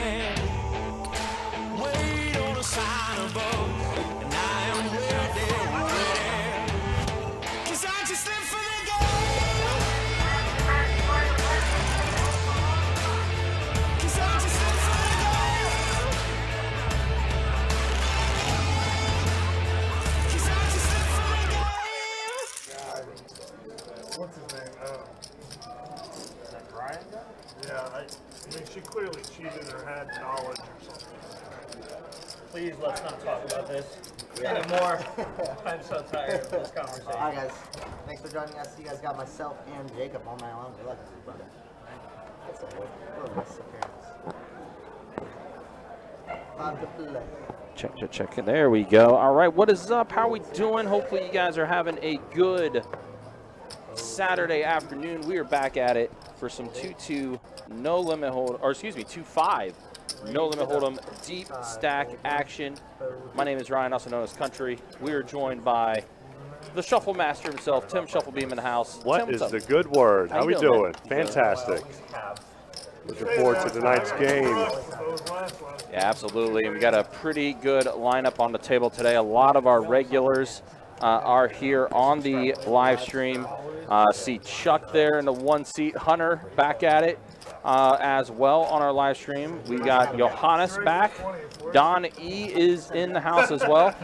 stand. Wait on a sign above, and I am ready, ready. 'Cause I just live for the game. 'Cause I just live for the game. 'Cause I just live for the game. What's his name? Is that Brian? Yeah, I mean, she clearly cheated or had knowledge or something. Please let's not talk about this anymore. I'm so tired of this conversation. Alright guys, thanks for joining us. You guys got myself and Jacob all night long. Good luck, brother. That's a little nice appearance. Time to play. Check. There we go. All right, what is up? How we doing? Hopefully you guys are having a good Saturday afternoon. We are back at it for some 2-2 no limit hold, or excuse me, 2-5 no limit hold'em deep stack action. My name is Ryan, also known as Country. We are joined by the Shuffle Master himself, Tim Shufflebeam in the house. What Tim, is what's the up? good word? How we doing? man? Fantastic. Looking forward to tonight's game. Yeah, absolutely. And we got a pretty good lineup on the table today. A lot of our regulars are here on the live stream. See Chuck there in the one seat. Hunter back at it as well on our live stream. We got Johannes back. Don E is in the house as well.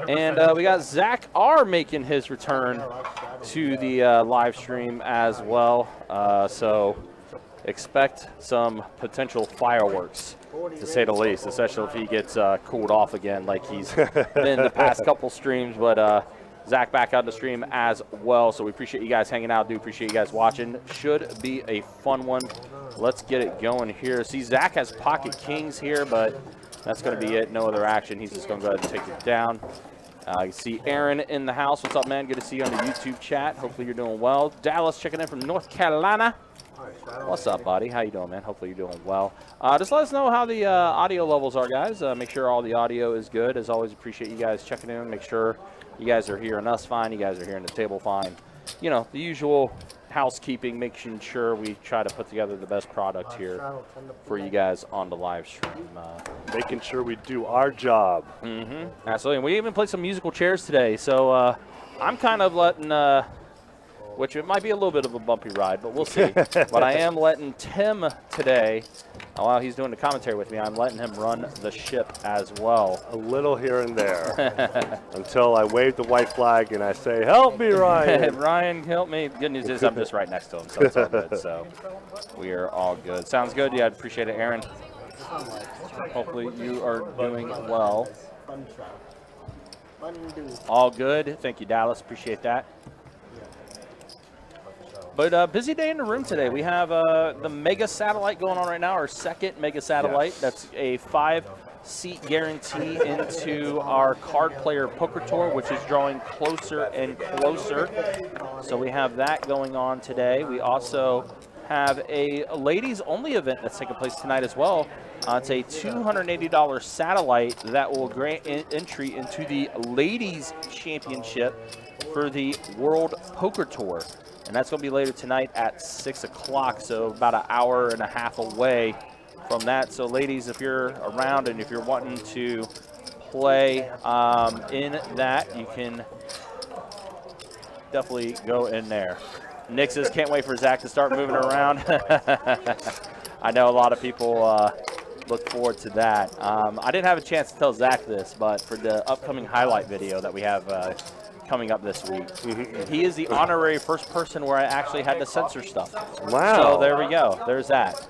And we got Zach R making his return to the live stream as well. So expect some potential fireworks, to say the least, especially if he gets cooled off again like he's been the past couple streams. But Zach back on the stream as well, so we appreciate you guys hanging out. Do appreciate you guys watching. Should be a fun one. Let's get it going here. See, Zach has pocket kings here, but that's going to be it. No other action. He's just going to go ahead and take it down. You see Aaron in the house. What's up, man? Good to see you on the YouTube chat. Hopefully you're doing well. Dallas checking in from North Carolina. What's up, buddy? How you doing, man? Hopefully you're doing well. Just let us know how the audio levels are, guys. Make sure all the audio is good. As always, appreciate you guys checking in. Make sure you guys are hearing us fine. You guys are hearing the table fine. You know, the usual housekeeping, making sure we try to put together the best product here for you guys on the live stream. Making sure we do our job. Absolutely. And we even played some musical chairs today. So I'm kind of letting... which it might be a little bit of a bumpy ride, but we'll see. But I am letting Tim today, while he's doing the commentary with me, I'm letting him run the ship as well. A little here and there. Until I wave the white flag and I say, help me, Ryan. Ryan, help me. Good news is I'm just right next to him, so it's all good. So we are all good. Sounds good. Yeah, I'd appreciate it, Aaron. Hopefully you are doing well. All good. Thank you, Dallas. Appreciate that. But busy day in the room today. We have the Mega Satellite going on right now, our second Mega Satellite. Yes. That's a 5-seat guarantee into our card player poker tour, which is drawing closer and closer. So we have that going on today. We also have a ladies only event that's taking place tonight as well. It's a $280 satellite that will grant entry into the ladies championship for the World Poker Tour. And that's going to be later tonight at 6 o'clock, so about an hour and a half away from that. So, ladies, if you're around and if you're wanting to play in that, you can definitely go in there. Nick says, can't wait for Zach to start moving around. I know a lot of people look forward to that. I didn't have a chance to tell Zach this, but for the upcoming highlight video that we have coming up this week. He is the honorary first person where I actually had to censor stuff. Wow. So there we go. There's that.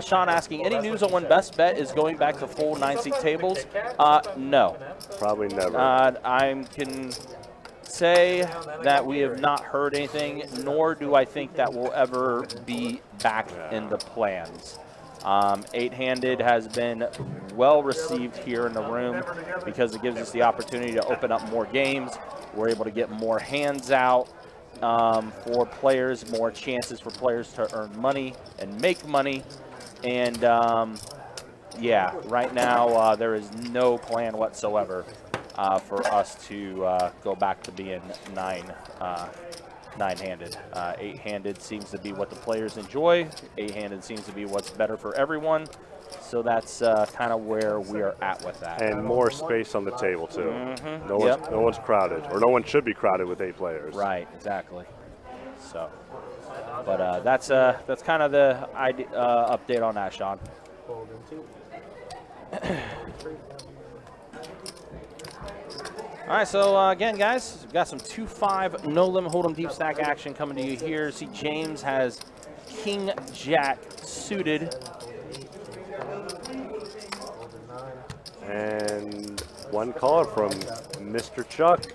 Sean asking, any news on when Best Bet is going back to full 9-seat tables? No. Probably never. I can say that we have not heard anything, nor do I think that will ever be back in the plans. 8-handed has been well received here in the room because it gives us the opportunity to open up more games. We're able to get more hands out for players, more chances for players to earn money and make money. And yeah, right now there is no plan whatsoever for us to go back to being nine-handed. 8-handed seems to be what the players enjoy. 8-handed seems to be what's better for everyone. So that's kind of where we are at with that. And more space on the table too. Mm-hmm. No one's crowded, or no one should be crowded with 8 players. Right, exactly. So, but that's kind of the update on that, Sean. Fold in 2. All right, so again, guys, we've got some 2-5 no limit hold'em deep stack action coming to you here. See, James has King Jack suited. And one caller from Mr. Chuck.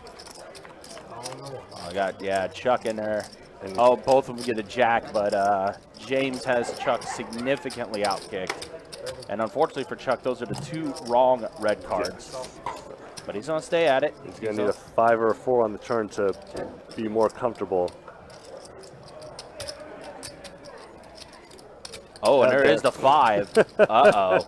I got Chuck in there. Oh, both of them get a jack, but James has Chuck significantly outkicked. And unfortunately for Chuck, those are the 2 wrong red cards. But he's going to stay at it. He's going to need a 5 or a 4 on the turn to be more comfortable. Oh, and there is the 5. Uh-oh.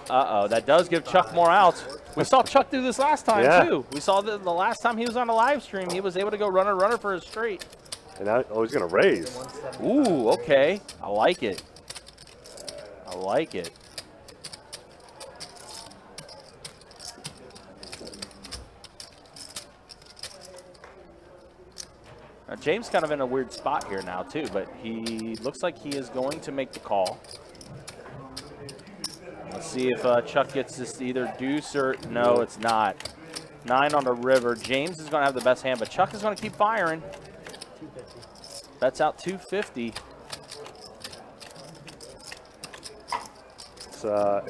Uh-oh. That does give Chuck more outs. We saw Chuck do this last time, too. We saw the last time he was on a live stream, he was able to go runner for his straight. And now, he's going to raise. Ooh, okay. I like it. I like it. Now, James kind of in a weird spot here now, too, but he looks like he is going to make the call. Let's see if Chuck gets this either deuce or no, it's not. 9 on the river. James is going to have the best hand, but Chuck is going to keep firing. 250. That's out 250.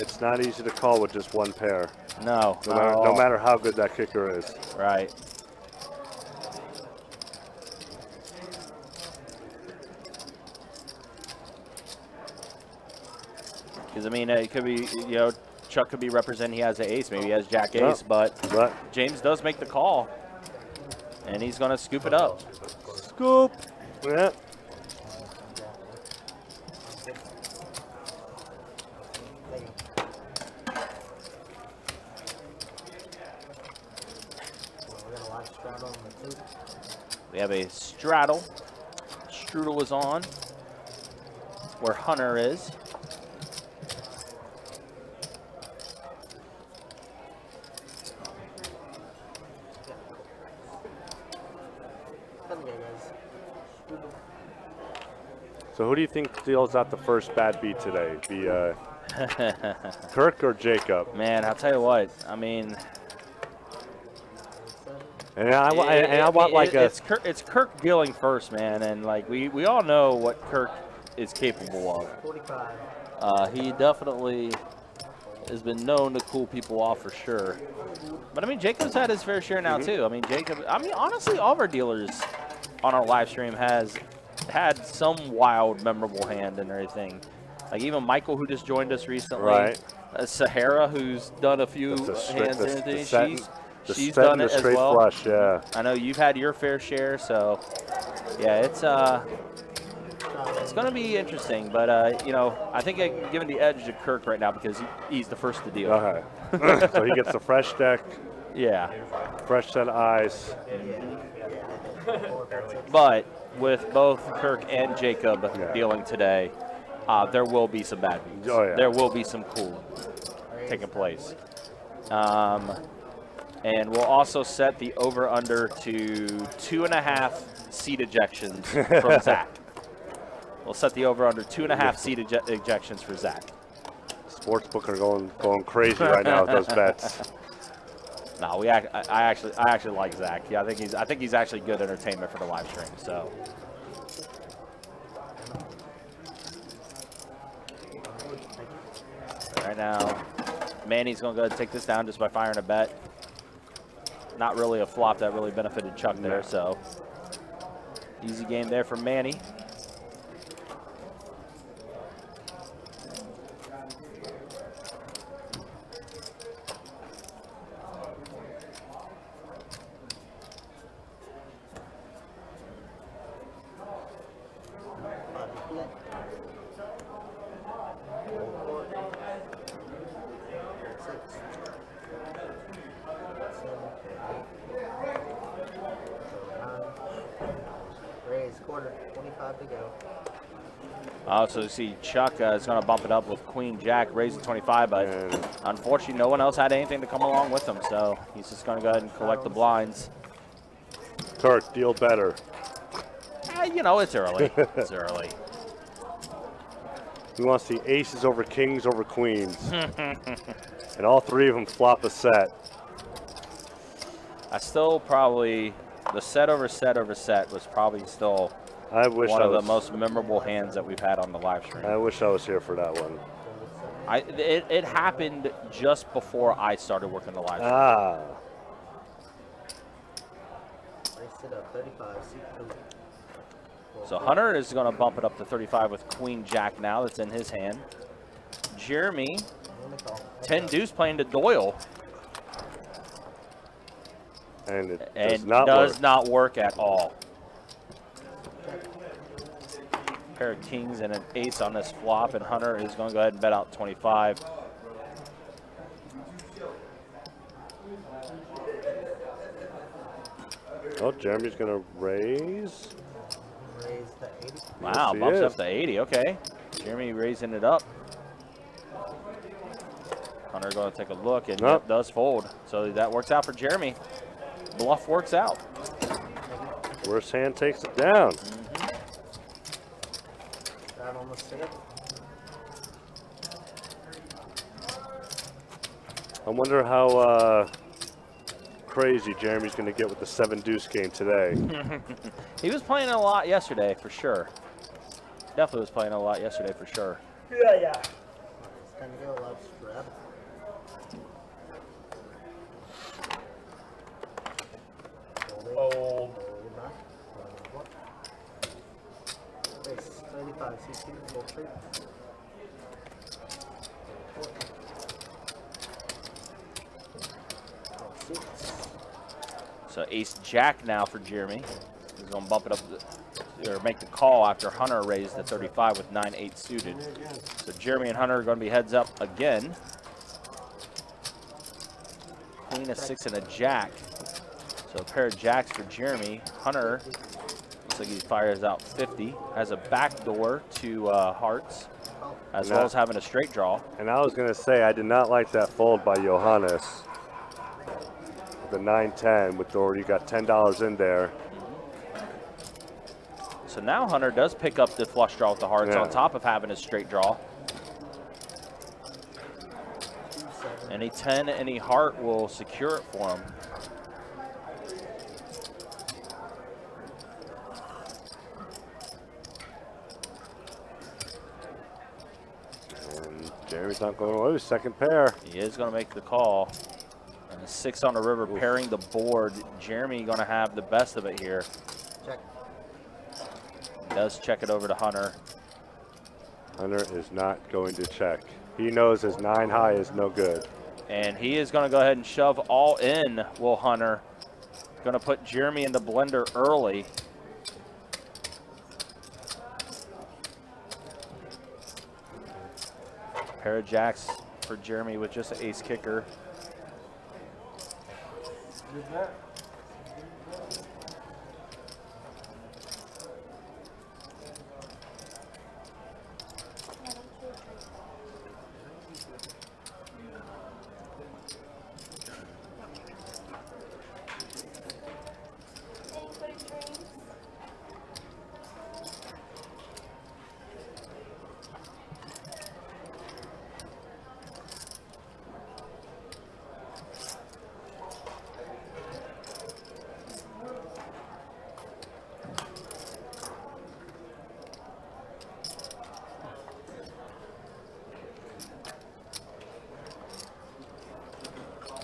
It's not easy to call with just 1 pair. No. No matter how good that kicker is. Right. Because, I mean, it could be, Chuck could be representing he has an ace. Maybe he has jack ace, but James does make the call. And he's going to scoop it up. Scoop. Yeah. We have a straddle. Strudel is on where Hunter is. So who do you think deals out the first bad beat today? Be Kirk or Jacob? Man, I'll tell you what. I mean, and I want like it's Kirk dealing first, man, and like we all know what Kirk is capable of. 45. He definitely has been known to cool people off for sure. But I mean, Jacob's had his fair share now too. I mean, honestly, all of our dealers on our live stream has had some wild, memorable hand and everything. Like even Michael, who just joined us recently. Right. Sahara, who's done a few hands and everything. She's done it as well. Flush, yeah. I know you've had your fair share, so yeah, it's going to be interesting. But I think I'm giving the edge to Kirk right now because he's the first to deal. Okay. So he gets the fresh deck. Yeah. Fresh set of eyes. But with both Kirk and Jacob dealing today, there will be some bad beats. Oh, yeah. There will be some cooling taking place. And we'll also set the over-under to 2.5 seat ejections from Zach. We'll set the over-under 2.5 seat ejections for Zach. Sportsbook are going crazy right now with those bets. No, I actually like Zach. Yeah, I think he's actually good entertainment for the live stream. So. Right now, Manny's going to go ahead and take this down just by firing a bet. Not really a flop that really benefited Chuck there, so easy game there for Manny. Raise quarter, 25 to go. So you see Chuck is going to bump it up with Queen Jack, raise the 25, but unfortunately no one else had anything to come along with him, so he's just going to go ahead and collect the blinds. Kirk, deal better. You know, it's early. It's early. He wants the aces over kings over queens. And all three of them flop a set. I still probably, the set over set over set was probably still one of the most memorable hands that we've had on the live stream. I wish I was here for that one. It happened just before I started working the live stream. Ah. So Hunter is going to bump it up to 35 with Queen Jack now. That's in his hand. Jeremy, 10 deuce playing to Doyle. And it does not work at all. Pair of kings and an ace on this flop, and Hunter is going to go ahead and bet out 25. Oh, Jeremy's going to raise. Wow, bumps up to 80. Okay. Jeremy raising it up. Hunter going to take a look, and it does fold. So that works out for Jeremy. Bluff works out. Worst hand takes it down. I wonder how crazy Jeremy's going to get with the 7 deuce game today. He was playing a lot yesterday for sure. Definitely was playing a lot yesterday for sure. Yeah. Old. 35, 16, full tree. So ace jack now for Jeremy. He's going to bump it up or make the call after Hunter raised the 35 with 9-8 suited. So Jeremy and Hunter are going to be heads up again. Queen, a 6, and a jack. So a pair of jacks for Jeremy. Hunter looks like he fires out 50. Has a backdoor to hearts, as well as having a straight draw. And I was going to say, I did not like that fold by Johannes. The 9-10 with already got $10 in there. So now Hunter does pick up the flush draw with the hearts on top of having a straight draw. Any 10, any heart will secure it for him. And Jeremy's not going away with second pair. He is going to make the call. And a 6 on the river pairing the board. Jeremy going to have the best of it here. Check. Does check it over to Hunter. Hunter is not going to check. He knows his 9 high is no good. And he is going to go ahead and shove all in, Will Hunter. Going to put Jeremy in the blender early. Pair of jacks for Jeremy with just an ace kicker.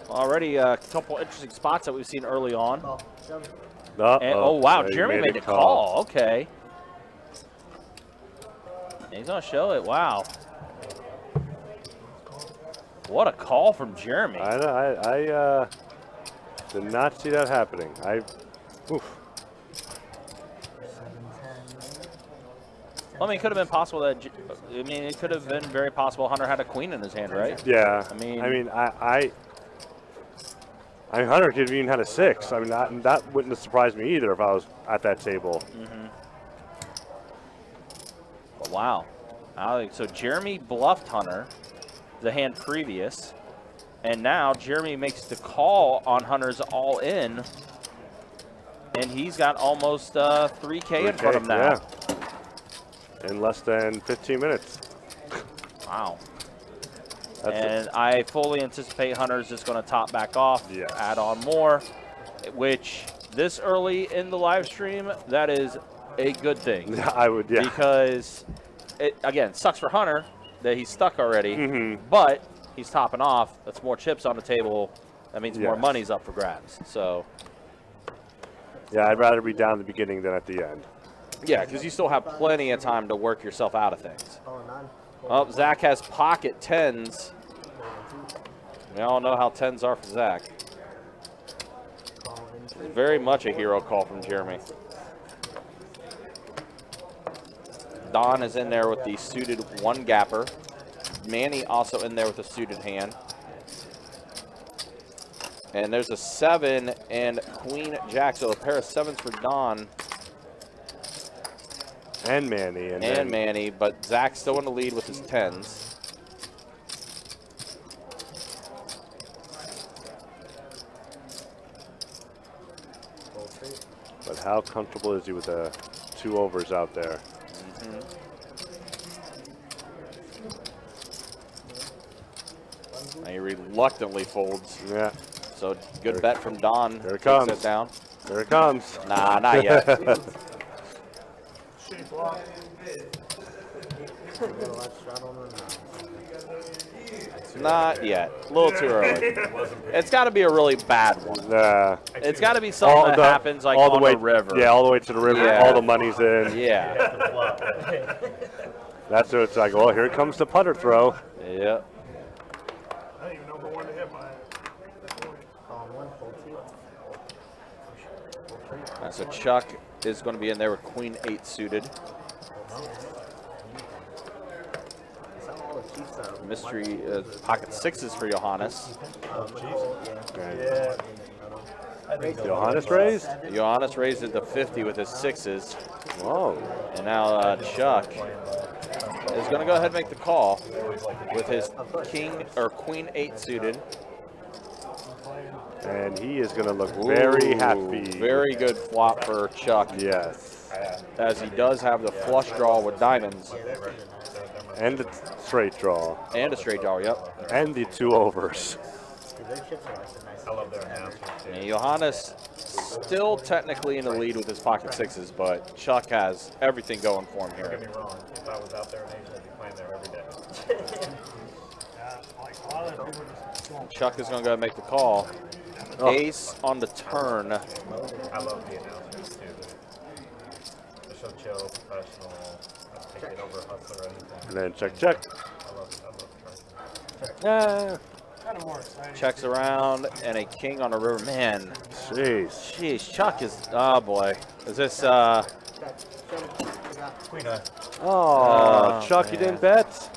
Already a couple interesting spots that we've seen early on. Oh, wow, Jeremy made the call. Okay. He's going to show it. Wow. What a call from Jeremy. I did not see that happening. Oof. Well, I mean, it could have been possible that, it could have been very possible Hunter had a queen in his hand, right? Yeah. I mean, Hunter could have even had a 6. I mean, that wouldn't have surprised me either if I was at that table. Wow. So Jeremy bluffed Hunter the hand previous, and now Jeremy makes the call on Hunter's all in, and he's got almost 3K in front of him now. Yeah. In less than 15 minutes. Wow. That's I fully anticipate Hunter's just going to top back off, Yes. add on more, which this early in the live stream, that is a good thing. I would, yeah. Because, it, again, sucks for Hunter that he's stuck already, Mm-hmm. but he's topping off. That's more chips on the table. That means more Yes. money's up for grabs. So, Yeah, I'd rather be down at the beginning than at the end. yeah, because you still have plenty of time to work yourself out of things. Calling 9. Oh, Zach has pocket 10s. We all know how 10s are for Zach. Very much a hero call from Jeremy. Don is in there with the suited one gapper. Manny also in there with a suited hand. And there's a 7 and Queen Jack, so a pair of 7s for Don And Manny. And, and then, Manny, but Zach's still in the lead with his 10s. But how comfortable is he with the 2 overs out there? And he reluctantly folds. Yeah. So good bet from Don. There it Takes comes. it down. There it comes. Nah, not yet. She blocked. Not yet. A little too early. It's got to be a really bad one. Nah. It's got to be something that happens like all the on way, the river. Yeah, all the way to the river. Yeah. All the money's in. Yeah. That's what it's like. Well, here comes the putter throw. Yep. I didn't even know who wanted to hit my. Calling 1, hold 2. So Chuck is going to be in there with Queen 8 suited. Mystery pocket 6s for Johannes. Johannes raised? Johannes raised it to 50 with his 6s. Whoa. And now Chuck is going to go ahead and make the call with his King or Queen 8 suited. And he is going to look very Ooh, happy. Very good flop for Chuck, Yes. as he does have the flush draw with diamonds And the straight draw. and a straight draw. Yep. And the 2 overs. And Johannes still technically in the lead with his pocket 6s, but Chuck has everything going for him Don't get here. me wrong. If I was out there in Asia, I'd be playing there every day. Yeah, like a lot of people just don't. Chuck is going to go and make the call. Oh. Ace on the turn. I love the announcements too. They're so chill, professional. I don't think they over hustle or anything. And then check, check. I love trying. Yeah. Kind of more exciting. Checks around and a king on the river. Man, Jeez. jeez, Chuck is, oh boy. Is this, Queen eye. Oh, Chuck, you man. didn't bet?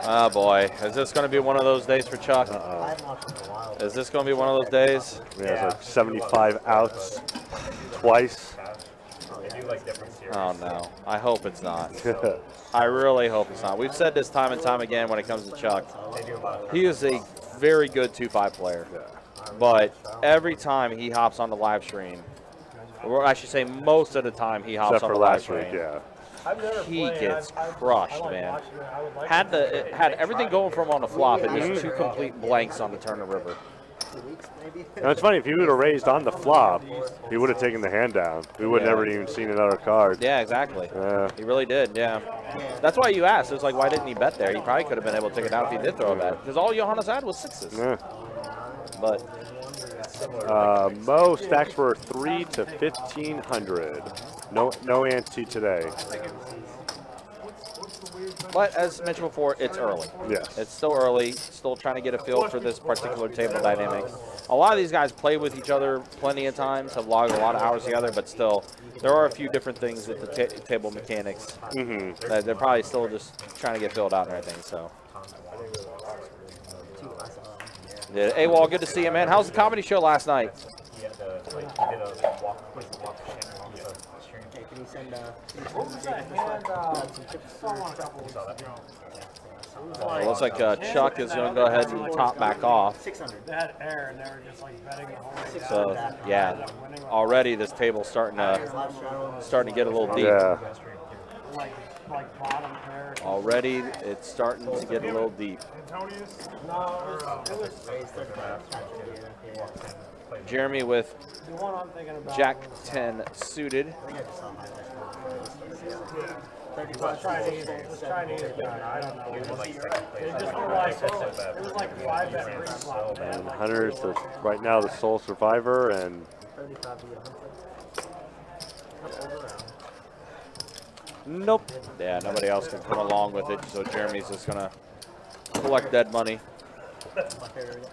oh boy. Is this going to be one of those days for Chuck? I haven't watched it in a while. Is this going to be one of those days? He has like 75 outs twice. They do like different series. Oh no. I hope it's not. I really hope it's not. We've said this time and time again when it comes to Chuck. They do a lot of He is a very good 2-5 player. But every time he hops on the live stream, or I should say most of the time he hops Except on for the live last week, stream, yeah. I've never he played. gets I crushed, like man. watching it. I would like Had to it had everything going for him on the flop, it was 2 complete blanks on the turn of river. 2 weeks, maybe? Now, it's funny, if he would have raised on the flop, he would have taken the hand down. We would have Yeah. never even seen another card. Yeah, exactly. Yeah. He really did, yeah. That's why you asked. It was like, why didn't he bet there? He probably could have been able to take it down if he did throw a bet. Because all Johannes had was 6s. Yeah. But Mo stacks were 3 to 1,500. No ante today. But as mentioned before, it's early. Yes. It's still early, still trying to get a feel for this particular table dynamic. A lot of these guys play with each other plenty of times, have logged a lot of hours together, but still, there are a few different things with the table mechanics that they're probably still just trying to get filled out and everything. So, yeah. Hey, Wall, good to see you, man. How's the comedy show last night? He had to, like, he did a walk the stream. Hey, can you send And What was that hand? Someone a couple weeks ago. It looks like Chuck is going to go ahead and top back off. 600. They had air and they were just like betting the whole way down. So yeah, already this table's starting to get a little deep. Yeah. Like bottom pair. Already it's starting to get a little deep. Antonius? No, it was Raise 35. Yeah. Jeremy with the one I'm thinking about. Jack 10 suited. I think I just saw highlights. Yeah. 35. Chinese guy. I don't know. They just were like, it was like 5 bet pre-flop. They had And like Hunter's right now the sole survivor, and 35 to 100. Nope. Yeah, nobody else can come along with it, so Jeremy's just going to collect dead money. My favorite.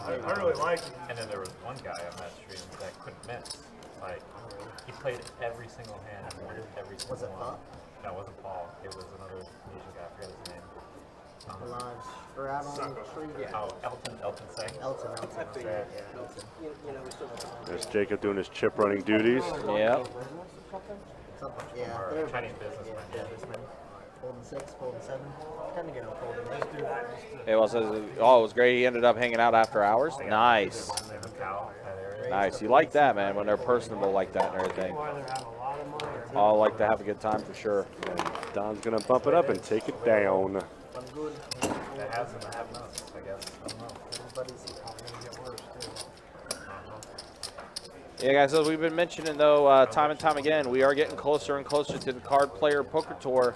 I really like it. And then there was one guy on that stream that couldn't miss. Like, he played every single hand and won every single Was it one. Paul? No, it wasn't Paul. It was another Asian guy. I forget his name. Large straddle tree. Oh, Elton Sang. Elton. Yeah, Elton. there's Jacob doing his chip running duties. Yeah. Yeah, Or they're Chinese businessman. Yeah, this many. Holding 6, holding 7. Kind of get up holding 8. It was great. He ended up hanging out after hours. Nice. Same with Cal, that area. Nice. You like that, man, when they're personable like that and everything. Whether have a lot of money or All like to have a good time for sure. Don's gonna bump it up and take it down. I'm good. The haves and the have-nots, I guess. I don't know. Everybody's gonna get worse too. Yeah, guys, as we've been mentioning, though, time and time again, we are getting closer and closer to the Card Player Poker Tour.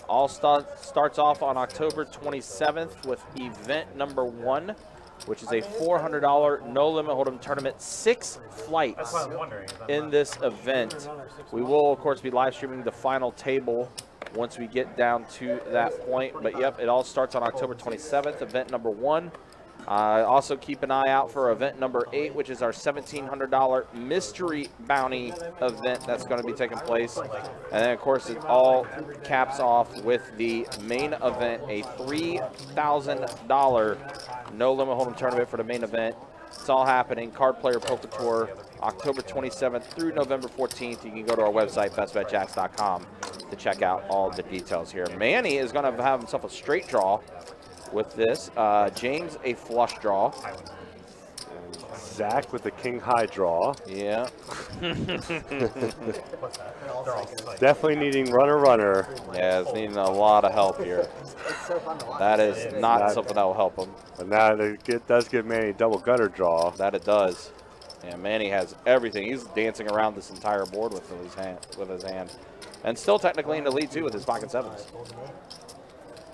All starts off on October 27th with event number 1, which is a $400 no-limit hold'em tournament. 6 flights That's what I'm wondering. in this event. We will, of course, be live streaming the final table once we get down to that point. But, yep, it all starts on October 27th, event number 1. Also keep an eye out for event number 8, which is our $1,700 mystery bounty event that's going to be taking place. And then, of course, it all caps off with the main event, a $3,000 no-limit hold'em tournament for the main event. It's all happening, Card Player Poker Tour, October 27th through November 14th. You can go to our website, bestbetjacks.com, to check out all the details here. Manny is going to have himself a straight draw with this. James, a flush draw. Zach with the king high draw. Yeah. Definitely needing runner. Yeah, it's needing a lot of help here. It's so fun to watch. That is not something that will help him. But now it does give Manny double gutter draw. That it does. Yeah, Manny has everything. He's dancing around this entire board with his hand. And still technically in the lead, too, with his pocket sevens.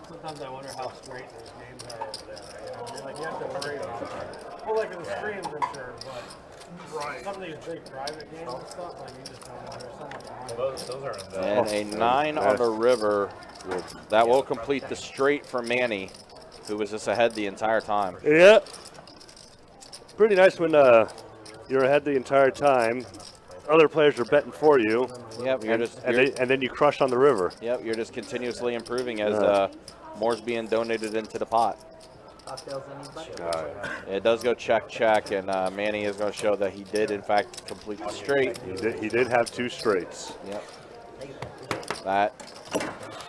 Sometimes I wonder how straight those games are over there. You know, like you have to worry about it. Well, like in the streams, I'm sure, but some of these big private games and stuff, like you just don't know. There's so much behind it. Those are in the... And a 9 on the river. That will complete the straight for Manny, who was just ahead the entire time. Yeah. Pretty nice when you're ahead the entire time. Other players are betting for you. Yep, and then you crush on the river. Yep, you're just continuously improving as more's being donated into the pot. Cocktails anybody? It does go check, and Manny is going to show that he did, in fact, complete the straight. He did have 2 straights. Yep. That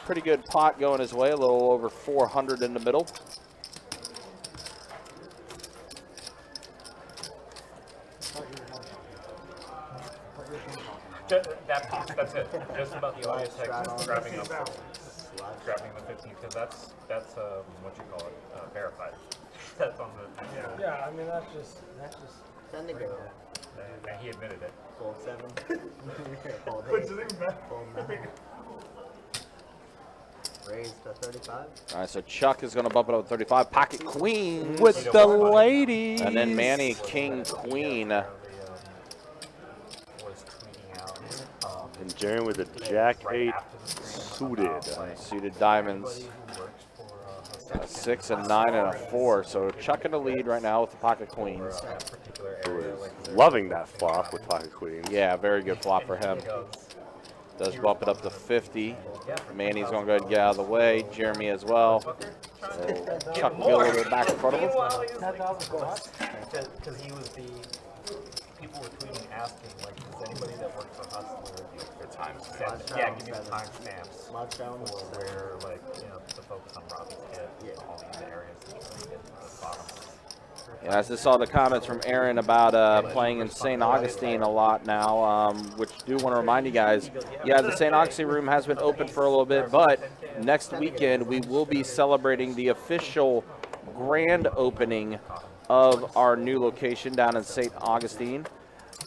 pretty good pot going his way, a little over 400 in the middle. That's it. Just about the audio section, grabbing the 15, because that's what you call it, verified. That's on the Yeah, I mean that's just 10 to go. and he admitted it. Fold 7. Fold Which 8. is even better. Fold 9. Raised to 35. All right, so Chuck is going to bump it up to 35. Pocket queen with the ladies. And then Manny, king, queen. Was tweeting out. And Jaren with a Jack 8 suited. Suited diamonds. A 6, a 9, and a 4. So Chuck in the lead right now with the pocket queens. Loving that flop with pocket queens. Yeah, very good flop for him. Does bump it up to 50. Manny's going to go ahead and get out of the way. Jeremy as well. So Chuck will be a little bit back in front of him. Because he was the people were tweeting asking, like, does anybody that works for Hustler Their times. yeah, give me the timestamps Love showdowns. for where, like, you know, the focus on Robbie's kid, all these areas that you really get to the bottom. Yeah, I just saw the comments from Aaron about playing in St. Augustine a lot now, which do want to remind you guys, yeah, the St. Augustine room has been open for a little bit, but next weekend we will be celebrating the official grand opening of our new location down in St. Augustine.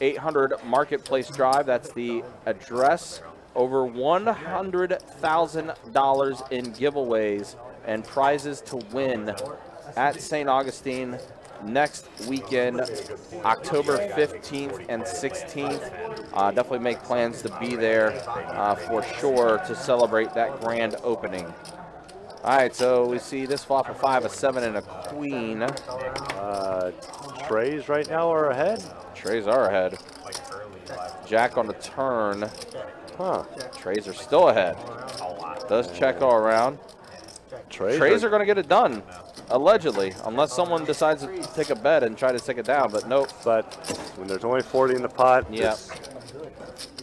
800 Marketplace Drive, that's the address. Over $100,000 in giveaways and prizes to win at St. Augustine next weekend, October 15th and 16th. Definitely make plans to be there for sure to celebrate that grand opening. All right, so we see this flop a 5, a 7, and a queen. Trays right now are ahead. Trays are ahead. Jack on the turn. Huh. Trays are still ahead. Does check all around. Trays are going to get it done, allegedly, unless someone decides to take a bet and try to take it down, but nope. But when there's only 40 in the pot, Yep.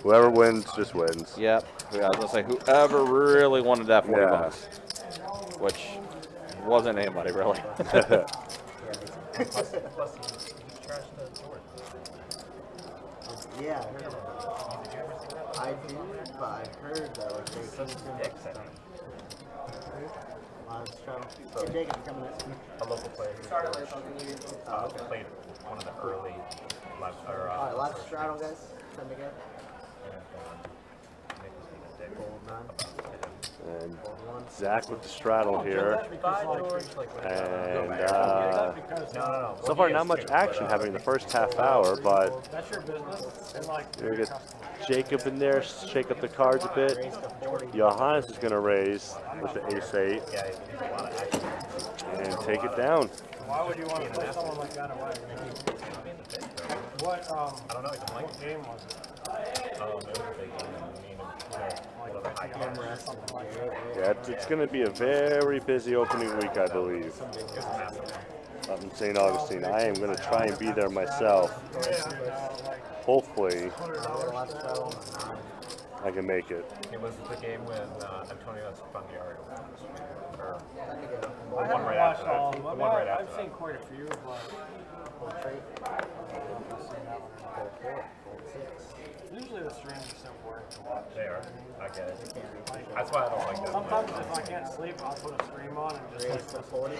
whoever wins just wins. Yep. Yeah, I was going to say, whoever really wanted that 40 bucks, which wasn't anybody, really. Yeah, I heard about that. I do, but I heard that like they Hey Jacob, you coming in? A local player who played one of the early live, Alright, live straddle guys. Time to go. And Zach with the straddle here. And so far not much action happening in the first half hour, but That's your business. And like, you get Jacob in there, shake up the cards a bit. Johannes is going to raise with the ace-8 and take it down. why would you want to put someone like that away? What, I don't know, what game was it? it was a big game. Yeah, it's going to be a very busy opening week, I believe, up in St. Augustine. I am going to try and be there myself. Hopefully, I can make it. It was the game when Antonio Espandiario won. Or I one haven't right watched after all that. of The them. one right I've after seen that. quite a few, but usually the streams are so boring to watch. They are. I get it. That's why I don't like that. Sometimes if I can't sleep, I'll put a stream on and just like listen.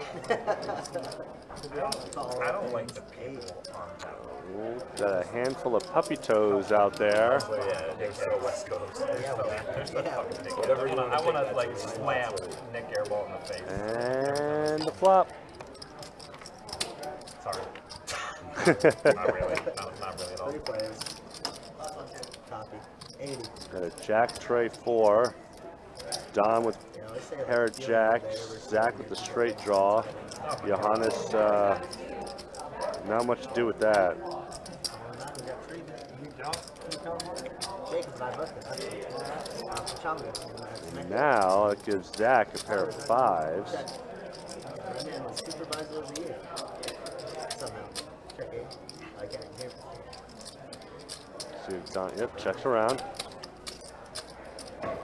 I don't like the people on that one. Got a handful of puppy toes out there. So yeah, they're so West Coast. They're so fucking ridiculous. I want to like slam Nick Airball in the face. And the flop. Sorry. Not really. Not really at all. Copy. 80. Got a jack tray 4. Don with pair of jacks. Zach with the straight draw. Johannes, not much to do with that. Now it gives Zach a pair of 5s. See if Don, yep, checks around.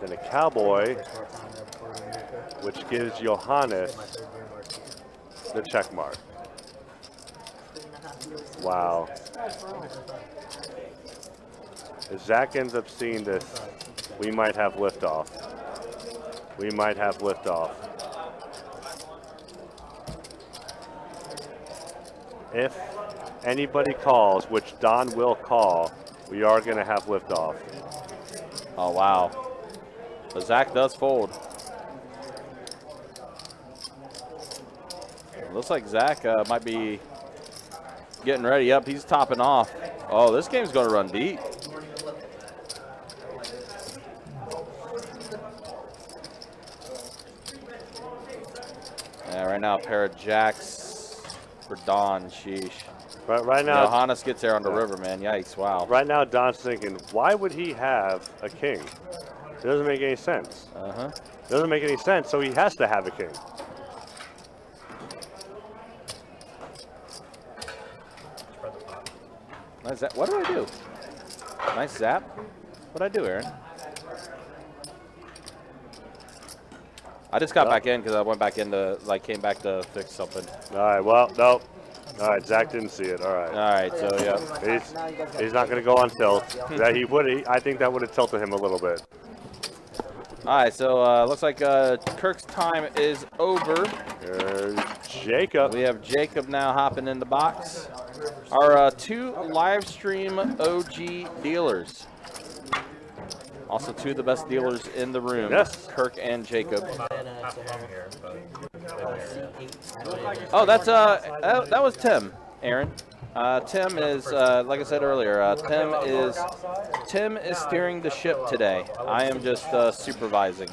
Then a cowboy, which gives Johannes the check mark. Wow. If Zach ends up seeing this, we might have liftoff. We might have liftoff. If anybody calls, which Don will call, we are going to have liftoff. Oh, wow. But Zach does fold. Looks like Zach might be getting ready. Yep, he's topping off. Oh, this game's going to run deep. Yeah, right now a pair of jacks for Don. Sheesh. Right now, Johannes gets there on the river, man. Yikes, wow. right now, Don's thinking, why would he have a king? It doesn't make any sense. Uh-huh. It doesn't make any sense, so he has to have a king. Nice zap. What did I do? Nice zap. What did I do, Aaron? I just got back in because I went back into, like, came back to fix something. All right, well, nope. All right, Zach didn't see it. All right. All right, so yeah. He's not going to go on tilt. That he would. I think that would have tilted him a little bit. All right, so looks like Kirk's time is over. There's Jacob. We have Jacob now hopping in the box. Our 2 live stream OG dealers. Also 2 of the best dealers in the room. Yes. Kirk and Jacob. Not from here, but Oh, that's that was Tim, Aaron. Tim is like I said earlier. Tim is steering the ship today. I am just supervising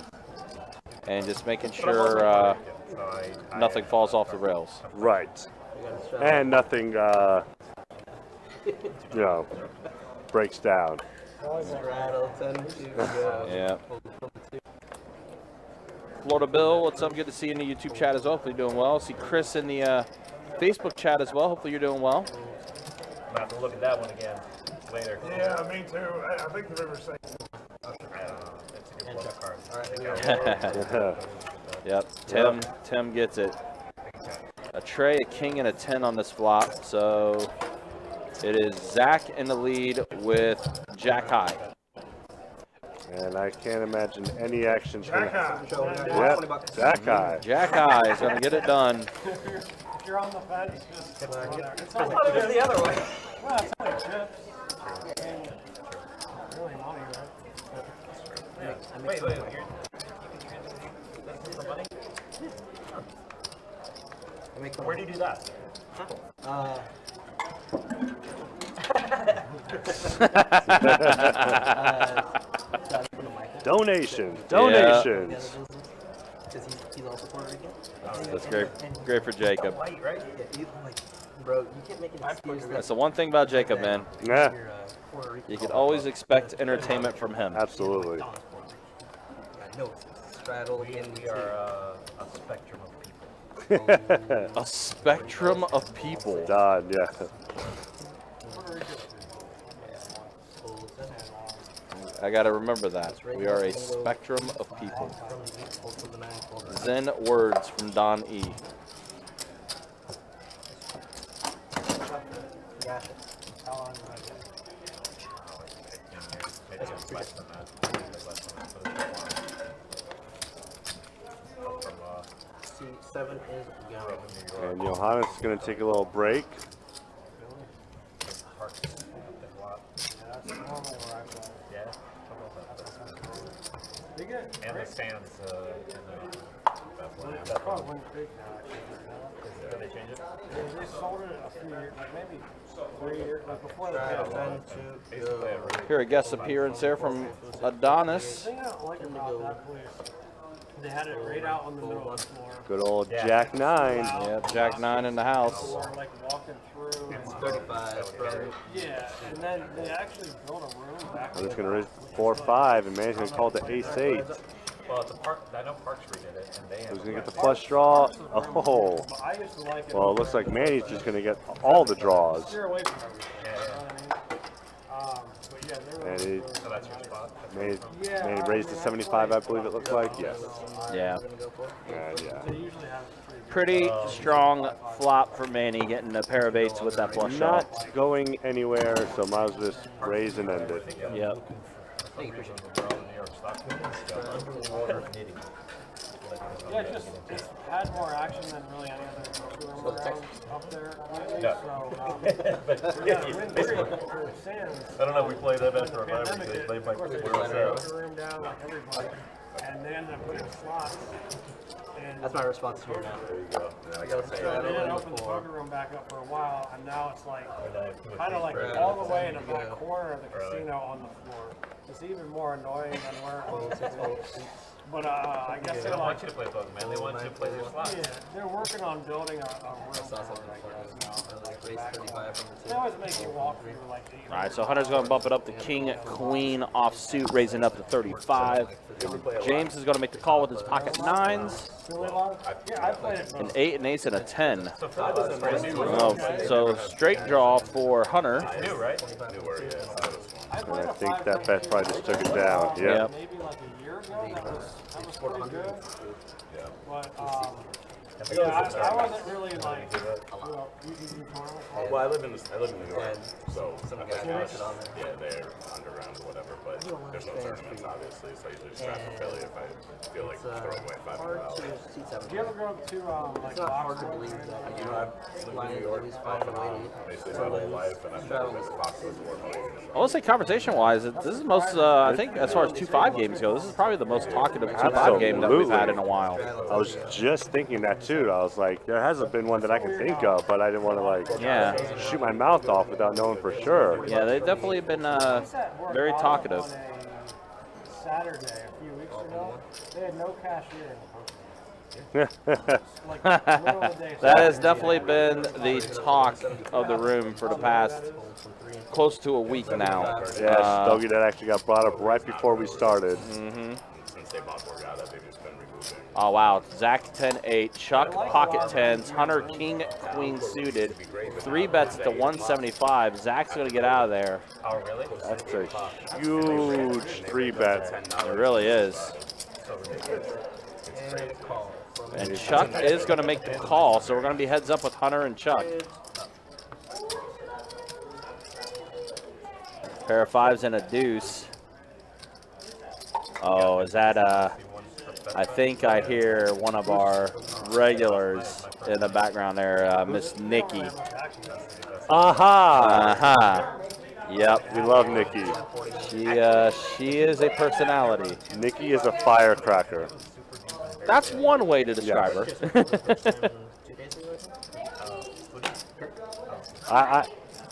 and just making sure nothing falls off the rails. Right. And nothing, breaks down. Yeah. Florida Bill, what's up? Good to see you in the YouTube chat as well. Hopefully you're doing well. See Chris in the Facebook chat as well. Hopefully you're doing well. I'm gonna have to look at that one again later. Yeah, me too. I think the river's safe. It's a good bluff card. Yep. Tim gets it. A tray, a king, and a 10 on this flop. So it is Zach in the lead with Jack High. And I can't imagine any action. Jack High. Yep, Jack High. Jack High is going to get it done. If you're on the fence, just it's I thought it was the other way. well, it's only chips. I mean, really money, right? Wait, you can for money? Where do you do that? Donations. Because he's also Puerto Rican. That's great for Jacob. White, right? Yeah, bro, you can't make an excuse That's the one thing about Jacob, man. Yeah, you're Puerto Rican. You can always expect entertainment from him. absolutely. I know it's straddled in. We are a spectrum of people. A spectrum of people. Done, yeah. I got to remember that. We are a spectrum of people. Zen words from Don E. C7 is gone. And Johannes is going to take a little break. And the stands That's probably Wind Creek now, actually. Did they change it? They sold it a few years, like maybe 3 years, like before they did it. Here, a guest appearance there from Adonis. The thing I don't like about that place, they had it right out on the middle of the floor. Good old Jack 9. Yeah, Jack 9 in the house. Or like walking through. And 35, bro. yeah, and then they actually built a room back He's going to raise 4-5, and Manny's going to call it the ace-8. Well, it's a park. I know Parks redid it, and they have. Who's going to get the flush draw? Oh. But I used to like it. Well, it looks like Manny's just going to get all the draws. Steer away from everything. You know what I mean? But yeah, they were. And he, So that's your spot. Manny raised to 75, I believe it looks like. Yes. Yeah. And yeah. They usually have Pretty strong flop for Manny, getting a pair of 8s with that flush draw. Not going anywhere, so might as well just raise and end it. Yep. Yeah, it's had more action than really any other poker room around up there lately. No. So, But yeah, Wind Creek, Sands. I don't know. We played them after our Pandemic, they might of course, they wear put us the out. poker room down like everybody, and they ended up putting slots. And That's my response to you now. There you go. I gotta say so that they didn't on open the before. poker room back up for a while, and now it's like Kind kind of like Right. all the way in the back Yeah. corner of the casino on the floor. It's even more annoying than where it was. But I guess They they're don't want like, you to play poker, man. They want you to play their slots. yeah, they're working on building a real Saw board, something I funny. guess. Like race 35 from the They always make you walk through like 8. All right, so Hunter's going to bump it up to king, queen, offsuit, raising up to 35. James is going to make the call with his pocket nines, Really long? Yeah, I played it. an 8, an ace, and a 10. So for us, it's brand new. Oh, so straight draw for Hunter. New, right? I played I a think 5 that bet probably just took it down. Yeah. Yep. maybe like a year ago. That was pretty good. But yeah, I wasn't really like. You Well, I live in New York, so some I'm guy like, posted on there. yeah, they're underground or whatever, but there's no tournaments obviously, so I usually just draft from Philly if I feel like throwing away Hard $500. to see something. Do you ever go to like It's not hard to Oxford? believe that You know, I've lived in New York off and on basically my whole life, and I've never been to Foxwoods or Colon. I will say conversation-wise, this is most, I think as far as 2-5 games go, this is probably the most talkative 2-5 game that we've had in a while. I was just thinking that too. I was like, there hasn't been one that I can think of, but I didn't want to like Yeah. shoot my mouth off without knowing for sure. Yeah, they've definitely been very talkative. On a Saturday a few weeks ago, they had no cashier in the poker. Like middle of the day. That has definitely been the talk of the room for the past close to a week now. Yeah, Stogie, that actually got brought up right before we started. Since they bought Borgata, they've just been removing. Oh, wow. Zach 10-8, Chuck pocket 10s, Hunter king, queen suited. 3 bets to 175. Zach's going to get out of there. Oh, really? That's a huge 3-bet. It really is. And Chuck is going to make the call, so we're going to be heads up with Hunter and Chuck. Pair of 5s and a deuce. Oh, is that I think I hear one of our regulars in the background there, Miss Nikki. Aha! Yep. We love Nikki. She is a personality. Nikki is a firecracker. That's one way to describe her.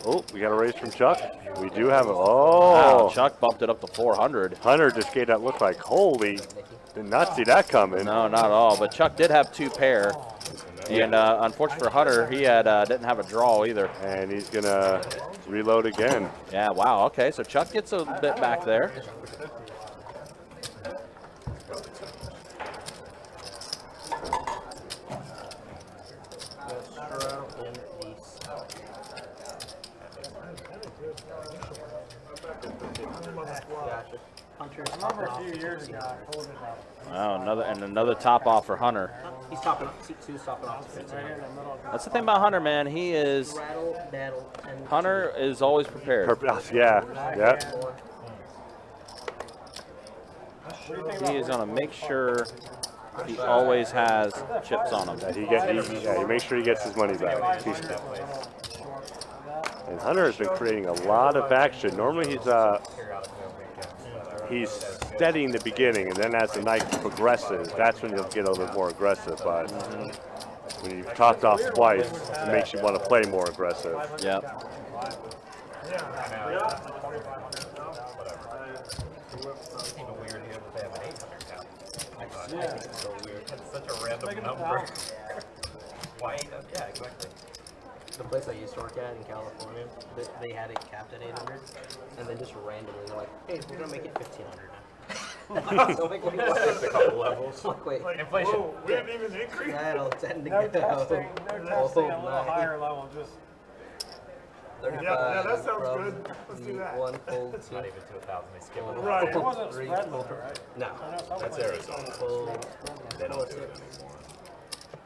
Oh, we got a raise from Chuck. We do have a. Wow, Oh, Chuck bumped it up to 400. Hunter just gave that look like holy. Did not see that coming. No, not at all. But Chuck did have 2 pair. And unfortunately for Hunter, he had didn't have a draw either. And he's gonna reload again. Yeah, wow. Okay, so Chuck gets a bit back there. I remember a few years ago, I pulled it up. Oh, another top off for Hunter. He's topping off. Two's topping off. Right here in the middle. That's the thing about Hunter, man. He is Rattle, battle, and Hunter is always prepared. Yeah, yeah. He is gonna make sure he always has chips on him. He makes sure he gets his money back. And Hunter has been creating a lot of action. Normally he's steady in the beginning, and then as the night progresses, that's when he'll get a little bit more aggressive. But when you've topped off twice, it makes you want to play more aggressive. Yep. It's even weird here that they have an 800 count. I think it's so weird. It's such a random number. Why 800? Yeah, exactly. the place I used to work at in California, they had it capped at 800, and then just randomly they're like, hey, we're gonna make it 1500 now. So like, wait, what? Just a couple levels. Wait, Inflation. Whoa, we didn't even increase. yeah, no, 10 to No go. testing, a little my. higher level, just 35 yeah, that sounds from good. Let's do that. One fold, two. Not even to 1,000. They skip it. right. It wasn't Three, spread four. limit, right? No, That's Arizona. fold. They don't do it anymore.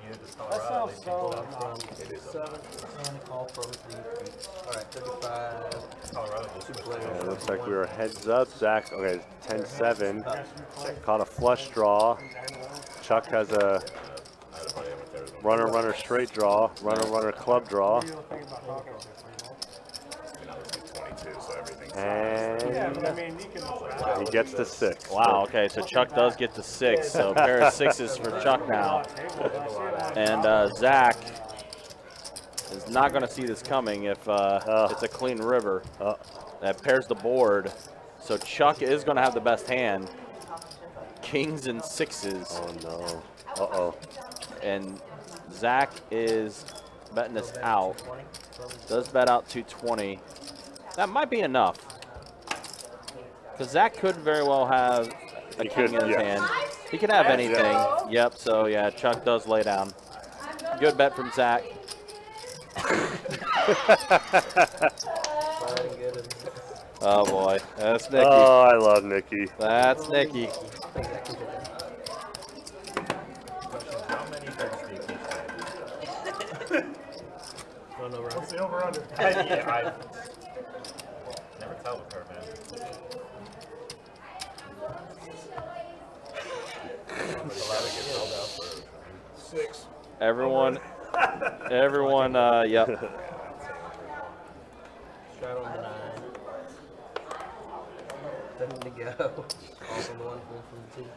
Neither does That Colorado. sounds They people so don't. not. It is a Seven, and call from three. All right, 35. Colorado just switched players. Yeah, it looks like we were heads up. Zach, okay, 10-7. Caught a flush draw. Chuck has a runner straight draw, runner club draw. What do you think about talking to and I was like 22, so everything's Yeah, And but I mean, you can. he gets the 6. Wow, okay, so Chuck does get the 6, so a pair of 6s for Chuck now. And Zach is not going to see this coming if it's a clean river. That pairs the board, so Chuck is going to have the best hand. kings and sixes. Oh no. Uh-oh. And Zach is betting this out. Does bet out 220. That might be enough. Because Zach could very well have a king in his hand. He could have anything. Yep, so yeah, Chuck does lay down. Good bet from Zach. Oh boy, that's Nicky. Oh, I love Nicky. That's Nicky. How many bets do you keep What's the over under? Yeah, I never tell with her, man. Six. Everyone, yep. Straddle on the 9. 7 to go. All from the 1, full from the 2.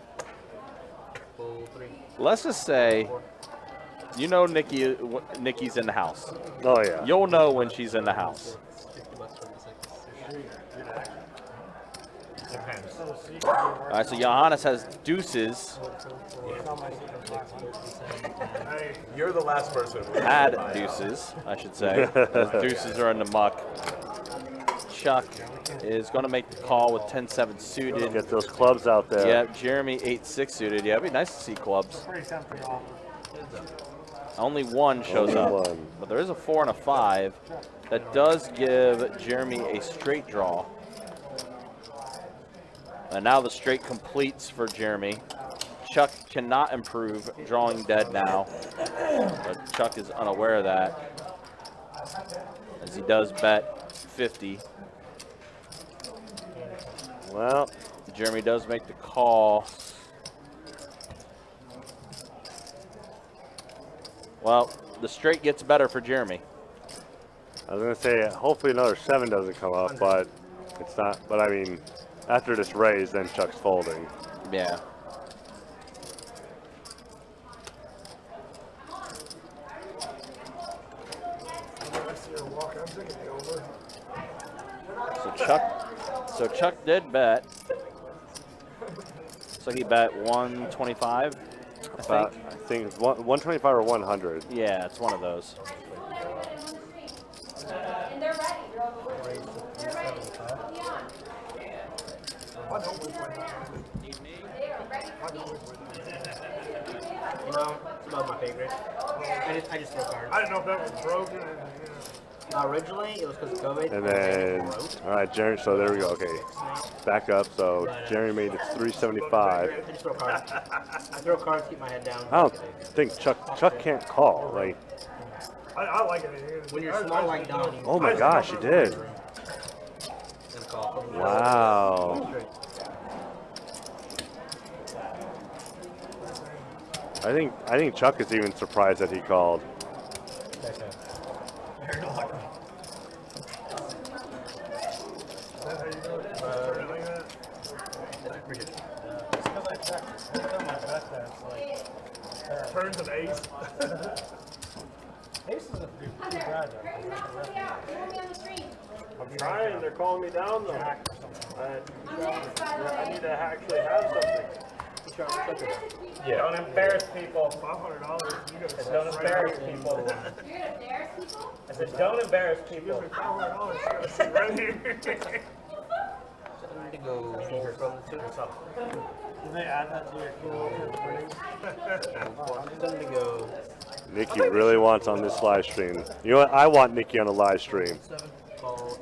Full 3. Let's just say, you know Nikki's in the house. Oh yeah. You'll know when she's in the house. $50 from the 6. Depends. All right, so Johannes has deuces. You're the last person. Had deuces, I should say. Those deuces are in the muck. Chuck is going to make the call with 10-7 suited. Get those clubs out there. Yep, Jeremy 8-6 suited. Yeah, it'd be nice to see clubs. Pretty tempting offer. Only one shows Only up, one. but there is a 4 and a 5 that does give Jeremy a straight draw. And now the straight completes for Jeremy. Chuck cannot improve, drawing dead now, but Chuck is unaware of that, as he does bet 50. Well, Jeremy does make the call. Well, the straight gets better for Jeremy. I was gonna say hopefully another 7 doesn't come up, but it's not. But I mean, after this raise, then Chuck's folding. Yeah. So Chuck did bet. So he bet 125, I think. I think it's 125 or 100. Yeah, it's one of those. And they're ready. They're ready. You know, it's about my favorite. I just throw cards. I didn't know if that was broken. Originally, it was because of COVID. And then, all right, Jeremy. So there we go. Okay, back up. So Jeremy made it 375. I just throw cards. I throw cards, keep my head down. I don't think Chuck can't call. Like, I like it. When you're small like Don, you oh my gosh, he did. and call. Wow. I think Chuck is even surprised that he called. Turns of ace. Ace is a pretty bad. I'm trying. They're calling me down though. I need to actually have something. Yeah. Don't embarrass people. $500. Don't embarrass people. I said, don't embarrass people. $500. Right here. To go from the 2. Did they add that to your Them to go Nikki really wants on this live stream. You know what? I want Nikki on the live stream. 7. Call.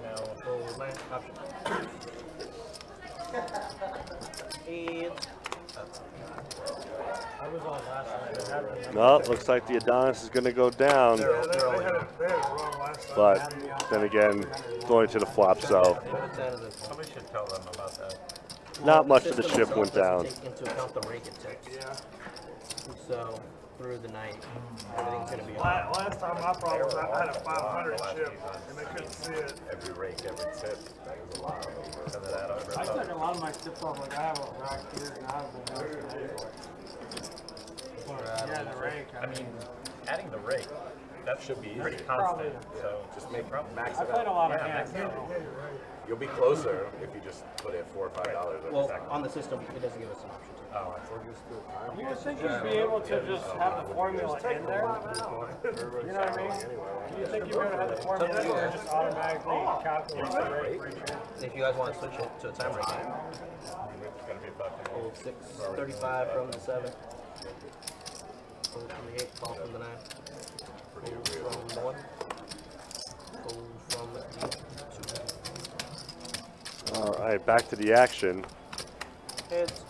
No. Full land option. And No, looks like the Adonis is going to go down. They had it wrong last time. But then again, going to the flop, so Somebody should tell them about that. not much of the ship went down. Take into account the rake it takes. So through the night, everything's gonna be. Last time my problem was I had a 500 chip and I couldn't see it. Every rake, every tip. That was a lot over. Send that over. I took a lot of my tips off. Like I have a rack here and I have a rack. Yeah, the rake. I mean, adding the rake that should be pretty constant. So Just max I it played a out. lot of Yeah, hands. max it so- You'll be closer if you just put in $4 or $5. Well, on the system, it doesn't give us an option to. oh, You would think you'd be able to just have the formula in there. You know what I mean? You think you'd be able to have the formula in there and just automatically calculate the rate for each hand? If you guys want to switch it to a timer again, it's gonna be fucking. hold 6:35 from the 7. Hold from the 8, ball from the 9. Hold from the 1. Hold from the 2. All right, back to the action. Heads.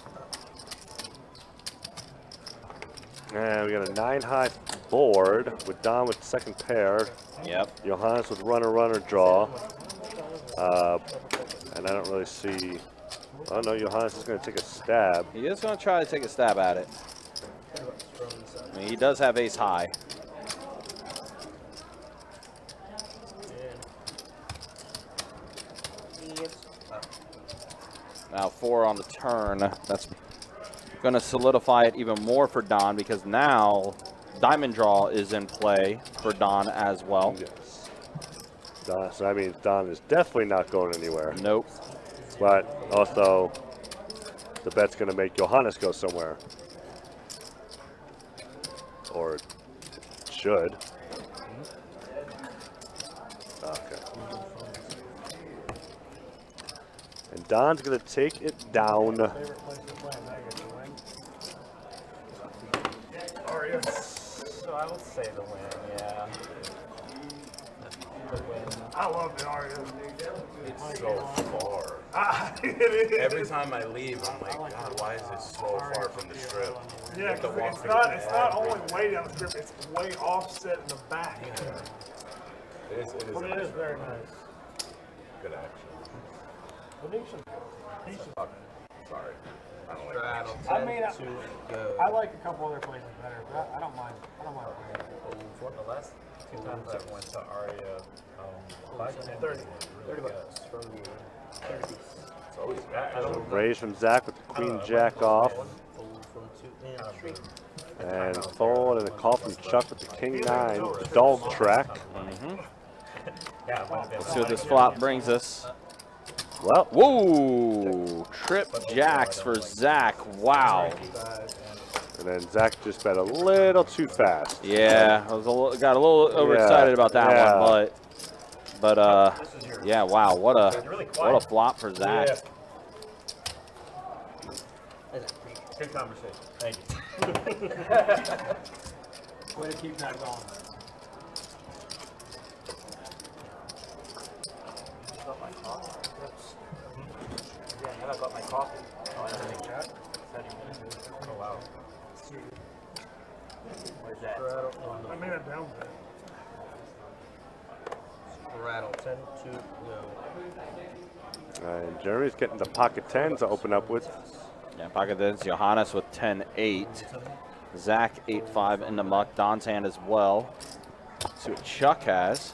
And we got a 9-high board with Don with second pair. Yep. Johannes with runner draw. And I don't really see. Oh no, Johannes is going to take a stab. He is going to try to take a stab at it. I mean, he does have ace high. Now 4 on the turn. That's going to solidify it even more for Don because now diamond draw is in play for Don as well. Yes. Don, so that means Don is definitely not going anywhere. Nope. But also, the bet's going to make Johannes go somewhere. Or it should. Okay. And Don's going to take it down. Favorite place to play Mega to win? So I would say the win, yeah. The win. I love the Arias. It's so far. It is. Every time I leave, I'm like, God, why is it so far from the strip? Yeah, The because walk it's not only way down the strip, it's way offset in the back. It is But it is very nice. good action. Venetian. Sorry. I don't like Straddle, I 10 mean, to go. I like a couple other places better, but I don't mind. I don't mind playing. The last 2 times I went to Aria, 5 and 30. 30 bucks from you. 30 piece. It's always I don't Raise from Zach with the queen jack off. Fold from 2 and 3. And fold and a call from Chuck with the king 9. Dog track. yeah, but Let's see what this flop brings us. Well, Whoa! Trip jacks for Zach. Wow. and then Zach just bet a little too fast. Yeah, I was got a little overexcited about that yeah. one, but yeah, wow, what a flop for Zach. good conversation. Thank you. Way to keep that going. I got my coffee. Oh wow. Where's that? I made it down there. Straddle, 10 to go. And Jeremy's getting the pocket 10s to open up with. Yeah, pocket tens. Johannes with 10-8. Zach 8-5 in the muck. Don's hand as well. See what Chuck has.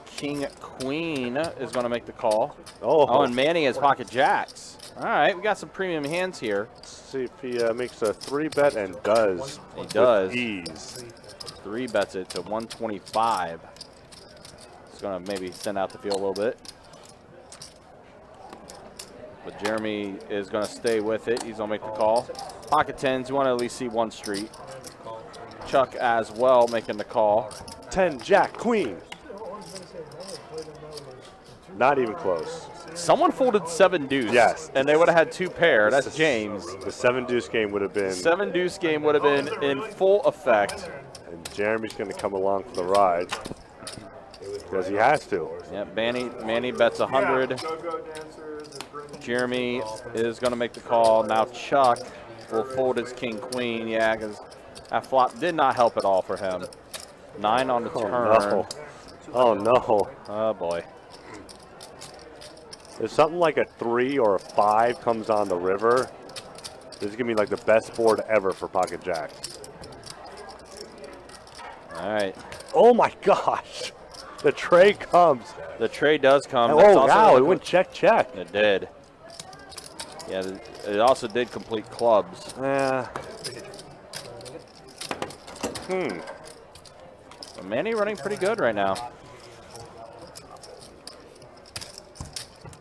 King Queen is going to make the call. Oh, and Manny has pocket jacks. All right, we got some premium hands here. Let's see if he makes a 3-bet and does. He does. With ease. 3-bets it to 125. It's going to maybe send out the field a little bit. But Jeremy is going to stay with it. He's going to make the call. Pocket tens, you want to at least see one street. Chuck as well making the call. 10, Jack, Queen. Not even close. Someone folded 7 deuce. Yes. And they would have had 2 pair. That's James. The 7 deuce game would have been. 7 deuce game would have been in full effect. And Jeremy's going to come along for the ride. Because he has to. Yeah, Manny bets 100. Jeremy is going to make the call. Now Chuck will fold his king queen. Yeah, because that flop did not help at all for him. 9 on the turn. No. Oh no. Oh boy. If something like a 3 or a 5 comes on the river, this is going to be like the best board ever for pocket jacks. All right. Oh my gosh. The tray comes. The tray does come. Oh wow, it went check, check. It did. Yeah, it also did complete clubs. Yeah. Manny running pretty good right now.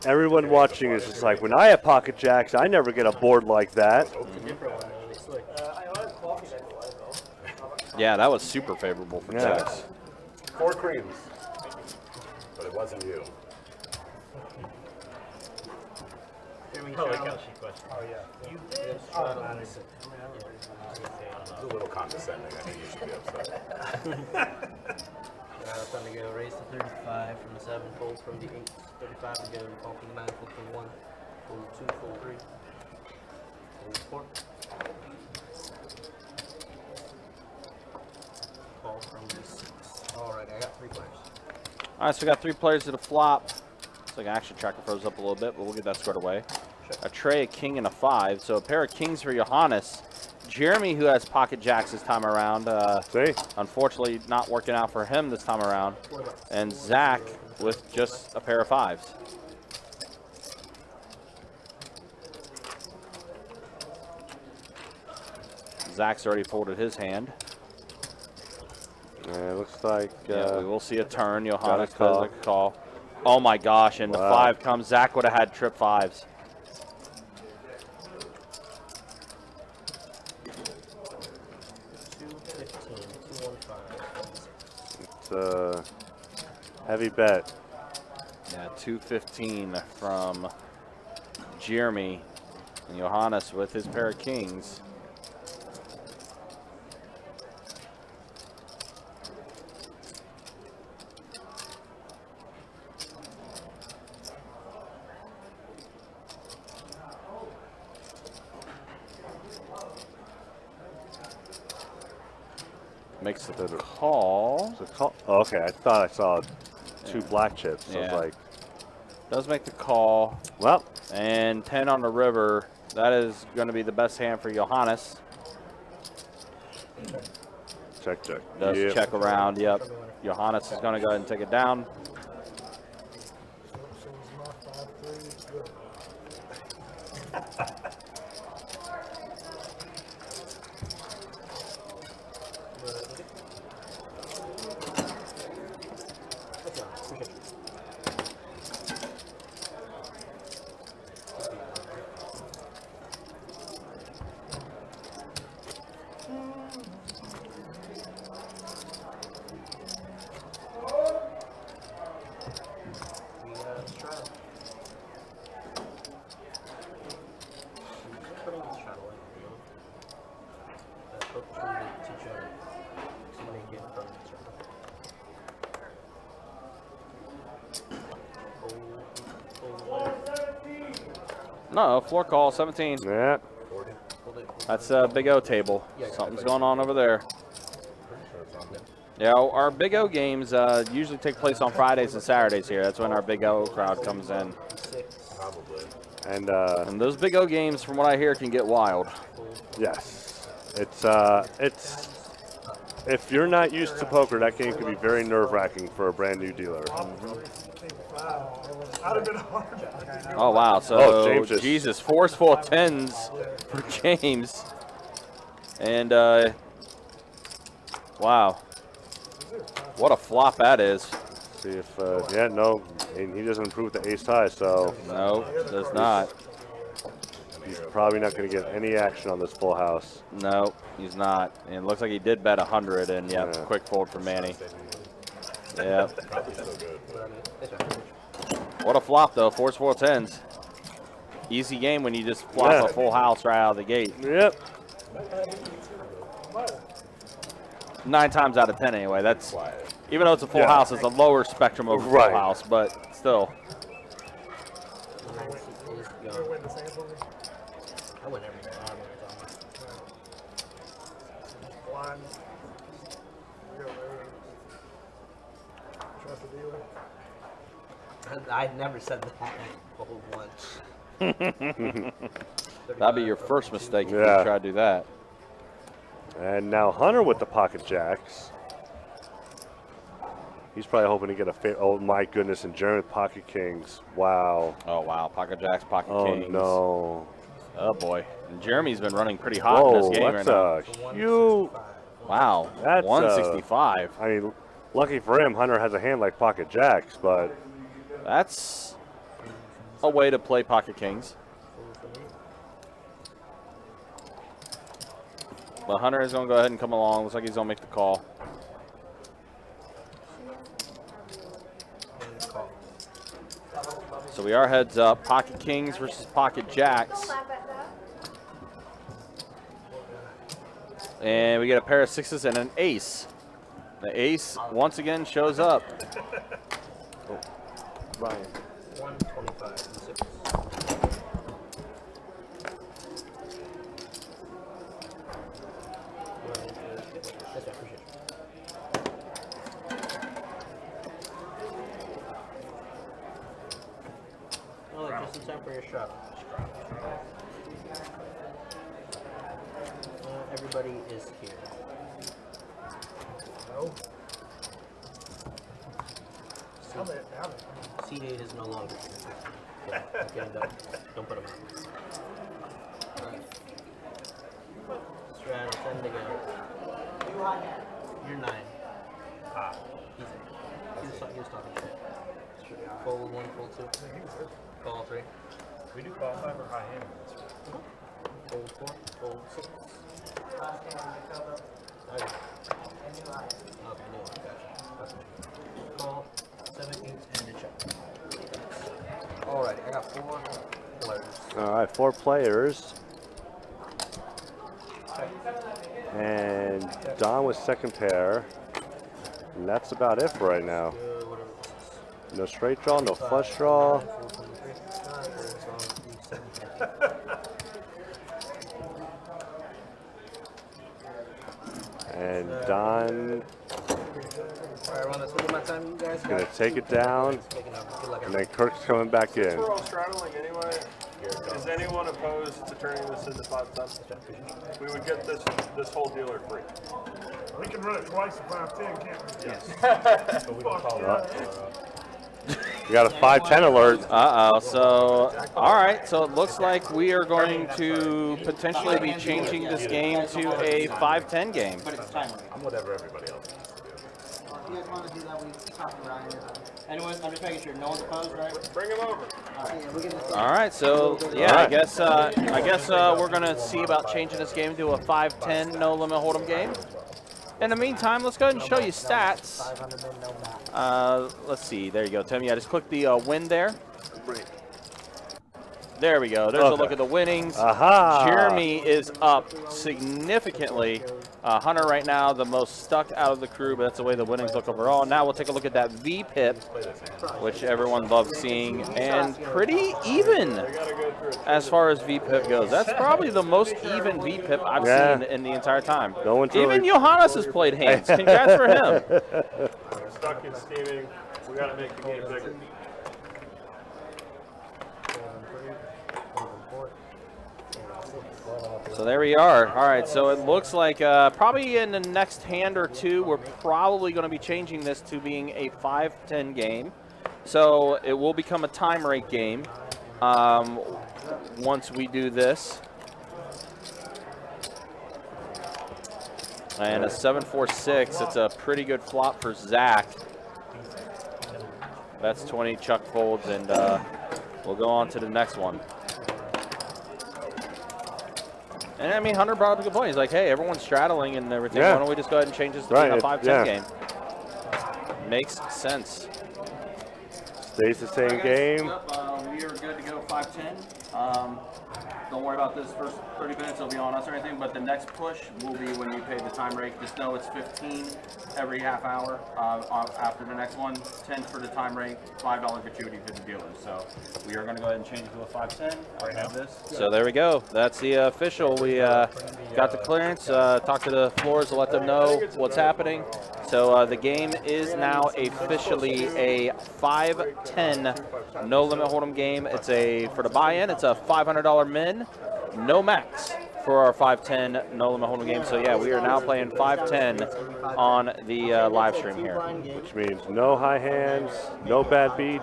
Everyone watching is just like, when I have pocket jacks, I never get a board like that. Yeah, that was super favorable for jacks. 4 creams. But it wasn't you. Oh, like how she questioned. Oh, yeah. You did. It's a little condescending. I think you should be upset. Time to go. Raise to 35 from the 7, fold from the 8. 35 to go. Call from the 9, fold from 1. Fold 2, fold 3. Fold 4. Call from the 6. Alright, I got 3 players. All right, so we got 3 players to the flop. Looks like action tracker froze up a little bit, but we'll get that squared away. A tray, a king, and a 5. So a pair of kings for Johannes. Jeremy, who has pocket jacks this time around. Unfortunately, not working out for him this time around. And Zach with just a pair of 5s. Zach's already folded his hand. Yeah, it looks like yeah, we will see a turn. Johannes does a call. Oh my gosh, and the 5 comes. Zach would have had trip 5s. It's a heavy bet. Yeah, 215 from Jeremy. And Johannes with his pair of kings. Makes it a call. Oh, okay, I thought I saw 2 black chips. So I was like, does make the call. Well, and 10 on the river. That is going to be the best hand for Johannes. Check, check. Does check around. Yep. Johannes is going to go ahead and take it down. No, floor call, 17. Yeah. That's a Big O table. Something's going on over there. Yeah, our Big O games usually take place on Fridays and Saturdays here. That's when our Big O crowd comes in. Probably. And those Big O games, from what I hear, can get wild. Yes. It's if you're not used to poker, that game can be very nerve-wracking for a brand new dealer. Oh, wow. So, James just, Jesus, forceful 10s for James. And, wow. What a flop that is. See if, yeah, no, and he doesn't improve the ace high, so. No, does not. He's probably not going to get any action on this full house. No, he's not. And it looks like he did bet 100, and yeah, quick fold for Manny. Yeah. What a flop, though. Force 4 10s. Easy game when you just flop a full house right out of the gate. Yep. 9 times out of 10, anyway. That's even though it's a full house, it's a lower spectrum of a full house, but still. I win every time. I never said that once. That'd be your first mistake if you try to do that. And now Hunter with the pocket jacks. He's probably hoping to get a oh my goodness, and Jeremy with pocket kings. Wow. Oh wow, pocket jacks, pocket kings. Oh no. Oh boy. And Jeremy's been running pretty hot in this game right now. That's a huge. Wow. That's 165. I mean, Lucky for him, Hunter has a hand like pocket jacks, but That's a way to play pocket kings. But Hunter is going to go ahead and come along. Looks like he's going to make the call. So we are heads up. Pocket kings versus pocket jacks. And we get a pair of sixes and an ace. The ace once again shows up. oh, Ryan. 125 and 6. That's right, appreciate it. Oh, like just in time for your shot. Everybody is here. No. Seed 8 is no longer here. Yeah, don't put them out. Alright. Straddle, 10 to go. You're 9. Ah. He was talking shit. Fold 1, fold 2. Call 3. We do call 5 or high hand. Fold 4, fold 6. Okay. Okay, no, gotcha. Call 7, 8, and a check. Alrighty, I got 4 players. All right, 4 players. And Don with second pair. And that's about it for right now. No straight draw, no flush draw. And Don is going to take it down. And then Kirk's coming back in. We're all straddling anyway. Is anyone opposed to turning this into 5-10? We would get this whole dealer free. We can run it twice at 5-10, can't we? Yes. But we don't call it. We got a 5-10 alert. Uh-oh. So, all right. So it looks like we are going to potentially be changing this game to a 5-10 game. I'm whatever everybody else wants to do. If you guys want to do that, we can talk to Ryan. Anyone, I'm just making sure no one's opposed, right? Bring him over. All right. So yeah, I guess we're gonna see about changing this game to a 5-10 no limit hold'em game. In the meantime, let's go ahead and show you stats. Let's see. There you go, Tim. Yeah, just click the win there. There we go. There's a look at the winnings. Aha. Jeremy is up significantly. Hunter right now, the most stuck out of the crew, but that's the way the winnings look overall. Now we'll take a look at that V-pip, which everyone loves seeing, and pretty even as far as V-pip goes. That's probably the most even V-pip I've seen in the entire time. No one's Even really... Johannes has played hands. Congrats for him. Stuck in steaming. We got to make the game bigger. So there we are. All right, so it looks like probably in the next hand or two, we're probably going to be changing this to being a 5-10 game. So it will become a time rate game once we do this. And a 7-4-6, it's a pretty good flop for Zach. That's 20 Chuck folds, and we'll go on to the next one. And I mean, Hunter brought up a good point. He's like, hey, everyone's straddling and everything. Why don't we just go ahead and change this to being a 5-10 game? Makes sense. Stays the same game. We are good to go 5-10. Don't worry about this first 30 minutes. It'll be on us or anything. But the next push will be when we pay the time rate. Just know it's 15 every half hour after the next one. 10 for the time rate. $5 gratuity for the dealers. So we are going to go ahead and change it to a 5-10 right now. So there we go. That's the official. We got the clearance. Talked to the floors to let them know what's happening. So the game is now officially a 5-10 no limit hold'em game. It's for the buy-in. It's a $500 min, no max for our 5-10 no limit hold'em game. So yeah, we are now playing 5-10 on the live stream here. Which means no high hands, no bad beat,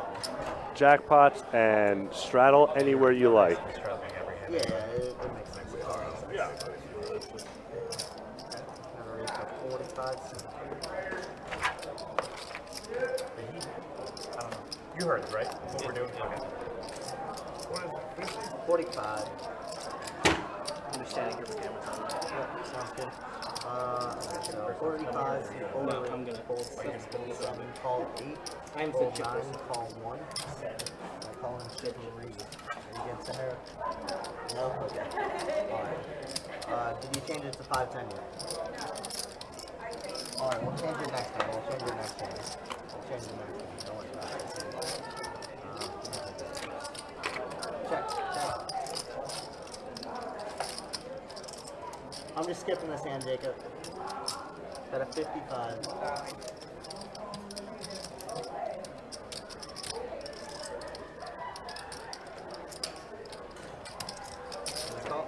jackpots, and straddle anywhere you like. Yeah, it makes sense. Yeah. 45. You heard it, right? What we're doing? Okay. What is it, 50? 45. Understanding your camera time. Yep, sounds good. So 45, I'm gonna fold 6, fold 7, call 8, I'm fold 9, call 1. I call in shit and read. Are you against it? No? Okay. Alright. Did you change it to 510 yet? Alright, we'll change your next time. We'll change your next time. We'll change the next time. Don't worry about it. Check. I'm just skipping this hand, Jacob. Got a 55. Let's call.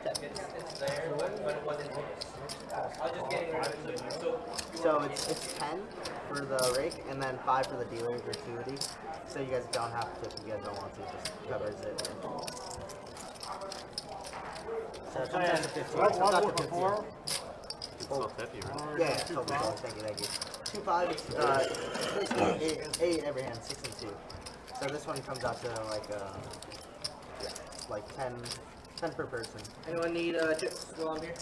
It's there, but it wasn't hooked. I was just getting rid of it. So it's 10 for the rake and then 5 for the dealer gratuity. So you guys don't have to if you guys don't want to. It just covers it. So it comes out to 15. What It comes out was to it 15. before? Still 50, right? Yeah, thank you. 2 5, basically 8 every hand, 6 and 2. So this one comes out to like 10 per person. Anyone need chips while I'm here?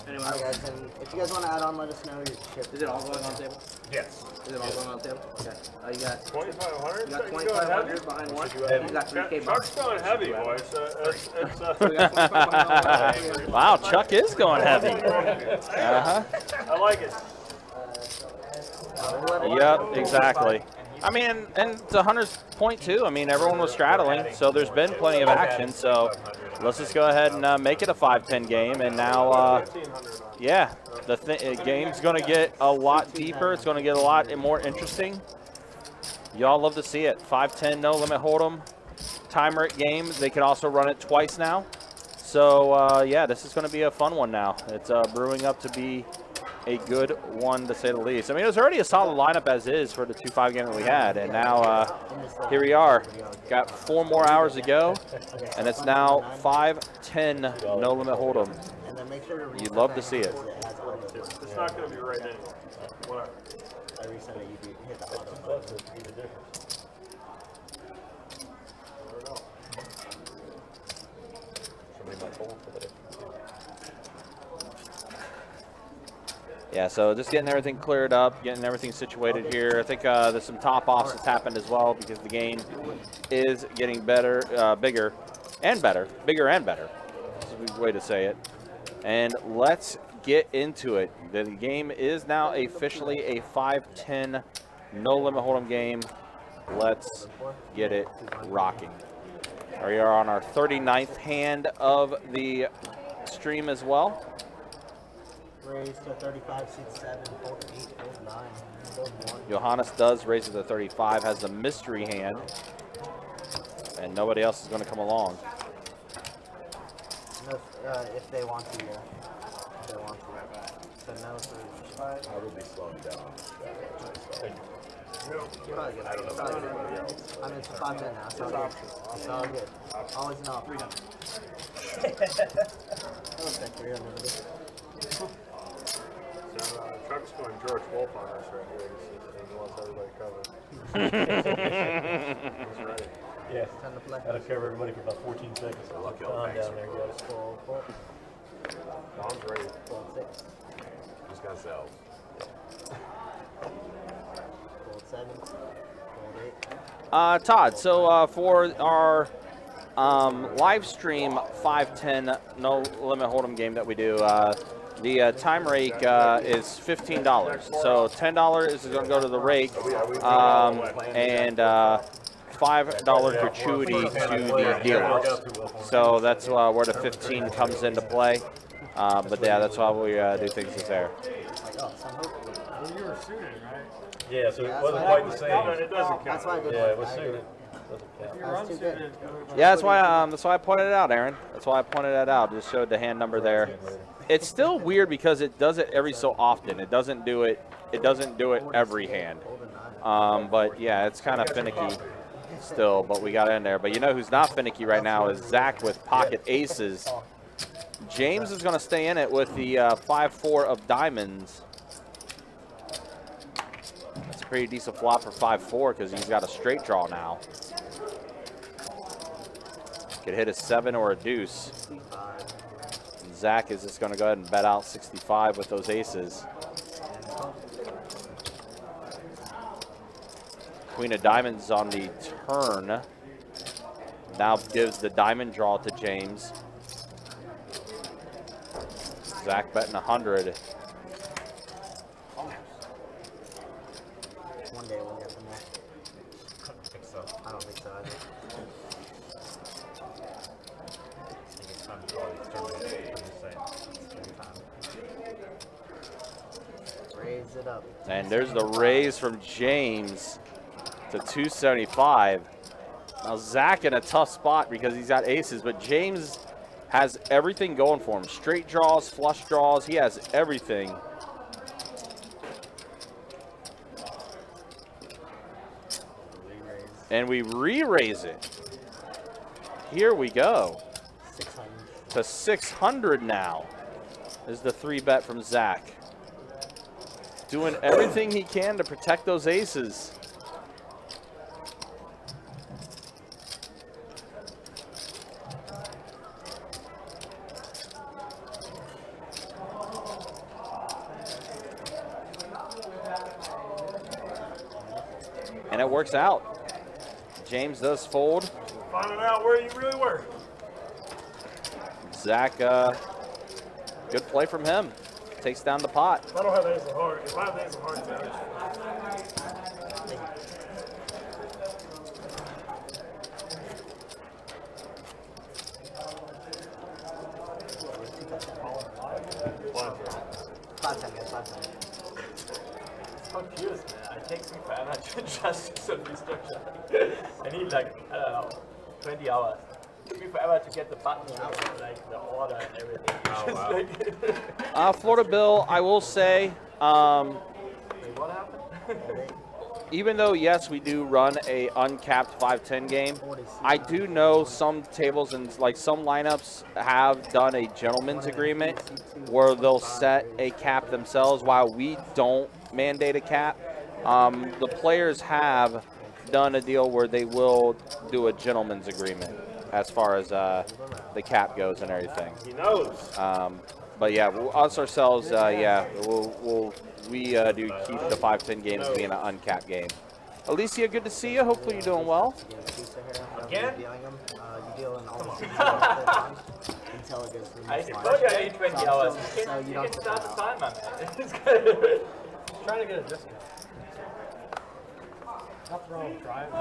Anyone Alright else? guys, and if you guys want to add on, let us know your chip. Is it all going on the table? Yes. Is it all going on the table? Okay. You got 2,500? you got 2,500 behind one. You got 3K Chuck's bucks. going heavy, boys. So we got 2,500. Wow, Chuck is going heavy. Uh-huh. I like it. Yep, exactly. I mean, and to Hunter's point too, I mean, everyone was straddling, so there's been plenty of action. So let's just go ahead and make it a 5-10 game. And now, yeah, the game's going to get a lot deeper. It's going to get a lot more interesting. Y'all love to see it. 5-10, no limit hold'em, timer it game. They can also run it twice now. So, yeah, this is going to be a fun one now. It's brewing up to be a good one, to say the least. I mean, it was already a solid lineup as is for the 2-5 game that we had, and now here we are. Got 4 more hours to go, and it's now 5-10 no limit hold'em. You'd love to see it. It's not going to be right anyway. Whatever. I reset it, you hit the auto button. Yeah, so just getting everything cleared up, getting everything situated here. I think there's some top-offs that's happened as well because the game is getting better, bigger and better. That's a way to say it. And let's get into it. The game is now officially a 5-10 no limit hold'em game. Let's get it rocking. We are on our 39th hand of the stream as well. Raise to 35, seat 7, fold 8, fold 9, fold 1. Johannes does raise it to 35, has the mystery hand, and nobody else is going to come along. No, if they want to, yeah. If they want to. So no for 5. I will be slowing down. Thank you. You're probably good. I don't know about everybody else. I mean, it's 5 minutes now. It's all good. It's all good. Always an option. 300. So, Chuck's going George Wolf on us right here. He wants everybody covered. He's ready. Yeah. Time to play. Gotta cover everybody for about 14 seconds. Lucky Calm old down thanks. there, guys. Fold, Dom's ready. fold 6, Who's gonna sell? fold 7, fold 8. Todd, so for our live stream 5-10 no limit hold'em game that we do, the time rake is $15. So $10 is going to go to the rake, and $5 gratuity to the dealers. So that's where the 15 comes into play. But yeah, that's why we do things is there. Oh, some hope. Well, you were suited, right? Yeah, so Yeah, it wasn't that's quite why the I- same. It doesn't count. That's why I did Yeah, it was I agree. suited. Doesn't count. If you're That's too good. unsuited, Yeah, that's why I pointed it out, Aaron. That's why I pointed that out. Just showed the hand number there. It's still weird because it does it every so often. It doesn't do it. It doesn't do it every hand. But yeah, it's kind of finicky still. But we got in there. But you know who's not finicky right now is Zach with pocket aces. James is going to stay in it with the 5-4 of diamonds. That's a pretty decent flop for 5-4 because he's got a straight draw now. Could hit a 7 or a deuce. And Zach is just going to go ahead and bet out 65 with those aces. Queen of diamonds on the turn. Now gives the diamond draw to James. Zach betting 100. One day we'll get them all. I don't think so. I don't think so either. It's time to draw these tournaments. I'm just saying. It's Raise it up. And there's the raise from James to 275. Now Zach in a tough spot because he's got aces, but James has everything going for him. Straight draws, flush draws, he has everything. And we re-raise it. Here we go. 600. To 600 now is the 3-bet from Zach. Doing everything he can to protect those aces. And it works out. James does fold. Finding out where you really were. Zach, good play from him. Takes down the pot. If I don't have ace of hearts, if I have ace of hearts, So curious, man. It takes me forever to adjust to some structure. I need like, I don't know, 20 hours. It took me forever to get the button out, like the order and everything. Oh, wow. Florida Bill, I will say, What happened? even though, yes, we do run a uncapped 5-10 game, I do know some tables and like some lineups have done a gentleman's agreement where they'll set a cap themselves while we don't mandate a cap. The players have done a deal where they will do a gentleman's agreement as far as the cap goes and everything. he knows. But yeah, us ourselves, yeah, we do keep the 5-10 games being an uncapped game. Alicia, good to see you. Hopefully you're doing well. Again? You deal in all the until it goes through I this line. told you I need 20 hours. So you You don't can start the time, man. Trying to get a discount. Nothing wrong with trying.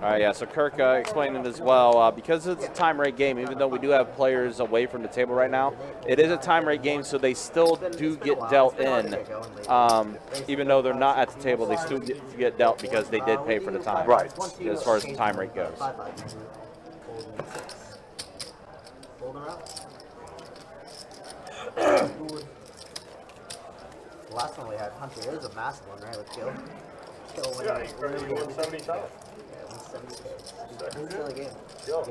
All right, yeah, so Kirk explained it as well. Because it's a time rate game, even though we do have players away from the table right now, it is a time rate game, so they still do get dealt in. Even though they're not at the table, they still get dealt because they did pay for the time. Right. As far as the time rate goes. The last one we had, Hunter, it was a massive one, right, with Kill. Kill when Yeah, he really 170 top. Yeah, 170. Still a game. Gil.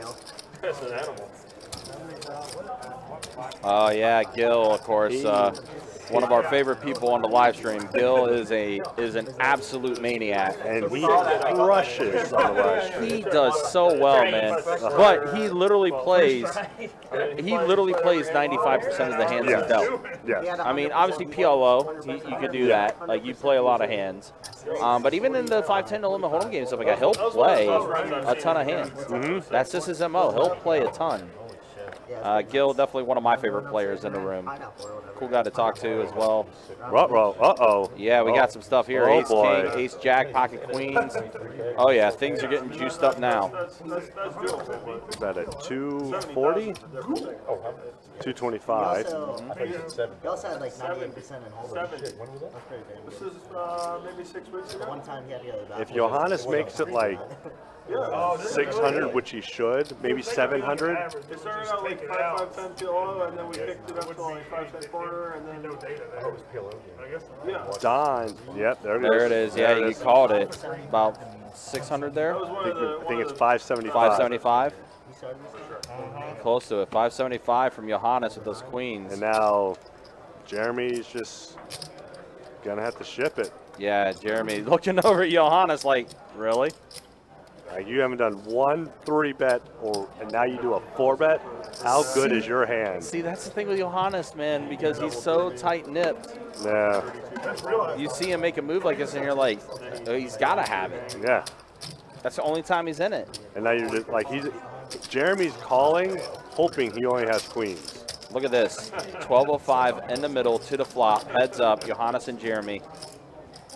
That's an animal. Oh yeah, Gil, of course, one of our favorite people on the live stream. Gil is an absolute maniac, and he crushes on the live stream. He does so well, man. But he literally plays 95% of the hands he's dealt. Yes. I mean, obviously PLO, you could do that. Like you play a lot of hands. But even in the 5-10 no limit hold'em games, stuff like that, he'll play a ton of hands. That's just his MO. He'll play a ton. Gil, definitely one of my favorite players in the room. Cool guy to talk to as well. Uh-oh. Yeah, we got some stuff here. Oh, Ace boy. King, Ace Jack, Pocket Queens. Oh yeah, things are getting juiced up now. Is that at 240? 225. He also had like 98% in hold'em. That's pretty damn This good. is maybe 6 weeks ago. One time he had to go to the bathroom. If Johannes makes it like 600, which he should, maybe 700. It started out like 5-5-10 PLO, and then we picked it up to like 5-10 quarter, and then no data. I was PLO. I guess. Yeah. Don. Yep, there it is. There it is. Yeah, you called it. About 600 there. I think it's 575. 575. Close to it. 575 from Johannes with those queens. And now Jeremy's just gonna have to ship it. Yeah, Jeremy looking over at Johannes like, really? Like you haven't done 1 3-bet, and now you do a 4-bet. How good is your hand? See, that's the thing with Johannes, man, because he's so tight-nipped. Yeah. You see him make a move like this, and you're like, oh, he's got to have it. Yeah. That's the only time he's in it. And now you're just like Jeremy's calling, hoping he only has queens. Look at this. 12:05 in the middle to the flop. Heads up, Johannes and Jeremy.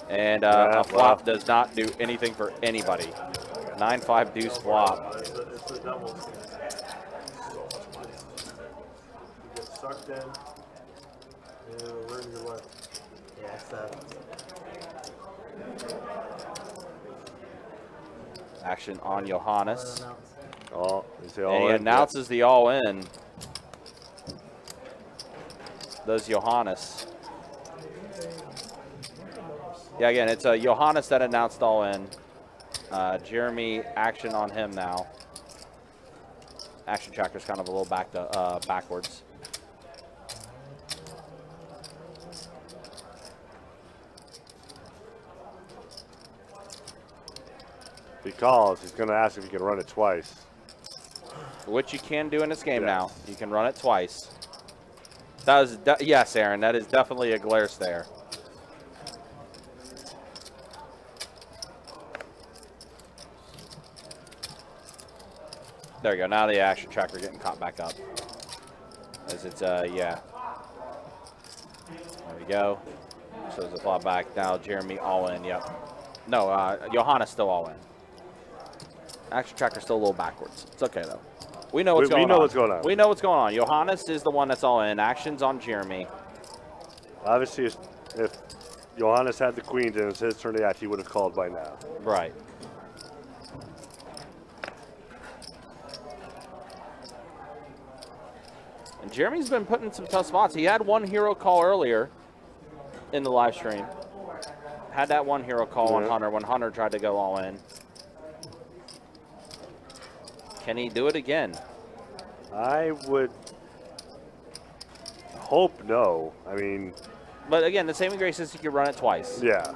And a flop does not do anything for anybody. 9-5 deuce flop. It's the doubles. You get sucked in, and we're in your left. Yeah, Action on Johannes. Oh, is and he announces the all-in. Does Johannes. Yeah, again, it's Johannes that announced all-in. Jeremy, action on him now. Action tracker's kind of a little backwards. If he calls, he's going to ask if he can run it twice. Which you can do in this game now. You can run it twice. Yes, Aaron, that is definitely a glare stare. There you go. Now the action tracker getting caught back up. As it's, yeah. There we go. Shows the flop back. Now Jeremy all in. Yep. No, Johannes still all in. Action tracker's still a little backwards. It's okay, though. We know what's going on. We know what's going on. We know what's going on. Johannes is the one that's all in. Action's on Jeremy. Obviously, if Johannes had the queens and it's his turn to act, he would have called by now. Right. And Jeremy's been put in some tough spots. He had one hero call earlier in the live stream. Had that one hero call on Hunter when Hunter tried to go all in. Can he do it again? I would hope no. I mean... But again, the saving grace is he could run it twice. Yeah.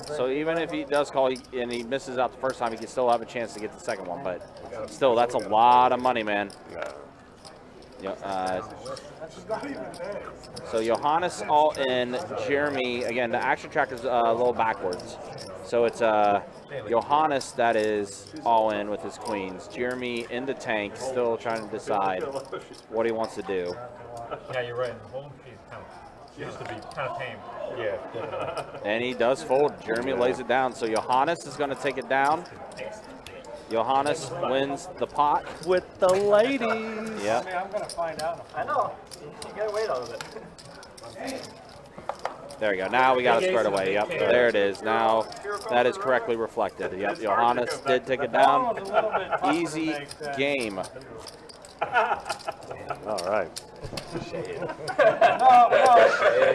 So even if he does call and he misses out the first time, he can still have a chance to get the second one. But still, that's a lot of money, man. Yeah. So Johannes all in. Jeremy, again, the action tracker's a little backwards. So it's Johannes that is all in with his queens. Jeremy in the tank, still trying to decide what he wants to do. Yeah, you're right. Home she used to be kind of tame. Yeah. And he does fold. Jeremy lays it down. So Johannes is going to take it down. Johannes wins the pot with the ladies. Yep. I mean, I'm going to find out. I know. You gotta wait on it. There we go. Now we got it squared away. Yep. There it is. Now that is correctly reflected. Yep. Johannes did take it down. Easy game. All right. No,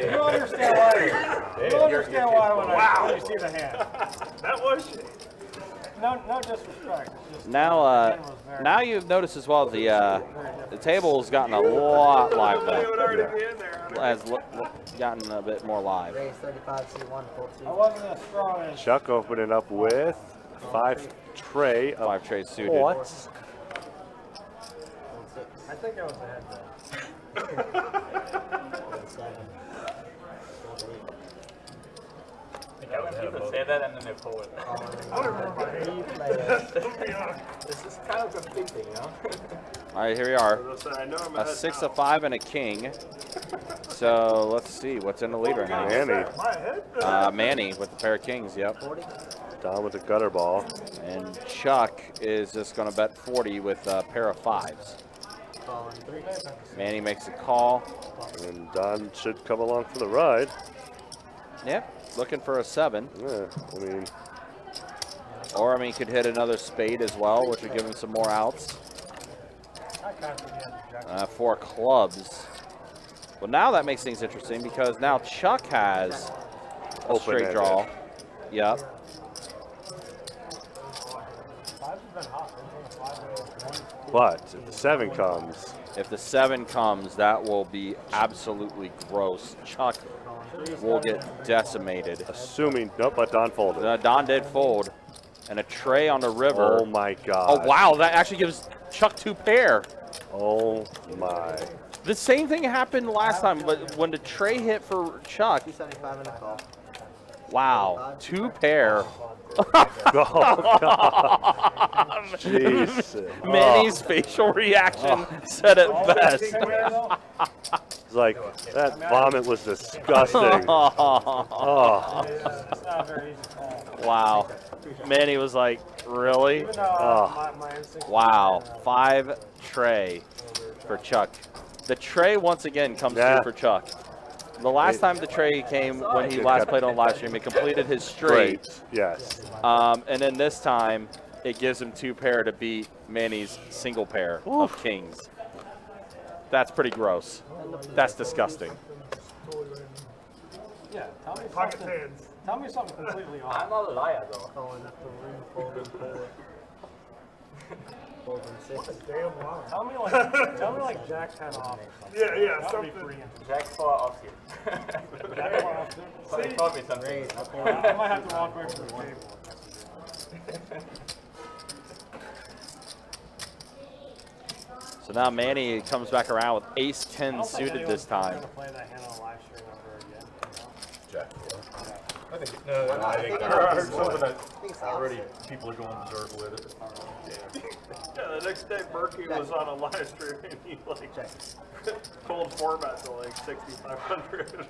you understand why. You understand why when you see the hand. That was No disrespect. It's just Now you've noticed as well the table's gotten a lot live though. Has gotten a bit more live. Raise 35, C1, full 2. I wasn't as strong as. Chuck opening up with 5 tray of 5 trays suited. what? I think I was ahead though. People say that and then they fold. This is kind of conflicting, you know? All right, here we are. A 6, a 5, and a king. So let's see what's in the lead right now. Manny. Manny with the pair of kings. Yep. Down with the gutter ball. And Chuck is just going to bet 40 with a pair of 5s. Manny makes a call. And Don should come along for the ride. Yep, looking for a 7. Yeah, I mean. Or, I mean, could hit another spade as well, which would give him some more outs. 4 clubs. Well, now that makes things interesting because now Chuck has a straight draw. Yep. But if the 7 comes, If the 7 comes, that will be absolutely gross. Chuck will get decimated. assuming, nope, but Don folded. Don did fold. And a tray on the river. Oh my God. Oh, wow. That actually gives Chuck 2 pair. Oh my. The same thing happened last time, but when the tray hit for Chuck. 275 and a call. Wow. 2 pair. Oh, God. Jeez. Manny's facial reaction said it best. It's like, that vomit was disgusting. Oh. Wow. Manny was like, really? Wow. 5 tray for Chuck. The tray once again comes through for Chuck. The last time the tray came when he last played on live stream, he completed his straight. Yes. And then this time, it gives him 2 pair to beat Manny's single pair of kings. That's pretty gross. That's disgusting. Yeah, tell me Pocket something. hands. Tell me something completely I'm off. not a liar though. Damn wow. Tell me like Jack 10 off. Yeah, That would something. be freeing. Jack 4 off here. Jack 4 off. So he told me something. I might have to walk away from the table. So now Manny comes back around with ace 10 suited this time. Play that hand on live stream ever again. Jack. I think there are something that already people are going berserk with it. Yeah, the next day Berkey was on a live stream and he like pulled format to like 6,500.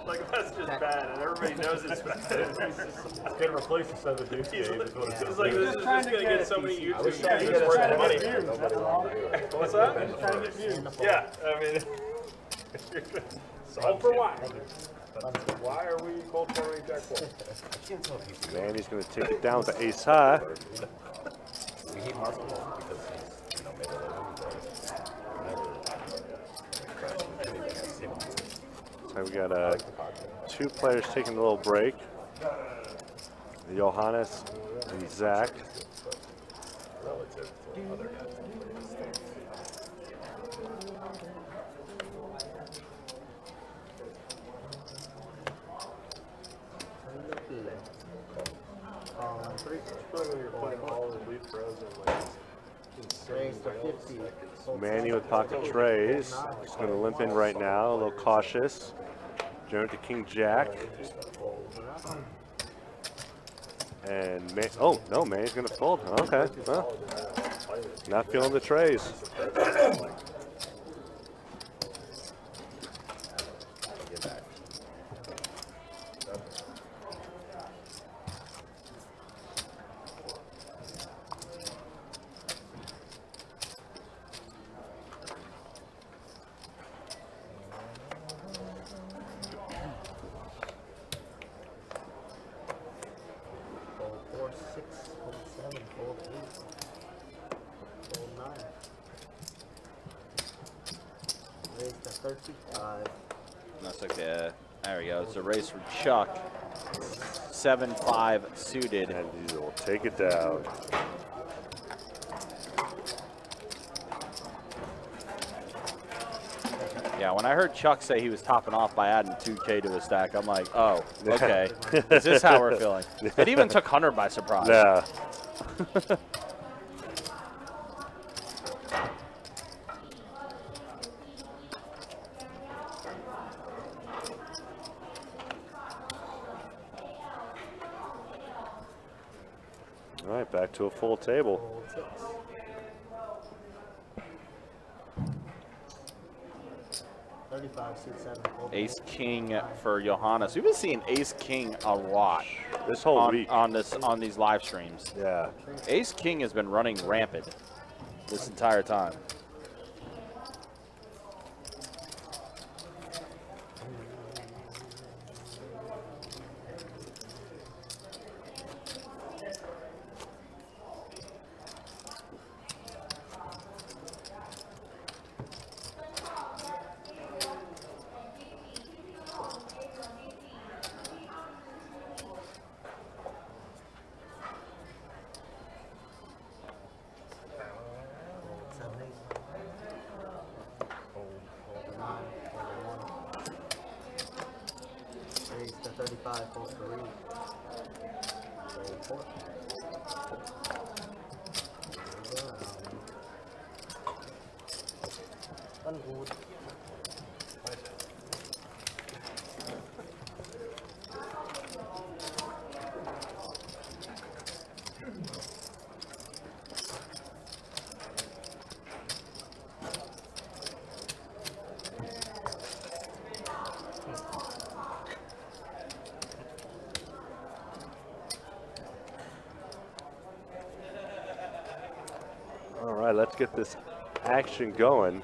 Like that's just bad, and everybody knows it's bad. It's going to replace the 7 deuce game. Is what it's He's like, this is just gonna get so many YouTube views. It's trying to worth the get money. views, that's all. What's that? Just trying to get views. Yeah, I mean, solve for why. Why are we cold pouring Jack 4? Manny's going to take it down with the ace high. We need muscle because he's, made a So we got 2 players taking a little break. Johannes and Zach. relative to other guys. Manny with pocket trays. Just going to limp in right now, a little cautious. Joan to King Jack. And oh no, Manny's going to fold. Okay, well, not feeling the trays. That's okay. There we go. It's a race from Chuck. 7-5 suited. And he will take it down. Yeah, when I heard Chuck say he was topping off by adding 2K to his stack, I'm like, oh, okay. Is this how we're feeling? It even took Hunter by surprise. Yeah. All right, back to a full table. Ace King for Johannes. We've been seeing Ace King a lot this whole week on these live streams. Yeah. Ace King has been running rampant this entire time. 35, full 3. Full 4. Ungut. All right, let's get this action going.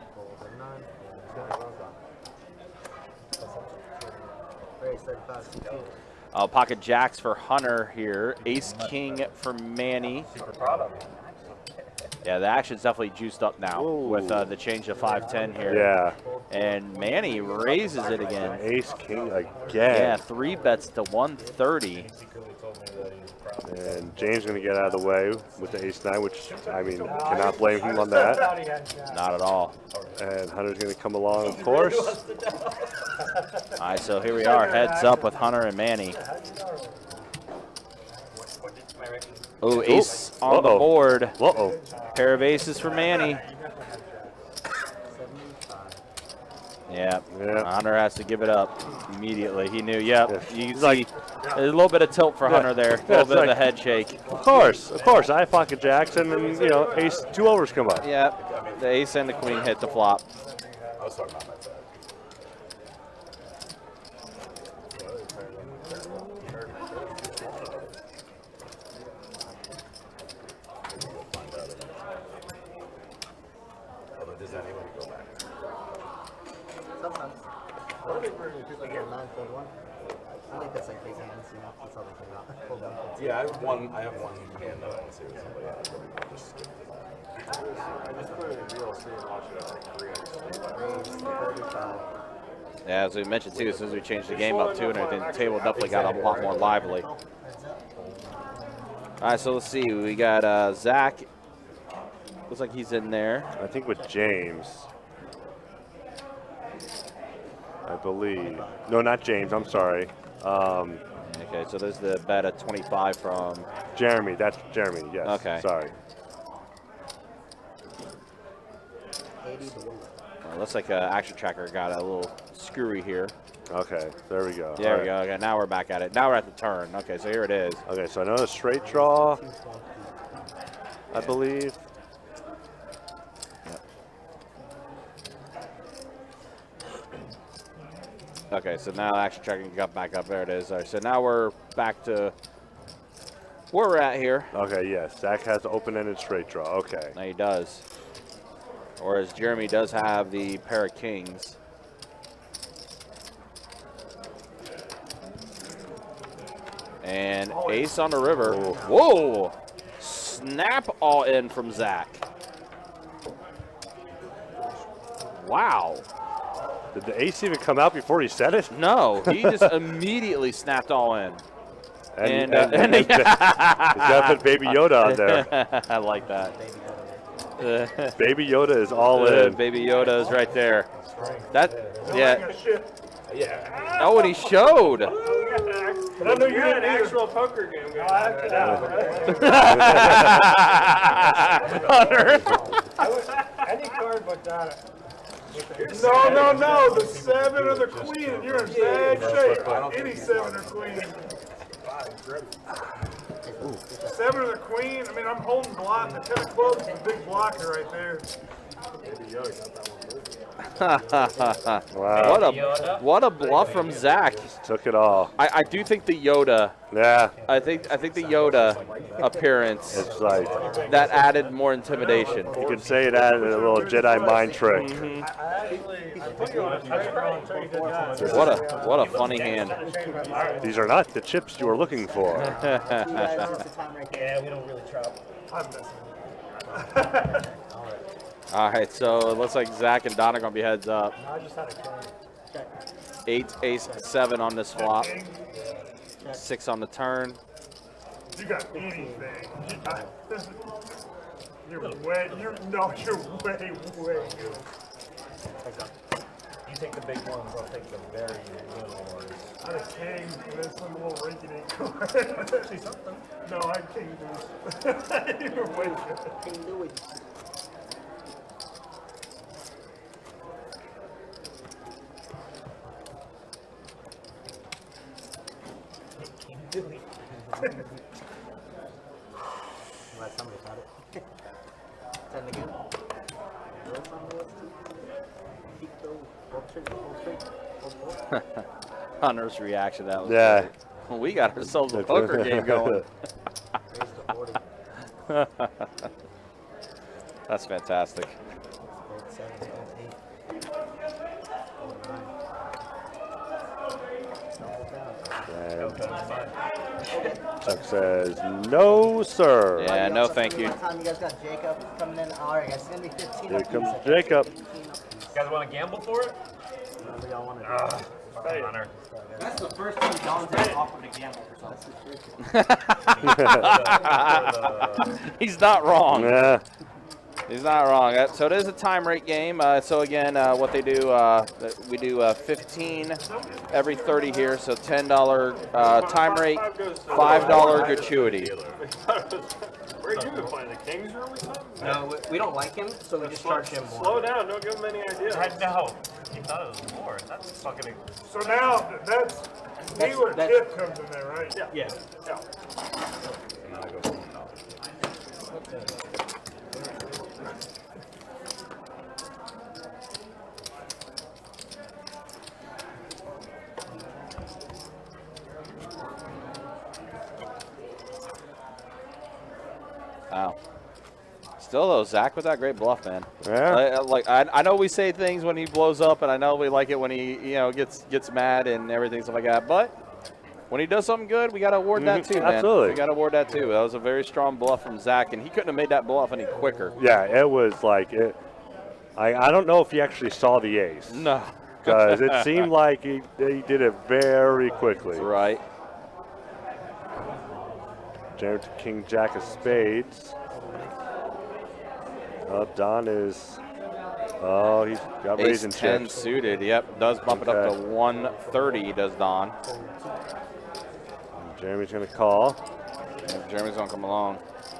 Pocket jacks for Hunter here. Ace king for Manny. Super proud of me. Yeah, the action's definitely juiced up now with the change to 5-10 here. Yeah. And Manny raises it again. Ace king again. Yeah, 3 bets to 130. And James going to get out of the way with the ace-9, which, I mean, cannot blame him on that. Not at all. And Hunter's going to come along, of course. All right, so here we are, heads up with Hunter and Manny. Oh, ace on the board. Uh-oh. Pair of aces for Manny. Yeah, Hunter has to give it up immediately. He knew, yep. You can see a little bit of tilt for Hunter there, a little bit of a head shake. Of course. I have pocket jacks, and then, you know, ace 2 overs come up. Yep, the ace and the queen hit the flop. I was talking about my side. Does anybody go back? Sometimes. I don't think we're going to do like a 9-1. I think that's like big hands, you know. That's how they come out. Yeah, I have one hand that I want to see with somebody else. Just skip it. I just put it in DLC and watched it at like 3x. Yeah, as we mentioned too, as soon as we changed the game up too and everything, the table definitely got a lot more lively. All right, so let's see. We got Zach. Looks like he's in there. I think with James. I believe. No, not James. I'm sorry. Okay, so there's the bet at 25 from Jeremy. That's Jeremy. Yes. Okay. Sorry. Looks like Action Tracker got a little screwy here. Okay, there we go. There we go. Okay, now we're back at it. Now we're at the turn. Okay, so here it is. Okay, so I know the straight draw, I believe. Okay, so now Action Tracking got back up. There it is. All right, so now we're back to where we're at here. Okay, yes. Zach has the open-ended straight draw. Okay. Now he does. Whereas Jeremy does have the pair of kings. And ace on the river. Oh. Whoa! Snap all in from Zach. Wow. Did the ace even come out before he said it? No, he just immediately snapped all in. And he's got to put Baby Yoda on there. I like that. Baby Yoda is all in. Baby Yoda is right there. That, yeah. Yeah. Oh, and he showed. But I know you're an actual poker game guy. I acted out. Any card but that. No, the 7 or the queen. You're in bad shape. Any 7 or queen. 7 or the queen. I mean, I'm holding block. The 10 of clubs is a big blocker right there. Wow. What a bluff from Zach. Took it all. I do think the Yoda. Yeah. I think the Yoda appearance. It's like that added more intimidation. You could say it added a little Jedi mind trick. Mm-hmm. What a funny hand. These are not the chips you are looking for. Yeah, we don't really trouble. All right, so it looks like Zach and Don are going to be heads up. I just had a 8, ace, 7 on this flop. 6 on the turn. You got anything. You're way good. take the big ones, I'll take the very little ones. I had a king, and then some little rinky-dink card. Actually, something. No, I had king deuce. You were way good. King Louis. Glad somebody caught it. 10 again. Keep the full trade. Hunter's reaction to that was Yeah. great. Well, we got ourselves a poker game going. That's fantastic. And Chuck says, no, sir. Yeah, no thank you. Time you guys got Jacob coming in. All right, guys, it's gonna be 15. Here apiece. comes Jacob. You guys want to gamble for it? Whatever y'all want to do. Hey, Hunter. That's the first time John's ever offered to gamble for something. He's not wrong. Yeah. He's not wrong. So it is a time rate game. So again, what they do, we do 15 every 30 here. So $10 time rate, $5 gratuity. Where you been playing? The Kings room or something? No, we don't like him, so we just charge him more. Slow down. Don't give him any ideas. No. He thought it was more. That's fucking. So now, that's me where tip comes in there, right? Yeah. Yeah. Now I go for $1. Wow. Still though, Zach with that great bluff, man. Yeah. I know we say things when he blows up, and I know we like it when he gets mad and everything stuff like that. But when he does something good, we got to award that too, man. Absolutely. We got to award that too. That was a very strong bluff from Zach, and he couldn't have made that bluff any quicker. Yeah, it was like it. I don't know if he actually saw the ace. No. Because it seemed like he did it very quickly. Right. Jared to King Jack of Spades. Don is. Oh, he's got raising Ace 10 chips. suited. Yep, does bump it up to 130. Does Don? Jeremy's gonna call. And Jeremy's gonna come along.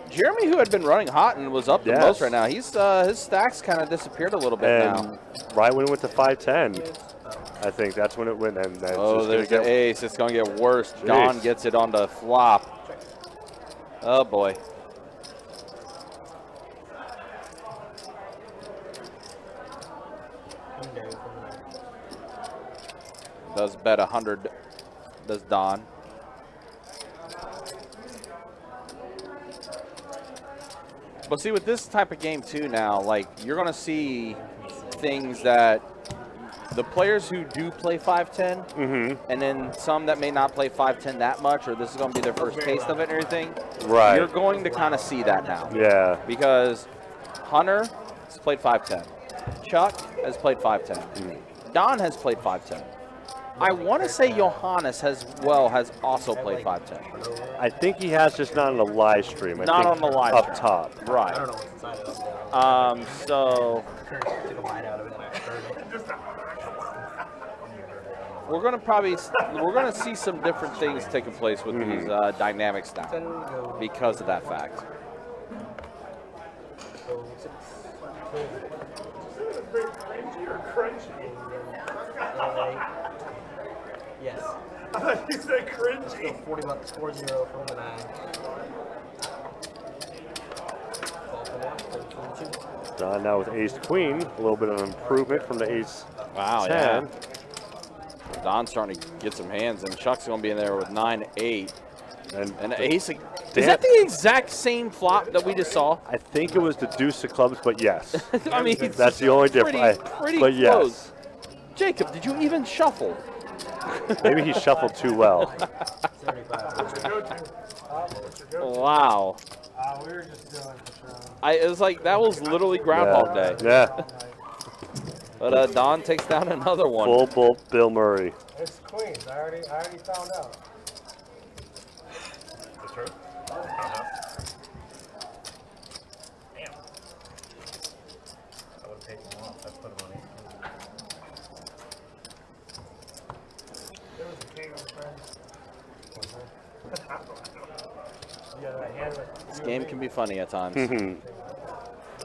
Jeremy, who had been running hot and was up the Yes. most right now, he's his stacks kind of disappeared a little bit And now. right when it went to 510, I think that's when it went. And that's Oh, just there's gonna the get, ace. It's going to get worse. Jeez. Don gets it on the flop. Oh, boy. Does bet 100. Does Don. But see, with this type of game, too, now, like, you're going to see things that the players who do play 5-10, and then some that may not play 5-10 that much, or this is going to be their first taste of it and everything, Right. you're going to kind of see that now. Yeah. Because Hunter has played 5-10. Chuck has played 5-10. Don has played 5-10. I want to say Johannes has also played 5-10. I think he has, just not on the live stream. I Not think on the live up stream. top. Right. I don't know what's inside of it. So Took a bite out of it and I stirred it. we're gonna see some different things taking place with these dynamics now because of that fact. Yes. I thought you said cringy. So 40 bucks, 4-0 from the 9. Don now with ace queen, a little bit of improvement from the ace Wow, 10. yeah. Don's starting to get some hands, and Chuck's going to be in there with 9-8. And ace. Is that the exact same flop that we just saw? I think it was the deuce of clubs, but yes. I mean, that's the only difference. Pretty But close. yes, Jacob, did you even shuffle? maybe he shuffled too well. What's your go-to? What's your go-to? Wow. We were just doing It was like that was literally Groundhog Day. Yeah, But Don takes down another one. full bolt Bill Murray. It's queens. I already found out. That's true. Damn. I would have taken him off. That's put him on 18. can be funny at times. Can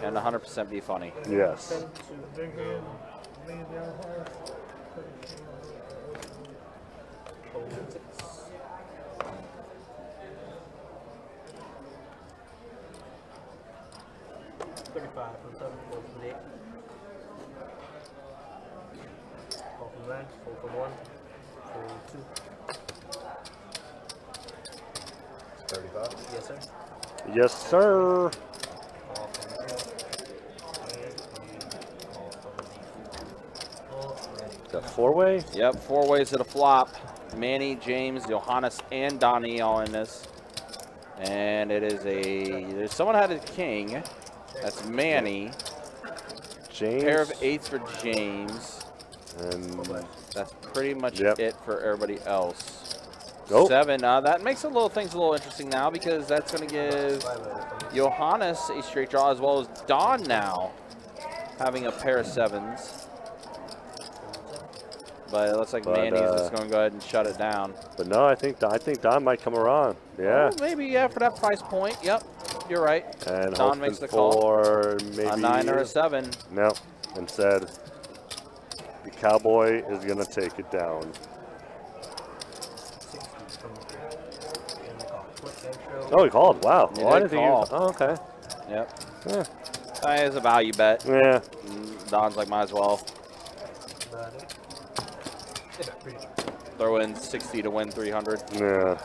100% be funny. Yes. Big hand, lean down hard. 35 from 7, 4 from 8. 4 from 9, 4 from 1, 4 from 2. 35? Yes, sir. Yes, sir. Call from 3. The four-way? Yep, 4 ways to the flop. Manny, James, Johannes, and Donnie all in this. And it is a, someone had a king. That's Manny. James. Pair of 8s for James. And that's pretty much Yep. it for everybody else. Oh. 7. That makes things a little interesting now because that's going to give Johannes a straight draw as well as Don now having a pair of 7s. But it looks like Manny's just going to go ahead and shut it down. But no, I think Don might come around. Yeah. Oh, maybe, yeah, for that price point. Yep, you're right. And Don makes the call. for maybe A 9 or a 7. No, instead the Cowboy is gonna take it down. Oh, he called. Wow. He Oh, I did didn't think he was, call. oh, okay. Yep. Yeah. That is a value bet. Yeah. Don's like, might as well throw in 60 to win 300. Yeah.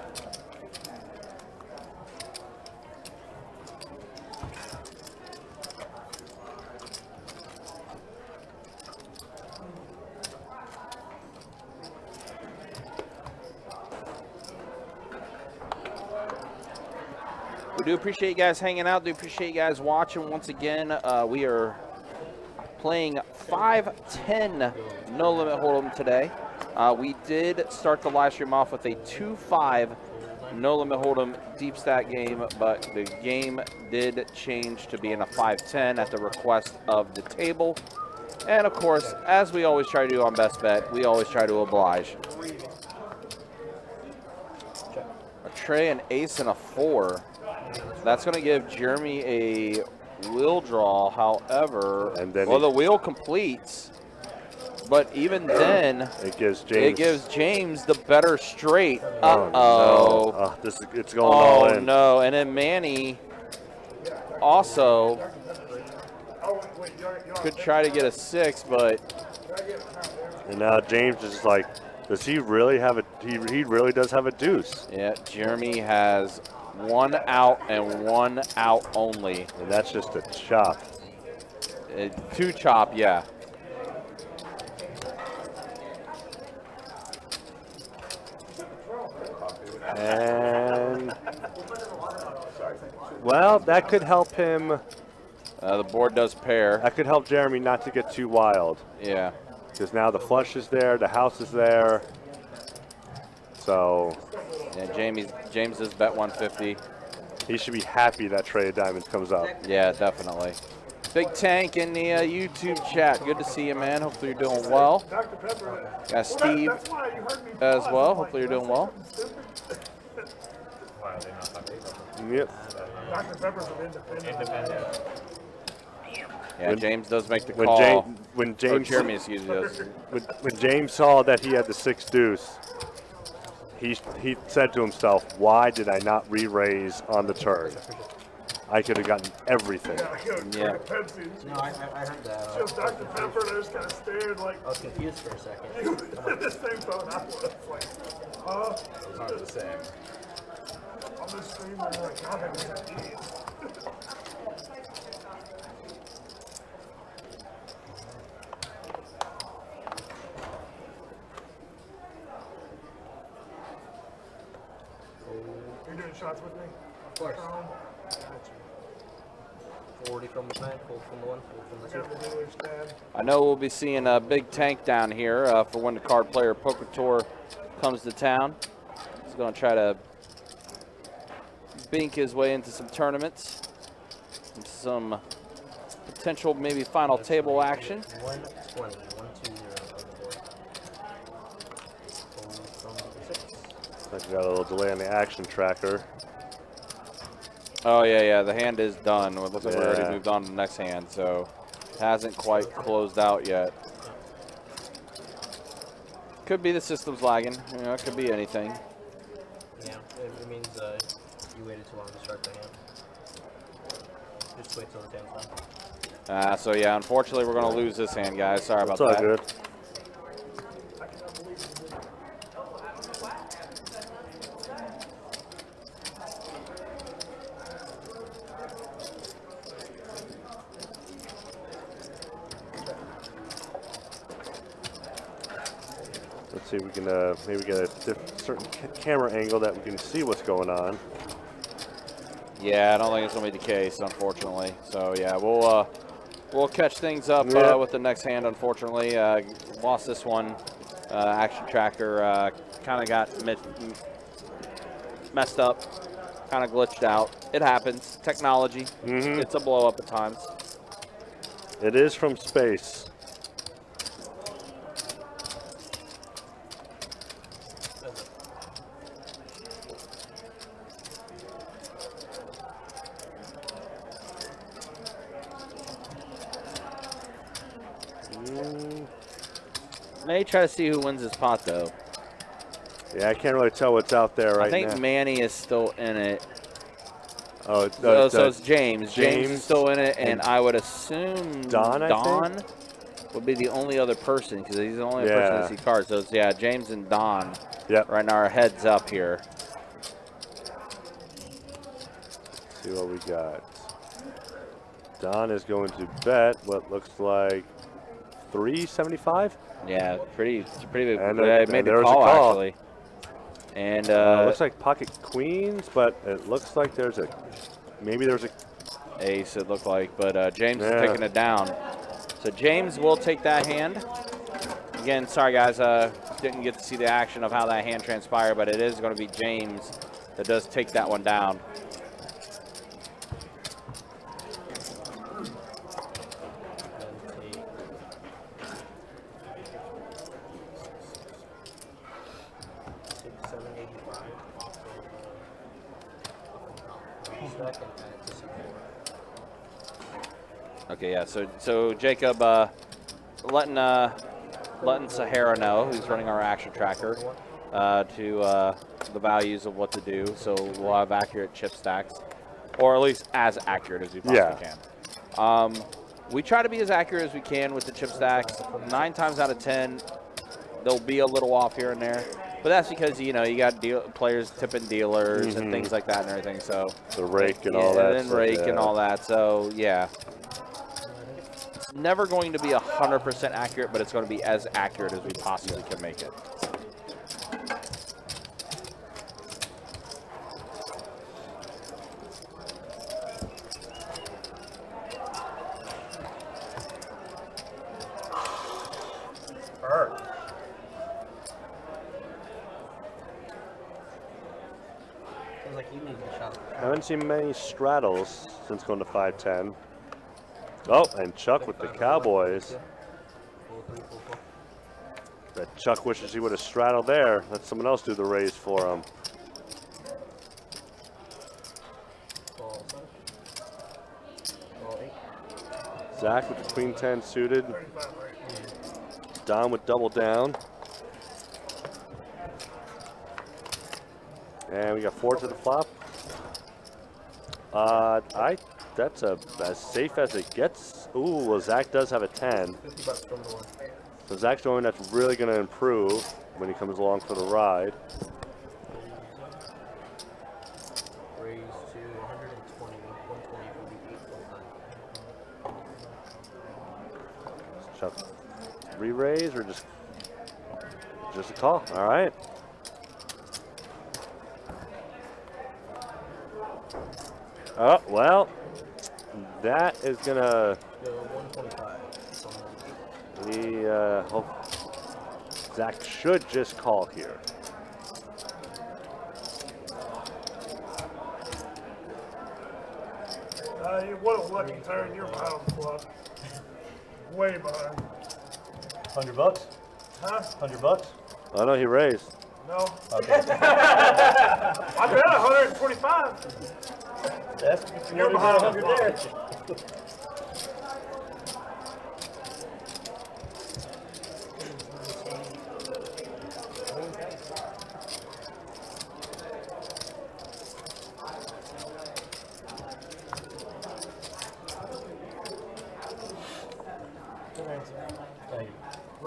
We do appreciate you guys hanging out. Do appreciate you guys watching once again. We are playing 5-10 no limit hold'em today. We did start the live stream off with a 2-5 no limit hold'em deep stack game, but the game did change to being a 5-10 at the request of the table. And of course, as we always try to do on Best Bet, we always try to oblige. A tray, an ace, and a 4. That's going to give Jeremy a wheel draw. However, and then the wheel completes. But even then, it gives James the better straight. Oh, Uh-oh. no. It's going all in. Oh, no. And then Manny also could try to get a 6, but... And now James is just like, does he really have a, he really does have a deuce. Yeah, Jeremy has 1 out and 1 out only. And that's just a chop. 2 chop, yeah. And, well, that could help him. The board does pair. That could help Jeremy not to get too wild. Yeah. Because now the flush is there, the house is there. So. Yeah, James is bet 150. He should be happy that tray of diamonds comes up. Yeah, definitely. Big Tank in the YouTube chat. Good to see you, man. Hopefully you're doing well. Got Steve as well. Hopefully you're doing well. Yep. Dr. Pepper's an independent. Yeah, James does make the call. When James, Jeremy, excuse me, does. When James saw that he had the 6 deuce, he said to himself, "Why did I not re-raise on the turn? I could have gotten everything." Yeah. No, I heard that. Just Dr. Pepper, and I just kind of stared like. I was confused for a second. You did the same thought I was like, huh? It's not the same. On the stream, they're like, God, I was an idiot. You're doing shots with me? Of course. 40 from the 9, 4 from the 1, 4 from the 2. I know we'll be seeing a Big Tank down here for when the Card Player Poker Tour comes to town. He's going to try to bink his way into some tournaments, and some potential maybe final table action. 120, 120 on the board. From the 6. I got a little delay on the action tracker. Oh, yeah. The hand is done. It looks like we already moved on to the next hand, so it hasn't quite closed out yet. Could be the system's lagging. You know, it could be anything. Yeah, it means you waited too long to start the hand. Just wait till the hand's done. So, yeah, unfortunately, we're going to lose this hand, guys. Sorry about It's all that. good. Let's see if we can maybe get a certain camera angle that we can see what's going on. Yeah, I don't think it's going to be the case, unfortunately. So, yeah, we'll catch things up with the next hand, unfortunately. Lost this one. Action tracker kind of got messed up, kind of glitched out. It happens. Technology. It's a blow up at times. It is from space. May try to see who wins this pot, though. Yeah, I can't really tell what's out there right now. I think Manny is still in it. Oh, so it's James. James is still in it, and I would assume Don would be the only other person because he's the only person to see cards. So it's, James and Don. Yep. Right now, our heads up here. Let's see what we got. Don is going to bet what looks like 375. Yeah, pretty big. And made the call, actually. And looks like pocket queens, but it looks like there's maybe there's a ace. It looked like, but James is taking it down. So James will take that hand. Again, sorry guys, didn't get to see the action of how that hand transpired, but it is going to be James that does take that one down. Okay, yeah. So Jacob, letting Sahara know, who's running our action tracker, to the values of what to do. So we'll have accurate chip stacks, or at least as accurate as we possibly can. We try to be as accurate as we can with the chip stacks. 9 times out of 10, they'll be a little off here and there. But that's because, you got players tipping dealers and things like that and everything. So the rake and all that. And rake and all that. So, yeah. It's never going to be 100% accurate, but it's going to be as accurate as we possibly can make it. Haven't seen many straddles since going to 510. Oh, and Chuck with the Cowboys. Bet Chuck wishes he would have straddled there. Let someone else do the raise for him. Zach with the Queen 10 suited. Don with double down. And we got 4 to the flop. That's as safe as it gets. Ooh, well, Zach does have a 10. So Zach's the one that's really going to improve when he comes along for the ride. Raise to 120, 120, Chuck, re-raise or just a call? All right. Oh, well, that is going to... 125. Zach should just call here. What a lucky turn. You're behind on the flop. Way behind. $100? Huh? $100? Oh, no, he raised. No. Okay. I bet 125. That's You're behind 100 there.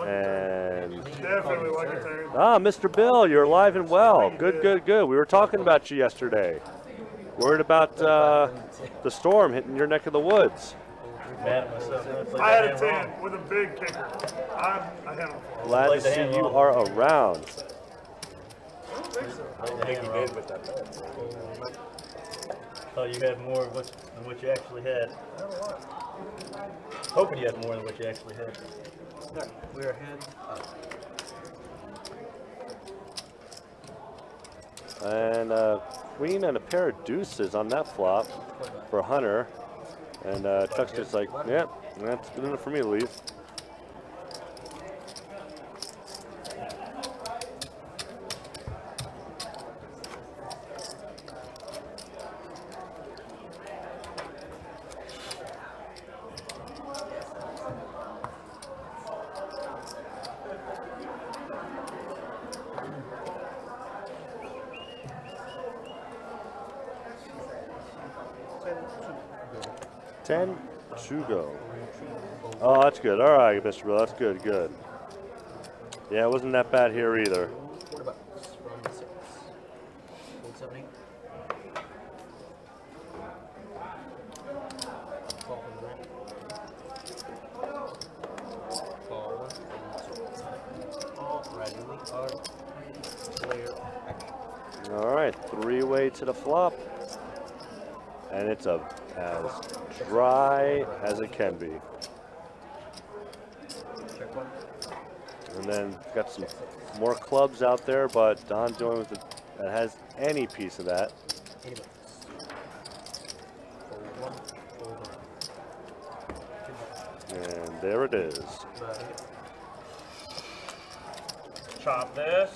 And Definitely like it there. Mr. Bill, you're alive and well. Good, good, good. We were talking about you yesterday. Worried about the storm hitting your neck of the woods. I had a 10 with a big kicker. I had him. Glad to see you are around. I think you did with that. Oh, you had more of than what you actually had. Hoping you had more than what you actually had. We're ahead. And queen and a pair of deuces on that flop for Hunter. And Chuck's just like, yep, that's good enough for me to leave. To go. Oh, that's good. All right, Mr. Bill, that's good, good. Yeah, it wasn't that bad here either. What about from 6? Old 70. 12 from the right. Call 1. All gradually are player action. All right, three-way to the flop. And it's as dry as it can be. And then got some more clubs out there, but Don doing with it that has any piece of that. And there it is. Chop this.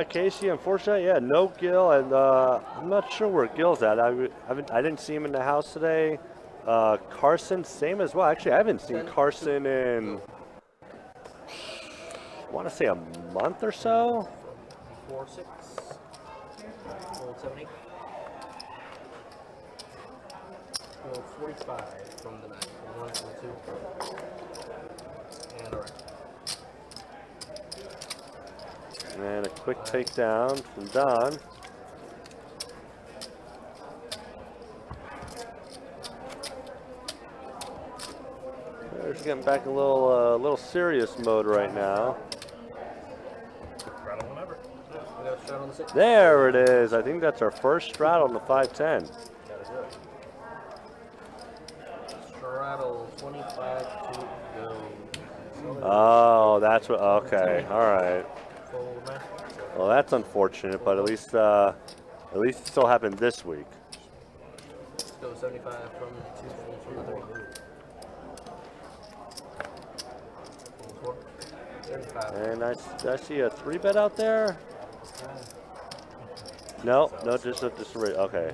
Casey, unfortunately, yeah, no Gil, and I'm not sure where Gil's at. I didn't see him in the house today. Carson, same as well. Actually, I haven't seen Carson in, I want to say a month or so. 4, 6. Old 70. Well, 45 from the back. 1, 2. And all right. And a quick takedown from Don. They're just getting back a little serious mode right now. Straddle whenever. We got a shot on the 6. There it is. I think that's our first straddle on the 510. Straddle 25 to go. Oh, that's what. Okay, all right. Fold, man. Well, that's unfortunate, but at least it still happened this week. Let's go 75 from 2 folds from the 3. Fold 4. 35. And I see a 3-bet out there. No, just a raise. Okay.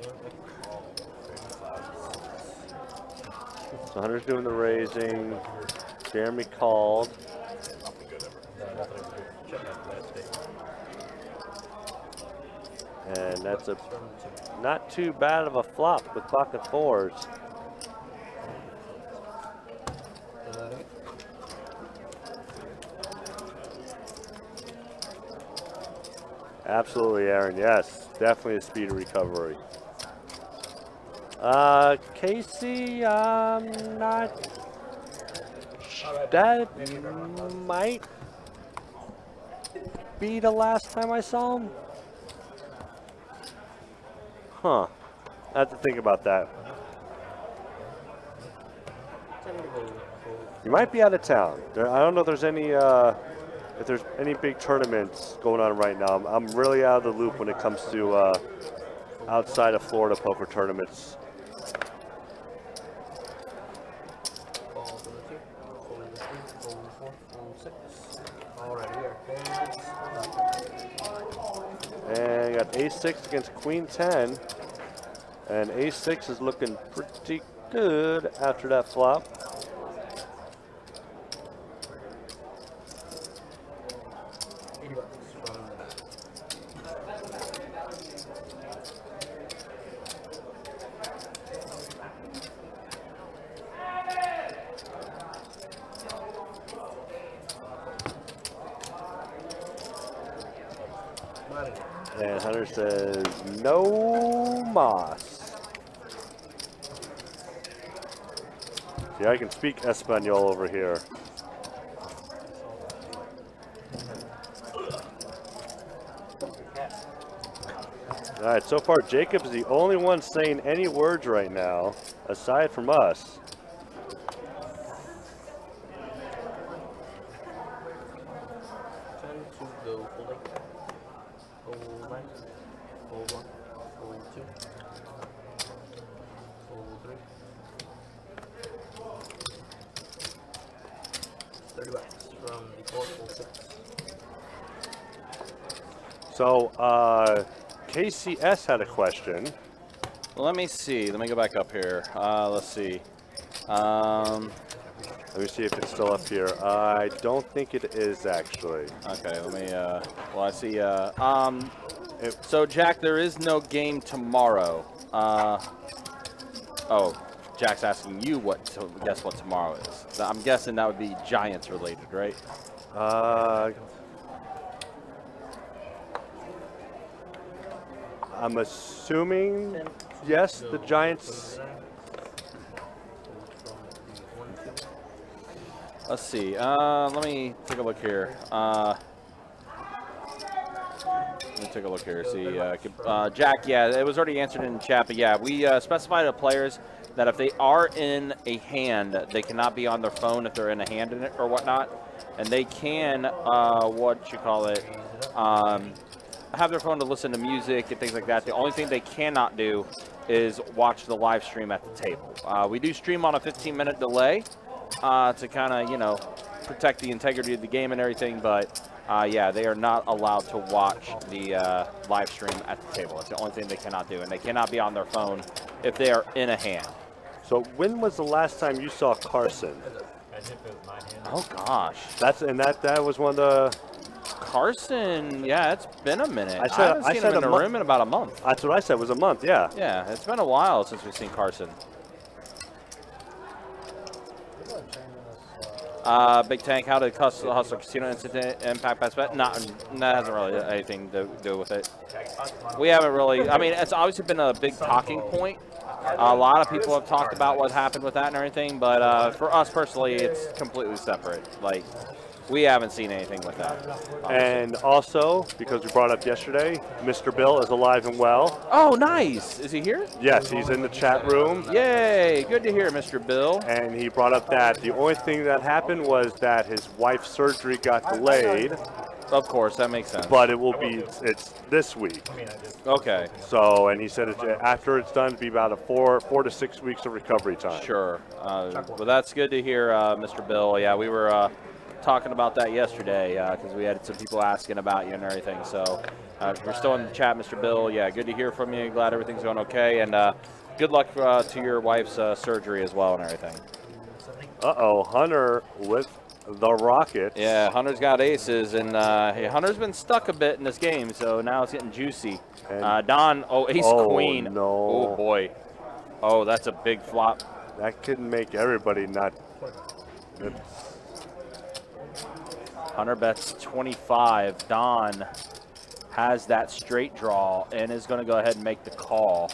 So Hunter's doing the raising. Jeremy called. And that's a not too bad of a flop with pocket 4s. Absolutely, Aaron. Yes, definitely a speed recovery. Casey, not. That might be the last time I saw him. Huh. I have to think about that. He might be out of town. I don't know if there's any if there's any big tournaments going on right now. I'm really out of the loop when it comes to outside of Florida poker tournaments. Ball for the 2, fold the 3, fold the 4, fold 6. Alright, we are heads. And you got ace-6 against queen-10. And ace-6 is looking pretty good after that flop. And Hunter says, no mas. See, I can speak Espanol over here. All right, so far Jacob's the only one saying any words right now, aside from us. Fold 1, fold 2, fold 3. 30 bucks from the 4, fold 6. So, KCS had a question. Let me see. Let me go back up here. Let's see. Let me see if it's still up here. I don't think it is actually. Okay, let me, well, I see, so Jack, there is no game tomorrow. Oh, Jack's asking you guess what tomorrow is. So I'm guessing that would be Giants related, right? I'm assuming, yes, the Giants. Let's see. Let me take a look here. Let me take a look here. See, Jack. Yeah, it was already answered in the chat, but yeah, we specified to players that if they are in a hand, they cannot be on their phone if they're in a hand in it or whatnot, and they can have their phone to listen to music and things like that. The only thing they cannot do is watch the live stream at the table. We do stream on a 15-minute delay to kind of, protect the integrity of the game and everything, but yeah, they are not allowed to watch the live stream at the table. It's the only thing they cannot do, and they cannot be on their phone if they are in a hand. So when was the last time you saw Carson? Oh gosh, that was one of the. Carson, yeah, it's been a minute. I haven't seen said him in the room in about a month. That's what I said, was a month, yeah. Yeah, it's been a while since we've seen Carson. Big Tank, how did Hustler Casino incident impact best bet? That hasn't really anything to do with it. We haven't really, I mean, it's obviously been a big talking point. A lot of people have talked about what happened with that and everything, but for us personally, it's completely separate. Like, we haven't seen anything with that. Obviously. And also, because we brought up yesterday, Mr. Bill is alive and well. Oh, nice. Is he here? Yes, he's in the chat room. Yay, good to hear, Mr. Bill. And he brought up that the only thing that happened was that his wife's surgery got delayed. Of course, that makes sense. But it will be, it's this week. Okay. So, and he said after it's done, it'll be about a 4 to 6 weeks of recovery time. Sure. Well, that's good to hear, Mr. Bill. Yeah, we were talking about that yesterday because we had some people asking about you and everything. So we're still in the chat, Mr. Bill. Yeah, good to hear from you. Glad everything's going okay. And good luck to your wife's surgery as well and everything. Uh-oh, Hunter with the rocket. Yeah, Hunter's got aces, and Hunter's been stuck a bit in this game, so now it's getting juicy. Don, ace-queen. No. Oh, boy. Oh, that's a big flop. That could make everybody not... Hunter bets 25. Don has that straight draw and is going to go ahead and make the call.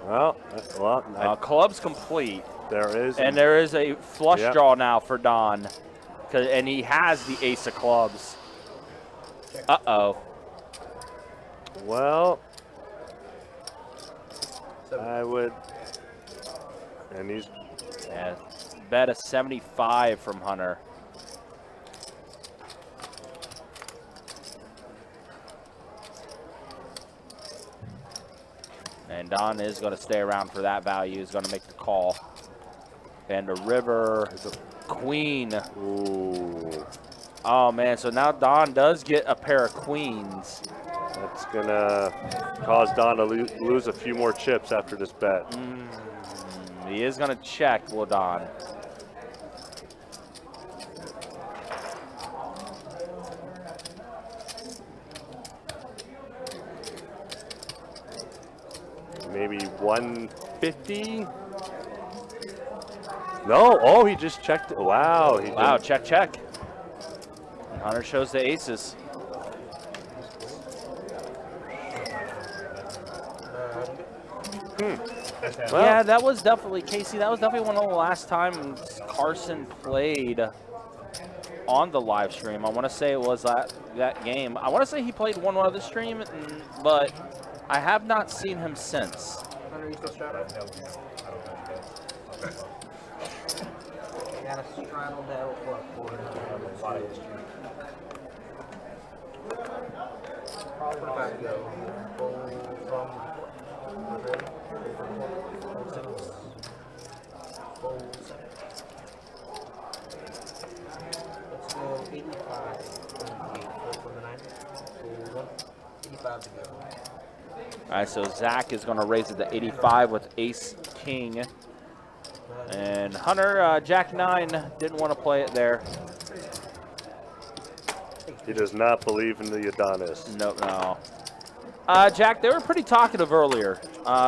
Well, club's complete. There is. And there is a flush draw now for Don. And he has the ace of clubs. Uh-oh. Well, I would... And he's... Yeah, bet a 75 from Hunter. And Don is going to stay around for that value. He's going to make the call. And the river, queen. Ooh. Oh, man, so now Don does get a pair of queens. That's going to cause Don to lose a few more chips after this bet. He is going to check, will Don. Maybe 150? No, oh, he just checked it. Wow. Wow, check, check. And Hunter shows the aces. Well, Yeah, that was definitely, Casey, that was definitely one of the last times Carson played on the live stream. I want to say it was that game. I want to say he played one other stream, but I have not seen him since. Hunter, you still straddle? You gotta straddle that for probably go. Let's go 85 from the 9. 85 to go. All right, so Zach is going to raise it to 85 with ace king. And Hunter, Jack 9, didn't want to play it there. he does not believe in the Adonis. No. Jack, they were pretty talkative earlier.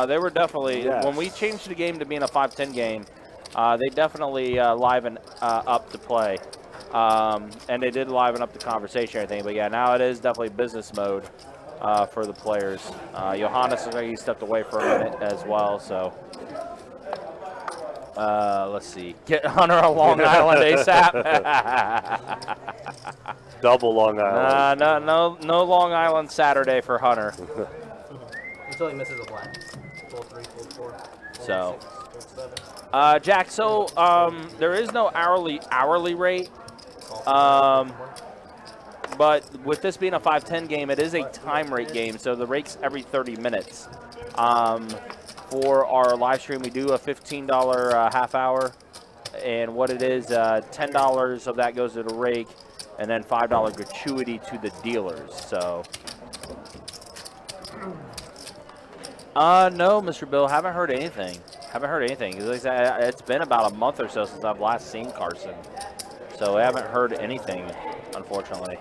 They were definitely, Yes. when we changed the game to being a 5-10 game, they definitely livened up the play. And they did liven up the conversation, I think. But yeah, now it is definitely business mode for the players. Johannes, he stepped away for a minute as well, so. Let's see. Get Hunter on Long Island ASAP. Double Long Island. No Long Island Saturday for Hunter. Until he misses a black. Full 3, full 4. So, 6, 7. Jack, so there is no hourly rate. But with this being a 5-10 game, it is a time rate game, so the rate's every 30 minutes. For our live stream, we do a $15 half hour, and what it is, $10 of that goes to the rake, and then $5 gratuity to the dealers. So, no, Mr. Bill, haven't heard anything. It's been about a month or so since I've last seen Carson, so I haven't heard anything, unfortunately.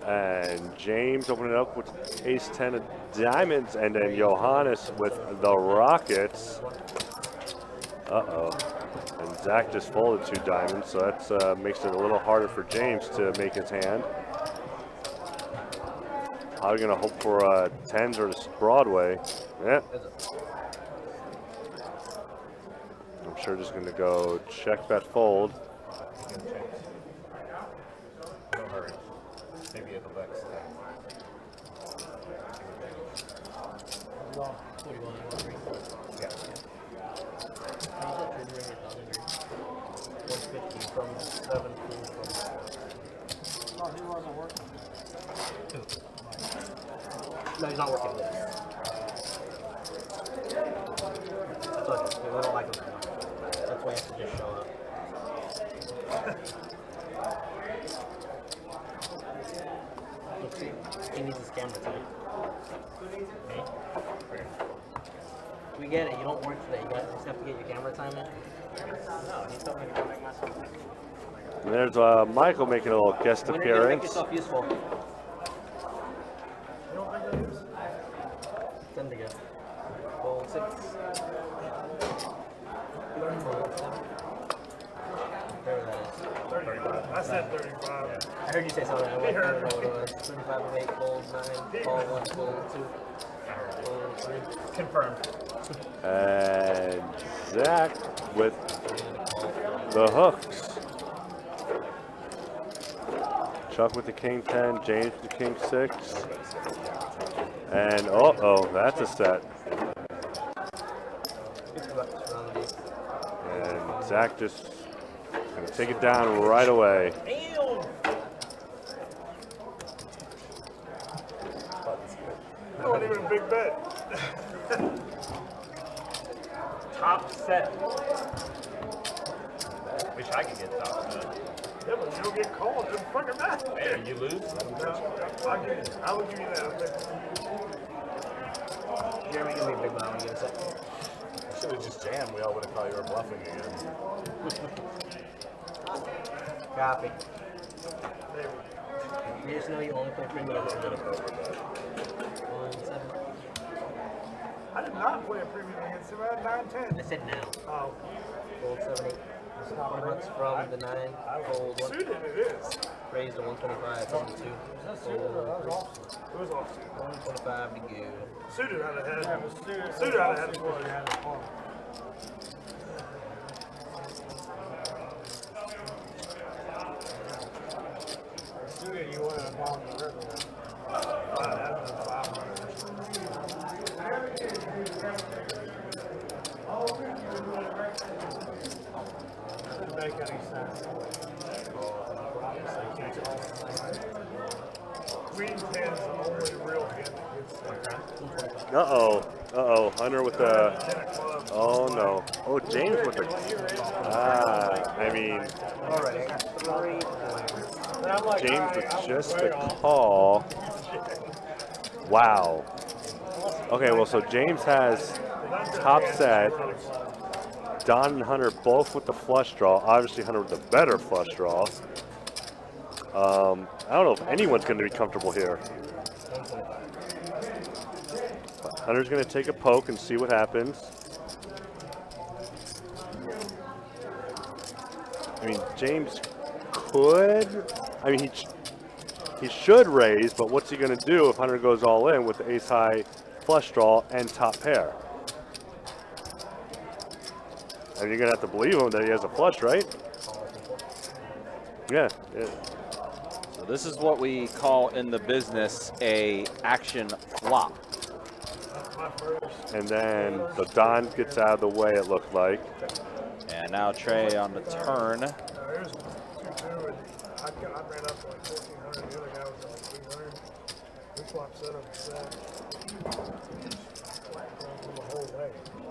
And James opening it up with ace-10 of diamonds, and then Johannes with the Rockets. Uh-oh. And Zach just folded 2 diamonds, so that makes it a little harder for James to make his hand. How are we going to hope for 10s or Broadway? Yeah. I'm sure just going to go check, bet, fold. No hurry. Maybe it'll vex. Yeah. 150 from 7 from. Oh, he wasn't working. No, he's not working with us. I told you, we don't like him that much. That's why he has to just show up. Let's see. He needs his camera too. Me? We get it. You don't work today. You just have to get your camera time in. No, he told me to go make myself. And there's Michael making a little guest When are you gonna make appearance. yourself useful? You don't think that is? 10 to go. Fold 6. Whatever that is. 35. I said 35. I heard you say something. I don't know what it was. 35 of 8, fold 9, call 1, fold 2, fold 3. Confirmed. And Zach with the hooks. Chuck with the king 10, James with the king 6. And that's a set. And Zach just gonna take it down right away. That wasn't even a big bet. Top set. Wish I could get top set. Yeah, but you don't get called. It doesn't fucking matter. Hey, you lose? No, I will give you that. Jeremy, give me a big one. I want to get a set. Should have just jammed. We all would have thought you were bluffing again. Copy. You just know you only play premium. That was a bit of an overbet. 1, 7. I did not play a premium against him. I had 9-10. I said now. Oh, Fold 7, 8. Once from the 9. Fold 1. suited it is. Raise to 125. Fold 2. Fold It was offsuit. 125 to go. Suited I'd have had. Suited I'd have had to play. Suited you wanted to bomb the river. Doesn't make any sense. Queen 10 is the only real hand that gets there. Hunter with the. Oh no. Oh, James with the. I mean, Alright, I got 3. James with just the call. Wow. Okay, well, so James has top set. Don and Hunter both with the flush draw. Obviously, Hunter with the better flush draw. I don't know if anyone's going to be comfortable here. Hunter's going to take a poke and see what happens. I mean, James could. I mean, he should raise, but what's he going to do if Hunter goes all in with the ace high flush draw and top pair? I mean, you're going to have to believe him that he has a flush, right? Yeah. So this is what we call in the business a action flop. And then the Don gets out of the way, it looked like. And now Trey on the turn. Here's 2-2, and I ran up to like 1,400. The other guy was like 300. We flop set up set. The whole way.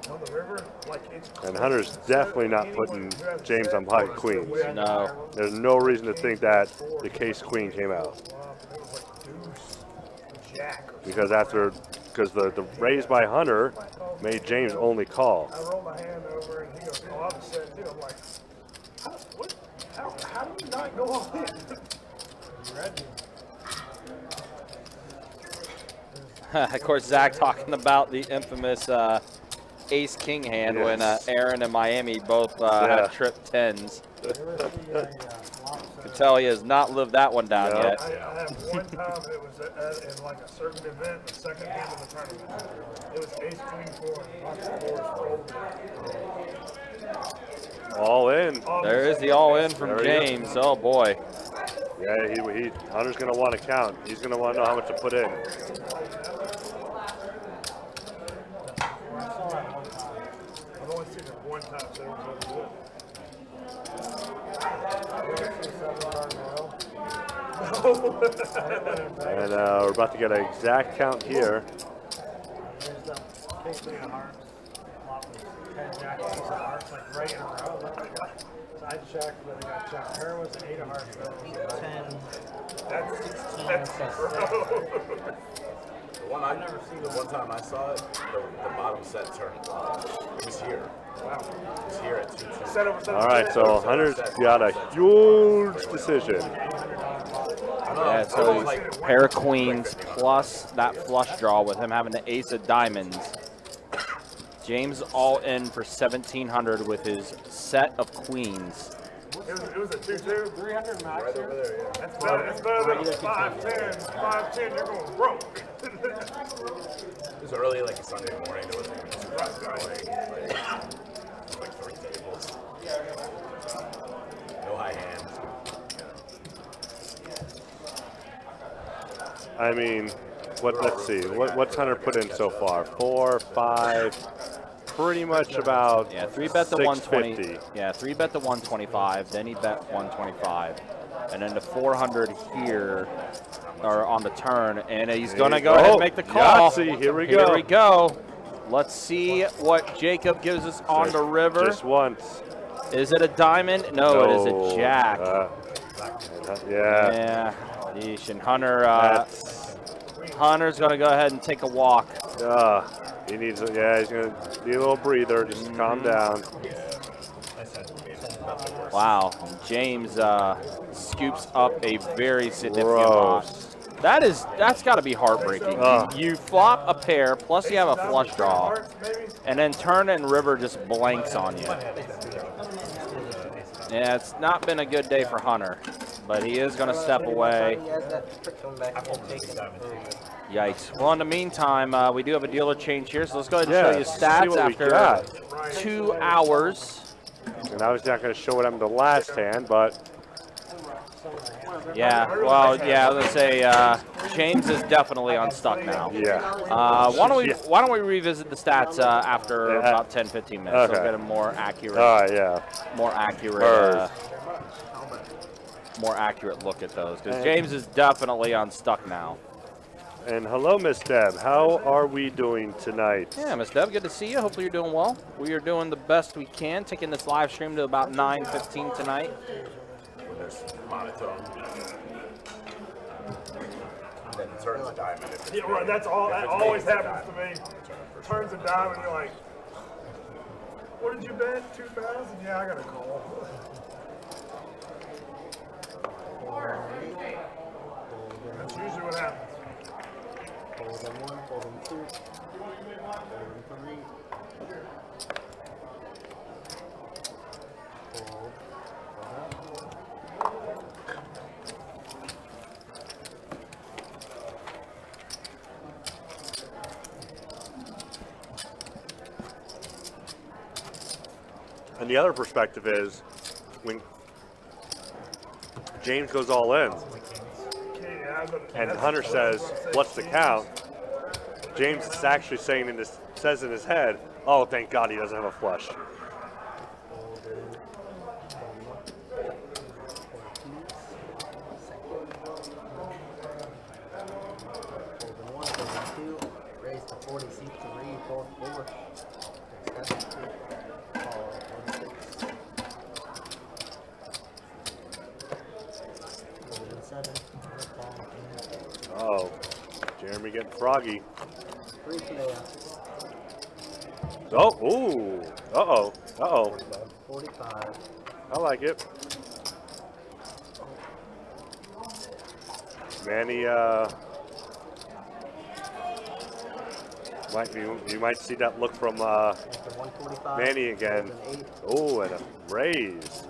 On the river, like it's. And Hunter's definitely not putting James on pocket queens. No. There's no reason to think that the case queen came out. It was like deuce, jack. Because the raise by Hunter made James only call. I roll my hand over and he goes, oh, I'm set too. I'm like, how do you not go all in? Of course, Zach talking about the infamous ace-king hand when Aaron and Miami both had trip 10s. Can tell he has not lived that one down yet. I had one time it was in like a certain event, the second game of the tournament. It was ace queen 4. All in. There is the all-in from James. Oh boy. Yeah, Hunter's gonna want to count. He's gonna want to know how much to put in. I've only seen it one time, so it was good. And we're about to get an exact count here. There's the king 3 of hearts. Flop was 10 jack ace of hearts, like right in a row. So I checked, but I got checked. Her was 8 of hearts. 10. That's The one time I saw it, the bottom set turned. It was here. Wow. It was here at 2-2. All right, so Hunter's got a huge decision. Yeah, so pair of queens plus that flush draw with him having the ace of diamonds. James all in for 1,700 with his set of queens. It was a 2-2. 300 max Right here. over there, yeah. That's better than 5-10. 5-10, you're going broke. It was early, like a Sunday morning. There wasn't even too much going. Like 3 tables. No high hands. I mean, let's see. What's Hunter put in so far? 4, 5, pretty much about 3-bet the 120. 650. Yeah, 3-bet the 125. Then he bet 125, and then the 400 here, or on the turn, and he's gonna go ahead and make the call. Yahtzee, here we Here go. we go. Let's see what Jacob gives us on the river. Just once. Is it a diamond? No, it is a jack. Yeah. Yeah. Yeesh, and Hunter. Hunter's gonna go ahead and take a walk. He needs. He's gonna need a little breather. Just calm down. Wow. James scoops up a very significant loss. That's got to be heartbreaking. You flop a pair, plus you have a flush draw, and then turn and river just blanks on you. Yeah, it's not been a good day for Hunter, but he is going to step away. Yikes. Well, in the meantime, we do have a dealer change here, so let's go ahead and show you stats after 2 hours. And I was not going to show what happened to last hand, but yeah, well, yeah, I was gonna say James is definitely unstuck now. Yeah. Why don't we revisit the stats after about 10-15 minutes? Okay. So we'll get a more accurate. More accurate look at those, because James is definitely unstuck now. And hello, Miss Deb. How are we doing tonight? Yeah, Miss Deb, good to see you. Hopefully you're doing well. We are doing the best we can, taking this live stream to about 9:15 tonight. When there's monotone. Then it turns a diamond. Yeah, right. That's all. That always happens to me. Turns a diamond, you're like, what did you bet? 2,000? Yeah, I got a call. That's usually what happens. Fold in 1, fold in 2, fold in 3. Fold. And the other perspective is when James goes all in and Hunter says, "What's the count?" James is actually saying says in his head, "Oh, thank God he doesn't have a flush." Raise to 40, seat 3, fold 4. Oh, Jeremy getting froggy. 3 player. Oh, ooh, uh-oh. 45. I like it. Manny, you might see that look from Manny again. Oh, and a raise.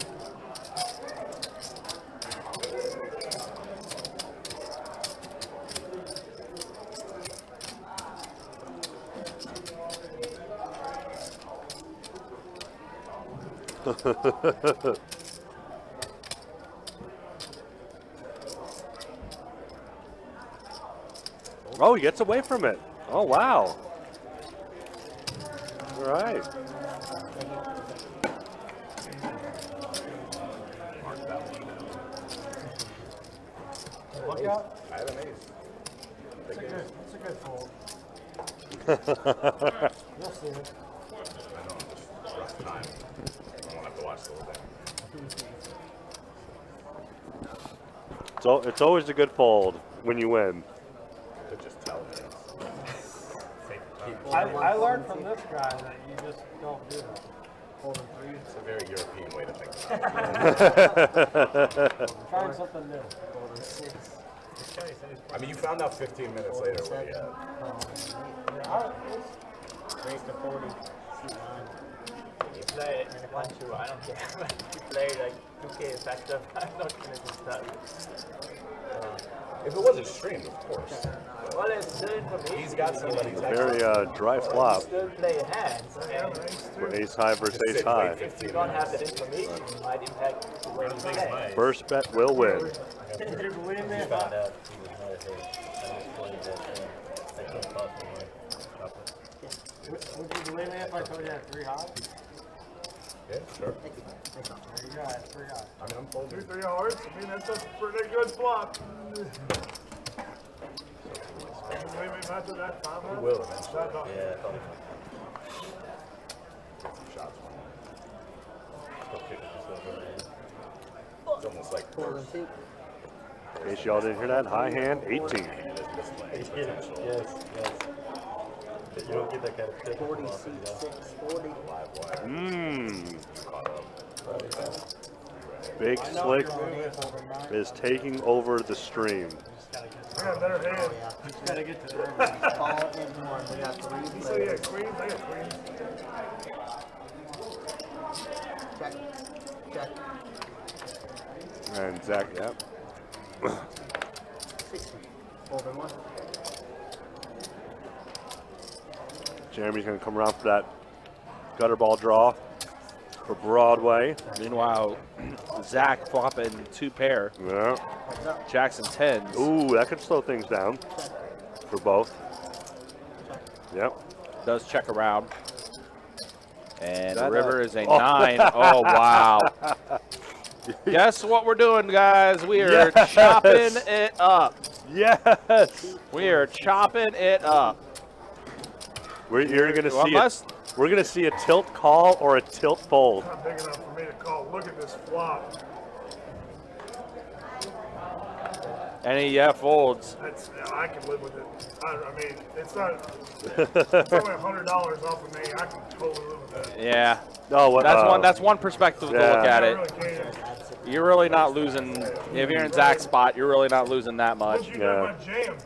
Oh, he gets away from it. Oh, wow. All right. Look out. I have an ace. It's a good fold. You'll see it. I know, it's a rough time. I won't have to watch the whole thing. So it's always a good fold when you win. To just tell me. I learned from this guy that you just don't do that. Fold in 3. It's a very European way to think about it. Trying something new. Fold in 6. I mean, you found out 15 minutes later what he had. Raise to 40, seat 9. You play it 1-2, I don't care. play like 2K effective. I'm not gonna just tell you. If it wasn't streamed, of course. Well, it's still information. He's got somebody. Very dry flop Still play hands, and for ace high versus ace high. if you don't have that information, it might impact the way you play. First bet will win. Would you believe me? If Found out he was not a hit. I just played that I couldn't possibly would you believe me if I told you I had 3 high? Yeah, sure. There you go, I had 3 high. I mean, I'm folding. 3 hearts. I mean, that's a pretty good flop. Would you believe me if I told that 5 You will, man. Shut up. Yeah, probably. Shots. Still kicking this over there. It's almost like Colon Dee. In case y'all didn't hear that, high hand 18. Yes, yes. You don't get that kind of pick. 40, 6, 40. Big Slick is taking over the stream. I got a better hand. Oh, yeah. Just gotta get to there. All in one. We got 3 You say you players. had queens? I got queens. Check. Check. And Zach, yep. 60. Over 1. Jeremy's going to come around for that gutter ball draw for Broadway. Meanwhile, Zach flopping 2 pair. Yeah. Jackson 10s. Ooh, that could slow things down for both. Yep. Does check around. And That, river is a 9. Oh, wow. Guess what we're doing, guys? We are chopping it up. Yes. We are chopping it up. You're going to see Unless- we're going to see a tilt call or a tilt fold. Not big enough for me to call. Look at this flop. And he folds. That's, I can live with it. I mean, it's not. It's only $100 off of me. I can totally live with that. Yeah. Oh, what? That's one perspective to look at I it. really can. You're really not losing. If you're in Zach's spot, you're really not losing that much. Once you got my jam,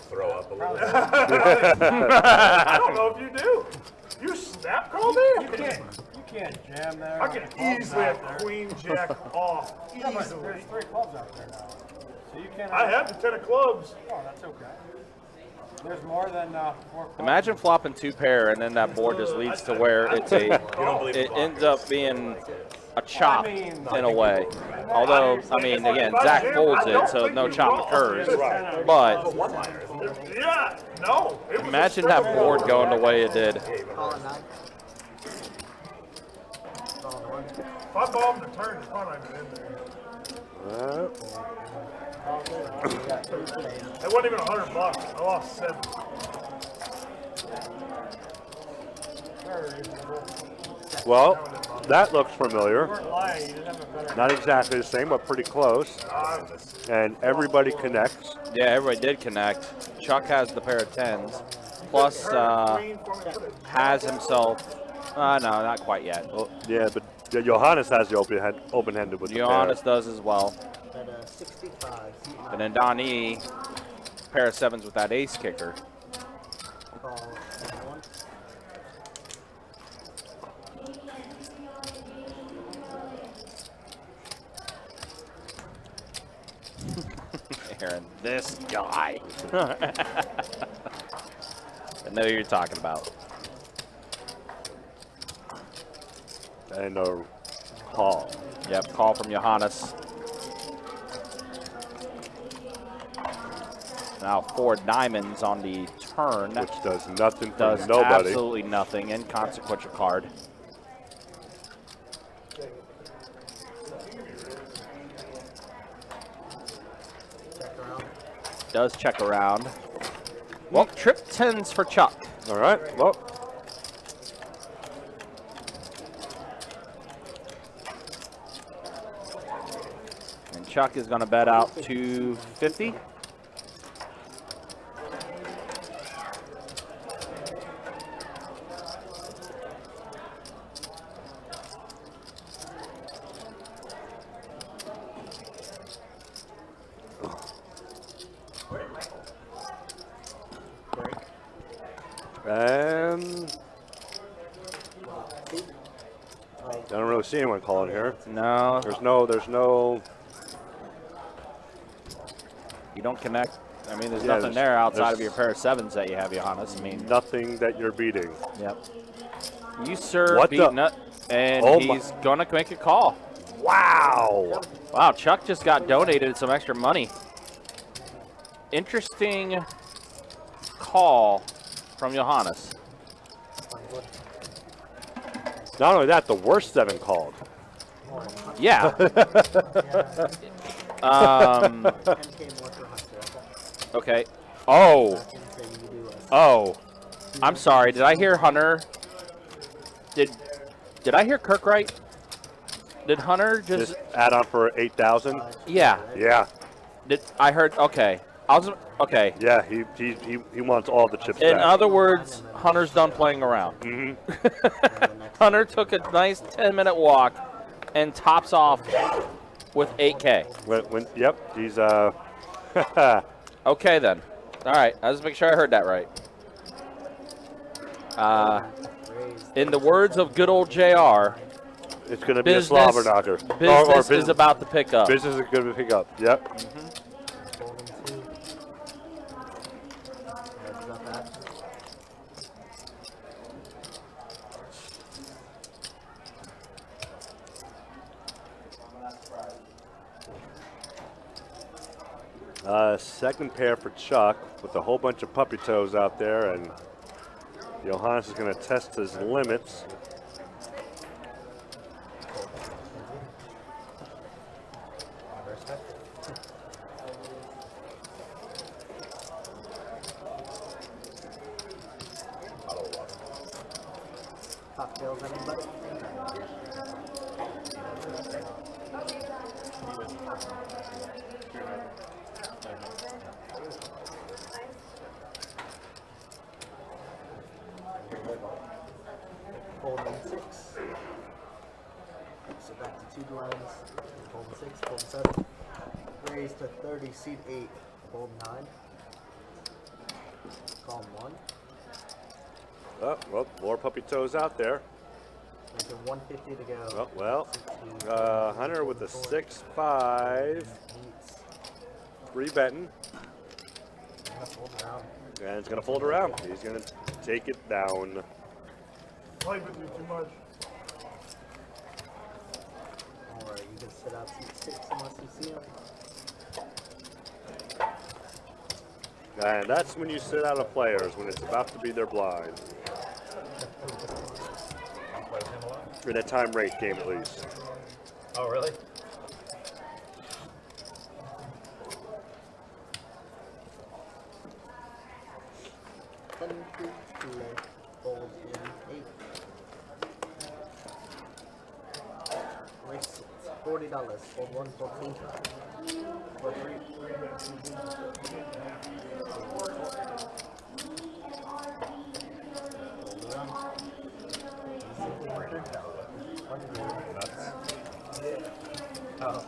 throw up a little bit. I don't know if you do. You snap call me? You can't jam there. I can easily have queen jack off. Easily. There's 3 clubs out there now. So you can't. I have the 10 of clubs. Oh, that's okay. There's more than 4 clubs. Imagine flopping 2 pair, and then that board just leads to where it's a. It ends up being a chop in a way. Although, I mean, again, Zach folds it, so no chop occurs. But Yeah, no. It was imagine that board going the way it did. Colon 9. Colon 1. If I bombed the turn, it's probably not in there. It wasn't even $100. I lost 7. Well, that looks familiar. You weren't lying. You didn't have a better. Not exactly the same, but pretty close. And everybody connects. Yeah, everybody did connect. Chuck has the pair of 10s. Plus, has himself. No, not quite yet. Oh, yeah, but Johannes has the open-handed with the Johannes does as well. At 65. And then Donnie, pair of 7s with that ace kicker. Call 1. Aaron, this guy. I know who you're talking about. And a call. Yep, call from Johannes. Now 4 diamonds on the turn. Which does nothing for Does nobody. absolutely nothing. Inconsequential card. Check around. Does check around. Well, trip 10s for Chuck. All right. Well, And Chuck is going to bet out 250. and I don't really really see anyone calling here. No. There's no. You don't connect. I mean, there's Yeah, nothing there outside of there's- your pair of sevens that you have, Johannes. I mean, Nothing that you're beating. yep. You, sir, What beat the- Nut, and Oh he's going to make a call. Wow. Wow, Chuck just got donated some extra money. Interesting call from Johannes. Not only that, the worst 7 called. Yeah. 10K more for Hunter. Okay. Oh. So you do Oh. I'm sorry. Did I hear Hunter? Did I hear Kirk right? Did Hunter just add on for 8,000? Yeah. Yeah. Did I heard? Okay. I was okay. Yeah, he wants all the chips In back. other words, Hunter's done playing around. Hunter took a nice 10-minute walk and tops off with 8K. Yep, he's Okay then. All right. I just make sure I heard that right. In the words of good old JR, it's going to be a slobber knocker. Business is about to pick up. Business is going to pick up. Yep. Second pair for Chuck with a whole bunch of puppy toes out there, and Johannes is going to test his limits. Cocktails, anybody? Holding 6. So back to 2 blinds. Holding 6, holding 7. Raise to 30, seat 8. Holding 9. Call 1. Oh, well, more puppy toes out there. There's a 150 to go. Oh, well, Hunter with a 6-5. 3 betting. And it's going to fold around. He's going to take it down. Play with me too much. Alright, you can sit out seat 6 unless you see him. And that's when you sit out of players, when it's about to be their blind. In a time rate game, at least. Oh, really? Fold in 8. Race $40. Fold 1, fold 2. Fold 3. Oh.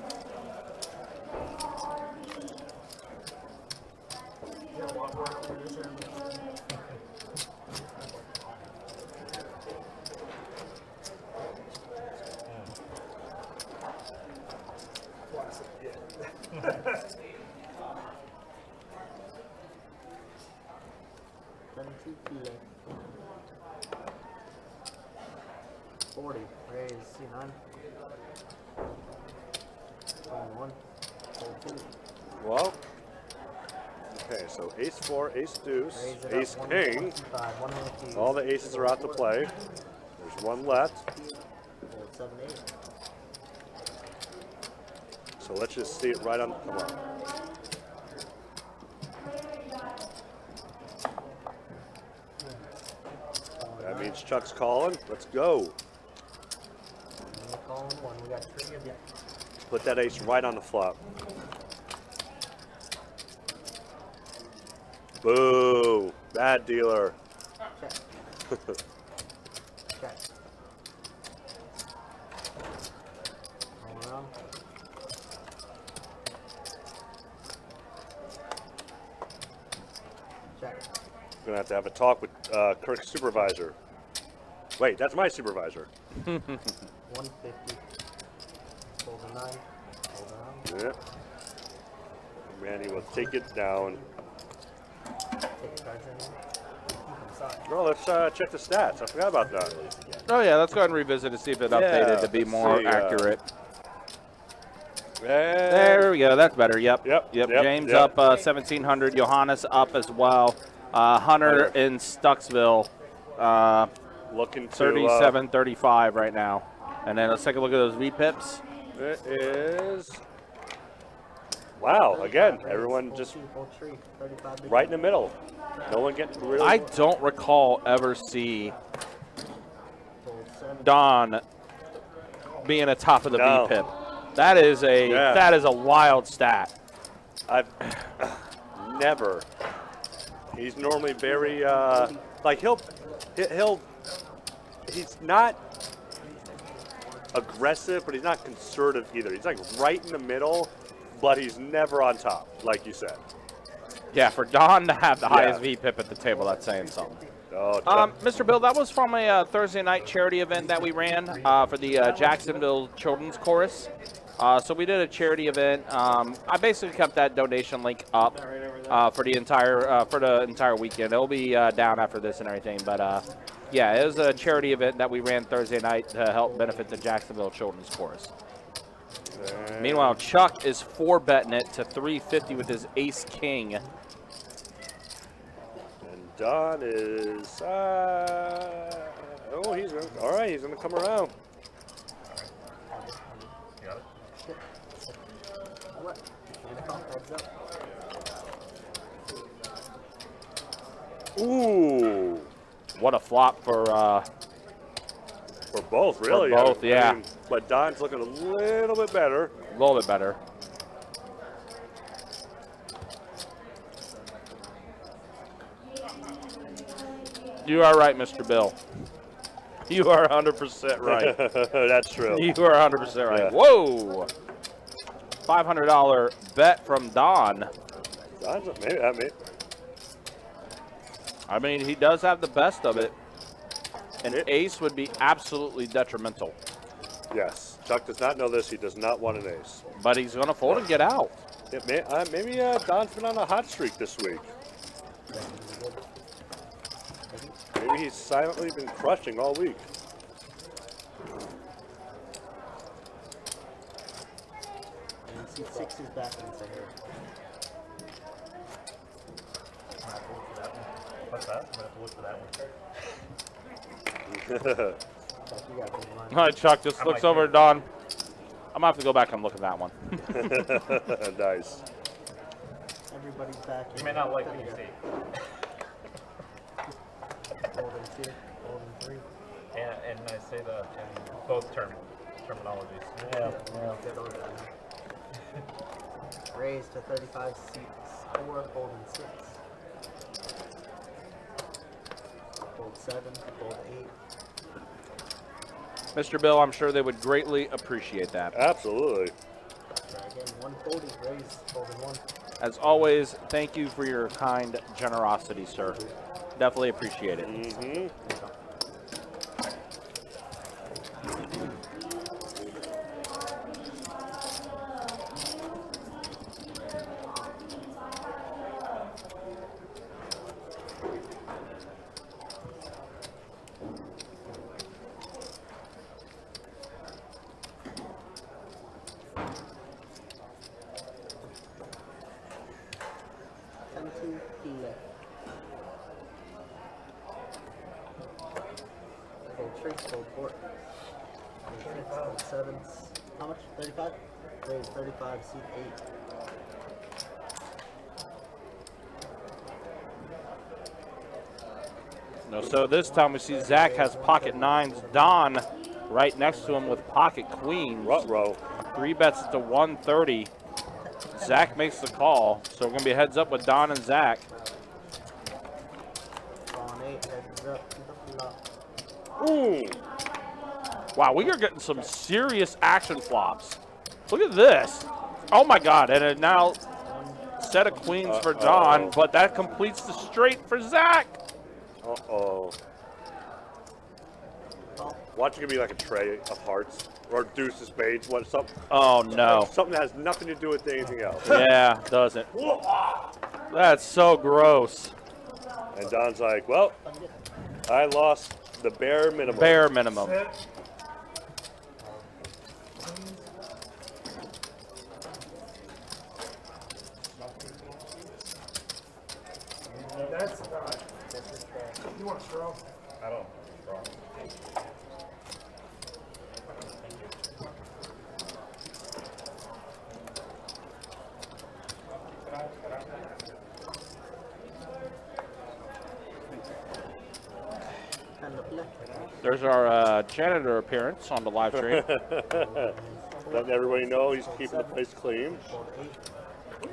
$22. 40. Raise C9. Fold 1. Fold 2. Well, okay, so ace 4, ace deuce, Raise it ace up, king. 155, 150. All the aces are out to play. There's one left. Fold 7, 8. So let's just see it right on. Come on. That means Chuck's calling. Let's go. Calling 1. We got 3 of you. Put that ace right on the flop. Boo. Bad dealer. Check. Check. Roll around. Check. Gonna have to have a talk with Kirk's supervisor. Wait, that's my supervisor. 1 150. Fold a 9. Fold around. Yep. Randy will take it down. Take cards in. No, let's check the stats. I forgot about that. Oh, yeah, let's go ahead and revisit to see if it updated to be let's more see, accurate. And There we go. That's better. Yep. Yep, James yep. up 1,700. Johannes up as well. Hunter in Stucksville, looking to 37.35 right now. And then let's take a look at those V-pips. it is. Wow, again, everyone just right in the middle. No one getting really. I don't recall ever see Don being atop of the V-pip. That is a wild stat. I've never. He's normally very like he's not aggressive, but he's not conservative either. He's like right in the middle, but he's never on top, like you said. Yeah, for Don to have the highest V-pip at the table, that's saying something. Oh, Mr. Bill, that was from a Thursday night charity event that we ran for the Jacksonville Children's Chorus. So we did a charity event. I basically kept that donation link up for the entire weekend. It'll be down after this and everything, but yeah, it was a charity event that we ran Thursday night to help benefit the Jacksonville Children's Chorus. Meanwhile, Chuck is 4-betting it to 350 with his Ace King. And Don is he's gonna come around. Ooh, what a flop for both, really. For both, yeah. I mean, but Don's looking a little bit better. A little bit better. You are right, Mr. Bill. You are 100% right. That's true. You are 100% right. Yeah. Whoa! $500 bet from Don. Don's I mean, he does have the best of it. An ace would be absolutely detrimental. Yes. Chuck does not know this. He does not want an ace. But he's going to fold and get out. Yeah, maybe Don's been on a hot streak this week. Maybe he's silently been crushing all week. And see 6 is back in the center. What's that? I'm gonna have to look for that one. All right, Chuck, just looks over at Don. I'm going to have to go back and look at that one. Nice. Everybody's back. You may not like what you see. Folding 2, folding 3. And I say that in both terminologies. Raise to 35 seats, 4, folding 6. Fold 7, fold 8. Mr. Bill, I'm sure they would greatly appreciate that. Absolutely. Try again, 1 folding, raise, folding 1. As always, thank you for your kind generosity, sir. Definitely appreciate it. Mm-hmm. Fold 3, fold 4. Fold 6, fold 7. How much? 35? Raise 35, seat 8. No, so this time we see Zach has pocket 9s. Don right next to him with pocket queens. Ruh-roh. 3 bets to 130. Zach makes the call, so we're going to be heads up with Don and Zach. On 8, heads up to the flop. Ooh. Wow, we are getting some serious action flops. Look at this. Oh my God, and it now set of queens for Don, but that completes the straight for Zach. Uh-oh. Watch it gonna be like a tray of hearts or deuce of spades. What? Something. Oh no. Something that has nothing to do with anything else. Yeah, doesn't. That's so gross. And Don's like, well, I lost the bare minimum. Bare minimum. That's not. You want a straw? I don't. Wrong. There's our janitor appearance on the live stream. Letting everybody know he's keeping the place clean.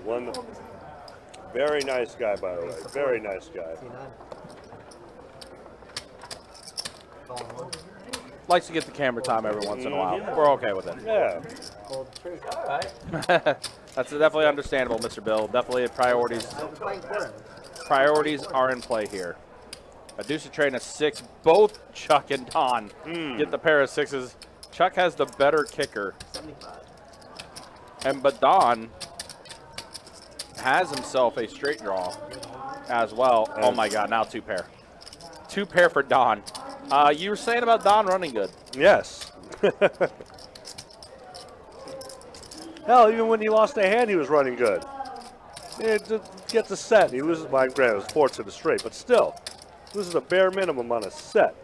One very nice guy, by the way. Very nice guy. Likes to get the camera time every once in a while. We're okay with it. Yeah. All right. That's definitely understandable, Mr. Bill. Definitely priorities. Priorities are in play here. A deuce, a tray, and a 6. Both Chuck and Don get the pair of 6s. Chuck has the better kicker. But Don has himself a straight draw as well. Oh my God, now 2 pair. 2 pair for Don. You were saying about Don running good. Yes. Hell, even when he lost a hand, he was running good. It just gets a set. He loses by granted, it was 4 to the straight, but still. This is a bare minimum on a set.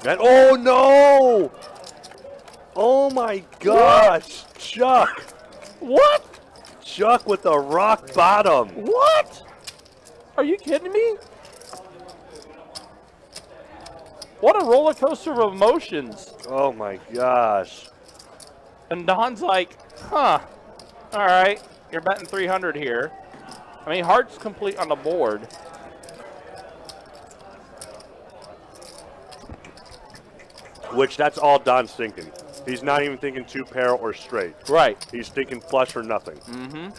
And oh no! Oh my gosh, Chuck! What? Chuck with the rock bottom. What? Are you kidding me? What a roller coaster of emotions. Oh my gosh. And Don's like, huh, all right, you're betting 300 here. I mean, heart's complete on the board. Which that's all Don's thinking. He's not even thinking 2 pair or straight. Right. He's thinking flush or nothing. Mm-hmm.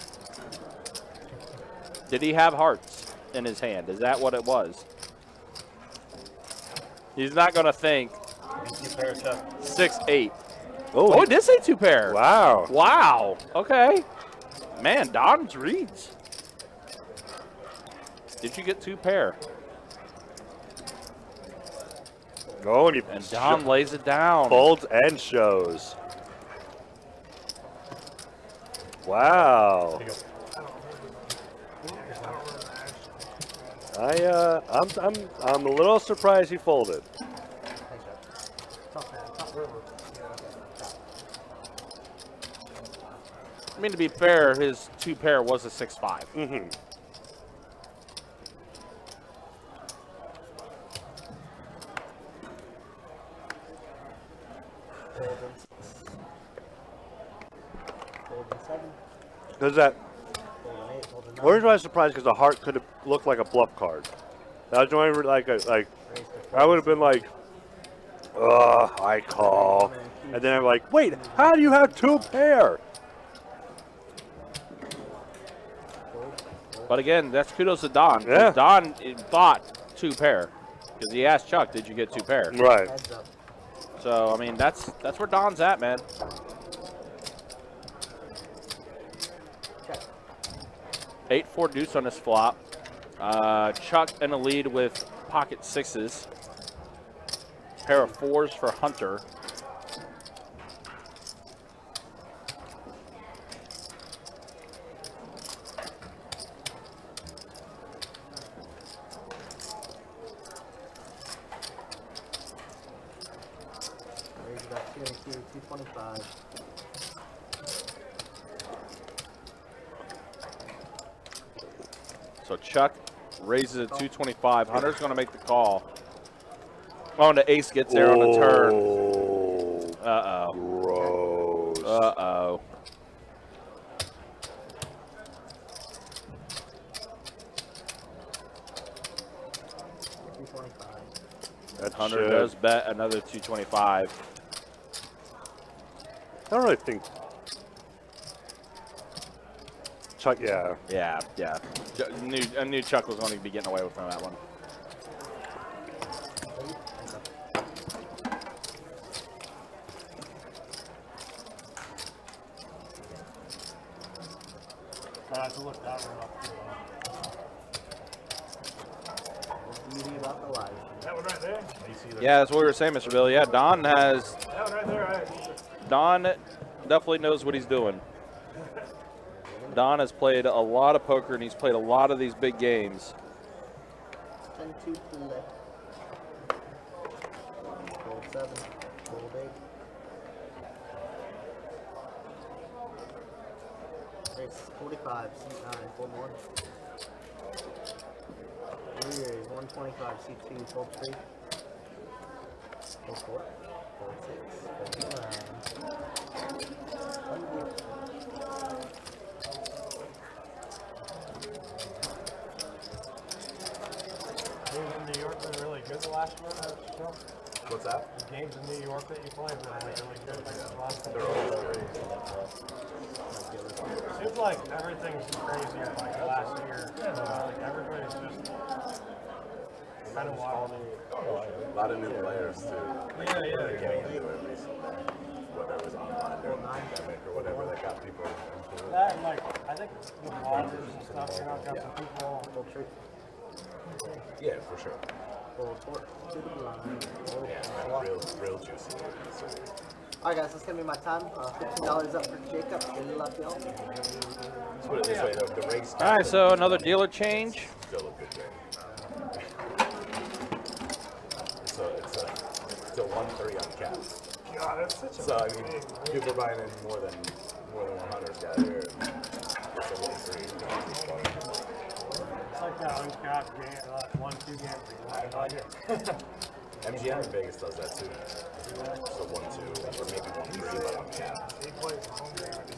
Did he have hearts in his hand? Is that what it was? He's not going to think 6, 8. Oh, it did say 2 pair. Wow. Wow. Okay. Man, Don's reads. Did you get 2 pair? Oh, and Don lays it down. Folds and shows. Wow. I'm a little surprised he folded. I mean, to be fair, his 2 pair was a 6-5. Mm-hmm. Does that? The reason why I was surprised because the heart could have looked like a bluff card. That was the only I would have been like, I call, and then I'm like, wait, how do you have 2 pair? But again, that's kudos to Don. Yeah. Don thought 2 pair because he asked Chuck, "Did you get 2 pair?" Right. So I mean, that's where Don's at, man. 8-4 deuce on this flop. Chuck in the lead with pocket 6s. Pair of 4s for Hunter. Raise about 225. So Chuck raises it 225. Hunter's going to make the call. Oh, and the ace gets there on the turn. Uh-oh. Gross. Uh-oh. Hunter does bet another 225. I don't really think Chuck, yeah. Yeah. I knew Chuck was going to be getting away with that one. I have to look that one up. Beauty about the life. That one right there. Yeah, that's what we were saying, Mr. Bill. Yeah, Don has. That one right there. Don definitely knows what he's doing. Don has played a lot of poker and he's played a lot of these big games. 10-2 play. Fold 7. Fold 8. It's 45, seat 9, fold 1. Rears, 125, seat 2, fold 3. Fold 4. Fold 6. Fold 9. Games in New York been really good the last year, Joe? What's that? The games in New York that you play have been really good like the last They're always great. Seems like everything's crazier like last year. Like everybody's just kind of wild. A lot of new players too. Like, Yeah. they're getting into it recently. Whether it was online during the pandemic or whatever, that got people into it. That and like I think with bloggers and stuff, you know, got some people. Yeah, for sure. Fold 4. To the line. Yeah, real juicy. So, Alright guys, that's gonna be my time. $15 up for Jacob. Good luck, y'all. let's put it this way, the race. All right, so another dealer change. Still a good game. It's a 1-3 on cap. God, that's such a So I mean, people are buying in more than 100 got here. It's a 1-3. It's like that uncapped game, 1-2 game. MGM in Vegas does that too. So 1-2 or maybe 1-3, but on cap.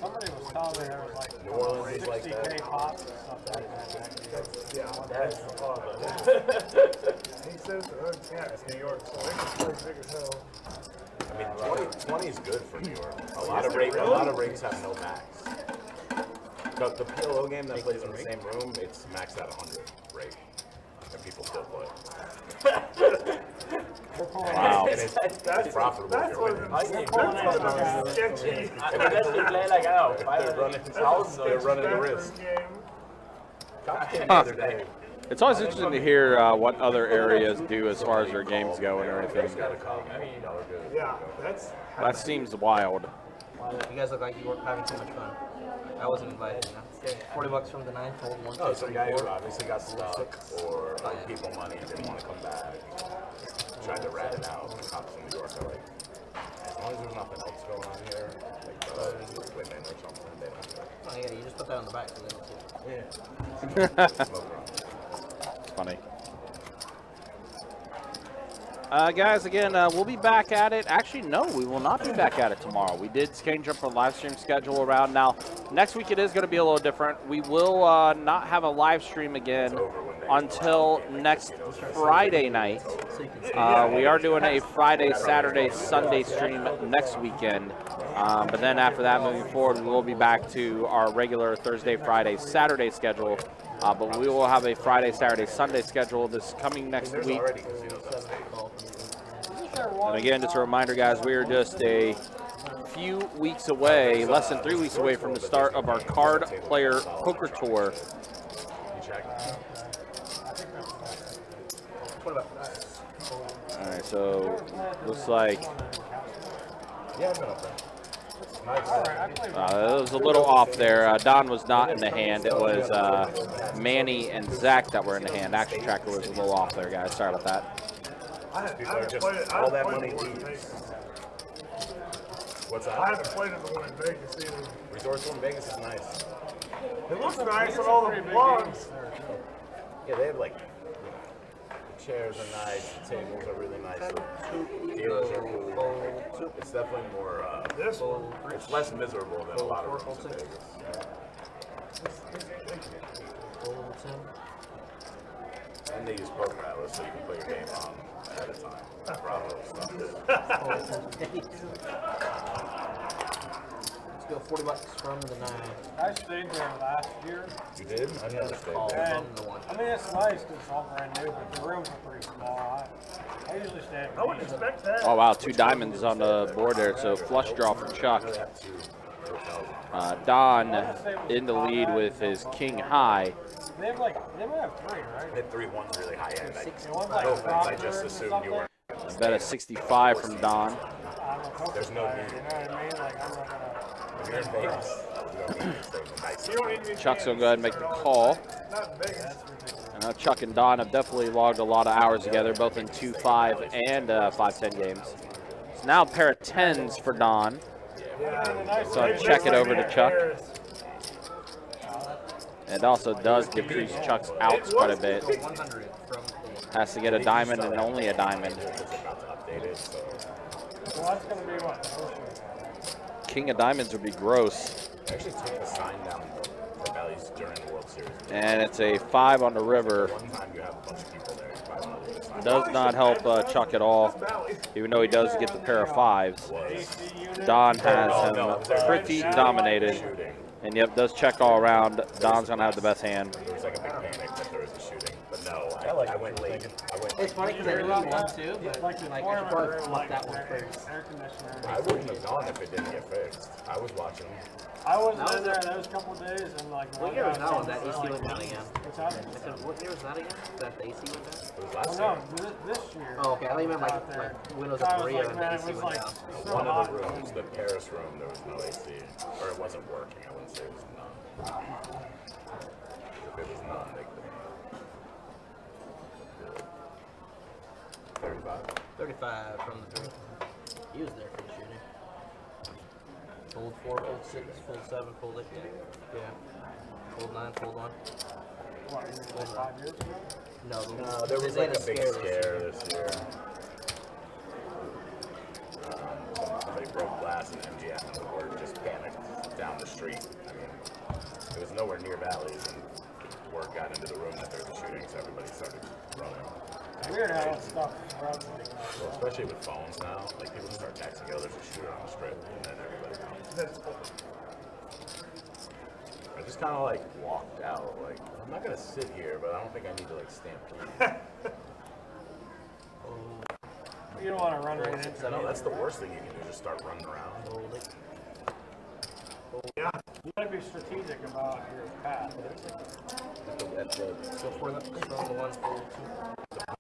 Somebody was telling me there was like New Orleans is like 60K that. pops and stuff like that. Yeah, That's horrible. he says the uncapped. It's New York, so they can play big as hell. I mean, 20 is good for New York. A lot of rigs have no max. The PLO game that plays in the same room, it's maxed at 100 rate, and people still play. Wow. And it's profitable if you're winning. Sketchy. Unless you play like, I don't know, They're running the risk. Cops came the other day. It's always interesting to hear what other areas do as far as their games go and everything. Yeah, that's. That seems wild. You guys look like you were having too much fun. I wasn't invited, you know. $40 from the 9, fold 1, 2, Oh, some 3, guy 4. who obviously got stuck or owed people money and didn't want to come back. Tried to rat it out. The cops in New York are like, as long as there's nothing else going on here, like women or something, they don't care. Oh, yeah, you just put that on the back so they don't see it. It's funny. Guys, again, we'll be back at it. Actually, no, we will not be back at it tomorrow. We did change up our live stream schedule around. Now, next week it is going to be a little different. We will not have a live stream again until next Friday night. We are doing a Friday, Saturday, Sunday stream next weekend. But then after that, moving forward, we will be back to our regular Thursday, Friday, Saturday schedule. But we will have a Friday, Saturday, Sunday schedule this coming next week. And again, just a reminder, guys, we are just a few weeks away, less than 3 weeks away from the start of our Card Player Poker Tour. All right, so looks like Yeah, no. it was a little off there. Don was not in the hand. It was Manny and Zach that were in the hand. Action Tracker was a little off there, guys. Sorry about that. People are just all that money leaves. What's that? I haven't played at the one in Vegas either. Resorts in Vegas is nice. It looks nice on all the vlogs. Yeah, they have like, the chairs are nice, the tables are really nice, the dealers are cool. It's definitely more, This one. it's less miserable than a lot of rooms in Vegas. And they use Poker Atlas so you can play your game on ahead of time. Bravo stuff. go 40 bucks from the 9. I stayed there last year. You did? I never stayed Call there. And, from the 1. I mean, it's nice because it's all brand new, but the rooms are pretty small. I usually stay at I wouldn't expect that. Oh, wow, 2 diamonds on the board there, so flush draw from Chuck. Don in the lead with his king high. They have like, they might have 3, right? Hit 3, one's really high end. One's No like offense, I just Crawford or assumed you weren't. I bet a 65 from Don. I'm a poker There's no player, need. you know what I mean? Like, I'm not gonna... When you're in Vegas, you don't need to stay in the nice. You don't need to be Chuck's going to go ahead and make the call. not in Vegas. I know Chuck and Don have definitely logged a lot of hours together, both in 2-5 and 5-10 games. So now a pair of 10s for Don. So I check it over to Chuck. It also does decrease Chuck's outs quite a bit. 100 from the Has to get a diamond and only a diamond. So that's gonna be what? The first year. King of diamonds would be gross. I actually took the sign down for bellies during the World Series. And it's a 5 on the river. One time you have a bunch of people there, you probably want to leave a sign. Does not help Chuck at all, even though he does get the pair of 5s. Don has him pretty dominated. And yep, does check all around. Don's going to have the best hand. There was like a big panic that there was a shooting, but no, I went late. It's funny because I really want to, but Like the I corner should probably room, fuck like that one air first. conditioner. I wouldn't have gone if it didn't get fixed. I was watching. I wasn't in there those couple of days, and like. What year was that one? That AC went down again. What's that? I said, what year was that again? That the AC went down? It was Oh last no, year. this year. Oh, okay. I thought you meant Out there. like Windows I of was Korea like, and man, the it AC was went like down. so One hot. of the rooms, the Paris room, there was no AC. Or it wasn't working. I wouldn't say it was none. If it was none, they could. 35. 35 from the 3. He was there for the shooting. Fold 4, fold 6, fold 7, fold 8. Yeah. Fold 9, fold 1. What, you mean, like 5 years ago? No, No, there was like a big scare this year. Somebody broke glass in MGM and the word just panicked down the street. I mean, it was nowhere near Bally's, and word got into the room that there was a shooting, so everybody started running. Weird how that stuff runs like that. Well, especially with phones now, like people start texting, oh, there's a shooter on the strip, and then everybody comes. I just kind of like walked out, like, I'm not gonna sit here, but I don't think I need to like stampede. You don't want to run right into No, that's the worst thing you can do, just start running around. Yeah. You gotta be strategic about your path. Go for the from the 1, fold 2.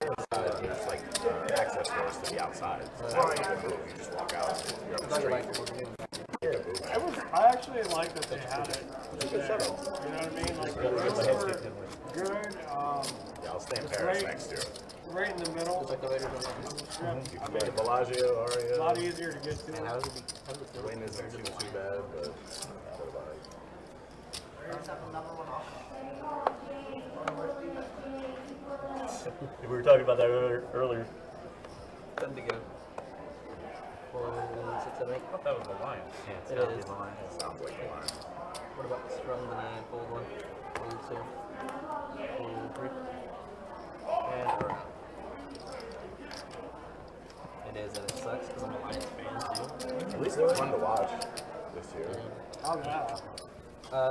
There's like access doors to the outside. So now you can move, you just walk out. You're on the street. I actually like that they had it. You know what I mean? Like the rooms were good. Yeah, I'll stay in Paris next year. Right in the middle. You can go to Bellagio, Aria. A lot easier to get to. The wind isn't too bad, but what about it? We were talking about that earlier. 10 to go. 4, 6, 7, 8. I thought that was the Lions. It is. Sounds like a line. What about from the 9, fold 1, fold 2, fold 3, and around. It is, and it sucks because I'm a Lions fan too. At least it's fun to watch this year. Oh yeah.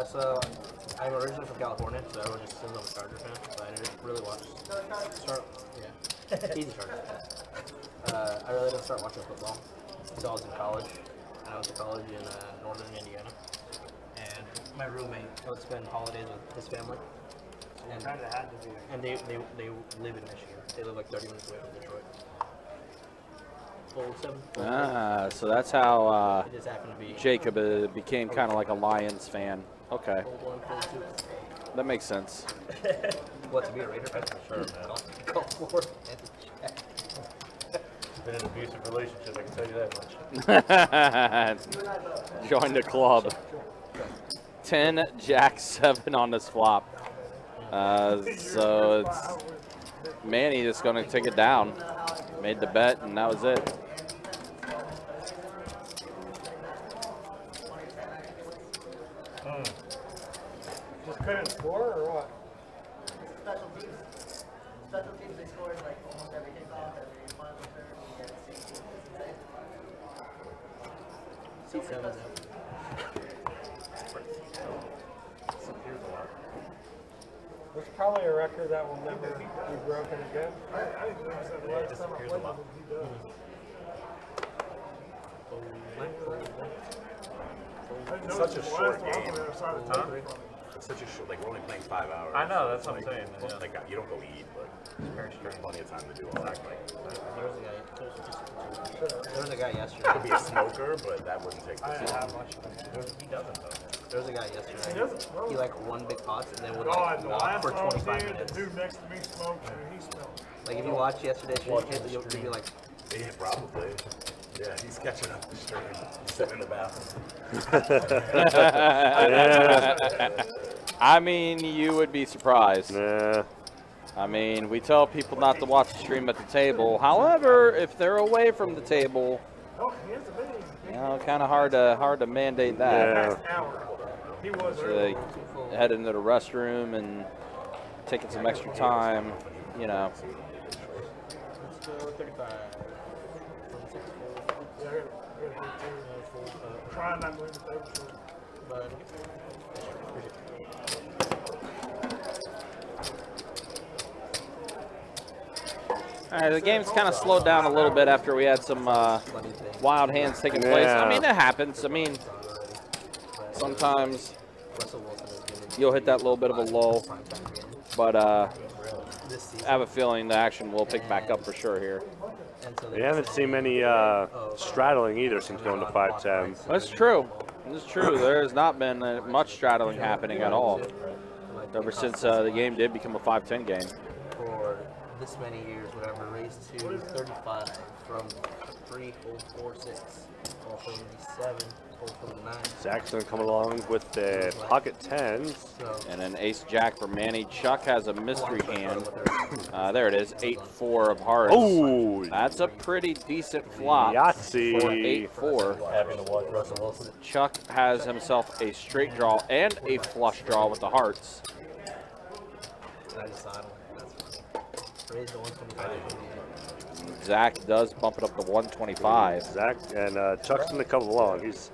So I'm originally from California, so everyone just assumes I'm a Charger fan, but I didn't really watch. Easy Charger fan. I really didn't start watching football until I was in college. And I was in college in northern Indiana, and my roommate would spend holidays with his family. And Kind of had to be. And they live in Michigan. They live like 30 minutes away from Detroit. Fold 7. Ah, so that's how It just happened to be. Jacob became kind of like a Lions fan. Okay, Fold 1, fold 2. that makes sense. What, to be a Raider fan? Sure, man. Call 4 and check. Been in an abusive relationship, I can tell you that much. Join the club. 10, Jack 7 on this flop. So it's Manny that's going to take it down. Made the bet, and that was it. Just couldn't score or what? Special teams. Special teams, they scored like almost every kickoff, every punt return. We get 16. Seat 7's out. probably a record that will never be broken again. I didn't notice that the last time I played with him, he does. I didn't It's notice such a the short last time I game. was on the other side of the table from him. It's such a short, like we're only playing 5 hours. I know, that's what I'm saying. Like, Yeah. like you don't go eat, but there's plenty of time to do all that. Like, There was a guy yesterday. could be a smoker, but that wouldn't take I this didn't long. have much. He doesn't though. There was a guy yesterday. He doesn't smoke. He like one big pots and then would God, like the walk last for time I was 25 here, minutes. the dude next to me smoked and he smelled. Like if you watch yesterday's stream, you'll be like, Yeah, probably. Yeah, he's catching up the stream. He's sitting in the bathroom. I mean, you would be surprised. Nah. I mean, we tell people not to watch the stream at the table. However, if they're away from the table, Oh, here's the video. you know, kind of hard to mandate that. Yeah. Last hour. He was So early. they head into the restroom and taking some extra time, you know. Yeah, I gotta do too. Trying not to move the table short. All right, the game's kind of slowed down a little bit after we had some wild hands taking place. I Yeah. mean, it happens. I mean, sometimes Russell Wilson is going to you'll hit that little bit of a lull, but this season. I have a feeling the action will pick back up for sure here. And so We haven't seen many straddling either since going to 5-10. That's true. It's true. There's not been much straddling happening at all ever since the game did become a 5-10 game. for this many years, whatever, raised to 35 from 3, 4, 6, 4, 7, 9. Zach's going to come along with the pocket tens. So And an ace jack for Manny. Chuck has a mystery hand. There it is, 8-4 of hearts. Oh, That's a pretty decent flop Yahtzee. for 8-4. Having to watch Russell Wilson. Chuck has himself a straight draw and a flush draw with the hearts. and I decided that's fine. Raised to 125. Zach does bump it up to 125. Zach and Chuck's going to come along. He's.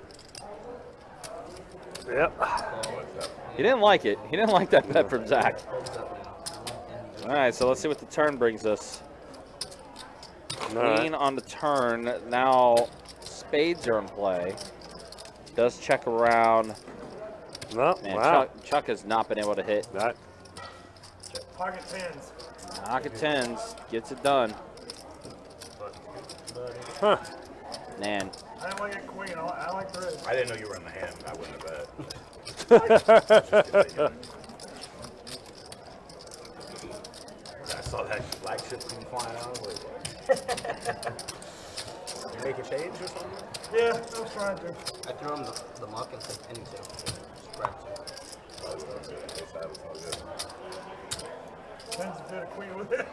Yep. He didn't like it. He didn't like that bet from Zach. All right, so let's see what the turn brings us. All right. Queen on the turn. Now spades are in play. Does check around. No, Man, wow. Chuck has not been able to hit. That, Pocket tens. Pocket tens gets it done. huh. Man, I didn't like a queen. I like the red. I didn't know you were in the hand. I wouldn't have bet. I saw that flagship come flying out. You make a change or something? Yeah, I was trying to. I threw him the muck and said any two. Scratch. Tens to fit a queen with it.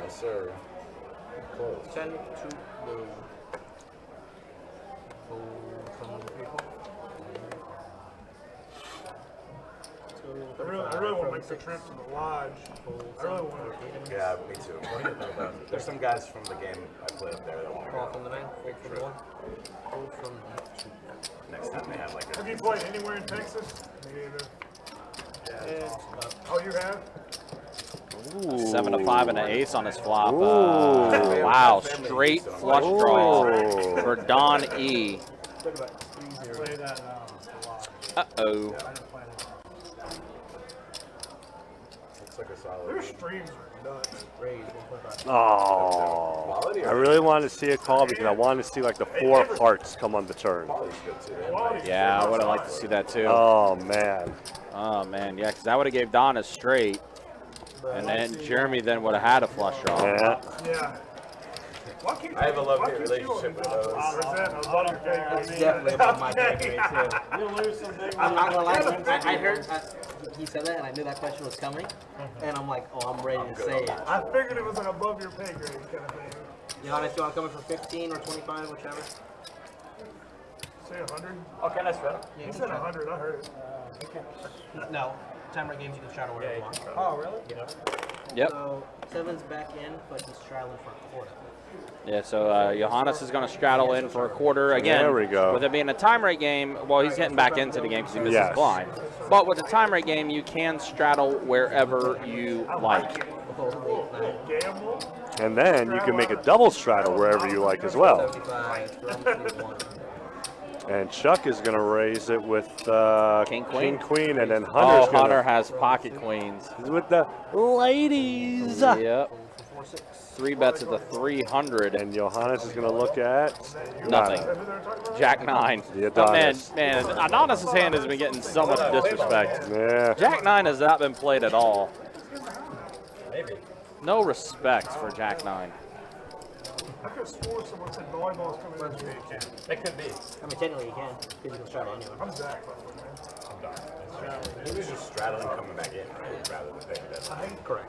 Yes, sir. Close. 10 to blue. From the people. I really want to make the trip to the lodge. I really want to. Yeah, me too. There's some guys from the game I play up there that want to Call go. from the man. Fold from the one. Fold from the two. Next time they have like a. Have you played anywhere in Texas? Me either. Yeah. Oh, you have? 7 to 5 and an ace on his flop. Ooh. Wow, straight flush draw Ooh. for Don E. Play that a lot. Uh-oh. I didn't play it. Looks like a solid. Their streams are nuts. Raise 1.5. Oh. Quality I really wanted to see a call because I wanted to see like the 4 of hearts come on the turn. Quality's good too. Quality's Yeah, I good. would have liked to see that too. Oh, man. Oh, man, yeah, because that would have gave Don a straight. And then Jeremy then would have had a flush draw. Yeah. Yeah. Why can't I have a you- love why hate can't you relationship with only do those. it? Or is that a love your favorite? It's definitely above my pay Okay. grade too. You lose some big I'm not gonna lie, Yeah, when I heard he said that and I knew that question was coming, and I'm like, oh, I'm ready to say it. I figured it was an above your pay grade kind of thing. You honest, you want coming for 15 or 25, whichever? Say 100. Oh, can I straddle? He said 100. I heard it. No. Timer games you can shadow wherever you want. Oh, really? Yeah. Yep. So 7's back in, but he's straddling for a quarter. Yeah, so Johannes is going to straddle in for a quarter. Again, There we go. with it being a time rate game, well, he's getting back into the game because he misses Yes. blind. But with the time rate game, you can straddle wherever you like. Gamble. And then you can make a double straddle wherever you like as well. 75, throw 1. And Chuck is going to raise it with King, Queen. Queen, and then Oh, Hunter's going Hunter to has pocket queens. with the ladies. Yep. 3 bets at the 300. And Johannes is going to look at Nothing. Jack 9. The Oh, Adonis. man, Adonis' hand has been getting so much disrespect. Yeah. Jack 9 has not been played at all. Maybe. No respect for Jack 9. I could have swore someone said volleyball's coming in this weekend. It could be. I mean, technically you can, because you can straddle anyone. I'm Zach, by the way, man. He was just straddling coming back in, right? Rather than paying that. Correct.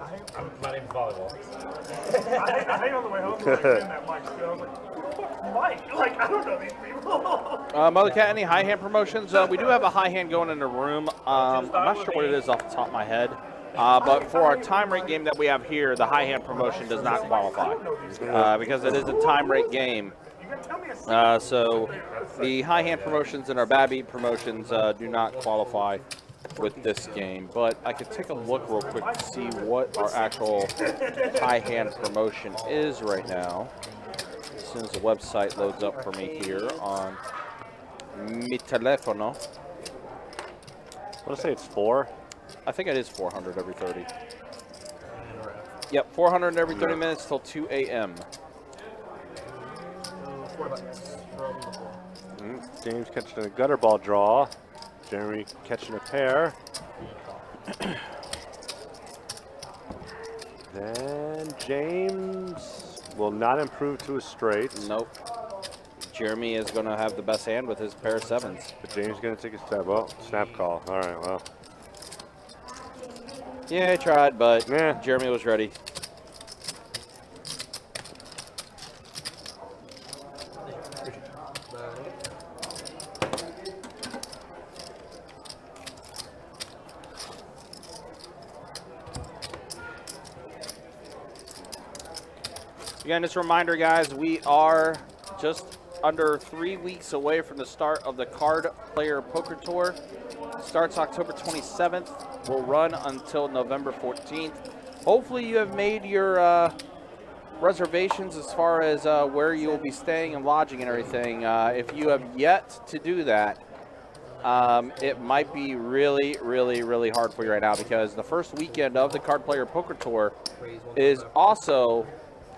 My name's Volleyball. I hang on the way home, like, in that Mike still. I was like, who the fuck's Mike? Like, I don't know these people. Mother Cat, any high hand promotions? We do have a high hand going in the room. I'm not sure what it is off the top of my head. But for our time rate game that we have here, the high hand promotion does not qualify because it is a time rate game. So the high hand promotions and our bad beat promotions do not qualify with this game. But I could take a look real quick to see what our actual high hand promotion is right now. As soon as the website loads up for me here on mi telefono. I want to say it's 4. I think it is 400 every 30. Yep, 400 every 30 minutes till 2 a.m. James catching a gutter ball draw. Jeremy catching a pair. Then James will not improve to a straight. Nope. Jeremy is going to have the best hand with his pair of 7s. But James is going to take a stab. Oh, snap call. All right, well. Yeah, I tried, but Yeah. Jeremy was ready. Again, just a reminder, guys, we are just under 3 weeks away from the start of the Card Player Poker Tour. Starts October 27th, will run until November 14th. Hopefully you have made your reservations as far as where you will be staying and lodging and everything. If you have yet to do that, it might be really, really, really hard for you right now because the first weekend of the Card Player Poker Tour is also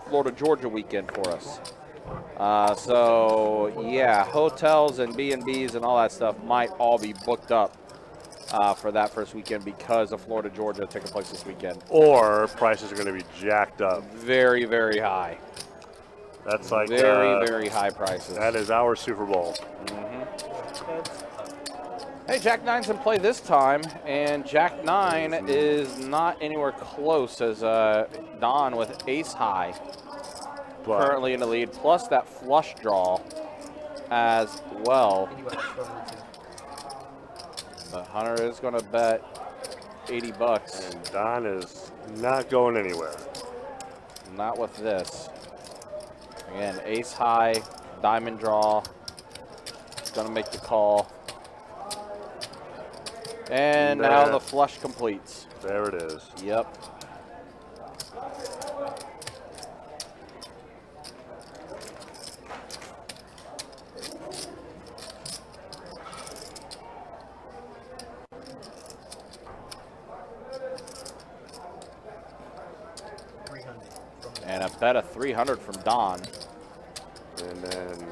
Florida Georgia weekend for us. So yeah, hotels and B&Bs and all that stuff might all be booked up for that first weekend because of Florida Georgia taking place this weekend. Or prices are going to be jacked up. Very, very high. That's like Very, very high prices. That is our Super Bowl. Hey, Jack 9's in play this time, and Jack 9 is not anywhere close as Don with ace high But currently in the lead, plus that flush draw as well. But Hunter is going to bet 80 bucks. And Don is not going anywhere. Not with this. Again, ace high, diamond draw. Going to make the call. And now There. the flush completes. There it is. Yep. And a bet of 300 from Don. And then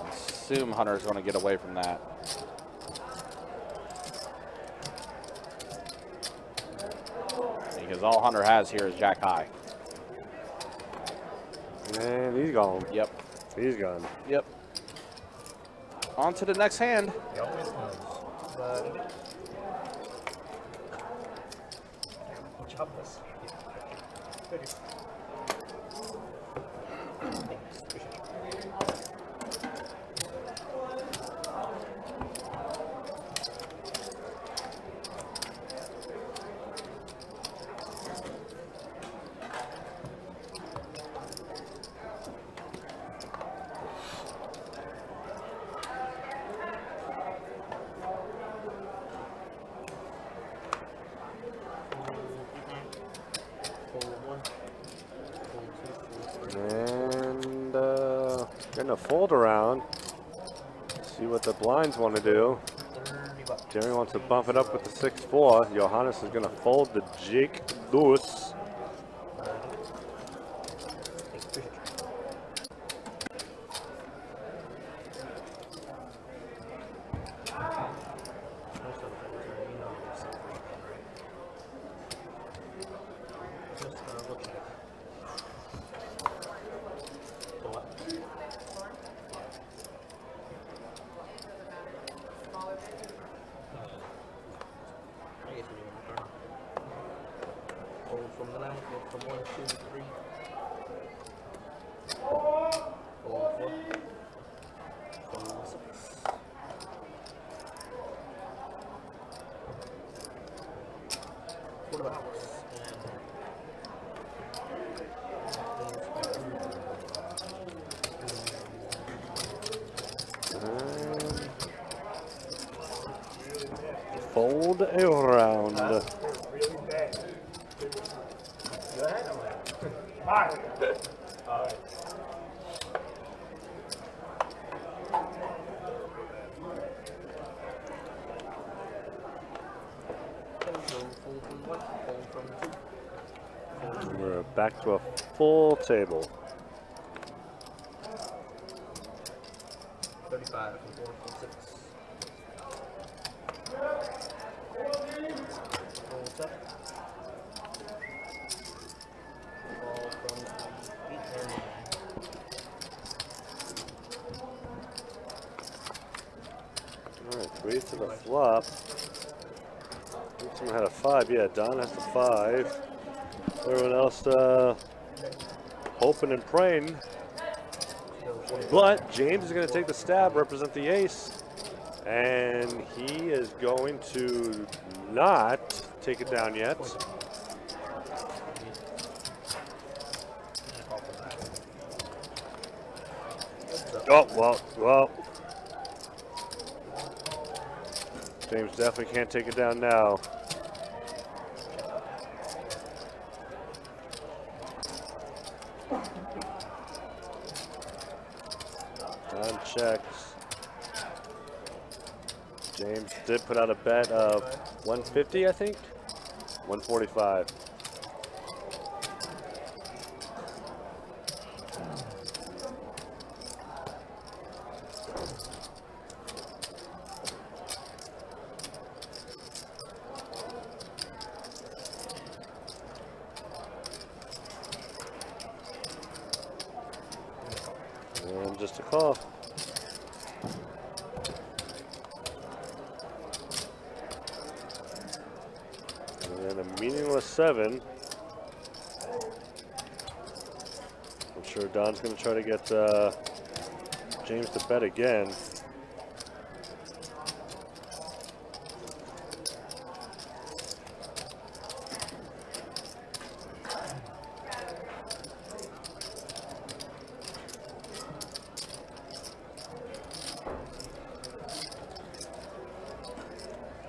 I assume Hunter's going to get away from that. Because all Hunter has here is Jack high. and he's gone. Yep. He's gone. Yep. On to the next hand. He always knows. Chop this. Gonna fold around. See what the blinds want to do. $30. Jerry wants to bump it up with the 6-4. Johannes is gonna fold the Jake Deuce. From the 9, from 1, 2, 3. 4, 4. 6. $40. Fold around. Really bad. Go ahead. Bye. All right. We're back to a full table. 35 from 4, from 6. Roll 7. Ball from 8 and 9. All right, 3 to the flop. Someone had a 5. Yeah, Don has the 5. Everyone else hoping and praying. But James is going to take the stab, represent the ace. And he is going to not take it down yet. Oh, well. James definitely can't take it down now. Don checks. James did put out a bet of 150, I think. 145. And just a call. And then a meaningless 7. I'm sure Don's going to try to get James to bet again.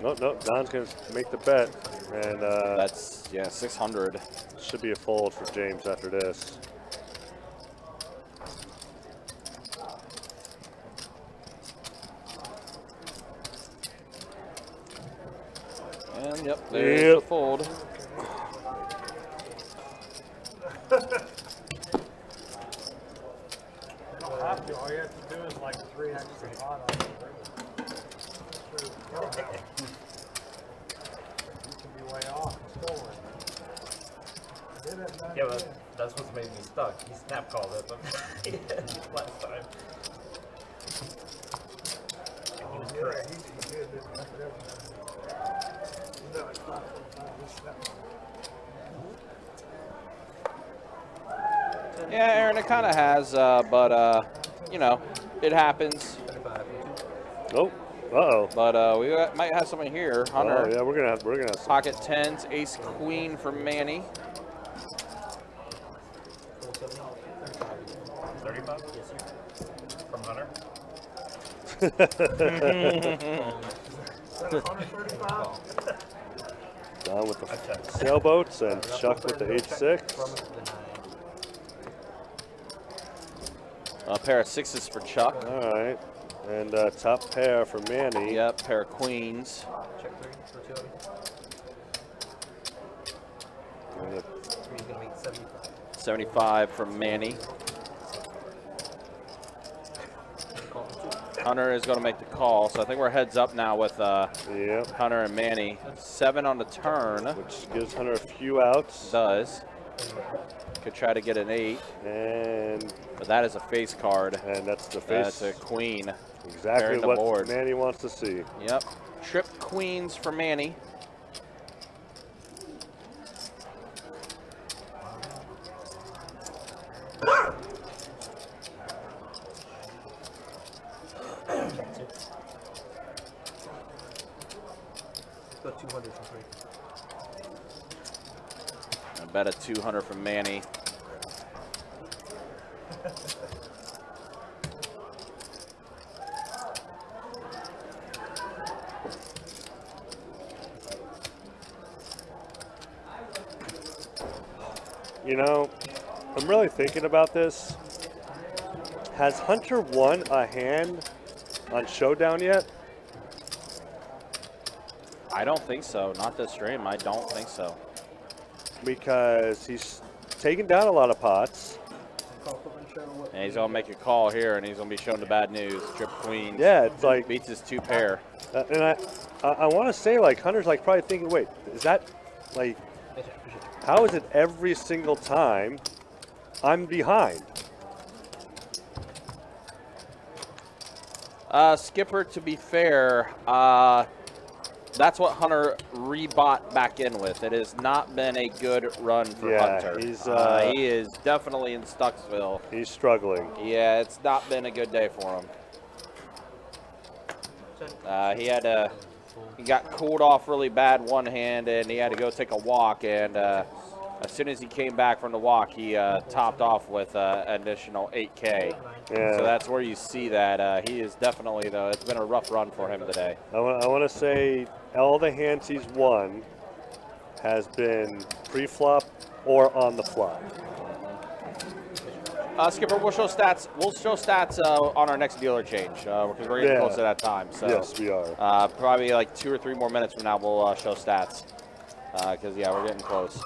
Nope, Don's going to make the bet. And That's, yeah, 600. should be a fold for James after this. And yep, there's the fold. You don't have to. All you have to do is like 3 extra pot on the river. You can be way off. Still win. Yeah, but that's what's made me stuck. He snap called it, but last time. And he was correct. Yeah, Aaron, it kind of has, but you know, it happens. Nope. Uh-oh. But we might have someone here. Hunter. Oh, yeah, we're gonna have some. Pocket 10s, ace queen for Manny. 35? Yes, sir. From Hunter? Don with the sailboats and Chuck with the H6. A pair of 6s for Chuck. All right. And top pair for Manny. Yep, pair of queens. Check 3 for 2 of you. And 3's gonna make 75. 75 from Manny. Hunter is going to make the call, so I think we're heads up now with Hunter and Manny. 7 on the turn. Which gives Hunter a few outs. Does. Could try to get an 8. But that is a face card. And that's the face. That's a queen. Exactly the what board. Manny wants to see. Yep. Trip queens for Manny. Go 200 for 3. I bet a 200 from Manny. You know, I'm really thinking about this. Has Hunter won a hand on Showdown yet? I don't think so. Not this stream. I don't think so. Because he's taken down a lot of pots. And he's going to make a call here, and he's going to be shown the bad news. Trip queens. Yeah, it's like beats his 2 pair. And I want to say, like, Hunter's like probably thinking, wait, is that like, how is it every single time I'm behind? Skipper, to be fair, that's what Hunter rebought back in with. It has not been a good run for Hunter. He is definitely in Stucksville. He's struggling. Yeah, it's not been a good day for him. He got cooled off really bad one hand, and he had to go take a walk. And as soon as he came back from the walk, he topped off with an additional 8K. Yeah. So that's where you see that he is definitely, though, it's been a rough run for him today. I want to say all the hands he's won has been pre-flop or on the flop. Skipper, we'll show stats. We'll show stats on our next dealer change because we're getting close to that time. So yes, we are. Probably like 2 or 3 more minutes from now, we'll show stats because we're getting close.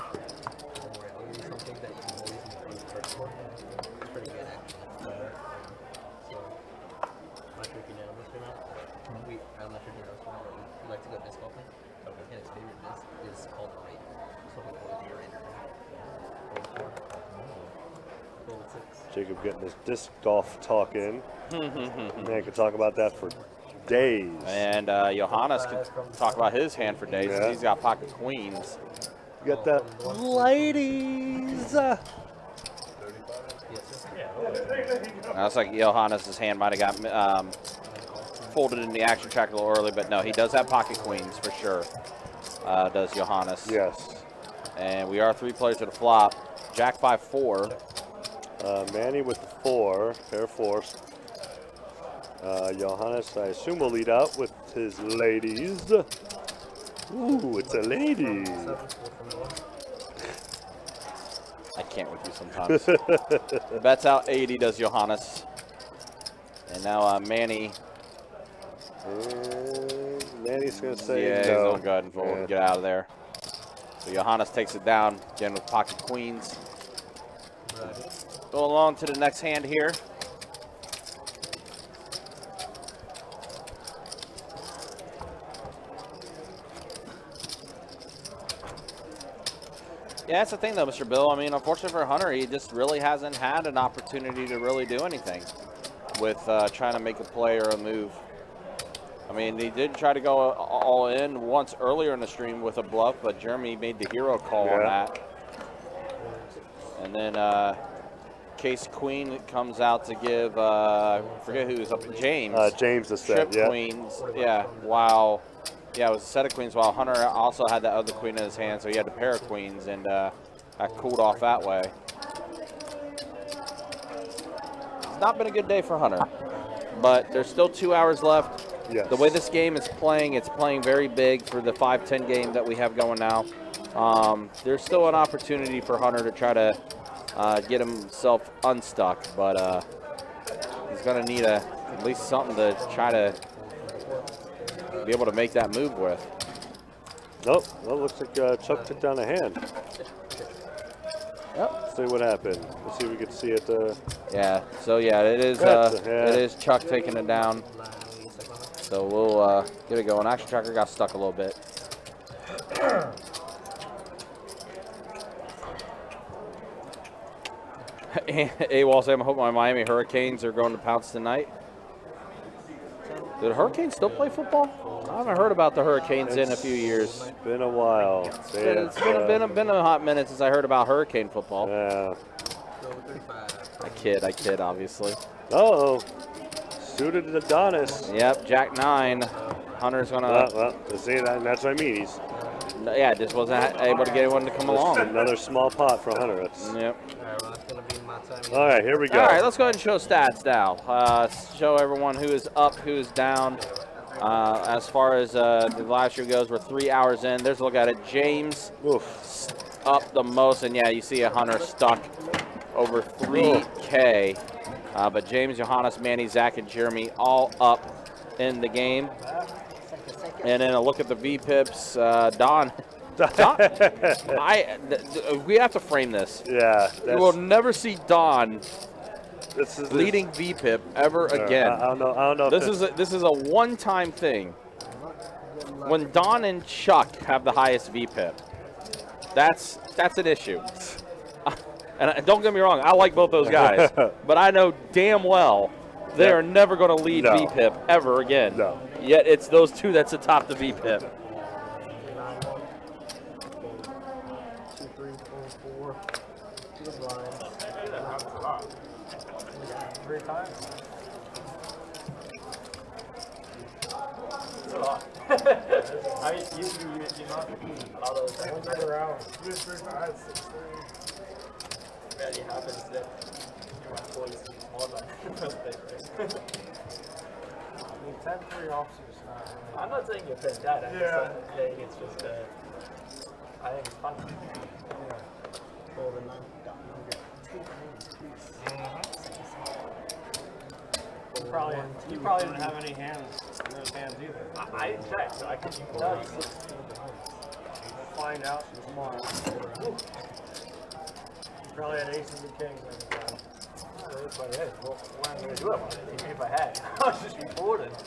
Jacob getting his disc golf talk in. Man, could talk about that for days. And Johannes can talk about his hand for days. Yeah. He's got pocket queens. You got that, ladies. That's like Johannes' hand might have got folded in the action track a little early, but no, he does have pocket queens for sure. Does Johannes? Yes. And we are 3 players to the flop. Jack 5-4. Manny with the 4, pair of 4s. Johannes, I assume, will lead out with his ladies. Ooh, it's a lady. I can't with you sometimes. Bets out 80, does Johannes. And now Manny. And Manny's going to say yeah, no. he's going to go ahead and fold and get out of there. So Johannes takes it down, again with pocket queens. Go along to the next hand here. Yeah, that's the thing though, Mr. Bill. I mean, unfortunately for Hunter, he just really hasn't had an opportunity to really do anything with trying to make a play or a move. I mean, he did try to go all in once earlier in the stream with a bluff, but Jeremy made the hero call on that. And then Case Queen comes out to give, forget who's up, James. James the set, Trip queens, while, it was a set of queens, while Hunter also had that other queen in his hand, so he had a pair of queens, and got cooled off that way. It's not been a good day for Hunter, but there's still 2 hours left. Yes. The way this game is playing, it's playing very big for the 5-10 game that we have going now. There's still an opportunity for Hunter to try to get himself unstuck, but He's going to need at least something to try to be able to make that move with. Nope. Well, looks like Chuck took down a hand. Yep. Let's see what happened. Let's see if we can see it. Yeah. So yeah, it is. It is Chuck taking it down. So we'll get it going. Action Tracker got stuck a little bit. AWOL saying, I hope my Miami Hurricanes are going to pounce tonight. Do the Hurricanes still play football? I haven't heard about the Hurricanes in a few years. It's been a while. It's been a hot minute since I heard about Hurricane football. Yeah. I kid, obviously. Uh-oh. Suited Adonis. Yep, Jack 9. Hunter's going to... Well, see, that's what I mean. He's yeah, just wasn't able to get anyone to come along. Another small pot for Hunter. Yep. All right, here we go. All right, let's go ahead and show stats now. Show everyone who is up, who's down. As far as the live stream goes, we're 3 hours in. There's a look at it. James up the most, and yeah, you see a Hunter stuck over 3K. But James, Johannes, Manny, Zach, and Jeremy all up in the game. And then a look at the VPIPs. Don, we have to frame this. Yeah. You will never see Don leading VPIP ever again. I don't know. This is a one-time thing. When Don and Chuck have the highest VPIP, that's an issue. And don't get me wrong, I like both those guys, but I know damn well they are never going to lead VPIP ever again. No. Yet it's those two that's atop the VPIP. 2, 3, 4, 4. Good lines. 3 times. It's a lot. I usually you not a lot of Another hour. I had 6:30. rarely happens that you want to always more than first place, right? I mean, 10-3 officers not really. I'm not saying you're playing that. I'm just saying it's just I think it's fun. You probably didn't have any hands in those hands either. I didn't check, so I couldn't even tell you. We'll find out tomorrow. You probably had aces and kings every time. That's what it is. Well, what am I going to do about it? Even if I had, I was just reported. It's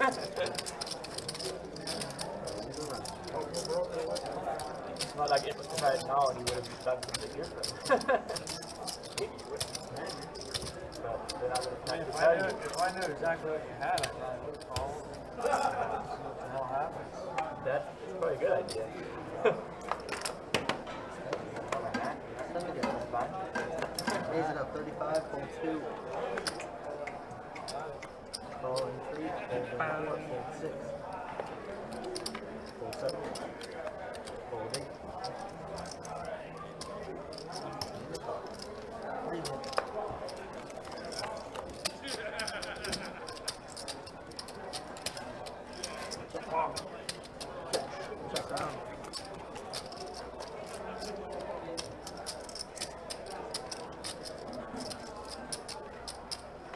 not like if I had known, he would have done something different. Maybe he would. But then I would have tried to tell you. If I knew exactly what you had, I probably would have called. What the hell happens? That's probably a good idea. Raise it up 35, hold 2. Call in 3, hold 4, hold 6. Hold 7. Hold 8.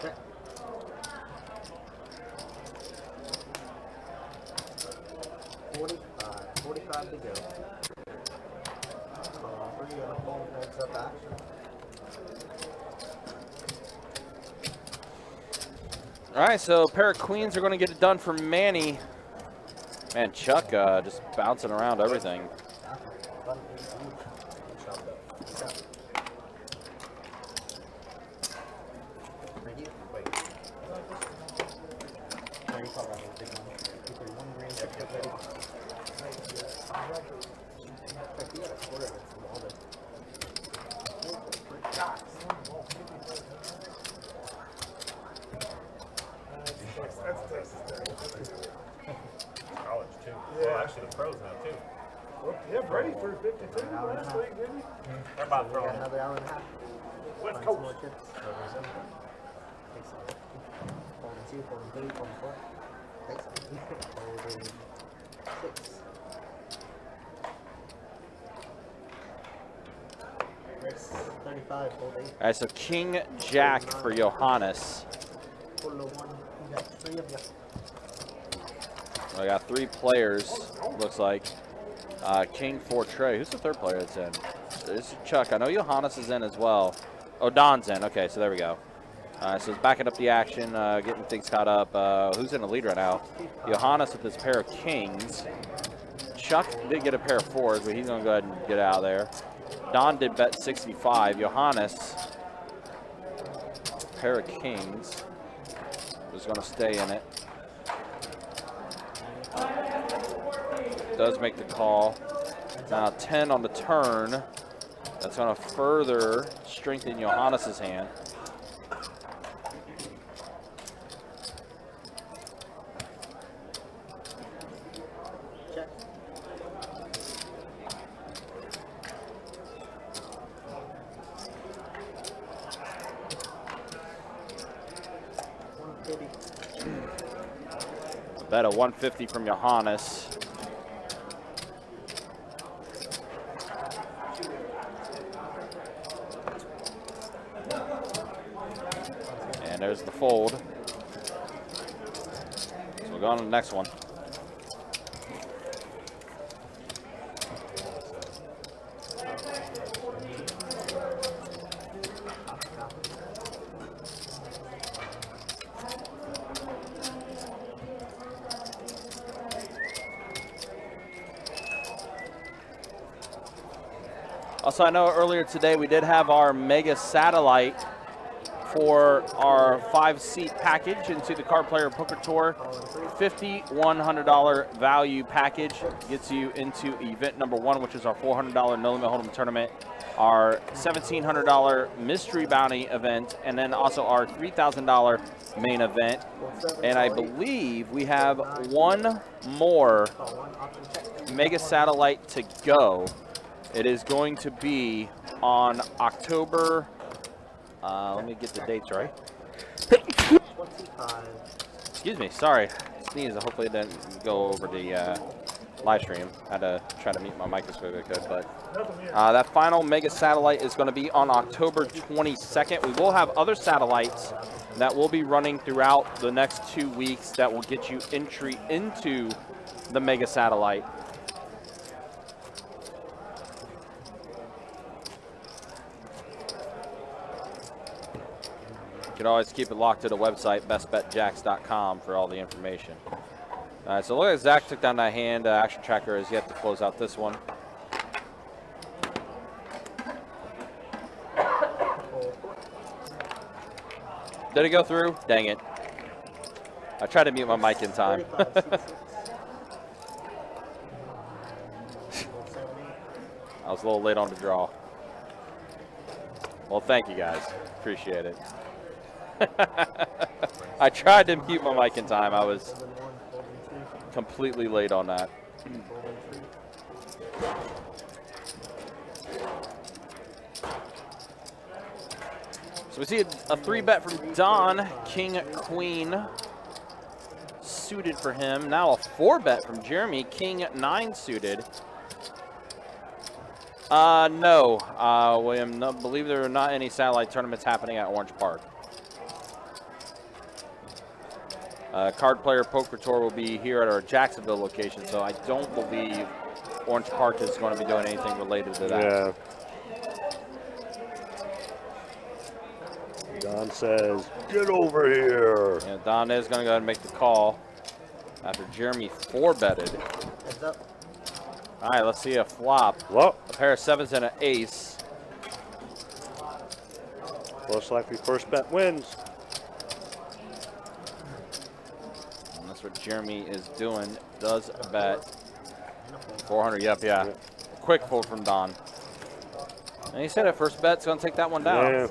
Okay. 45 to go. 3 on a full heads up action. All right, so a pair of queens are going to get it done for Manny. Man, Chuck just bouncing around everything. College too. Well, actually the pros now too. Yeah, Brady threw 52 last week, didn't he? They're about We throwing. got another hour and a half. West Find Coast. some more chips. Holding 2, holding 3, holding 4. Thanks. Holding 6. Race 35, hold 8. All right, so King Jack for Johannes. I got 3 players, looks like. King 4 Trey. Who's the third player that's in? This is Chuck. I know Johannes is in as well. Oh, Don's in. Okay, so there we go. So it's backing up the action, getting things caught up. Who's in the lead right now? Johannes with his pair of kings. Chuck did get a pair of 4s, but he's going to go ahead and get out of there. Don did bet 65. Johannes, pair of kings, was going to stay in it. Does make the call. Now 10 on the turn. That's going to further strengthen Johannes' hand. Bet of 150 from Johannes. And there's the fold. So we'll go on to the next one. Also, I know earlier today we did have our mega satellite for our 5-seat package into the Card Player Poker Tour. $5,100 value package gets you into event number 1, which is our $400 No Limit Hold'em tournament, our $1,700 mystery bounty event, and then also our $3,000 main event. And I believe we have one more mega satellite to go. It is going to be on October, let me get the dates right. Excuse me, sorry. Sneeze, hopefully it didn't go over the live stream. Had to try to mute my mic as quick as I could, but that final mega satellite is going to be on October 22nd. We will have other satellites that will be running throughout the next 2 weeks that will get you entry into the mega satellite. You can always keep it locked to the website, bestbetjacks.com, for all the information. All right, so look at Zach took down that hand. Action Tracker is yet to close out this one. Did it go through? Dang it. I tried to mute my mic in time. I was a little late on the draw. Well, thank you guys. Appreciate it. I tried to mute my mic in time. I was completely late on that. So we see a 3-bet from Don, King, Queen, suited for him. Now a 4-bet from Jeremy, King, 9 suited. No, William, no, believe there are not any satellite tournaments happening at Orange Park. Card Player Poker Tour will be here at our Jacksonville location, so I don't believe Orange Park is going to be doing anything related to that. Yeah. Don says, get over here. Yeah, Don is going to go ahead and make the call after Jeremy 4-betted. All right, let's see a flop. Well, a pair of 7s and an ace. Most likely first bet wins. And that's what Jeremy is doing. Does bet 400. Yep, yeah. Quick fold from Don. And he said at first bet's going to take that one down. Yeah.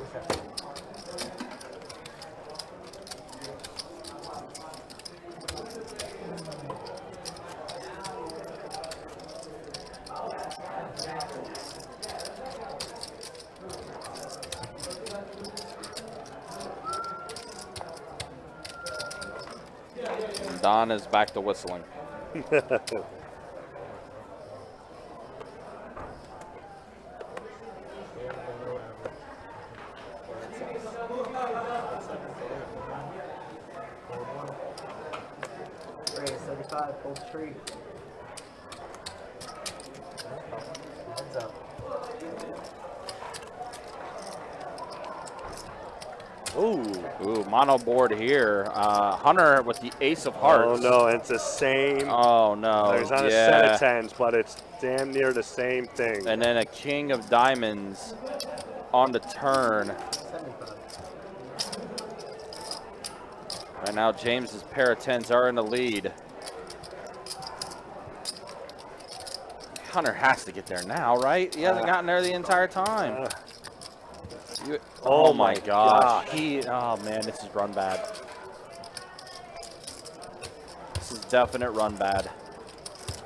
Don is back to whistling. 35, full tree. Heads up. Ooh, mono board here. Hunter with the ace of hearts. Oh no, and it's the same. Oh no. It's not a set of tens, but it's damn near the same thing. And then a king of diamonds on the turn. 75. Right now, James's pair of tens are in the lead. Hunter has to get there now, right? He hasn't gotten there the entire time. Oh my gosh. Oh man, this is run bad. This is definite run bad.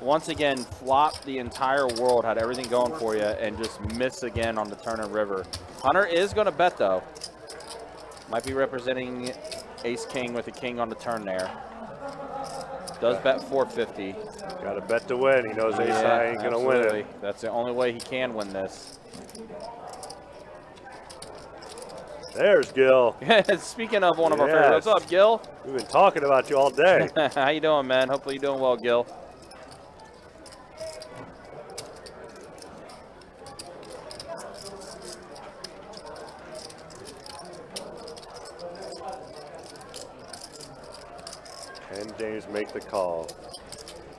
Once again, flop the entire world, had everything going for you, and just miss again on the turn and river. Hunter is going to bet though. Might be representing ace king with a king on the turn there. Does bet 450. Got to bet to win. He knows ace high ain't going to win it. That's the only way he can win this. There's Gil. Speaking of one of our favorites, what's up, Gil? We've been talking about you all day. How you doing, man? Hopefully you're doing well, Gil. Can James make the call?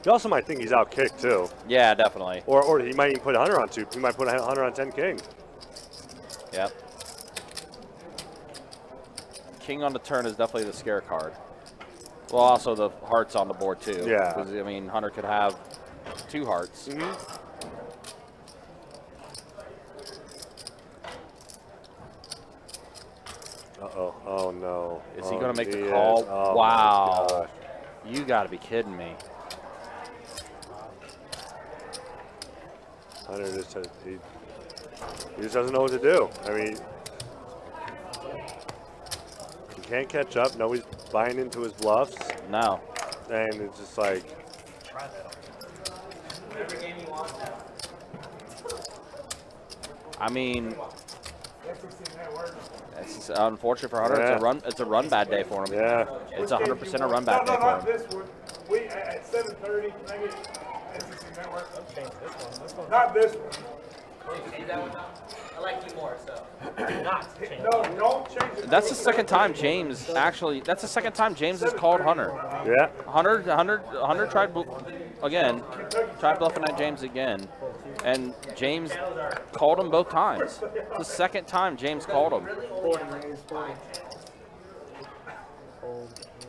You also might think he's out kicked too. Yeah, definitely. Or he might even put Hunter on 2. He might put Hunter on 10 king. Yep. King on the turn is definitely the scare card. Well, also the hearts on the board too. Yeah. Because, I mean, Hunter could have 2 hearts. Uh-oh. Oh, no. Is he going to make the call? Oh, wow. You got to be kidding me. Hunter just, he just doesn't know what to do. I mean, he can't catch up. Nobody's buying into his bluffs. No. And it's just like, I mean, it's unfortunate for Hunter. It's a run bad day for him. Yeah. It's 100% a run bad day for not him. this one. We at 7:30. Can I get SEC Network? Not this one. I like you more, so. No, don't change it. That's the second time James actually. That's the second time James has called Hunter. yeah. Hunter tried tried bluffing at James again, and James called him both times. It's the second time James called him.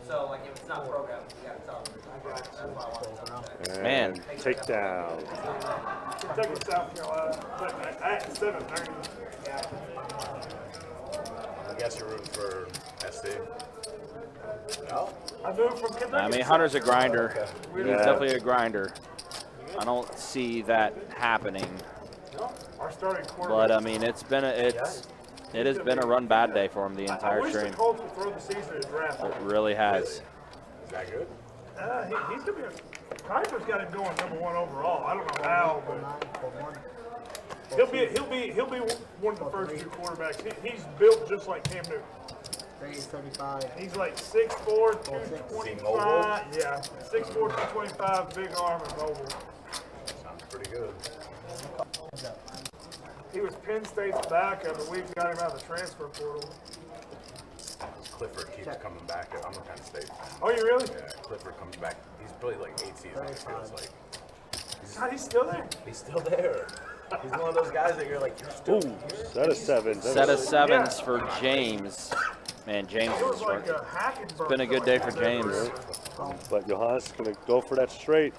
So, like, if it's not programmed, you gotta tell them. That's why I want to know. Man. Takedown. Kentucky, South Carolina. But at 7:30. I guess you're rooting for SC. No. I moved from Kentucky. I mean, Hunter's a grinder. He's Yeah. definitely a grinder. I don't see that happening. Our starting quarterback. But I mean, it has been a run bad day for him the I entire wish stream. the Colts would throw the season in draft. It really has. Is that good? He's gonna be. Kuiper's got him going #1 overall. I don't know how, but he'll be one of the first 2 quarterbacks. He's built just like Cam Newton. 35. He's like 6'4", 225. Yeah, 6'4", 225, big arm and mobile. Sounds pretty good. He was Penn State's backup, but we got him out of the transfer portal. Clifford keeps coming back. I'm a Penn State. Oh, you really? Yeah, Clifford comes back. He's played like 8 seasons. It feels like. God, he's still there. He's still there. He's one of those guys that you're like, you're still. Set of 7s. Set of 7s for James. Man, James It was is like a Hackenberg. It's been a good day for James. But Johannes is going to go for that straight.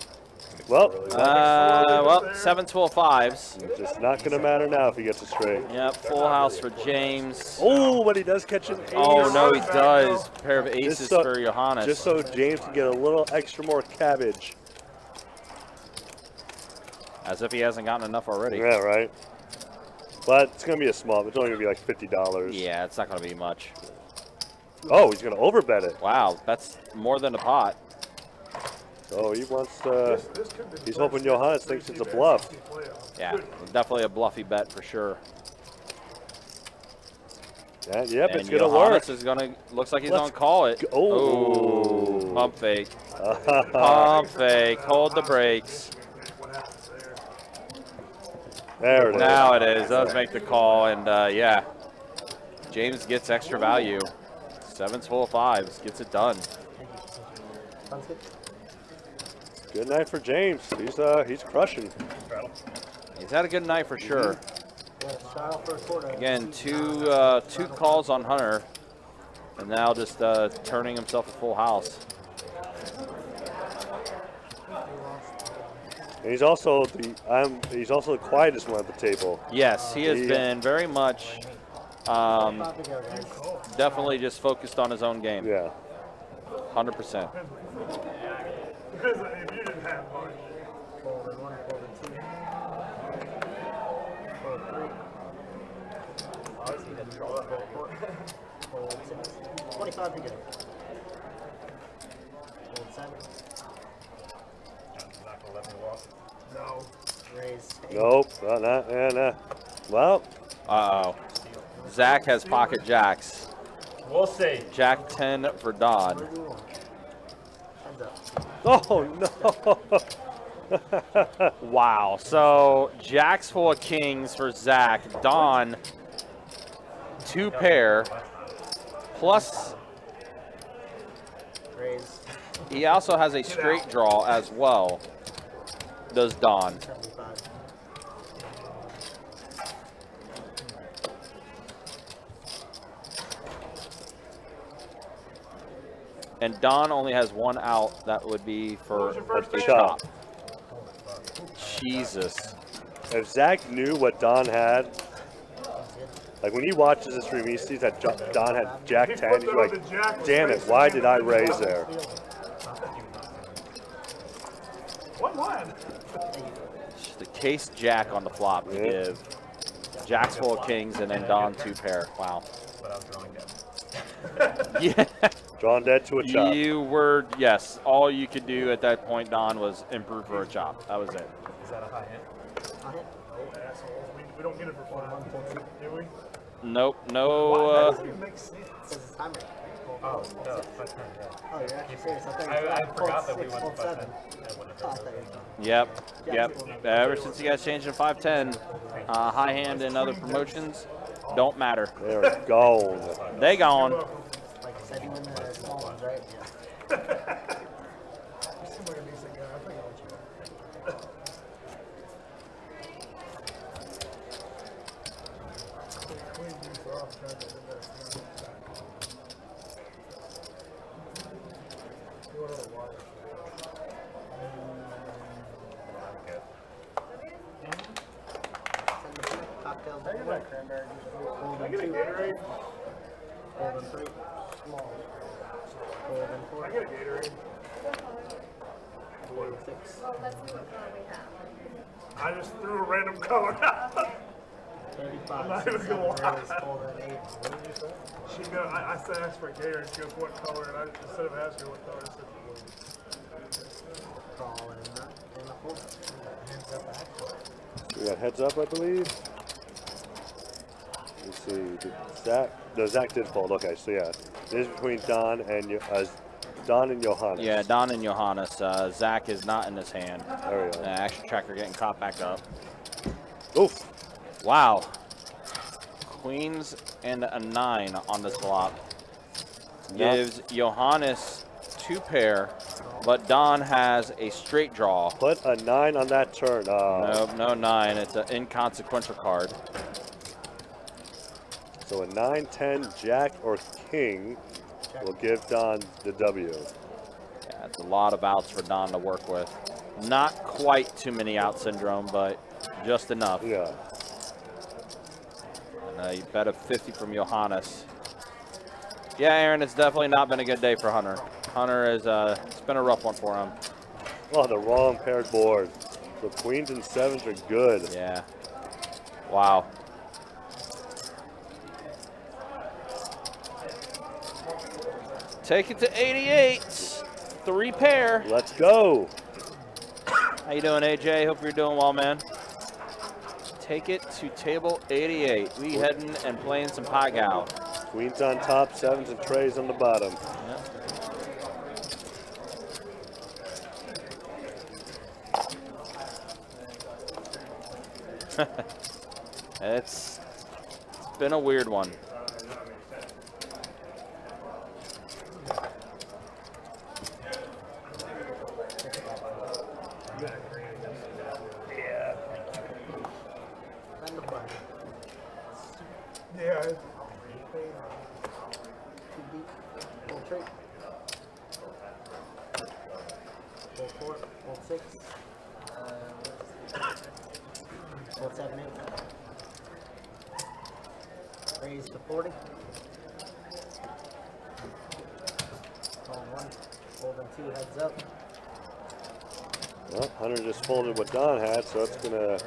Well, 7-12-5s. it's just not going to matter now if he gets it straight. Yep, full house for James. Oh, but he does catch an ace. Oh, no, he does. Pair of aces so- for Johannes. Just so James can get a little extra more cabbage. As if he hasn't gotten enough already. Yeah, right. But it's going to be a small. It's only going to be like $50. Yeah, it's not going to be much. Oh, he's going to overbet it. Wow, that's more than a pot. So he wants to. He's hoping Johannes thinks it's a bluff. Yeah, definitely a bluffy bet for sure. Yep, And it's going to work. Johannes is going to, looks like he's going to call it. Oh. Pump fake. Pump fake. Hold the brakes. There it is. Now it is. Does make the call, and yeah, James gets extra value. 7's full of 5s. Gets it done. Sounds good. Good night for James. He's crushing. He's had a good night for sure. Yeah, shot out for a quarter. Again, two calls on Hunter, and now just turning himself a full house. And he's also the quietest one at the table. Yes, he has been very much definitely just focused on his own game. Yeah. 100%. Because if you didn't have money. Fold in 1, fold in 2. Fold 3. Obviously, he doesn't draw that fold 4. Fold 6. 25 to go. Fold 7. Not gonna let me walk. No. Raise 8. Nope. Nah. Well. Uh-oh. Zach has pocket jacks. We'll see. Jack 10 for Dodd. Heads up. Oh, no. Wow. So jacks full of kings for Zach. Don, 2 pair. Plus, Raise he also has a straight draw as well. Does Don. 75. And Don only has 1 out. That would be for a chop. Jesus. If Zach knew what Don had, like when he watches the stream, he sees that Don had Jack 10. He's like, damn it, why did I raise there? 1-1. The case jack on the flop to give. Jack's full of kings and then Don 2 pair. Wow. But I'm drawing dead. Yeah. Drawn dead to a chop. You were, yes. All you could do at that point, Don, was improve for a chop. That was it. Is that a high hit? No, assholes. We don't get it for fun. Do we? Nope. That No. doesn't even make sense. This is timer. Oh, no, it's my turn, yeah. Oh, you're actually serious. I thought I you forgot that fold we 6, went to fold 7. 5-10. I wouldn't have Oh, I done thought that. you were Yep. Ever since you guys changed to 510, high hand and other promotions don't matter. They're gone. They gone. like you said, you win the small ones, right? Yeah. You seem like a decent guy. I think I'll check. Queen deuce off, trying to do this. You want another water? Cocktails. I get that cranberry juice. Fold Can I in get a 2. Gatorade? Fold in 3. Small. Fold in Can 4. I get a Gatorade? Fold in 6. Well, let's see what color we have. I just threw a random color out. 35. I'm not 6, even 7, gonna lie. raise. Fold in 8. She go, I said ask for a Gatorade. She goes, what color? And I, instead of asking her what color, I said blue. Call in a fold. We got heads up, I believe. Let's see. Did Zach? No, Zach did fold. Okay, so yeah, this is between Don and Johannes. Yeah, Don and Johannes. Zach is not in his hand. There we go. Action tracker getting caught back up. Oof. Wow. Queens and a 9 on this flop. Gives Johannes 2 pair, but Don has a straight draw. Put a 9 on that turn. Nope, no 9. It's an inconsequential card. So a 9, 10, Jack, or King will give Don the W. Yeah, it's a lot of outs for Don to work with. Not quite too many out syndrome, but just enough. Yeah. And you bet a 50 from Johannes. Yeah, Aaron, it's definitely not been a good day for Hunter. Hunter is, it's been a rough one for him. Oh, the wrong paired board. The queens and 7s are good. Yeah. Wow. Take it to 88. 3 pair. Let's go. How you doing, AJ? Hope you're doing well, man. Take it to table 88. We heading and playing some Pagao. Queens on top, sevens and trays on the bottom. It's been a weird one. Yeah. Full trade. Full 4, full 6. Full 7, 8. Raise to 40. Call 1. Folding 2, heads up. Well, Hunter just folded what Don had, so it's going to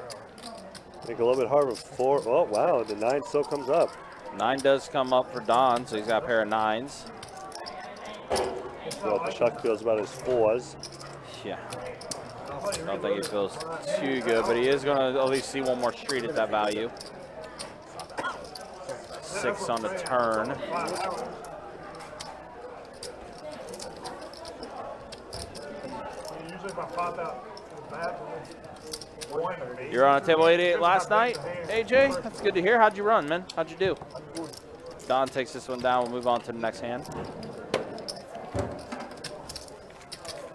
make it a little bit harder. 4. Oh, wow, the 9 still comes up. 9 does come up for Don, so he's got a pair of 9s. So Chuck feels about his 4s. Yeah. I don't think he feels too good, but he is going to at least see one more street at that value. 6 on the turn. Usually if I pop out the bat, You're on a table 88 last night, AJ? That's good to hear. How'd you run, man? How'd you do? Don takes this one down. We'll move on to the next hand.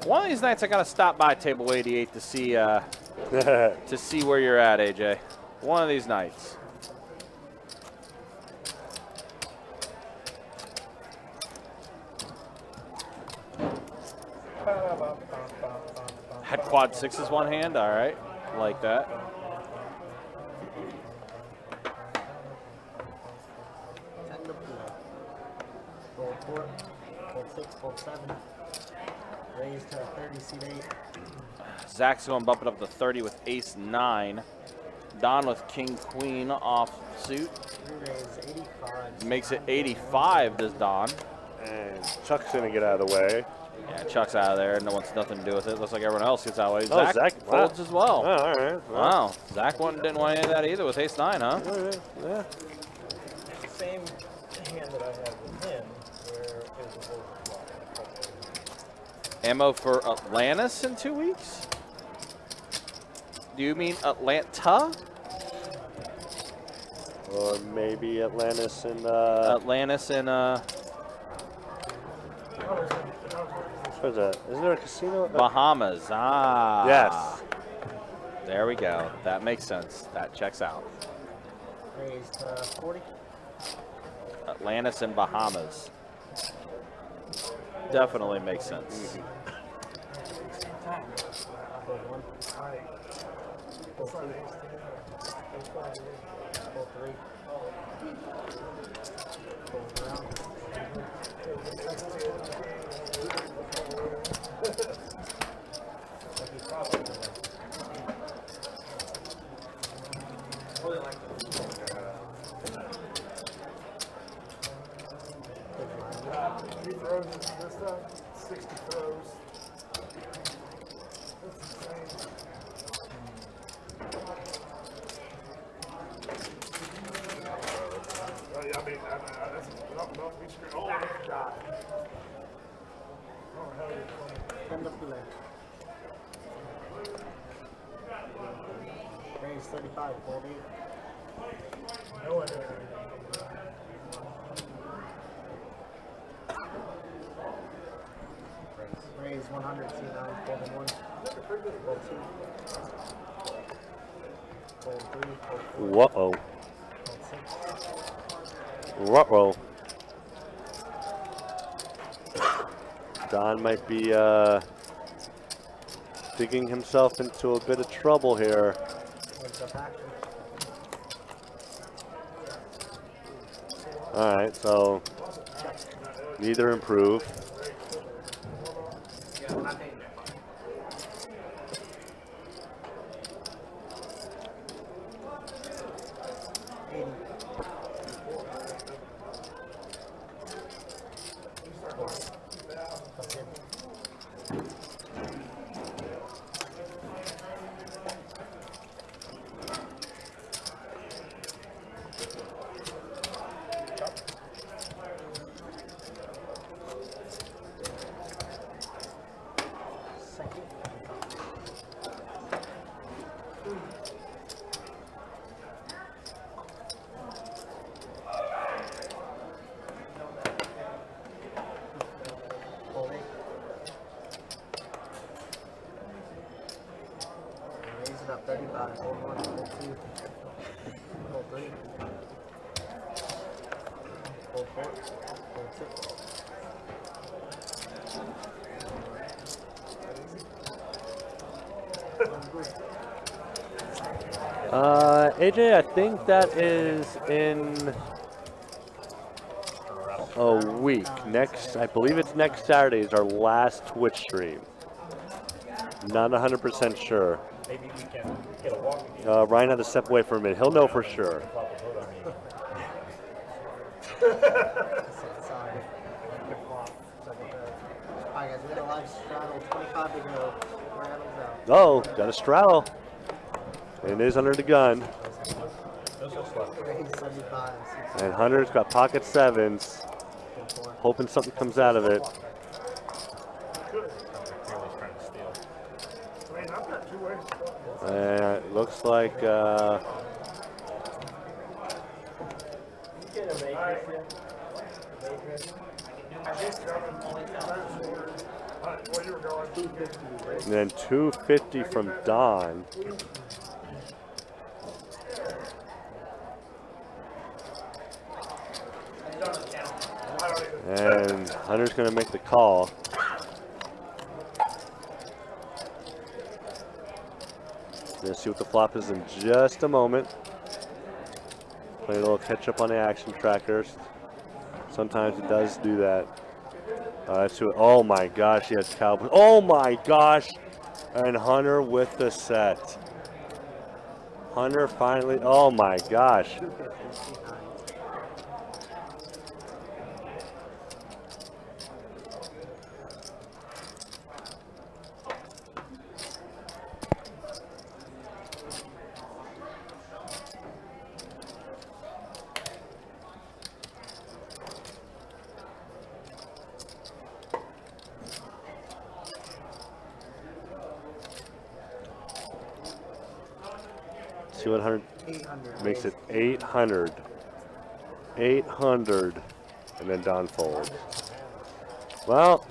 One of these nights I gotta stop by table 88 to see where you're at, AJ. One of these nights. Had quad 6s one hand. All right, like that. Fold 4, fold 6, fold 7. Raise to 30, seat 8. Zach's going to bump it up to 30 with ace 9. Don with king queen off suit. Raise 85. Makes it 85, does Don. And Chuck's going to get out of the way. Yeah, Chuck's out of there. No one's nothing to do with it. Looks like everyone else gets out of the way. Oh, Zach folds as well. Oh, all right. Well. Wow. Zach didn't want any of that either with ace 9, huh? Yeah. Same hand that I had with him, where it was a Ammo for Atlantis in 2 weeks? Do you mean Atlanta? Or maybe Atlantis and Atlantis and where's that? Isn't there a casino? Bahamas. Ah. Yes. There we go. That makes sense. That checks out. Raise to 40. Atlantis and Bahamas. Definitely makes sense. Fold 1. Fold 2. Fold 3. Fold around. he throws this stuff, 60 throws. That's insane. I mean, that's no, we screwed. Oh, God. Oh, hell yeah. End of play. Raise 35, fold 8. No one had Raise 100, seat 9, folding 1. Fold 2. Fold 3, fold 4. Whoa. Fold 6. Ruh-oh. Don might be digging himself into a bit of trouble here. Heads up action. All right, so neither improve. 35. Hold 1, hold 2. Hold 3. Hold 4. Hold 6. AJ, I think that is in a week. I believe it's next Saturday is our last Twitch stream. Not 100% sure. Maybe we can get a walk. Ryan had to step away for a minute. He'll know for sure. Sorry. Alright guys, we got a live straddle, 25 to go. Rattles out. Oh, got a straddle. And it is under the gun. Raise 75. And Hunter's got pocket 7s. Hoping something comes out of it. And it looks like and then 250 from Don. And Hunter's going to make the call. Gonna see what the flop is in just a moment. Play a little catch up on the action trackers. Sometimes it does do that. Let's do it. Oh my gosh, he has Cowboys. Oh my gosh! And Hunter with the set. Hunter finally, oh my gosh. See what 100 makes it 800. 800. And then Don folds. Well,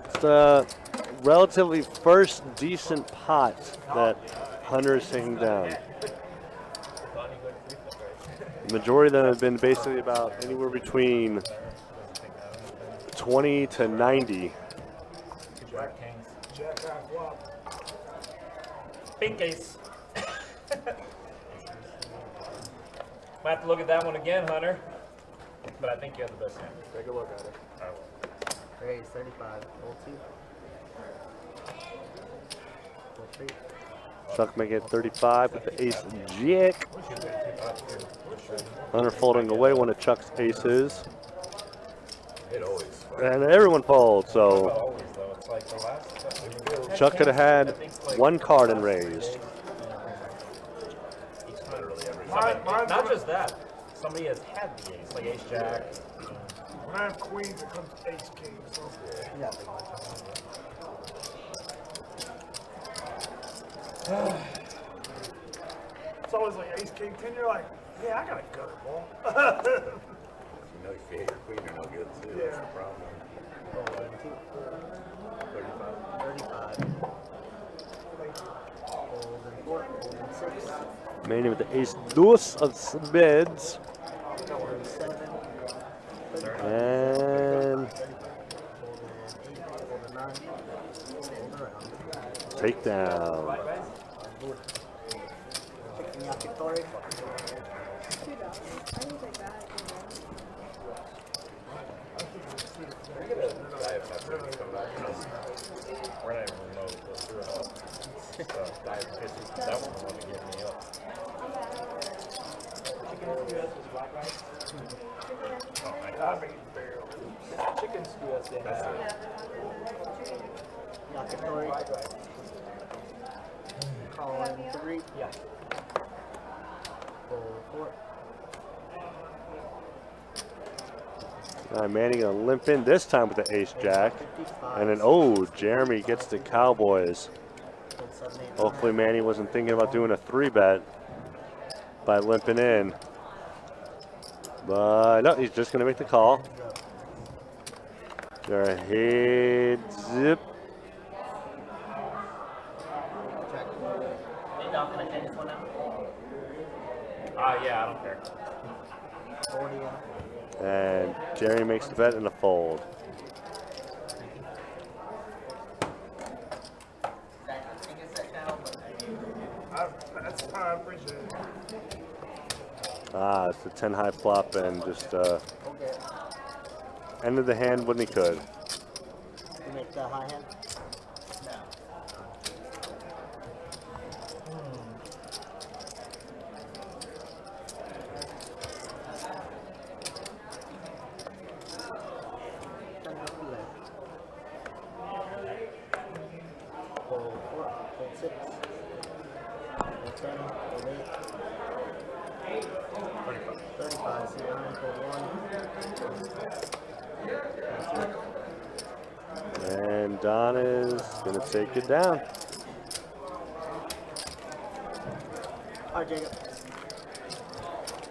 it's the relatively first decent pot that Hunter is taking down. The majority of them have been basically about anywhere between 20 to 90. Big case. Might have to look at that one again, Hunter. But I think you have the best hand. Take a look at it. I will. Raise 35. Hold 2. Hold 3. Chuck making it 35 with the ace jack. Hunter folding away one of Chuck's aces. And everyone folds, so Chuck could have had one card and raised. Not just that. Somebody has had the ace, like ace jack. When I have queens, it comes ace king. So. It's always like ace king 10. You're like, yeah, I got a gutter ball. You know, if you hit your queen, you're no good too. That's the problem. 35. Hold and 4. Hold and 6. Manny with the ace deuce of spades. 37. And takedown. We're not even remote. Let's do it all. That one wanted to get me up. Chicken stew as they have. Colon 3. Yeah. Hold 4. Manny gonna limp in this time with the ace jack. And then, oh, Jeremy gets the Cowboys. Hopefully Manny wasn't thinking about doing a 3-bet by limping in. But no, he's just gonna make the call. Their head zip. Yeah, I don't care. 40. And Jerry makes the bet in a fold. I appreciate it. Ah, it's a 10 high flop and just ended the hand when he could. You make the high hand? Fold 4, fold 6. Fold 7, fold 8. 35, see 9, fold 1. And Don is going to take it down. Alright, Jacob.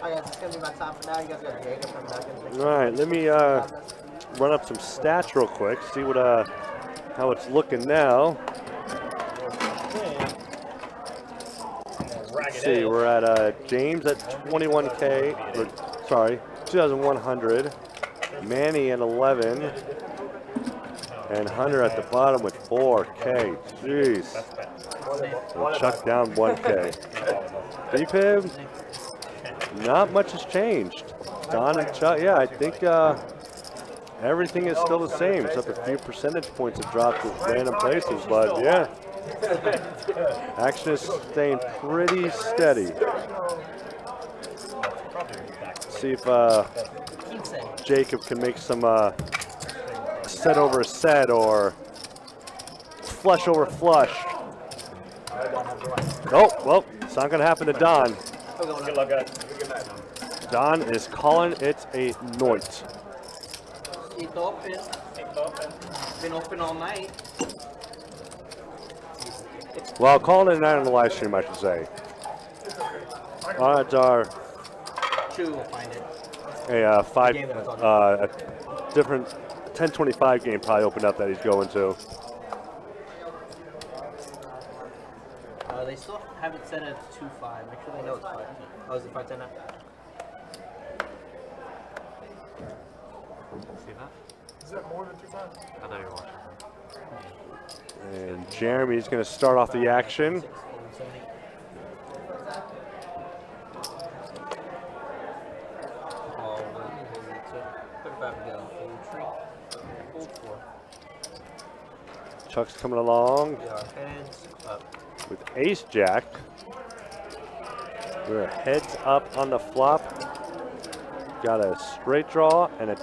Alright, guys, it's going to be my time for now. You guys got Jacob from back in the All right, let me run up some stats real quick, see what how it's looking now. Let's see, we're at James at 21K, or, sorry, 2,100. Manny at 11. And Hunter at the bottom with 4K. Jeez. And Chuck down 1K. DPIB, not much has changed. Don and Chuck, yeah, I think everything is still the same, except a few percentage points have dropped in random places, but yeah. Action is staying pretty steady. See if Jacob can make some set over set or flush over flush. Oh, well, it's not going to happen to Don. Good luck, guys. Don is calling it a noit. It's open. Been open all night. Well, calling it a night on the live stream, I should say. Odds are Chew will find it. a different 1025 game probably opened up that he's going to. They still have it set at 2.5. Make sure they know it's 5. Oh, is it 5.10 now? See that? Is that more than 2 times? I thought you were watching. And Jeremy's going to start off the action. Chuck's coming along with Ace Jack. We're heads up on the flop. Got a straight draw and a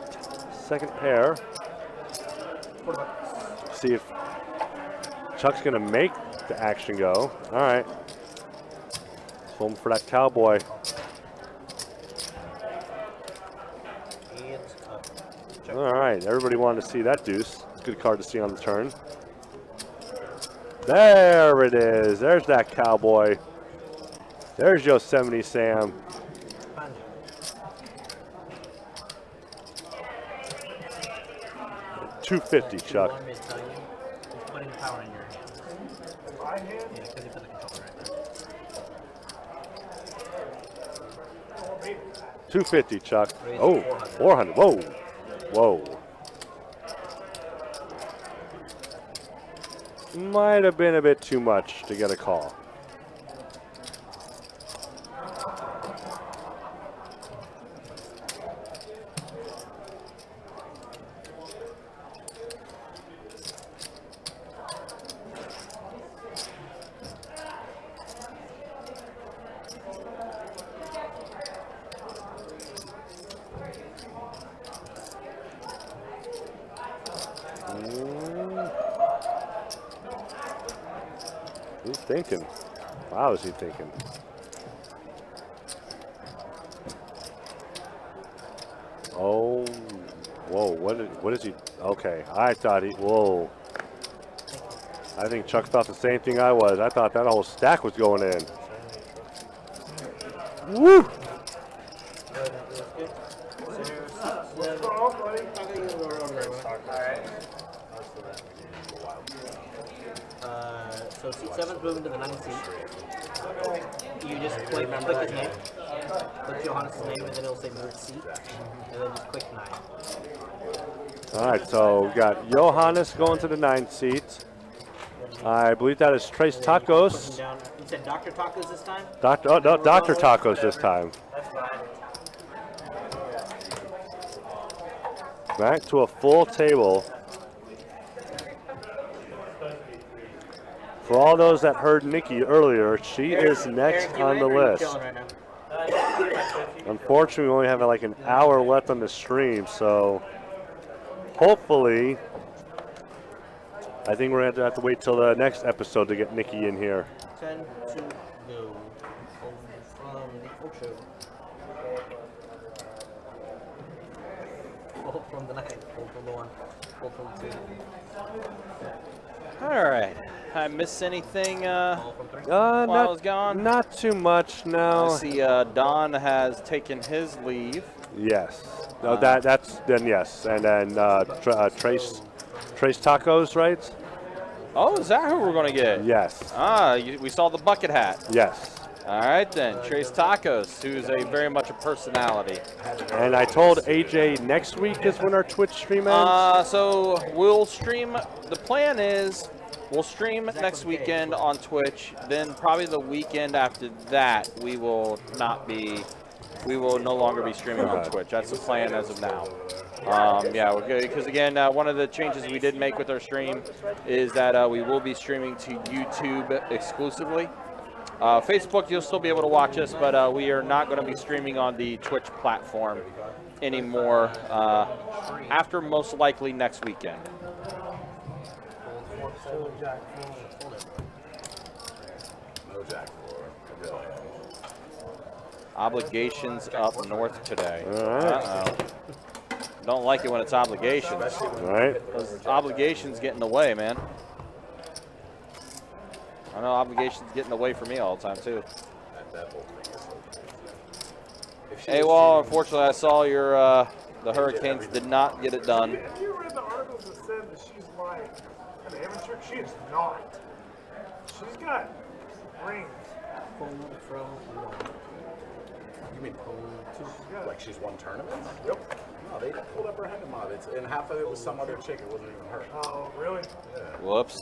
second pair. See if Chuck's gonna make the action go. All right. Home for that cowboy. All right, everybody wanted to see that deuce. Good card to see on the turn. There it is. There's that cowboy. There's Yosemite Sam. $250, Chuck. Putting power in your hands. My hand? Yeah, because you put the controller right there. $250, Chuck. Oh, 400. Whoa. Whoa. Might have been a bit too much to get a call. Who's thinking? Wow, is he thinking? Oh, whoa, what is he? Okay, I thought he, whoa. I think Chuck thought the same thing I was. I thought that whole stack was going in. Woo! So seat 7's moving to the 9th seat. You just click his name. Put Johannes' name and then it'll say merge seat. And then just click 9. All right, so we got Johannes going to the 9th seat. I believe that is Trace And then you put him Tacos. down. You said Dr. Tacos this time? Doctor, oh, no, Dr. Tacos this time. That's fine. Back to a full table. For all those that heard Nikki earlier, she is next Eric, you on in the or you list. chilling right now? Unfortunately, we only have like an hour left on the stream, so hopefully, I think we're going to have to wait till the next episode to get Nikki in here. 10 to go. From the Ocho. Hold from the 9. Hold from the 1. Hold from the 2. All right. I miss anything while I was gone? Not too much, no. I see Don has taken his leave. Yes. No, that's then yes, and then Trace Tacos, right? Oh, is that who we're going to get? Yes. We saw the bucket hat. Yes. All right, then. Trace Tacos, who's very much a personality. And I told AJ next week is when our Twitch stream ends. So we'll stream. The plan is we'll stream next weekend on Twitch. Then probably the weekend after that, we will no longer be streaming on Twitch. That's the plan as of now. Yeah, we're good because again, one of the changes we did make with our stream is that we will be streaming to YouTube exclusively. Facebook, you'll still be able to watch us, but we are not going to be streaming on the Twitch platform anymore after most likely next weekend. No jack four. Really. Obligations up north today. All right. Uh-oh. Don't like it when it's obligations. All right. Those obligations get in the way, man. I know obligations get in the way for me all the time, too. That whole thing is so crazy. Hey, well, unfortunately, I saw your the Hurricanes did not get it done. Have you read the articles that said that she's like an amateur? She is not. She's got rings. From You mean like she's won tournaments? Yep. No, they pulled up her head mod. And half of it was some other chick. It wasn't even her. Oh, really? Yeah. Whoops.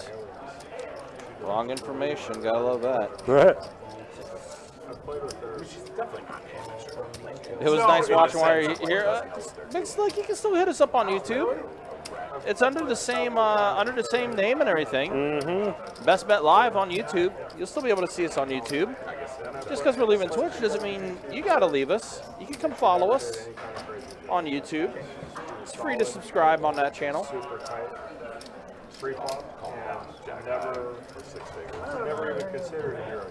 Wrong information. Gotta love that. She's definitely not an amateur. It was nice watching while you're here. Look, you can still hit us up on YouTube. It's under the same name and everything. Mm-hmm. Best Bet Live on YouTube. You'll still be able to see us on YouTube. Just because we're leaving Twitch doesn't mean you got to leave us. You can come follow us on YouTube. It's free to subscribe on that channel. Super tight. Free flop. Never for 6 figures. Never even considered a hero.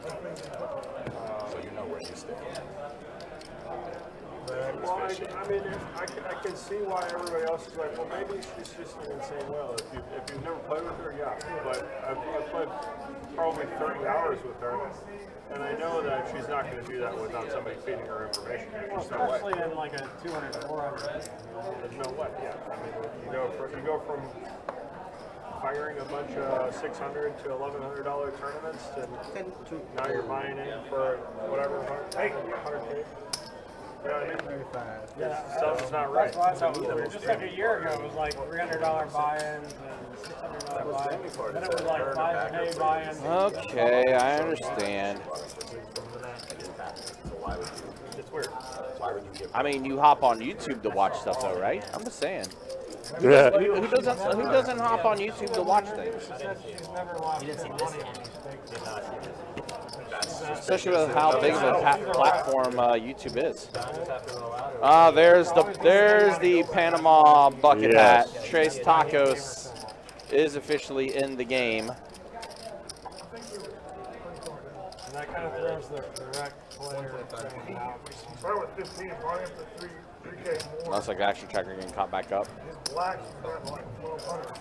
So you know where you stand. Well, I mean, I can see why everybody else is like, well, maybe she's just an insane whale. If you've never played with her, yeah. But I've played probably 30 hours with her, and I know that she's not going to do that without somebody feeding her information. Especially in like a 200, 400. There's no way. Yeah. I mean, you go from hiring a bunch of $600 to $1,100 tournaments to now you're buying in for whatever. Hey, 100K. Yeah, something's not right. Just like a year ago, it was like $300 buy-ins and $600 buy-ins. Then it was like 5K buy-ins. Okay, I understand. It's weird. I mean, you hop on YouTube to watch stuff, though, right? I'm just saying. Yeah. Who doesn't hop on YouTube to watch things? You didn't see this Especially with how big of a platform YouTube is. There's the Panama bucket hat. Trace Tacos is officially in the game. And that kind of throws the direct player thing out. We start with 15, buying up to 3K more. Looks like Action Tracker getting caught back up. His black is got like 1,200.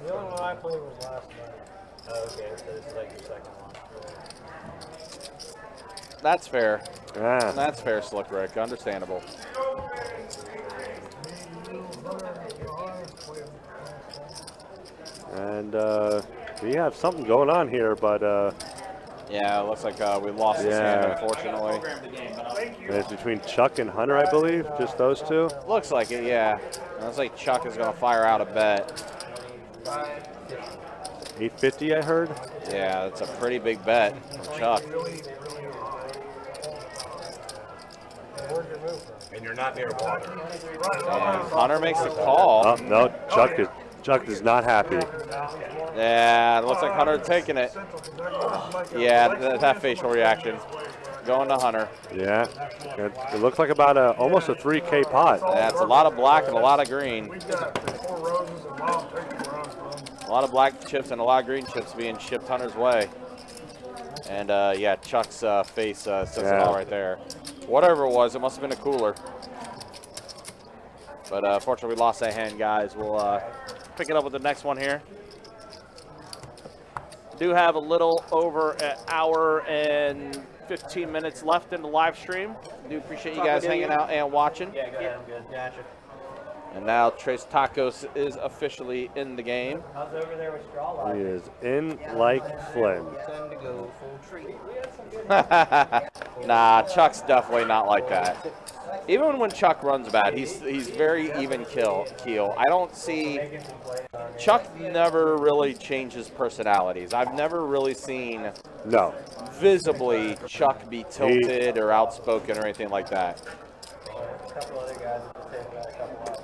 The only one I played was last night. Oh, okay, so this is like your second one. That's fair. Ah. That's fair, Slick Rick. Understandable. And we have something going on here, but yeah, it looks like we lost this hand, unfortunately. And it's between Chuck and Hunter, I believe, just those two. Looks like it, yeah. Looks like Chuck is going to fire out a bet. 850, I heard. Yeah, that's a pretty big bet from Chuck. And you're not near water. And Hunter makes the call. Oh, no, Chuck is not happy. Yeah, it looks like Hunter taking it. Yeah, that facial reaction. Going to Hunter. Yeah, it looks like about almost a 3K pot. That's a lot of black and a lot of green. A lot of black chips and a lot of green chips being shipped Hunter's way. And yeah, Chuck's face says it all right there. Whatever it was, it must have been a cooler. But unfortunately, we lost that hand, guys. We'll pick it up with the next one here. Do have a little over an hour and 15 minutes left in the live stream. Do appreciate you guys hanging out and watching. Yeah, good. I'm good. Gotcha. And now Trace Tacos is officially in the game. How's over there with straw? He is in like Flynn. Time to go full treat. Nah, Chuck's definitely not like that. Even when Chuck runs bad, he's very even keel. I don't see Chuck never really changes personalities. I've never really seen visibly Chuck be tilted or outspoken or anything like that. A couple other guys will take a couple off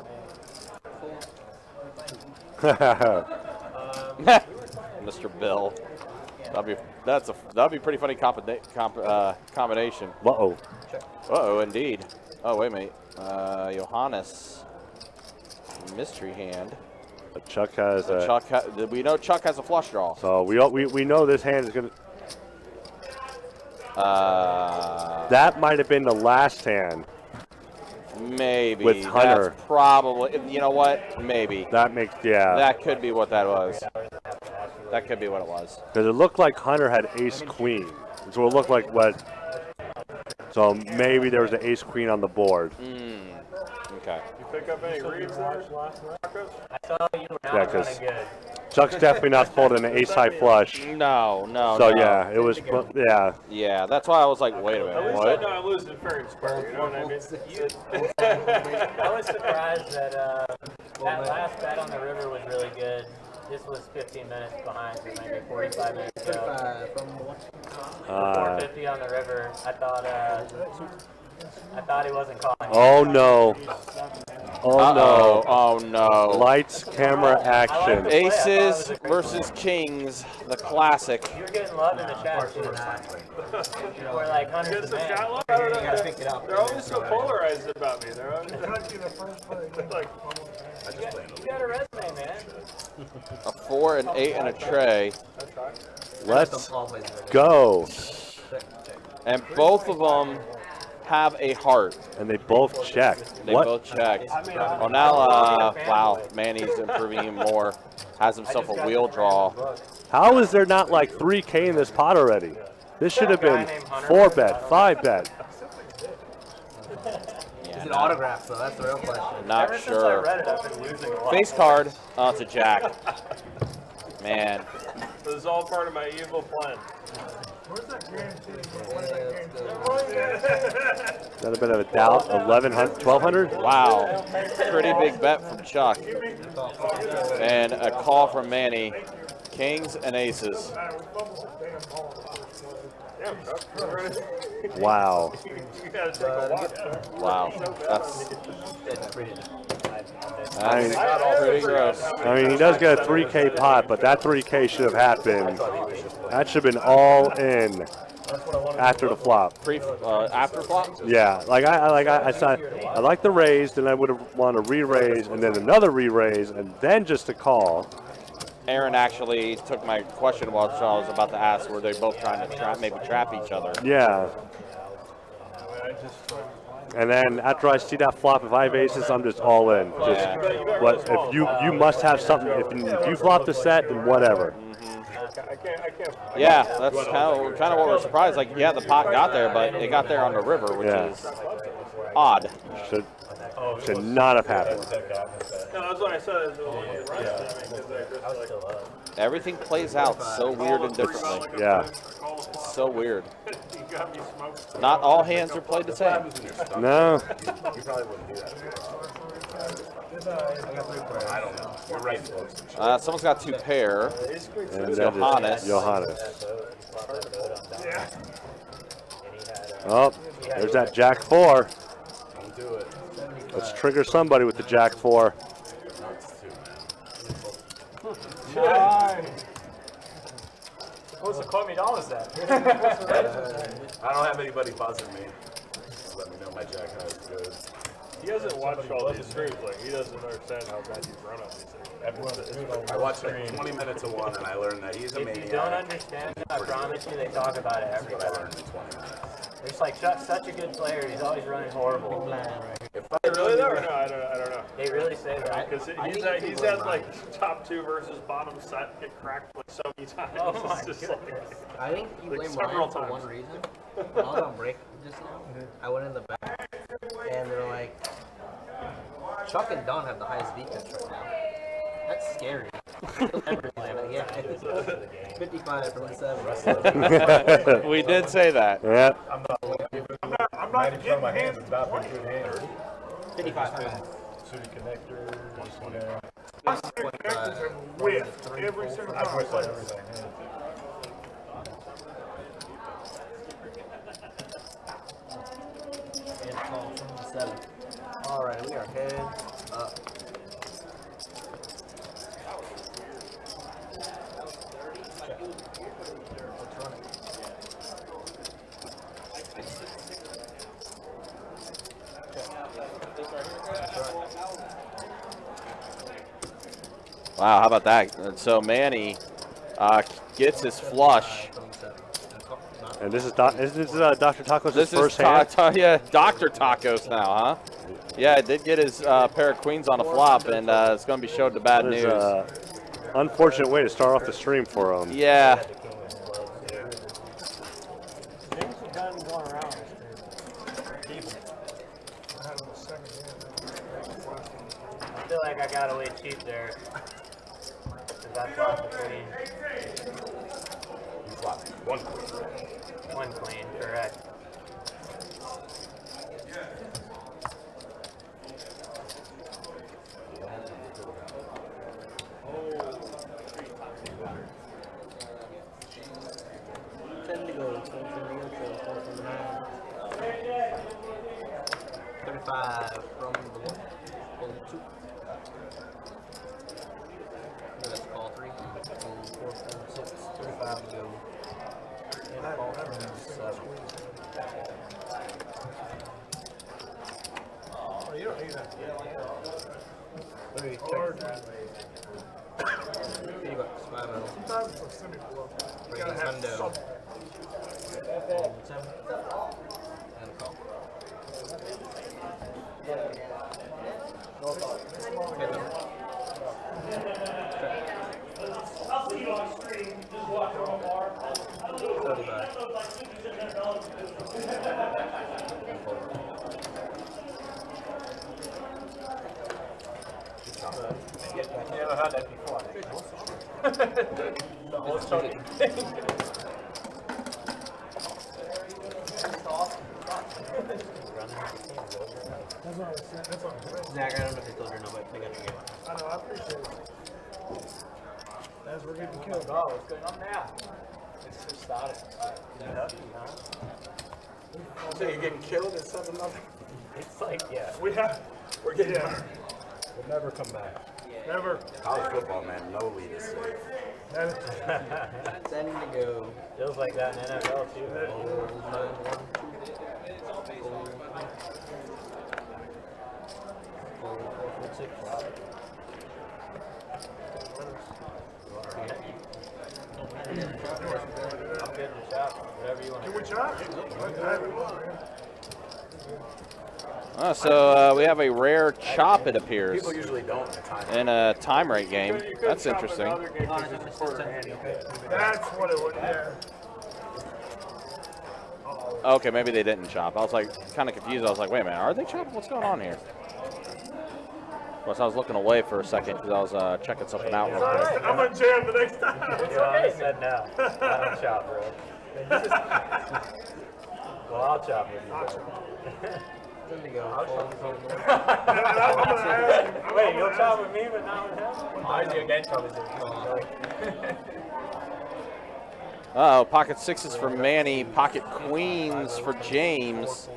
Mr. Bill. That'd be pretty funny combination. Uh-oh. Uh-oh, indeed. Oh, wait a minute. Johannes. Mystery hand. Chuck has we know Chuck has a flush draw. So we know this hand is going to... that might have been the last hand. Maybe. With Hunter. That's probably, you know what? Maybe. That makes, yeah. That could be what that was. That could be what it was. Because it looked like Hunter had ace-queen. So it looked like what... So maybe there was an ace-queen on the board. Okay. You pick up any reads there? I saw you were not running good. Chuck's definitely not folding an ace-high flush. No. So yeah, it was, yeah. Yeah, that's why I was like, wait a minute, At least what? I know I'm losing fair and square, you know what I mean? I was surprised that that last bet on the river was really good. This was 15 minutes behind, so maybe 45 minutes ago. 450 on the river. I thought he wasn't calling. Oh no. Oh no. Oh no. Lights, camera, action. Aces versus kings, the classic. You're getting love in the chat too. We're like hundreds of man. They're always so polarized about me. They're always like, you got a resume, man. A 4, an 8, and a tray. Let's go. And both of them have a heart. And they both checked. They both checked. Well, now, wow, Manny's improving even more. Has himself a wheel draw. How is there not like 3K in this pot already? This should have been 4-bet, 5-bet. Is it autographed though? That's the real question. Not Ever sure. since I read it, I've been losing a lot. Face card. Oh, it's a jack. Man. this is all part of my evil plan. Not a bit of a doubt. 1,100, 1,200? Wow. Pretty big bet from Chuck. And a call from Manny. Kings and aces. Wow. You gotta take a walk. Wow. That's pretty gross. I mean, he does get a 3K pot, but that 3K should have happened. That should have been all in after the flop. After flop? Yeah, I saw. I like the raise, then I would have wanted to re-raise, and then another re-raise, and then just a call. Aaron actually took my question while I was about to ask, were they both trying to maybe trap each other? Yeah. And then after I see that flop, if I have aces, I'm just all in. Just, but if you must have something. If you flop the set, then whatever. Yeah, that's kind of what we're surprised. Like, yeah, the pot got there, but it got there on the river, which is odd. Should not have happened. No, that's what I said. Everything plays out so weird and differently. Yeah. So weird. Not all hands are played the same. No. You probably wouldn't do that. I don't know. You're right, folks. Someone's got 2 pair. And It's that is Johannes. Johannes. Oh, there's that Jack 4. Don't do it. Let's trigger somebody with the Jack 4. Supposed to call me down with that. I don't have anybody buzzing me. Let me know my jack is good. He hasn't watched all these streams. Like, he doesn't understand how bad you run on these things. I watched like 20 minutes of one and I learned that he's a maniac. If you don't understand, I promise you, they talk about it every That's what I time. learned in 20 minutes. There's like such a good player. He's always running horrible. Really though? Or no, I don't know. They really say that. Because he's had like top 2 versus bottom set get cracked like so many times. Oh my It's just goodness. I think you Like blame several Ryan for times. one reason. When I was on break just now, I went in the back, and they're like, Chuck and Don have the highest defense right now. That's scary. Yeah, 55 from the 7. We did say that. Yeah. I'm not getting my hands. 55. Connectors have whiffed every single time I play. And call from the 7. Alright, we are heads up. Wow, how about that? So Manny gets his flush. And this is Dr. Tacos' This is first hand. yeah, Dr. Tacos now, huh? Yeah, I did get his pair of queens on a flop, and it's going to be showed to bad That is news. Unfortunate way to start off the stream for him. Yeah. Things have been going around. I feel like I got away cheap there. Because I flopped the queen. You flopped 1 queen. 1 queen, correct. Ten to go. 35 from the 1. Only 2. Let's call 3. 4, 6. 35 to go. And call from the 7. Oh, you don't need that. 30. 50 bucks. 5 mil. Sometimes it's semi-below. You Bring gotta the have 10 down. some. 7. And a call. I'll see you on stream. Just walk around bar. 35. You never heard that before. The whole choking thing. Zach, I don't know if you told her or no, but they got your game. I know, I appreciate it. As we're getting killed. Oh, what's going on now? It's just started. So you're getting killed at 7-0? It's like, yeah. We're getting burned. We'll never come back. Never. College football, man, no lead is safe. 10 to go. Feels like that in NFL too. I'm good to shop. Whatever you want. Can we chop? I haven't won, man. So we have a rare chop, it appears, People usually don't in a time. in a time rate game. That's interesting. That's what it would. Yeah. Okay, maybe they didn't chop. I was like kind of confused. I was like, wait a minute, are they chopping? What's going on here? Of course, I was looking away for a second because I was checking something out real quick. I'm gonna jam the next time. I said no. I don't chop, bro. Well, I'll chop with you. Wait, you'll chop with me, but not with him? I do again, Uh-oh, pocket sixes for Manny, pocket queens for James.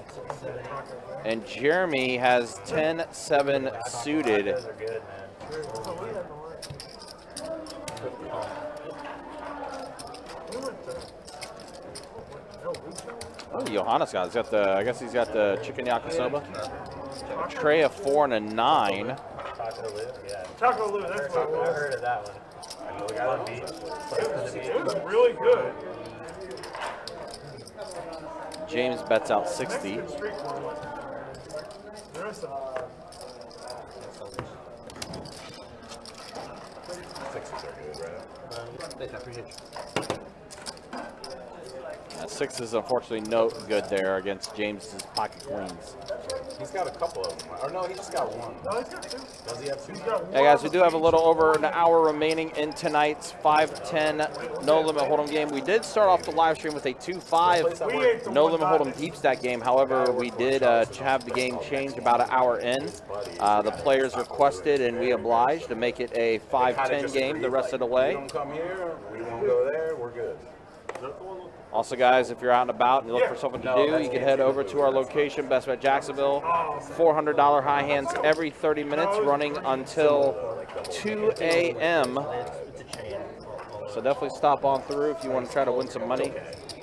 And Jeremy has 10-7 suited. Those are good, man. Oh, Johannes got the, I guess he's got the chicken yakisoba. A tray of 4 and a 9. Taco Lou, yeah. Taco Lou, that's what it I was. heard of that one. I know the guy on the beach. It was really good. James bets out 60. Street corn. There's some. Sixes are good, right? Thanks, I appreciate you. Sixes, unfortunately, no good there against James's pocket queens. He's got a couple of them. Or no, he just got one. No, he's got two. Does he have two? Hey guys, we do have a little over an hour remaining in tonight's 5-10 No Limit Hold'em game. We did start off the live stream with a 2-5 No Limit Hold'em Deep Stack game. However, we did have the game change about an hour in. The players requested and we obliged to make it a 5-10 game the rest of the way. We don't come here, we won't go there, we're good. Also, guys, if you're out and about and you look for something to do, you can head over to our location, Best Bet Jacksonville. $400 high hands every 30 minutes, running until 2 a.m. So definitely stop on through if you want to try to win some money.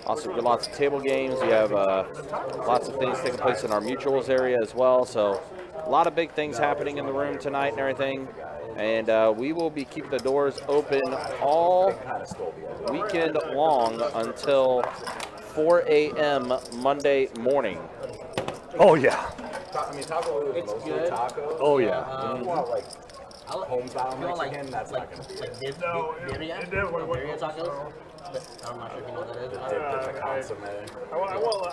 Also, got lots of table games. We have lots of things taking place in our mutuals area as well. So a lot of big things happening in the room tonight and everything. And we will be keeping the doors open all weekend long until 4 a.m. Monday morning. Oh, yeah. I mean, Taco Lou is mostly tacos. Oh, yeah. If you want, like, I like hometown like Mexican, that's not going to be like it definitely birria wasn't. tacos. I'm not sure if you know what that is. dipped in the consomme. I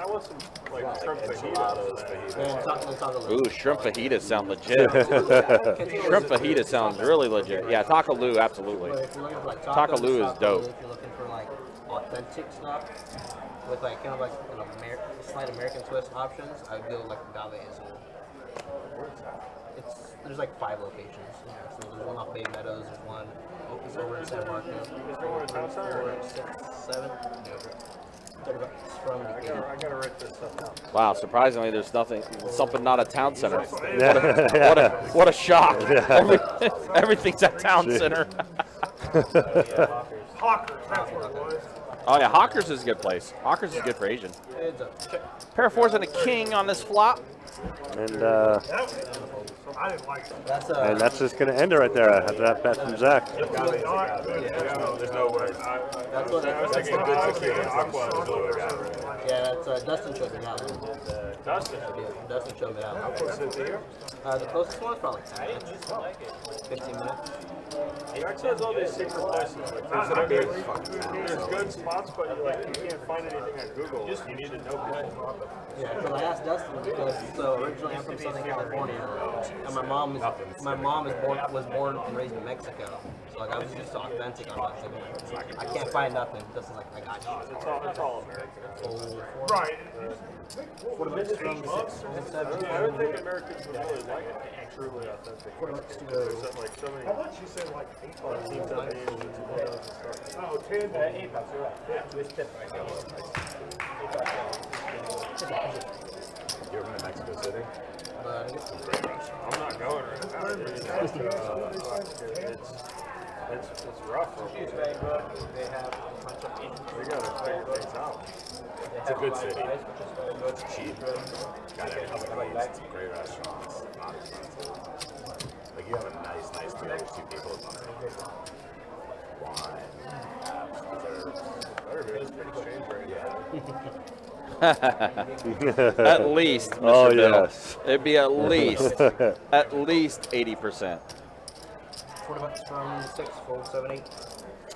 want some like shrimp Enchiladas, fajitas. Ooh, shrimp fajitas sound legit. Shrimp fajita sounds really legit. Yeah, Taco Lou, absolutely. But if you're looking for like Taco Lou is dope. If you're looking for like authentic stuff with like kind of like an slight American twist options, I'd go like Agave Azul. There's like 5 locations. Yeah, so there's one off Bay Meadows, there's one over in San Marcos. 4, 6, 7. $30 from the I gotta write this stuff down. Wow, surprisingly, there's something not a town center. What a shock. Everything's at town center. Hawkers, that's what it was. Oh yeah, Hawkers is a good place. Hawkers is good for Asian. Pair of 4s and a king on this flop. And I didn't like it. that's just going to end it right there. I have that bet from Zach. There's no word. That's like a good tequila. Aqua is what we got right now. Yeah, that's Dustin showed me that one. Dustin showed me that one. The closest one is probably 10 minutes. 15 minutes. Jack says all these secret places. There's good spots, but you can't find anything on Google. You need to know people. Yeah, because I asked Dustin because so originally I'm from Southern California, and my mom was born and raised in Mexico. So like I was just so authentic on that. Like, I can't find nothing. Dustin's like, I got you. It's all American. So, Right. for the minutes from 6 and 7. I don't think Americans would really like it. Truly authentic. Like so many. How much you said like 8 bucks? Oh, 10. 8 bucks. You're right. Yeah. This tip right here. You ever been to Mexico City? I'm not going right now. It's rough. They have a bunch of Asian. We gotta figure things out. It's a good city. It's cheap. Got everything you need. Some great restaurants. Not expensive. Like you have a nice meal with 2 people. It's unreal. Wine, apps, desserts. Better be. It's pretty exchange rate. Yeah. At least, Mr. Oh, Bill. yes. It'd be at least 80%. 20 bucks from 6, fold 7, 8.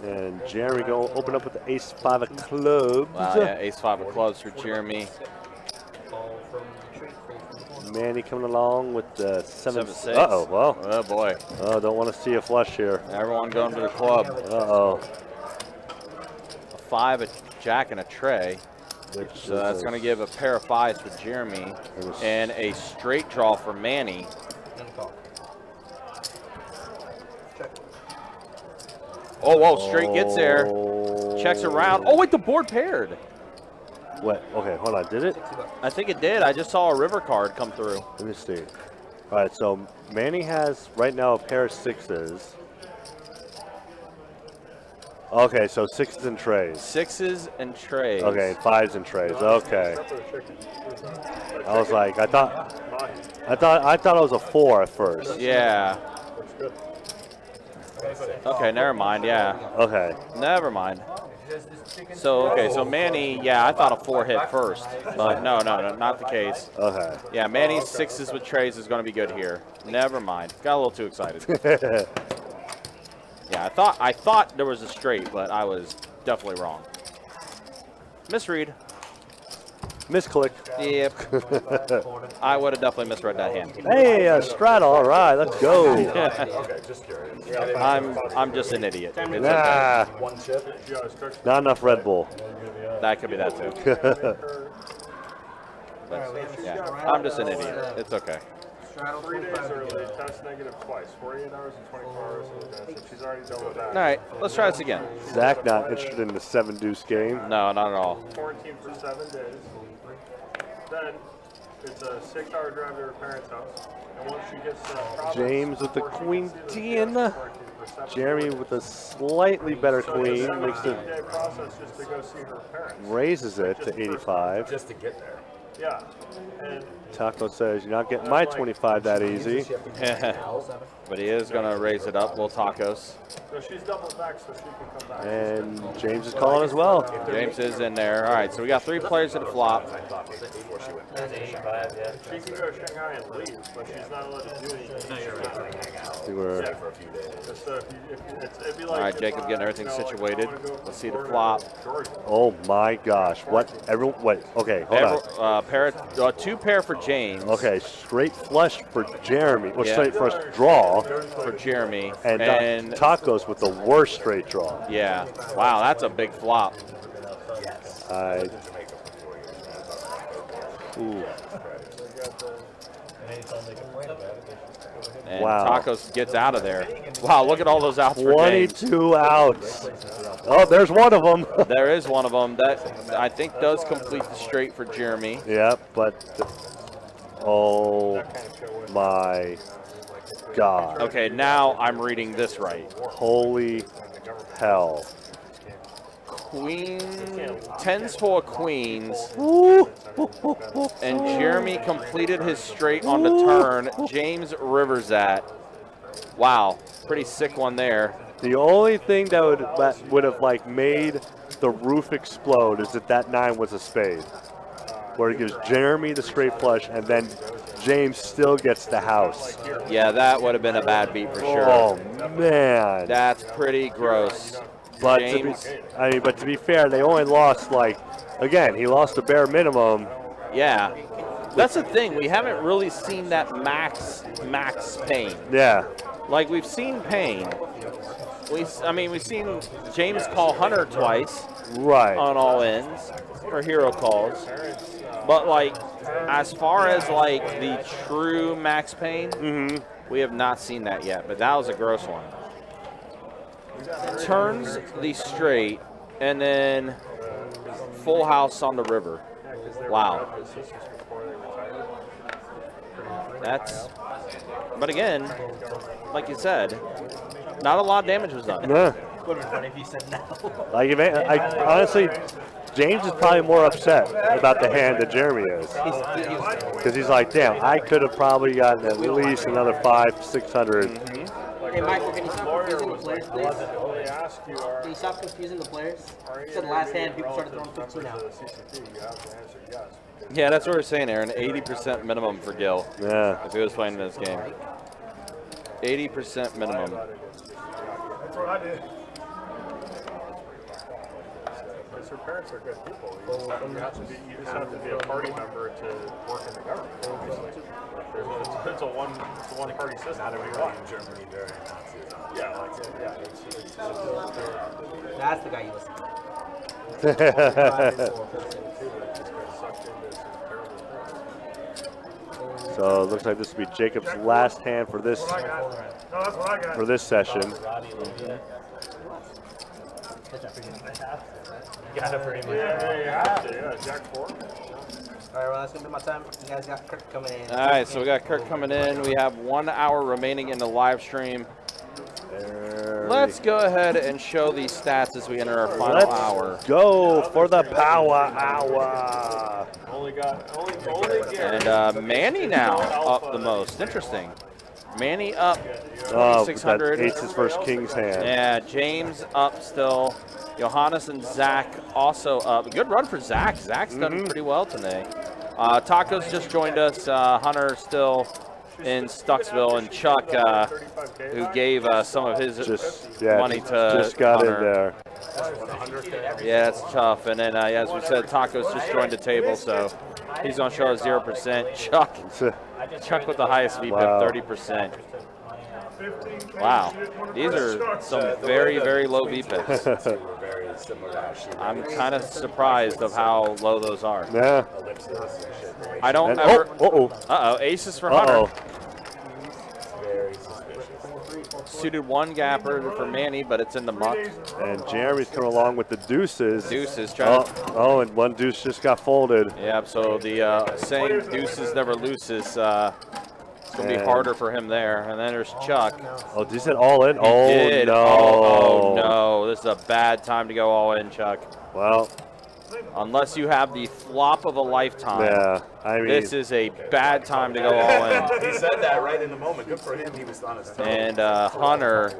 And Jeremy going to open up with the ace-5 of clubs. Wow, yeah, ace-5 of clubs for Jeremy. Call from retreat, fold from the corner. Manny coming along with the 7-6. 7-6. Uh-oh, well. Oh, boy. Oh, don't want to see a flush here. Everyone going to the club. Uh-oh. A 5, a jack, and a tray. Which So that's going to give a pair of 5s for Jeremy and a straight draw for Manny. And call. Check. Oh, whoa, straight gets there. Checks around. Oh, wait, the board paired. What? Okay, hold on. Did it? I think it did. I just saw a river card come through. Let me see. All right, so Manny has right now a pair of 6s. Okay, so 6s and trays. 6s and trays. Okay, 5s and trays. Okay. I was like, I thought it was a 4 at first. Yeah. Okay, never mind. Yeah. Okay. Never mind. So, okay, so Manny, yeah, I thought a 4 hit first. But no, not the case. Okay. Yeah, Manny's 6s with trays is going to be good here. Never mind. Got a little too excited. Yeah, I thought there was a straight, but I was definitely wrong. Misread. Misclick. Yep. I would have definitely misread that hand. Hey, straddle. All right, let's go. Okay, just curious. I'm just an idiot. It's okay. Nah, One chip. not enough Red Bull. That could be that too. But, yeah, I'm just an idiot. It's okay. Straddle 3 days 25 early, test negative twice, 48 hours and 24 hours in advance, and she's already done with that. All right, let's try this again. Zach not interested in the 7-deuce game. No, not at all. Quarantine for 7 days. Then it's a 6-hour drive to her parents' house. And once she gets to the province, James with the before she queen can see the 10. parents, quarantine for 7 Jeremy days. with a slightly better So queen it's a makes it 17-day process just to go see her parents. raises it to 85. Just to get there. Yeah. And Taco says you're not getting my 25 that easy. But he is going to raise it up, little tacos. so she's doubled back so she can come back. And James is calling as well. James is in there. All right, so we got 3 players at the flop. That's 85, yeah. She can go to Shanghai and leave, but she's not allowed to do anything. See where Yeah, for a few days. So it'd be like All right, if, Jacob getting everything you know, like, situated. I wanna go Let's see the from flop. Florida to Georgia. oh my gosh. What? Everyone, wait. Okay, hold on. Pair, 2 pair for James. Okay, straight flush for Jeremy. Or Yeah. straight flush draw. For Jeremy. And Tacos with the worst straight draw. Yeah. Wow, that's a big flop. Ooh. And Wow. Tacos gets out of there. Wow, look at all those outs for James. 22 outs. Oh, there's one of them. There is one of them that I think does complete the straight for Jeremy. Yeah, but oh my God. Okay, now I'm reading this right. Holy hell. Queen, 10s full of queens, and Jeremy completed his straight on the turn. James rivers that. Wow, pretty sick one there. The only thing that would have like made the roof explode is if that 9 was a spade, where it gives Jeremy the straight flush and then James still gets the house. Yeah, that would have been a bad beat for sure. Oh man, That's pretty gross. but James, to be fair, they only lost again, he lost the bare minimum. yeah. That's the thing. We haven't really seen that max pain. Yeah, Like, we've seen pain. We've seen James call Hunter twice right. on all ends for hero calls. But, like, as far as, like, the true max pain, we have not seen that yet. But that was a gross one. Turns the straight, and then full house on the river. Wow. But again, like you said, not a lot of damage was done. Yeah. Would have been funny if you said no. Honestly, James is probably more upset about the hand than Jeremy is. Because he's like, damn, I could have probably gotten at least another 500-600. Hey, Michael, can you stop confusing the players, please? They ask you, Can you stop confusing the players? You said last hand, people started throwing 15 out. You have to answer yes. Yeah, that's what we're saying, Aaron. 80% minimum for Gil. Yeah. If he was playing this game. 80% minimum. That's what I did. Because her parents are good people. You just have to be a party member to work in the government. It's a one-party system. Not everybody in Germany during Nazism. Yeah, like it's That's the guy you listen to. So it looks like this will be Jacob's last hand for this session. Got it pretty much. Yeah, Jack 4. All right, well, that's going to be my time. You guys got Kirk coming in. All right, so we got Kirk coming in. We have 1 hour remaining in the live stream. Let's go ahead and show these stats as we enter our final hour. Let's go for the power hour. And Manny now up the most. Interesting. Manny up Oh, 600. that's Aces versus King's hand. Yeah, James up still. Johannes and Zach also up. Good run for Zach. Zach's done pretty well today. Taco's just joined us. Hunter still in Stucksville, and Chuck, who gave some of his money to just got Hunter. in there. Yeah, it's tough. And then, as we said, Taco's just joined the table, so he's going to show us 0%. Chuck with the highest VPIP, Wow. 30%. Wow, these are some very, very low VPIPs. I'm kind of surprised of how low those are. Yeah. I don't And, ever. Uh-oh. Aces for Hunter. Very suspicious. Suited one gapper for Manny, but it's in the muck. And Jeremy's coming along with the deuces. Deuces trying oh, and one deuce just got folded. Yeah, so the saying deuces never loses, it's going to be harder for him there. And then there's Chuck. Oh, did he say all in? He Oh, did. no. Oh, no. This is a bad time to go all in, Chuck. Well. Unless you have the flop of a lifetime. Yeah, I mean. This is a bad time to go all in. He said that right in the moment. Good for him. He was on his toes. And Hunter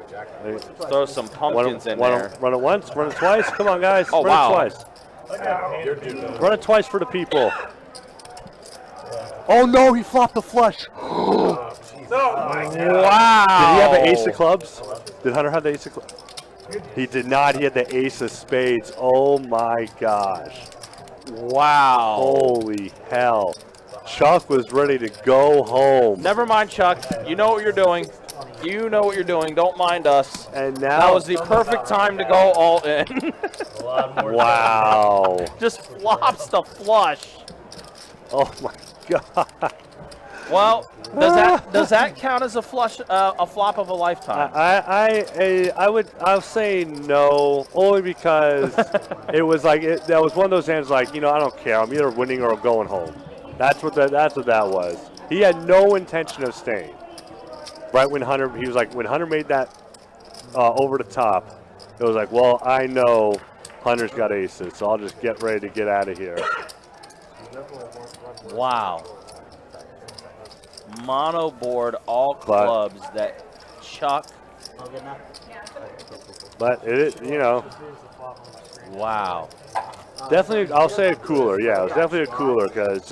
throws some pumpkins in there. Run it once, run it twice. Come on, guys. Oh, run wow. it twice. Run it twice for the people. Oh, no, he flopped the flush. Wow. Did he have the ace of clubs? Did Hunter have the ace of clubs? He did not. He had the ace of spades. Oh, my gosh. Wow. Holy hell. Chuck was ready to go home. Never mind, Chuck. You know what you're doing. You know what you're doing. Don't mind us. And now that was the perfect time to go all in. Wow. Just flops the flush. Oh my God. Well, does that count as a flush, a flop of a lifetime? I'll say no, only because it was like that was one of those hands like, you know, I don't care. I'm either winning or I'm going home. That's what that was. He had no intention of staying. Right when Hunter made that over the top, it was like, well, I know Hunter's got aces, so I'll just get ready to get out of here. Wow. Mono board, all clubs that Chuck. But it, you know. Wow. Definitely, I'll say a cooler. Yeah, it was definitely a cooler because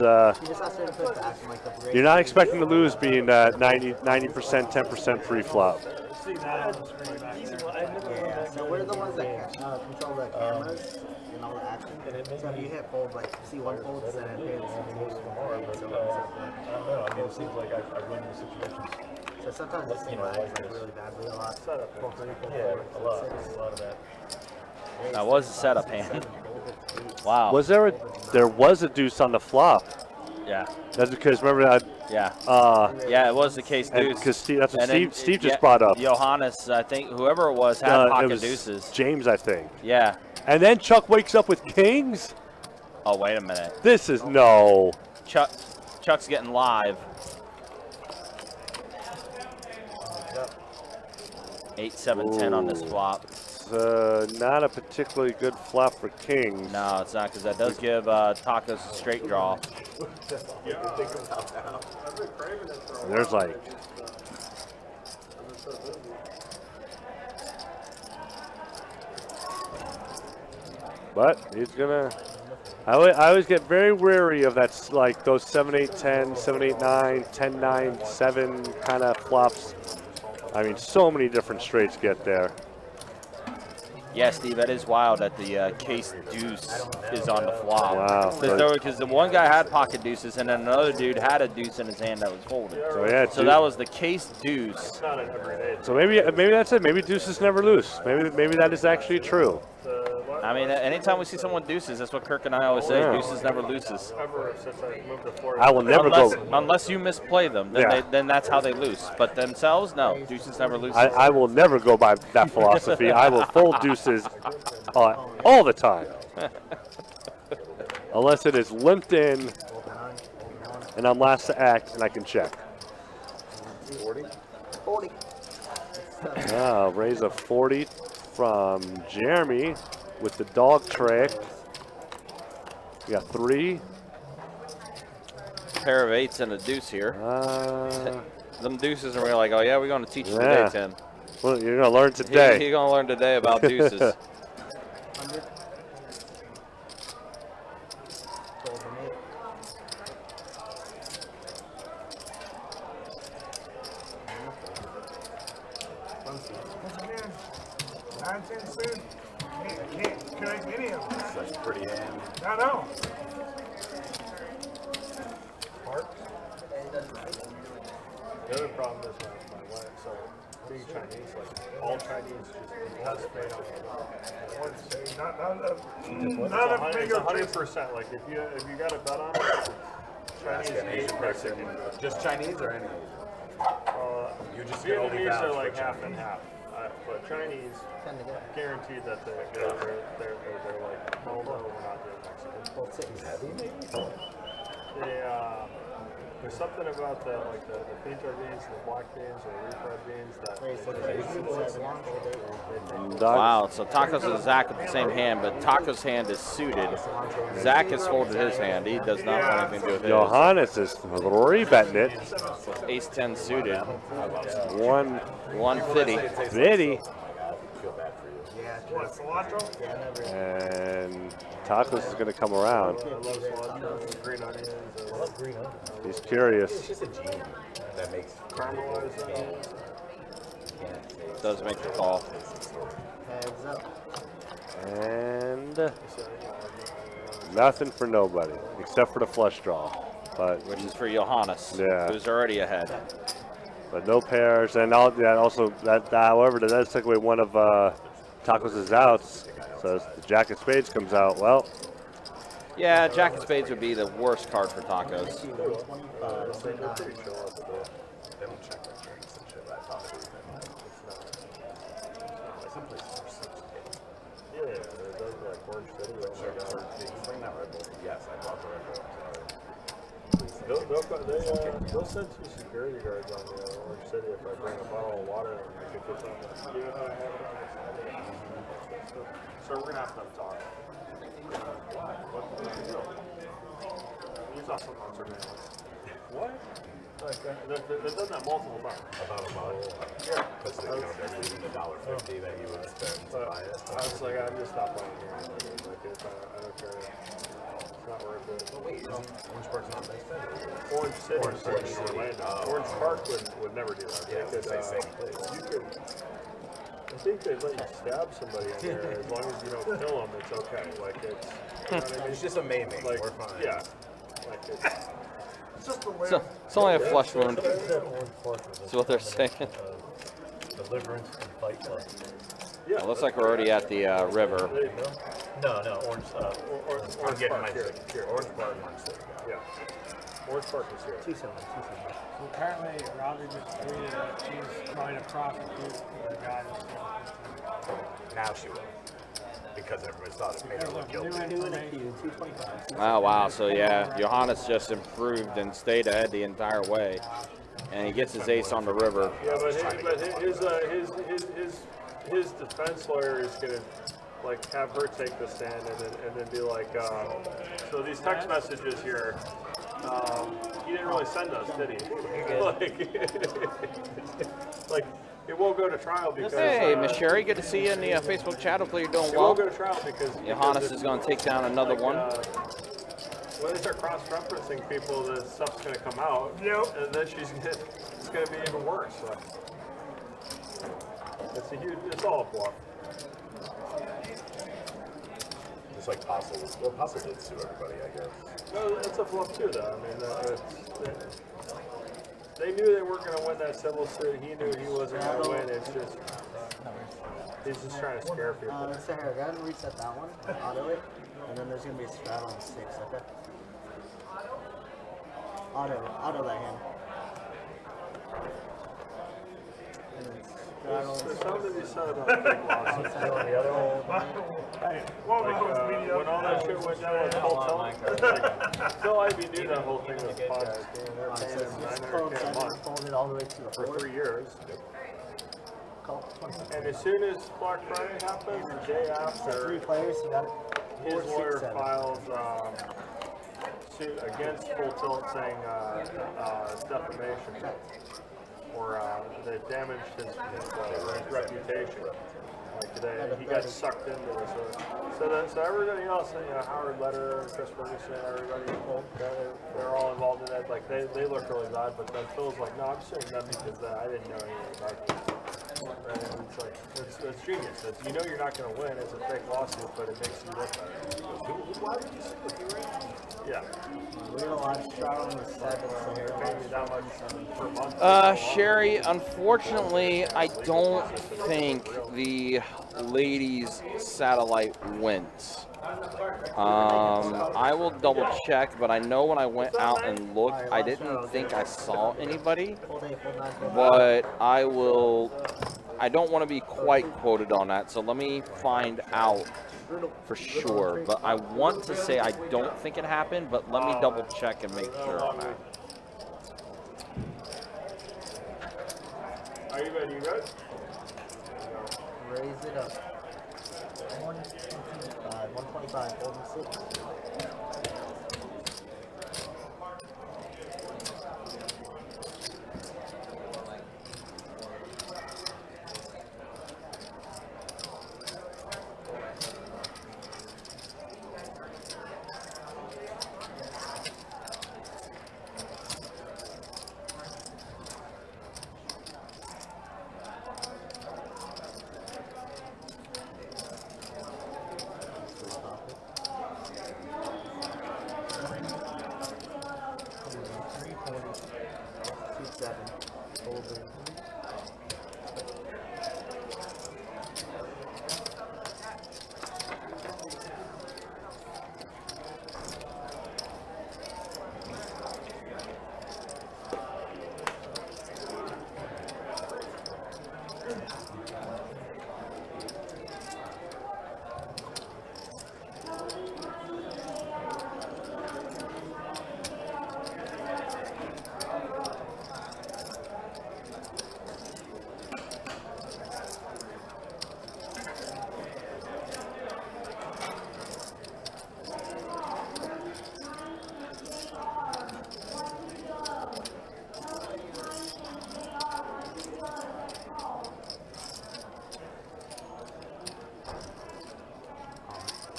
you're not expecting to lose being 90%, 10% pre-flop. Yeah, so we're the ones that control the cameras and all the action. So if you hit fold, like, see one fold, then it hits. I don't know. I mean, it seems like I run into situations. So sometimes this thing lags like really badly a lot. Yeah, a lot of that. That was a setup hand. Wow. There was a deuce on the flop. Yeah. That's because remember that. Yeah. Yeah, it was the case deuce. Because that's what And Steve just brought up. Johannes, I think, whoever it was, had it pocket was deuces. James, I think. Yeah. And then Chuck wakes up with kings. Oh, wait a minute. This is no. Chuck's getting live. 8, 7, 10 on this flop. Not a particularly good flop for kings. No, it's not, because that does give Tacos a straight draw. And there's like. But he's gonna. I always get very wary of that, like those 7-8-10, 7-8-9, 10-9, 7 kind of flops. I mean, so many different straights get there. Yeah, Steve, that is wild that the case deuce is on the flop. Wow. Because the one guy had pocket deuces, and then another dude had a deuce in his hand that was folded. So, yeah, so that was the case deuce. So maybe that's it. Maybe deuces never lose. Maybe that is actually true. I mean, anytime we see someone deuces, that's what Kirk and I always say. Yeah. Deuces never loses. I will never go. Unless you misplay them, then, then that's how they lose. But themselves, no. Deuces never loses. I will never go by that philosophy. I will fold deuces all the time. Unless it is limped in and I'm last to act and I can check. 40. Raise a 40 from Jeremy with the dog trick. We got 3. Pair of 8s and a deuce here. Them deuces, and we're like, oh yeah, we're going to teach you today, Tim. Well, you're going to learn today. You're going to learn today about deuces. Can't connect any of them. Such a pretty hand. I know. The other problem is my wife, so being Chinese, like all Chinese just has fade on It's 100%. Like if you got a bet on it, Chinese, Asian person. Just Chinese or any Asian? You just can only Vietnamese vouch are for like half Chinese. and half, but Chinese guaranteed that they're like, no, we're not doing Mexican. There's something about the pinto beans, the black beans, or refried beans that. Wow, so Tacos and Zach with the same hand, but Tacos' hand is suited. Zach has folded his hand. He does not want anything to do with his. Johannes is re-betting it. Ace-10 suited. 150. 50. What, cilantro? And Tacos is going to come around. I love cilantro, green onions. I love green onions. He's curious. It's just a gene that makes Caramelized onions. Does make the call. Heads up. And nothing for nobody except for the flush draw. But Which is for Johannes, who's already ahead. But no pairs, and also however, that does take away one of Tacos' outs. So as the Jack of Spades comes out, well. Yeah, Jack of Spades would be the worst card for Tacos. They'll send 2 security guards on the Orange City if I bring a bottle of water and I can get something. You know how I have it on this. So we're going to have to talk. He's not something on surveillance. What? Like, they've done that multiple times. About a bottle. Yeah. Because they're leaving $1.50 that you would spend to buy it. I was like, I'm just not playing here. Like, I don't care. It's not worth it. Wait, Orange Park's not based there? Orange City. Orlando. Orange Park would never do that. Yeah, They could, you could, I think they'd let you stab somebody in there as long as you don't kill them. It's okay. Like it's, you know what I mean? It's just a maiming. Like, We're fine. yeah. Like it's just the way. So it's only a flush wound. That's what they're saying. Deliverance and fight club. Yeah. It looks like we're already at the river. No, Orange. I'm getting my here. Orange Park, Orange City. Yeah. Orange Park is here. 270. So apparently, Robbie just tweeted that she's trying to prosecute the guy that's Now she will. Because everybody thought it made her look guilty. 225. Oh, wow. So, yeah, Johannes just improved and stayed ahead the entire way. And he gets his ace on the river. Yeah, but his defense lawyer is going to like have her take the stand and then be like, so these text messages here, he didn't really send us, did he? Like, it won't go to trial because. Hey, Miss Sherry, good to see you in the Facebook chat. Hopefully you're doing It well. won't go to trial because. Johannes is going to take down another one. When they start cross-referencing people, the stuff's going to come out. Yep. And then it's going to be even worse. So. It's all a bluff. Just like Possible. Well, Possible did sue everybody, I guess. No, it's a bluff too, though. I mean, they knew they weren't going to win that civil suit. He knew he wasn't going to win. It's just he's just trying to scare people. So here, go ahead and reset that one, auto it, and then there's gonna be a strat on 6, okay? Auto that hand. And then straddle. There's something to be said about big losses. Hey, what was media? When all that shit went down with Full Tilt, so IB knew that whole thing was podcast. They're paying him $900K a month Fold it all the way to a for 4. 3 years. Call 26. And as soon as Black Friday happens, the day after, 3 players, you got it. his 4, 6, lawyer 7. files suit against Full Tilt saying defamation. Or they damaged his reputation. Like today, he got sucked into it. So everybody else, Howard Letter, Chris Ferguson, everybody, they're all involved in that. Like they look really bad, but then Phil's like, no, I'm suing them because I didn't know anything about it. And it's like, it's genius. You know you're not going to win. It's a fake lawsuit, but it makes you look better. Why would you sue if you were? Yeah. We're gonna live strat on the 7th, so here. Maybe that much per month. Sherry, unfortunately, I don't think the ladies' satellite went. I will double check, but I know when I went out and looked, I didn't think I saw anybody. But I don't want to be quite quoted on that, so let me find out for sure. But I want to say I don't think it happened, but let me double check and make sure on that. Are you ready? You good? Raise it up. 125, holding 6.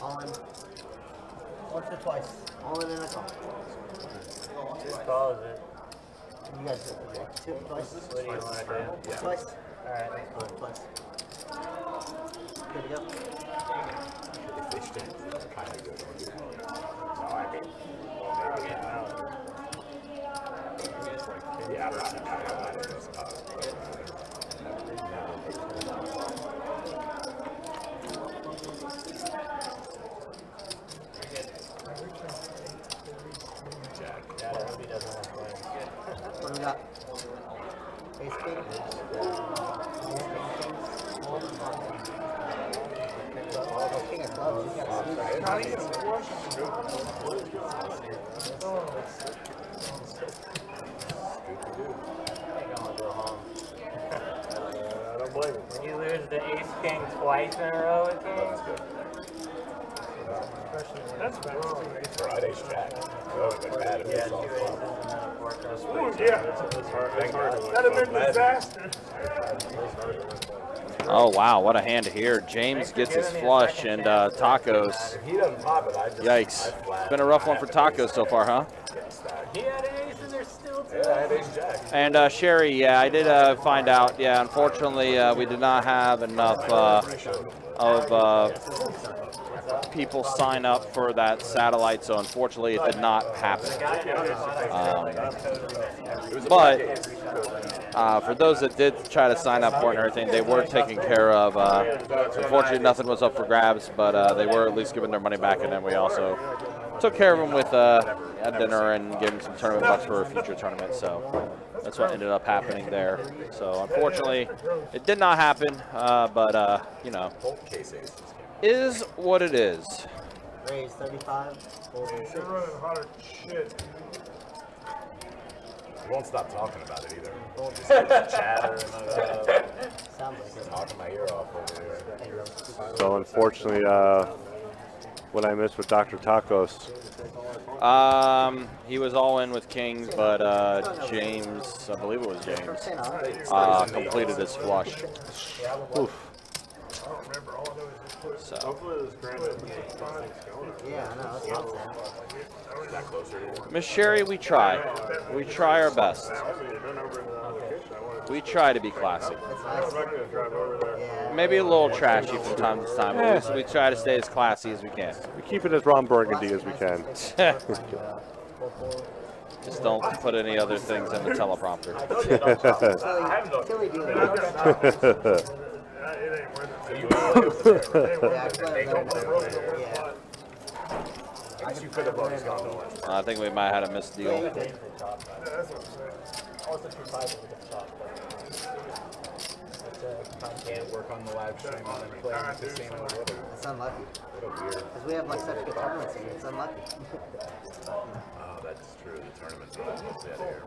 All in. Once or twice. All in and a call. Just call it. You guys do it. 2 twice. What do you want to do? Twice. Alright, let's go. Twice. Good to go. If they stink, it's kind of good. So I mean, well, maybe yeah, I'm not kind of this. Jack. Yeah, I hope he doesn't have play. What do we got? Ace king. Oh, king of clubs. You got I don't blame him. When you lose the ace king twice in a row, it's That's bad. Friday, Jack. That would have been bad if yeah, it was 2 all aces and then a 4 Ooh, yeah. That'd have been disaster. Oh, wow, what a hand here. James gets his flush, and Tacos. He doesn't pop it. I just. Yikes. It's been a rough one for Tacos so far, huh? He had an ace and there's still two. Yeah, I had ace jack. And Sherry, yeah, I did find out. Yeah, unfortunately, we did not have enough of people sign up for that satellite, so unfortunately it did not happen. But for those that did try to sign up for it and everything, they were taken care of. Unfortunately, nothing was up for grabs, but they were at least given their money back, and then we also took care of them with a dinner and gave them some tournament bucks for a future tournament. So that's what ended up happening there. So unfortunately, it did not happen, but you know, is what it is. Raise 35. You're running hard shit. You won't stop talking about it either. Just chatter and Sounds like it. talking my ear off over here. So unfortunately, what I missed with Dr. Tacos. He was all in with kings, but James, I believe it was James, completed his flush. Oof. So, Yeah, I know. That's what I'm saying. Miss Sherry, we try. We try our best. We try to be classy. That's nice. Yeah. Maybe a little trashy from time to time, but we try to stay as classy as we can. We keep it as Ron Burgundy as we can. Just don't put any other things in the teleprompter. Tilly do it. It ain't worth it. Yeah, I play better. Yeah. I guess you could have always gone to lunch. I think we might have had a missed deal. That's what I'm saying. Can't work on the live stream on and play on the casino. It's unlucky. What a weird. Because we have like such good tournaments here. It's unlucky. Oh, that's true. The tournament's almost dead here.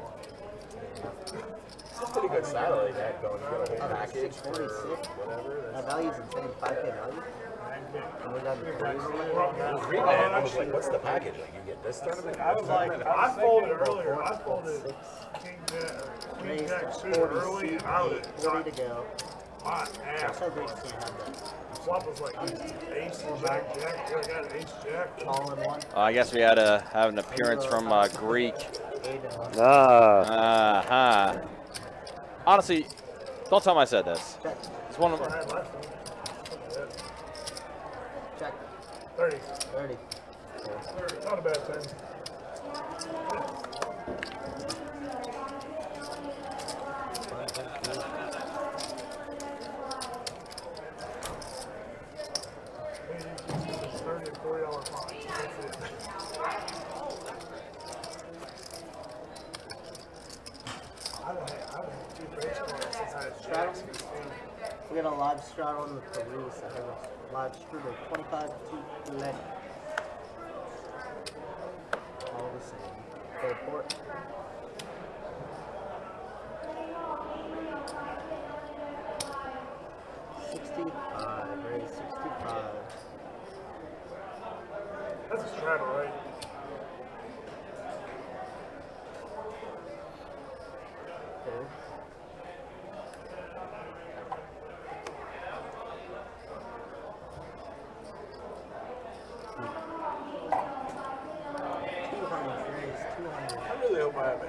It's a pretty good satellite deck going to get a whole package for 646. whatever. That value's insane. 5K value. And we got the I was like, what's the package? Like, you get this tournament? I was like, I folded earlier. I folded King Jack suited early and I would 40 to go. my ass. So great can't have that. Flop was like ace and jack jack. I got an ace jack. All in one. I guess we had to have an appearance from Greek. 8 and 1. Uh-huh. Honestly, don't tell him I said this. Check. It's one of I had last time. Check. 30. 30. Not a bad thing. $30 and $40 fine. That's it. I haven't had two breaks for it since I had Straddle. jacks. We got a live straddle in the police. I have a live strudel. 25 to left. All the same. Full port. Raise 65. That's a straddle, right? Okay. I really hope I have a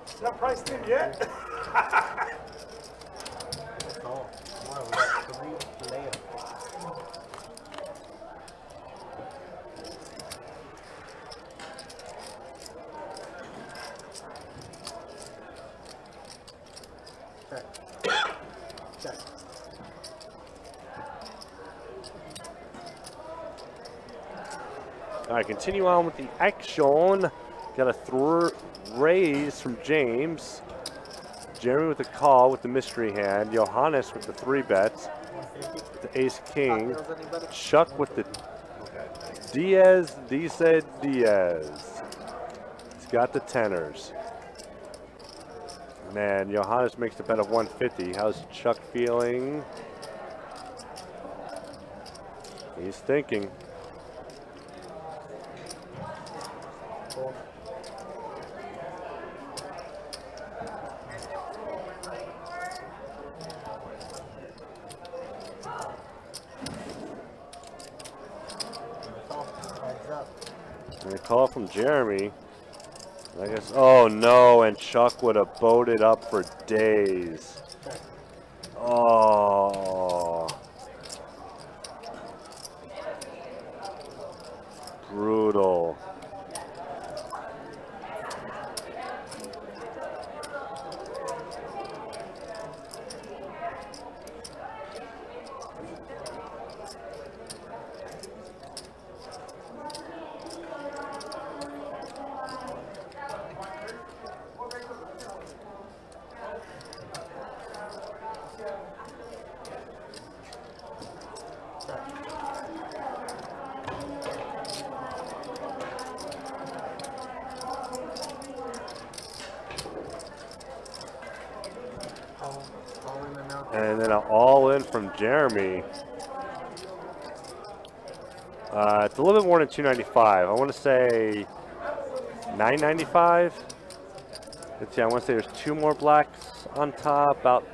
It's not priced in yet. That's all. Tomorrow we got 3 later. Check. Check. All right, continue on with the action. Got a raise from James. Jeremy with the call with the mystery hand. Johannes with the 3 bets. The ace king. Cocktails, anybody? Chuck with the Diaz. Diaz. He's got the tenors. And Johannes makes the bet of 150. How's Chuck feeling? He's thinking. And a call from Jeremy. I guess. Oh no! And Chuck would have boated up for days. Oh. Brutal. And then an all-in from Jeremy. It's a little bit more than 295. I want to say 995. Let's see. I want to say there's 2 more blacks on top. About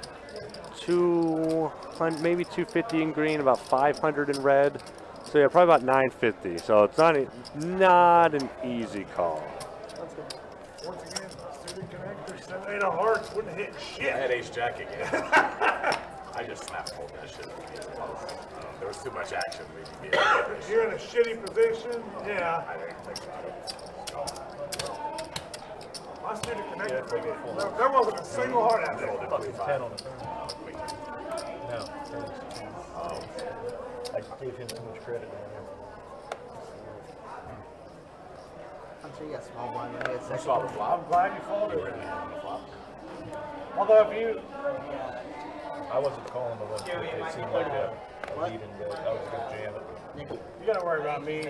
200, maybe 250 in green. About 500 in red. So yeah, probably about 950. So it's not an easy call. Once again, student connector, 7 8 of hearts, wouldn't hit shit. I had ace jack again. I just snapped fold that shit. There was too much action. If you're in a shitty position, yeah. I didn't think about it. My student connector, there wasn't a single heart out there. Fucking 10 on the turn. No. I gave him too much credit. I'm sure you got small blind. You got second. Saw the flop. I'm glad you folded. You were in on the flop. Although if you, I wasn't calling the 150. It seemed like a lead and that was a good jam. you gotta worry about me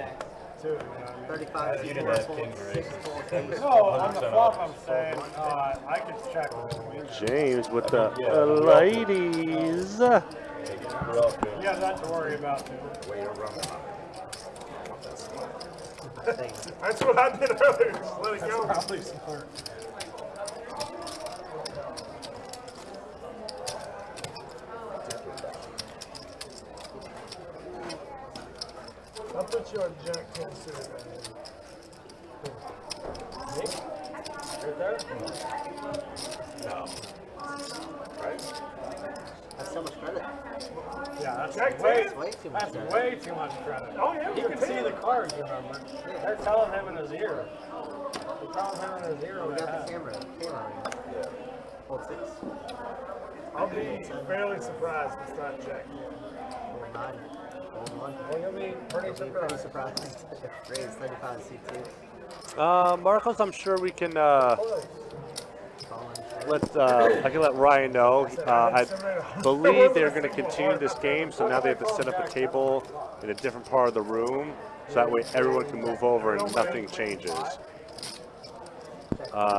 too. You know what I mean? 35. You didn't have kings or aces. No, on the flop I'm saying I could check with you. James with the ladies. We're all good. You got that to worry about too. Way to run That's what I did earlier, just let it go. Probably smart. I'll put you on Jack 10 suited. Right there? No. Right? That's so much credit. Yeah, that's Jack way, 10? Way too much that's credit. way too much credit. Oh, yeah, You you're can see 10. the cards, remember? They're telling him in his ear. They're telling him in his ear We what got it the has. camera ring. Hold 6. I'll be fairly surprised if it's not Jack. Hold 9. Hold 1. Well, you'll be pretty You'll be pretty surprised. surprised. Raise 35 C2. Marcos, I'm sure we can Calling. I can let Ryan know. I believe they're going to continue this game, so now they have to set up a table in a different part of the room, so that way everyone can move over and nothing changes.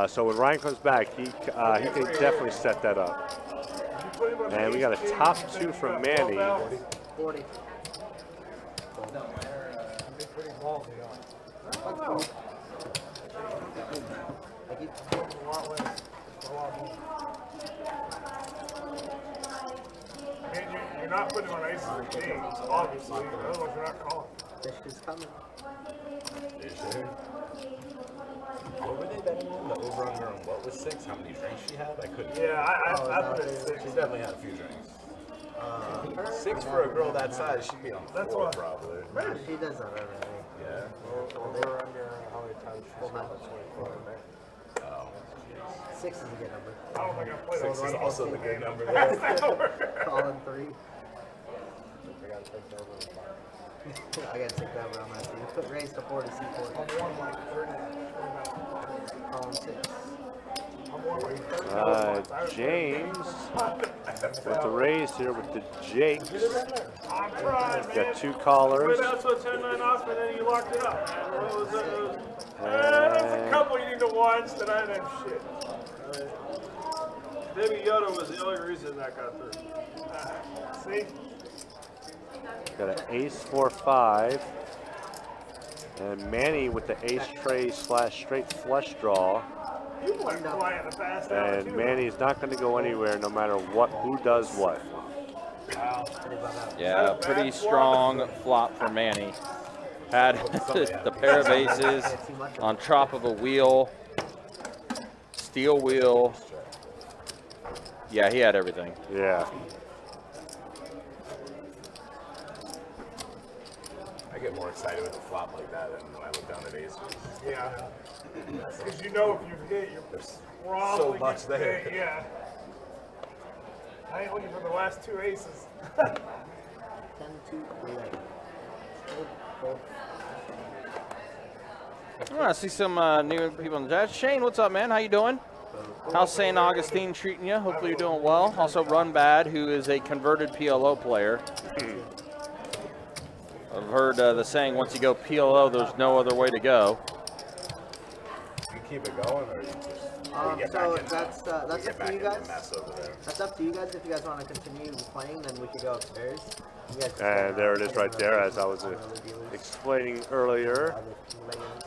So when Ryan comes back, he can definitely set that up. And we got a top 2 from Manny. 40. Be pretty ballsy on it. Thank you. A lot less. A lot more. And you're not putting him on aces or kings, obviously. Otherwise, you're not calling. Fish is coming. What were they betting on? The over under on what was 6? How many drinks she had? I couldn't. Yeah, I put it at 6. She definitely had a few drinks. 6 for a girl that size, she'd be on the That's floor what- probably. She does that every day. Yeah. Over under how many times she's Hold got on. the 24 in there. 6 is a good number. I don't think I played 6 it. is also the good number there. Calling 3. I gotta take the over the top. I gotta take that around my team. Put raise to 40 C4. I'm one like 30. Calling 6. I'm one like 30. James with the raise here with the Jakes. I'm trying, man. Got 2 callers. Went out to a 10-9 off and then you locked it up. That's a couple you need to watch that I didn't have shit. Baby Yoda was the only reason that got through. See? Got an ace 4-5. And Manny with the ace tray / straight flush draw. You went quiet the past hour, And too. Manny's not going to go anywhere no matter who does what. Yeah, pretty strong flop for Manny. Had the pair of aces on top of a wheel, steel wheel. Yeah, he had everything. Yeah. I get more excited with a flop like that than when I look down at aces. Yeah. Because you know if you hit, you're There's probably so much gonna there. hit, yeah. I ain't looking for the last 2 aces. 10 to 11. I want to see some new people in the chat. Shane, what's up, man? How you doing? How's St. Augustine treating you? Hopefully you're doing well. Also, Run Bad, who is a converted PLO player. I've heard the saying, once you go PLO, there's no other way to go. You keep it going, or you just get So back in that's you up get to back you in the guys. mess over there. That's up to you guys. If you guys want to continue playing, then we could go upstairs. You guys can And there it is focus right on there, other as I was people, other dealers, explaining earlier. other lanes.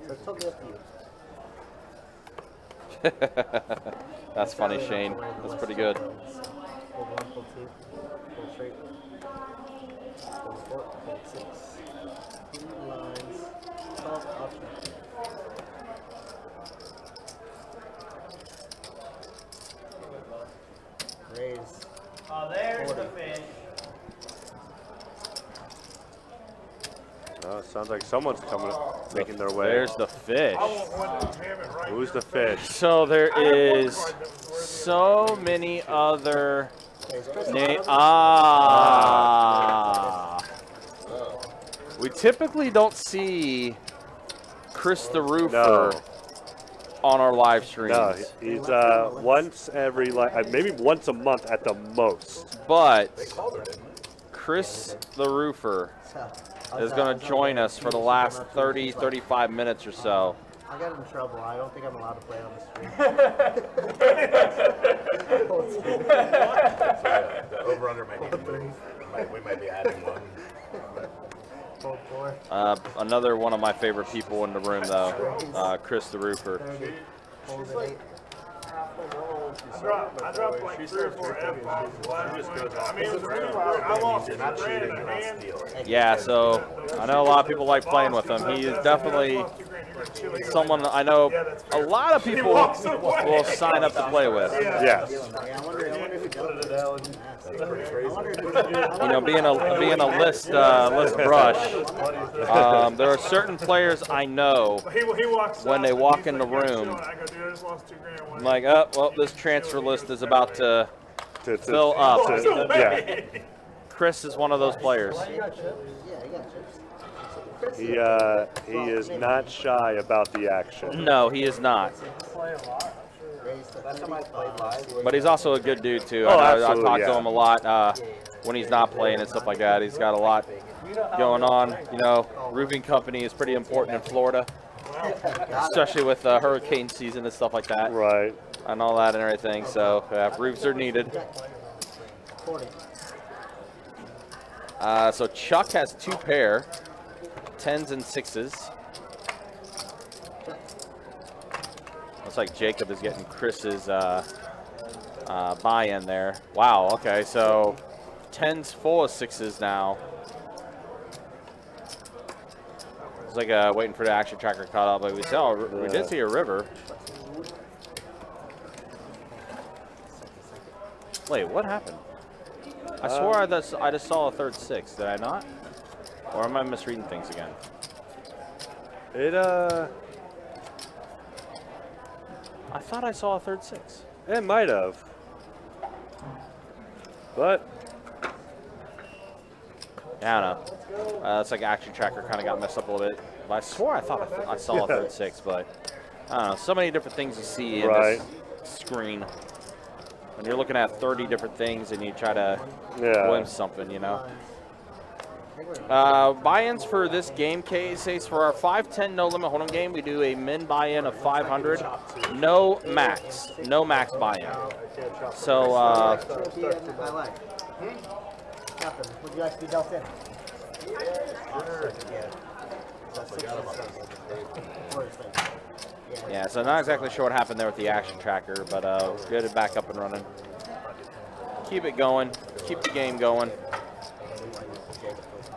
So it's totally up to you. That's funny, Shane. That's pretty good. Hold 1, hold 2, hold straight. Hold 4, hold 6. 2 lines. 12 option. Raise. Oh, there's the fish. It sounds like someone's coming up, making their way. There's the fish. I want one to jam it right. Who's the fish? So there is so many other we typically don't see Chris the Roofer on our live streams. No, he's once every, maybe once a month at the most. But Chris the Roofer is going to join us for the last 30, 35 minutes or so. I got in trouble. I don't think I'm allowed to play on the stream. The over-under might need to move. We might be adding one. Another one of my favorite people in the room, though, Chris the Roofer. 30. Hold it 8. I dropped like 3 or 4 F-bombs last week. I mean, it was really hard. I lost $2 grand in a hand. Yeah, so I know a lot of people like playing with him. He is definitely someone I know a lot of people will sign up to play with. Yes. I wonder if he does it. You know, being a list brush, there are certain players I know when they walk in the room, I'm like, oh, well, this transfer list is about to fill up. Yeah. Chris is one of those players. Yeah, he got chips. He is not shy about the action. No, he is not. Last time I played live, But he's also a good dude, too. Oh, I absolutely, talk to yeah. him a lot when he's not playing and stuff like that. He's got a lot going on. You know, roofing company is pretty important in Florida, especially with hurricane season and stuff like that. Right. And all that and everything. So roofs are needed. 40. So Chuck has 2 pair, 10s and 6s. Looks like Jacob is getting Chris's buy-in there. Wow, okay, so 10s full of 6s now. It's like waiting for the action tracker caught up, but we did see a river. Wait, what happened? I swore I just saw a third 6. Did I not? Or am I misreading things again? I thought I saw a third 6. It might have. But Yeah, I don't know. It's like action tracker kind of got messed up a little bit. But I swore I thought I saw a third 6, but I don't know. So many different things you see in this screen. When you're looking at 30 different things and you try to glimpse something, you know. Buy-ins for this game case for our 5-10 no limit hold'em game. We do a min buy-in of 500, no max buy-in. So Captain, would you like to be dealt in? yeah, so not exactly sure what happened there with the action tracker, but good to back up and running. Keep it going, keep the game going.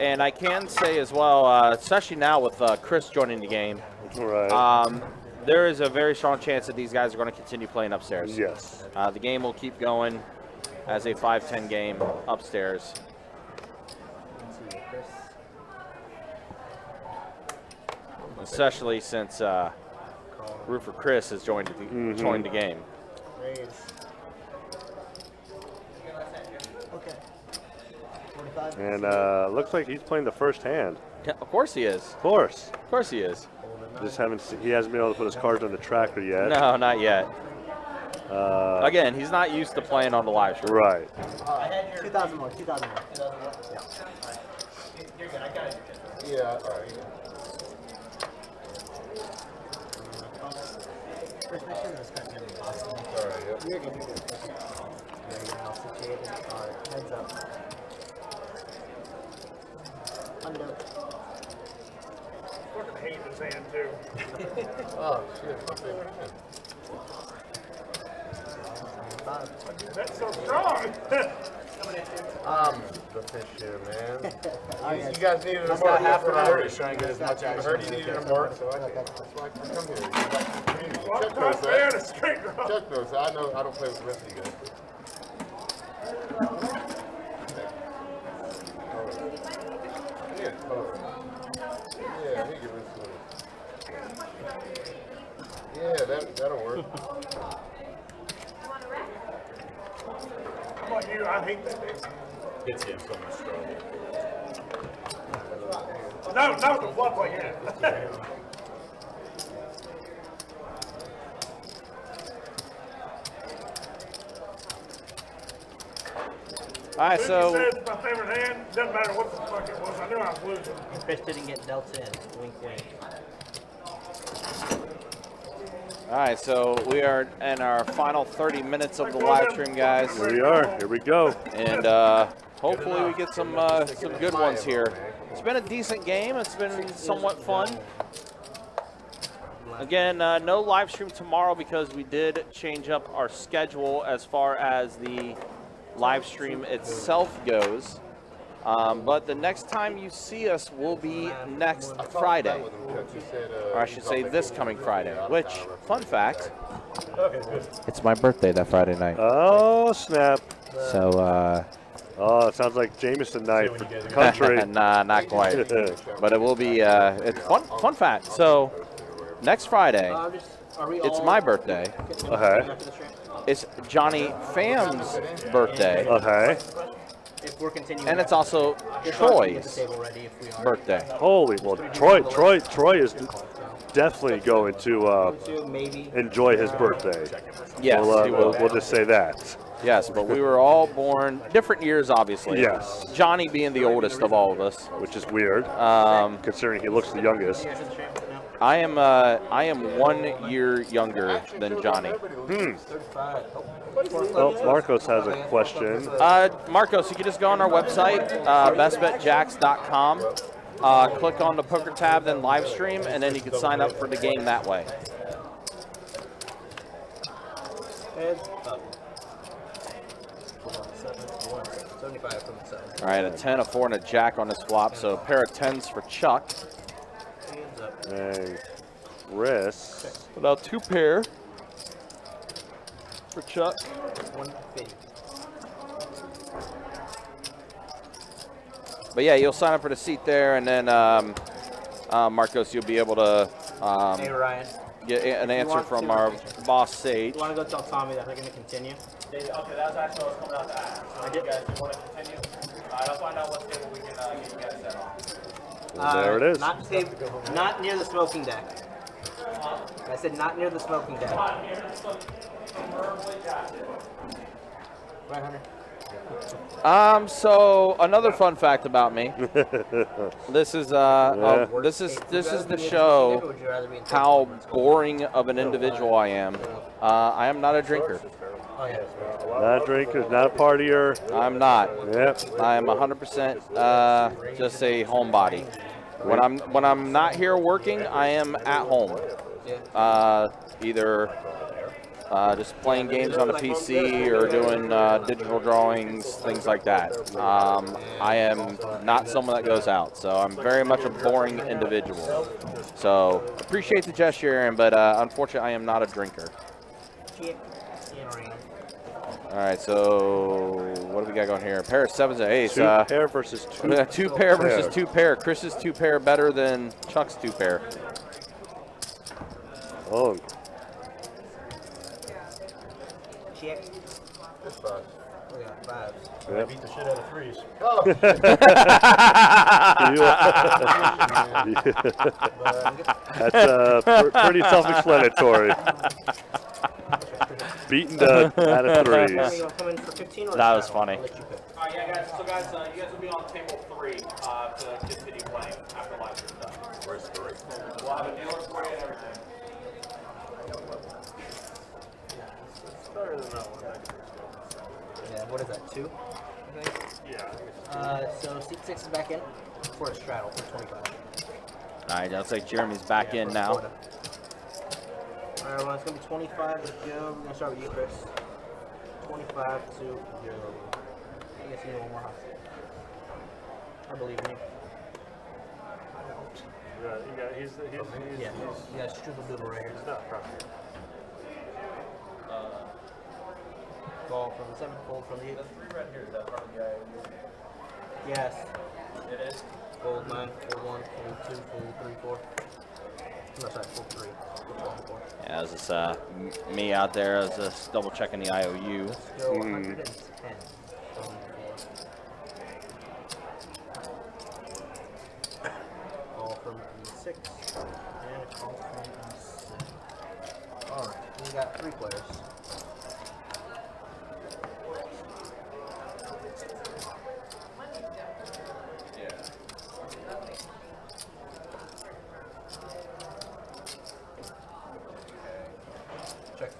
And I can say as well, especially now with Chris joining the game, Right. there is a very strong chance that these guys are going to continue playing upstairs. Yes. The game will keep going as a 5-10 game upstairs. Especially since Roofer Chris has joined the game. Okay. And looks like he's playing the first hand. Yeah, of course he is. Of course. Of course he is. Just he hasn't been able to put his cards on the tracker yet. No, not yet. Again, he's not used to playing on the live stream. Right. 2,000 more, 2,000 more. You're good, I got it. Yeah, all right. First mission is kind of awesome. All right, yep. You're good, you're good. Okay. You're now situated. Alright, heads up. Undo. Fucking hate his hand too. Oh, shit. My favorite hand. That's so strong. The fish here, man. Alright, You guys needed him Let's more. go half Half an an hour hour. to try and get as much action. I heard you needed him more, so that's why I come here. Chuck Not knows fair that. to straight draw. Chuck knows that. I know I don't play with the rest of you guys. Yeah, totally. Yeah, he can listen to it. Yeah, that'll work. How about you? I hate that thing. It's him so much stronger. Not the fluff like that. All right, so Said it's my favorite hand. Doesn't matter what the fuck it was. I knew I was losing. Chris didn't get dealt in. Wink, wink. all right, so we are in our final 30 minutes of the live stream, guys, Here we are. Here we go. and hopefully we get some good ones here. It's been a decent game. It's been somewhat fun. Again, no live stream tomorrow because we did change up our schedule as far as the live stream itself goes. But the next time you see us will be next Friday, or I should say this coming Friday, which, fun fact, it's my birthday that Friday night. Oh, snap. So, Oh, it sounds like Jameson night for the country. nah, not quite. But it will be, it's fun fact. So, next Friday, it's my birthday. Okay. It's Johnny Pham's birthday. Okay. If we're continuing, And it's also Troy's birthday. Holy, well, Troy is definitely going to maybe enjoy his birthday. Yes, he will. We'll just say that. Yes, but we were all born different years, obviously. Yes. Johnny being the oldest of all of us. Which is weird, considering he looks the youngest. I am 1 year younger than Johnny. Well, Marcos has a question. Marcos, you can just go on our website, bestbetjacks.com. Click on the poker tab, then live stream, and then you can sign up for the game that way. heads up. 75 from the 7. All right, a 10, a 4, and a jack on this flop, so a pair of 10s for Chuck. Hands up. And Chris. Put out 2 pair for Chuck. 150. But yeah, you'll sign up for the seat there, and then Marcos, you'll be able to Hey Ryan, get an answer want from to- our boss Sage. you want to go tell Tommy that we're going to continue? Okay, that's actually what I was coming out to ask. So you guys want to continue? I'll find out what table we can get you guys set on. There it is. Not near the smoking deck. I said not near the smoking deck. Not here, preferably jacket. Right, Hunter? So another fun fact about me. This is the show how boring of an individual I am. I am not a drinker. Not a drinker, not a partier. I'm not. Yep. I am 100% just a homebody. When I'm not here working, I am at home. Either just playing games on a PC or doing digital drawings, things like that. I am not someone that goes out, so I'm very much a boring individual. So appreciate the gesture, Aaron, but unfortunately, I am not a drinker. All right, so what do we got going here? A pair of sevens and eights. Two pair versus two. Two pair versus two pair. Chris's two pair better than Chuck's two pair. Oh. Check. That's fine. We got fives. Yep. Beat the shit out of threes. That's pretty self-explanatory. Beating Doug out of threes. Come in for 15 or That was funny. Yeah, guys. So, guys, you guys will be on table 3 to continue playing after live stream done. Where's 3? We'll have a dealer for you and everything. Yeah, what is that, 2? I think? Yeah. So seat 6 is back in for a straddle for 25. All right, looks like Jeremy's back in now. Alright, well, it's going to be 25 to go. We're going to start with you, Chris. 25 to go. I guess you need one more house. I believe in you. He's Yeah, you got strudel doodle right here. not proper. Ball from the 7, fold from the 8. The 3 right here, is that part of the IOU? Yes. It is. Fold 9, fold 1, fold 2, fold 3, 4. No, sorry, fold 3. Fold 4. Yeah, this is me out there. I was just double checking the IOU. Go 110. Call from E6 and a call from E6. Alright, we got 3 players. Check.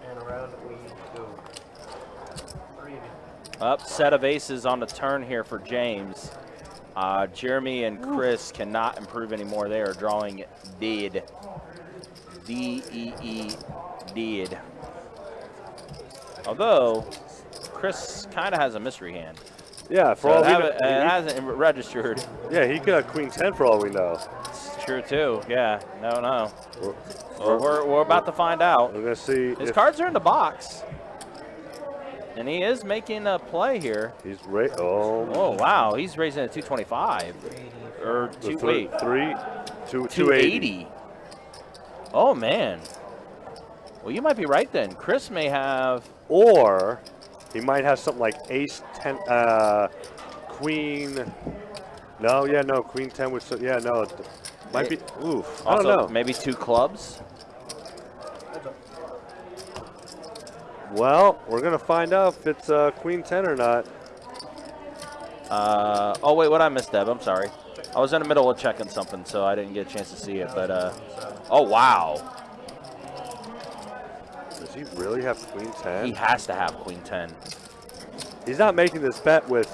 And around we go. 3 of you. Up, set of aces on the turn here for James. Jeremy and Chris cannot improve anymore. They are drawing dead. D-E-E, dead. Although, Chris kind of has a mystery hand. Yeah, for So all we know, it hasn't registered. yeah, he could have queen 10 for all we know. It's true, too. Yeah, no. Well, we're about to find out. We're gonna see. His if cards are in the box. And he is making a play here. He's right. Oh. Oh, wow. He's raising it to 225. Or The two, wait, 280. Oh, man. Well, you might be right then. Chris may have. Or he might have something like ace 10, queen. No, yeah, no, queen 10 would. Yeah, no. Might be. Oof. I don't Also, know. maybe 2 clubs. Well, we're gonna find out if it's queen 10 or not. Oh, wait, what I missed, Deb? I'm sorry. I was in the middle of checking something, so I didn't get a chance to see it. But, oh, wow. Does he really have queen 10? He has to have queen 10. He's not making this bet with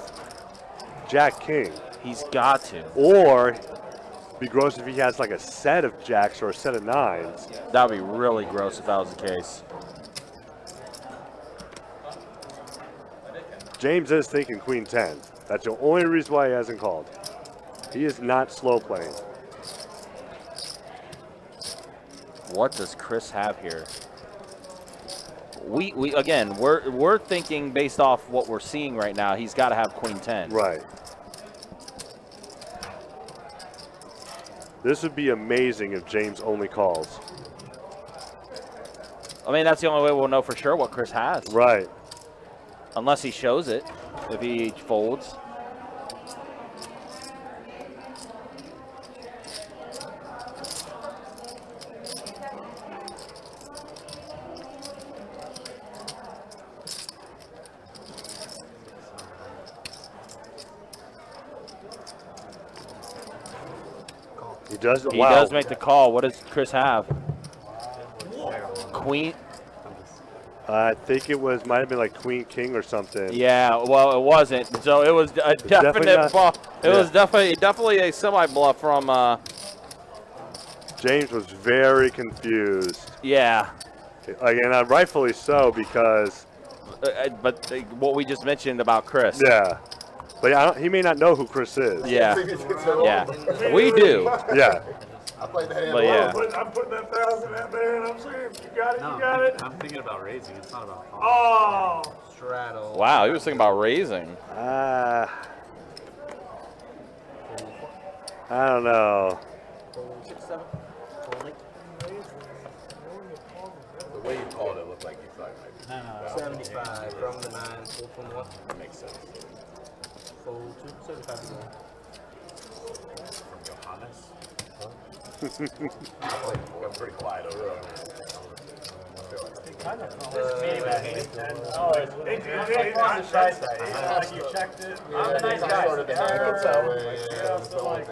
jack king. He's got to. Or it'd be gross if he has like a set of jacks or a set of 9s. That would be really gross if that was the case. James is thinking queen 10. That's the only reason why he hasn't called. He is not slow playing. What does Chris have here? We again, we're thinking based off what we're seeing right now. He's got to have queen 10. Right. This would be amazing if James only calls. I mean, that's the only way we'll know for sure what Chris has. Right. Unless he shows it, if he folds. does. He Wow. does make the call. What does Chris have? Queen. I think it might have been like Queen King or something. Yeah, well, it wasn't. So it was a definite not- bluff. It yeah. was definitely a semi bluff from. James was very confused. Yeah, And rightfully so because. but what we just mentioned about Chris. Yeah. But he may not know who Chris is. Yeah. Yeah. We do. Yeah. I played that hand. But yeah. I'm putting that 1,000 out there, and I'm saying, you got it, you got it. I'm thinking about raising. It's not about calling. Oh, Straddle. Wow, he was thinking about raising. I don't know. 6, 7. Folding. The way you called it looked like you thought it might be. 75 from the 9. Fold from 1. That makes sense. Fold 2. 75 to go. From Johannes. I'm pretty quiet over there. Oh, it's on the shy side. like you checked it. I'm a nice guy. Sort of the way. Yeah, so like,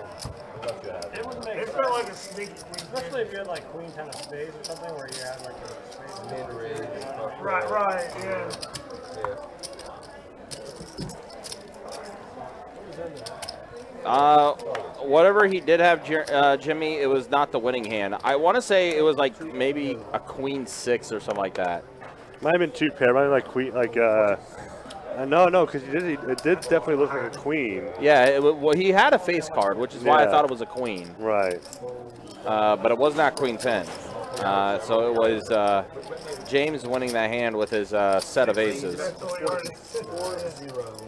it would make it felt like a sneaky queen. Especially if you had like queen 10 of spades or something where you had like a spade. Mid-range. Right, yeah. Whatever he did have, Jimmy, it was not the winning hand. I want to say it was like maybe a Queen 6 or something like that. Might have been 2 pair. Might have been like Queen. No, because it did definitely look like a queen. Yeah, well, he had a face card, which is why I Yeah. thought it was a queen. Right. But it was not Queen 10. So it was James winning that hand with his set of aces. 4-0.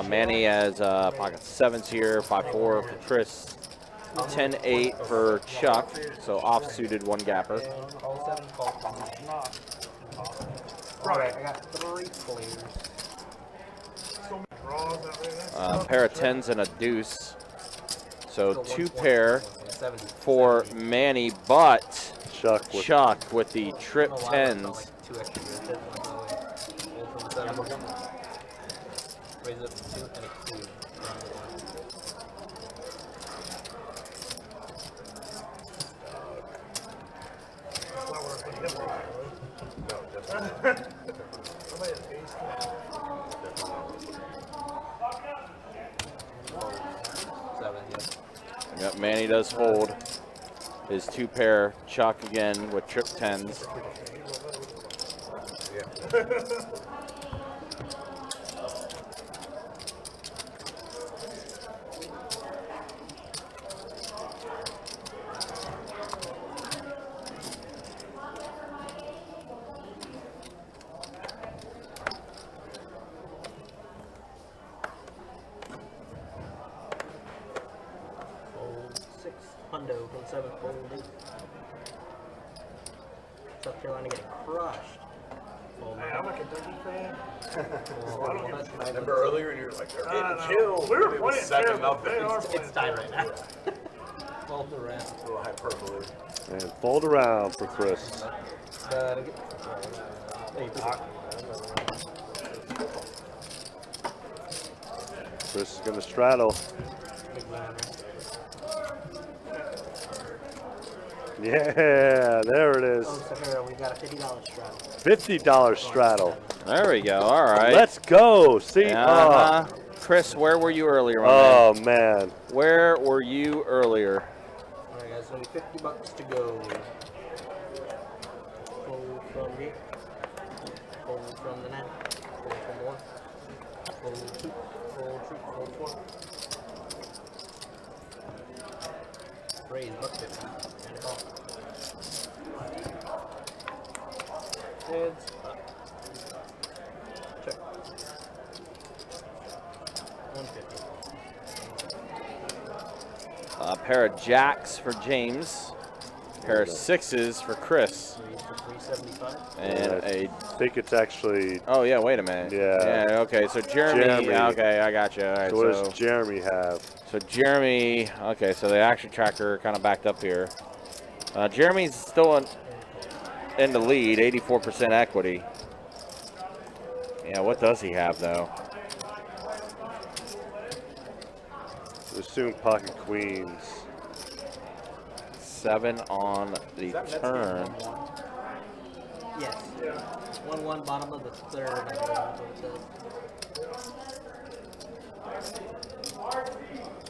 Manny has pocket 7s here, 5-4 for Chris, 10-8 for Chuck, so off-suited one gapper. Call 7, call 5. Right, I got 3 players. Pair of 10s and a deuce. So 2 pair for Manny, but Chuck with the trip 10s. 2 extra good. Roll from 7. Raise up to 2 and a 2. Yep, Manny does fold his 2 pair. Chuck again with trip 10s. Fold 6. Hundo from 7. Fold 8. South Carolina getting crushed. Fold 9. I'm a Kentucky fan. Remember earlier and you were like, they're getting killed. We were It was playing 7-0. terrible. It's tied right now. Fold the rest. A little hyperbole. And fold around for Chris. Chris is going to straddle. Yeah, there it is. Oh, so here we got a $50 straddle. $50 straddle. There we go. All right. Let's go. See? Chris, where were you earlier? Oh, man. Where were you earlier? All right, guys, only $50 to go. Fold from here. Fold from the 9. Fold from 1. Fold 2. Fold 3. Fold 4. Raise $150 and a call. Heads up. Check. 150. A pair of jacks for James. Pair of 6s for Chris. Raise for 375. And I think it's actually. Oh, yeah, wait a minute. Yeah. Okay, so Jeremy. Okay, I got you. All right, So what does Jeremy have? So Jeremy, okay, so the action tracker kind of backed up here. Jeremy's still in the lead, 84% equity. Yeah, what does he have, though? Assume pocket queens. 7 on the turn. Yes. 1-1, bottom of the third. I believe that's what it says.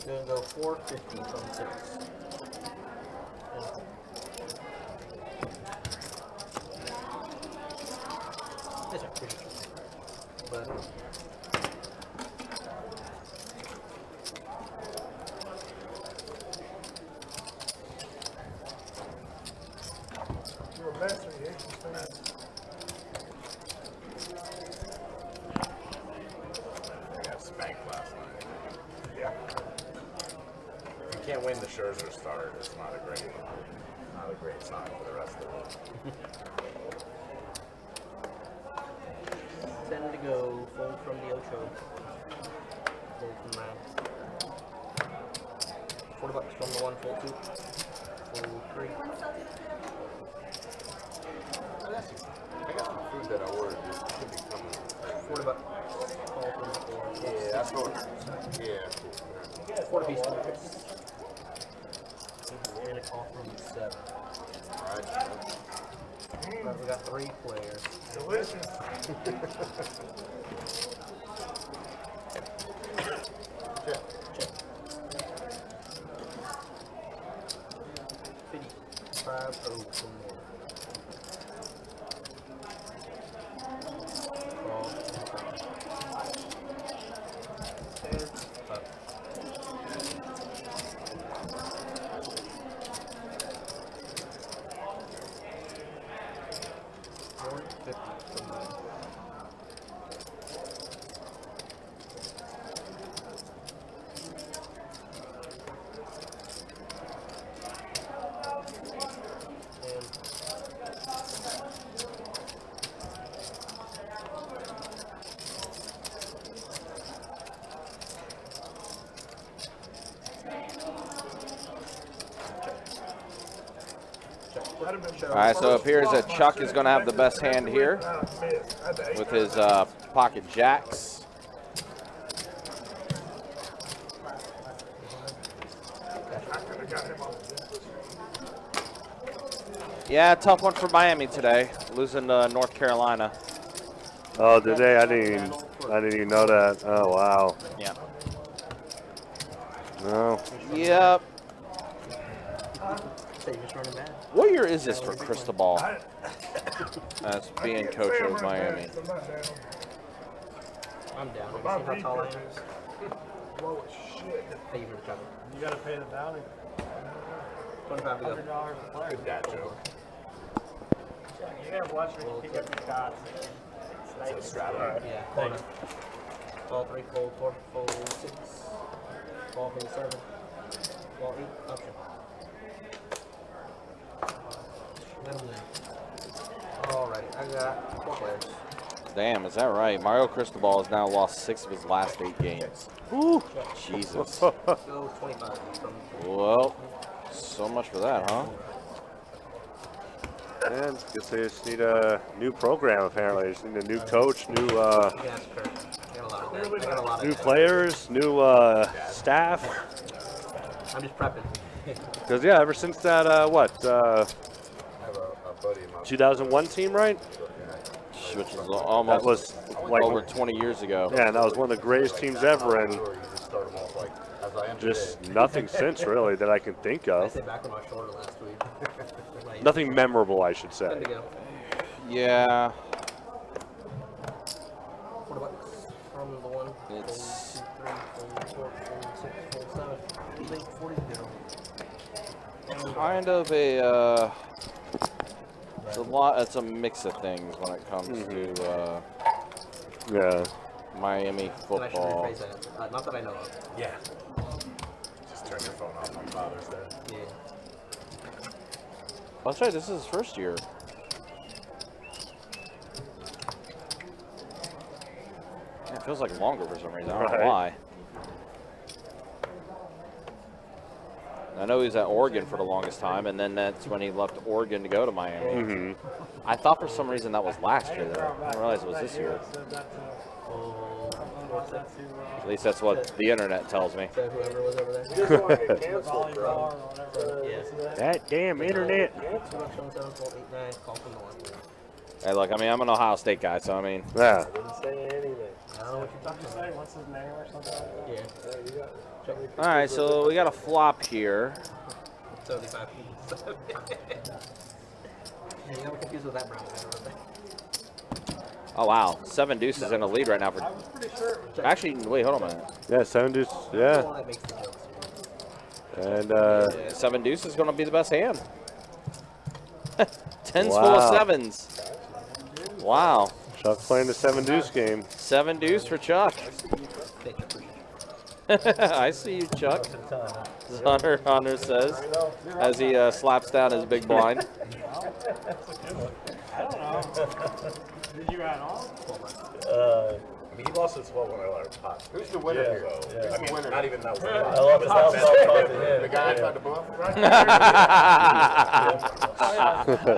Gonna go 450 from 6. These are pretty cheap. But You're a master, you ain't just saying. I got spanked last night. Yeah. If you can't win the Scherzer start, it's not a great sign for the rest of it. 10 to go. Fold from the Ocho. Fold from that. $40 from the 1. Fold 2. Fold 3. I got some food that I ordered. It should be coming. $40. Call from the 4. Yeah, that's what. Yeah. 4 piece. And a call from the 7. Alright. But we got 3 players. Delicious. Check. 55 from 1. Call. It's up. 150 from 1. All right, so it appears that Chuck is going to have the best hand here with his pocket jacks. Yeah, tough one for Miami today, losing to North Carolina. Oh, did they? I didn't even know that. Oh, wow. Yeah. No. Yep. Safest running back. What year is this for Cristobal? That's being coach of Miami. I'm down. You see how tall I am? Low as shit. Favorite cover. You gotta pay the bounty. 25 to go. $100 a player. Good dad joke. You gotta watch when you pick up your cards. It's a strategy. Yeah, corner. Ball 3, fold 4, fold 6. Ball from the 7. Ball 8, option. Alright, I got 4 players. Damn, is that right? Mario Cristobal has now lost 6 of his last 8 games. Woo! Jesus. Go 25 from Well, so much for that, huh? And guess they just need a new program, apparently. They just need a new coach, new gas curve. I got a lot of that. I got a lot of new that. players, new staff. I'm just prepping. Because, yeah, ever since that, I have a buddy of mine. 2001 team, right? Which is That almost was like, over 20 years ago. yeah, and that was one of the greatest teams ever, and You just start them off like, as I am just today. nothing since, really, that I can think I of. said back on my shoulder last week. Like, Nothing memorable, I should Good say. to go. Yeah, $40 from the 1. It's- Fold 2, 3, fold 4, fold 6, fold 7. I think 40 to go. kind of it's a mix of things when it comes to Yeah. Miami And I should football. rephrase that. Not that I know of. Yeah. Just turn your phone off when Father's Day. Yeah. That's right, this is his first year. Yeah, it feels like longer for some reason. I don't know Right. why. I know he was at Oregon for the longest time, and then that's when he left Oregon to go to Miami. I thought for some reason that was last year, though. I didn't realize it was this year. Fold At least that's what the internet tells me. So whoever was over there. You just want to get canceled, bro. That damn internet. 2 bucks on 7, 12, 8, 9. Call from north. Hey, look, I mean, I'm an Ohio State guy, so I mean, Yeah. Didn't say anything. I don't know what you're talking about. Say, what's his name or something like that? Yeah. Yeah, you got it. all right. So we got a flop here. 75 people. Yeah, you got me confused with that brown guy over there. Oh wow, 7 deuces in the lead right now for. I was pretty sure it was Actually, wait, hold on a minute. Yeah, 7 deuce. The Yeah. one that makes the jokes. And 7 deuces is going to be the best hand. 10's full Wow. of 7s. Wow, Chuck playing the 7 deuce game. 7 deuce for Chuck. I see you, Chuck. Hunter says as he slaps down his big blind. I don't know. Did you add on? I mean, he lost his $1,200 pot. Who's the winner here? So, I mean, not even that one. I love his house. The guy tried to bluff?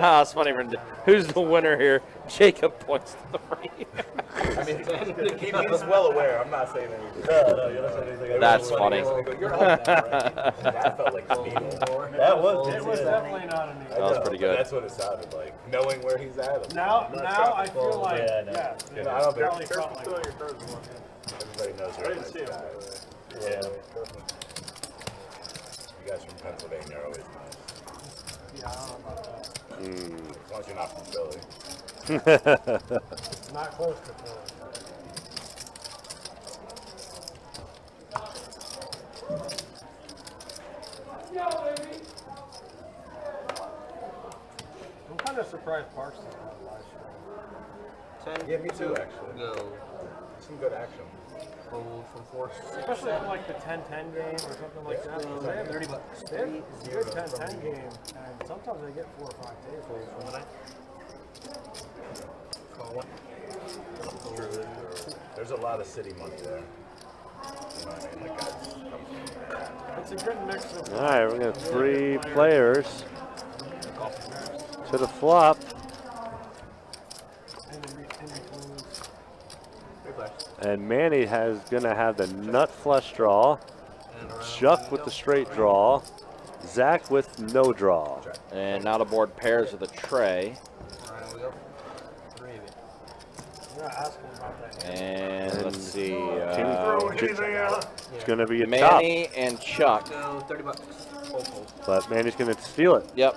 Oh, it's funny. Who's the winner here? Jacob points to the right. I mean, he's well aware. I'm not saying anything. No, you're not saying anything. That's funny. You're up now, right? That felt like speed. That was It was definitely not a new. That was pretty good. That's what it sounded like. Knowing where he's at. Now I feel like, Yeah, I know. yeah, You know, I don't definitely think felt like everybody knows where he's at. Yeah. You guys from Pennsylvania are always nice. yeah, I don't know about that. As long as you're not from Philly. Not close to Philly. I'm kind of surprised Parks is not live stream. 10. Yeah, me too, actually. Go. Some good action. Roll from 4, 6. Especially in like the 10-10 game or something like that. Go. They have 30 bucks. They have a good 10-10 game, and sometimes they get 4 or 5 tables. Call one. There's a lot of city money there. You know what I mean? Like, guys come from It's a good mix of. All right, we're going to have 3 players to the flop. in between. And Manny is going to have the nut flush draw. Chuck with the straight draw. Zach with no draw. And now the board pairs with a tray. Alright, we go. 3 of it. You're not asking about that. And let's see. Throw anything out. It's going to be a top, Manny and Chuck. Go 30 bucks. Hold. but Manny's going to steal it. Yep.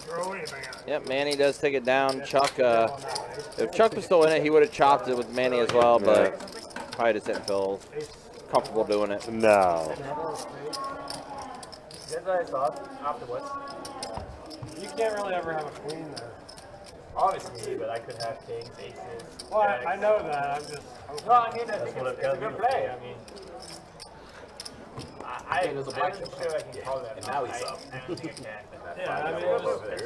Throw anything out. Yep, Manny does take it down. Chuck, if Chuck was still in it, he would have chopped it with Manny as well, but probably just didn't feel comfortable doing it. No. That's what I thought afterwards. You can't really ever have a queen there. Obviously, but I could have kings, aces. Well, I know that. I'm just. No, I mean, I think it's a good play. I mean, I'm sure I can call that. And now he's up. I don't think I can. Yeah, I mean, it's just because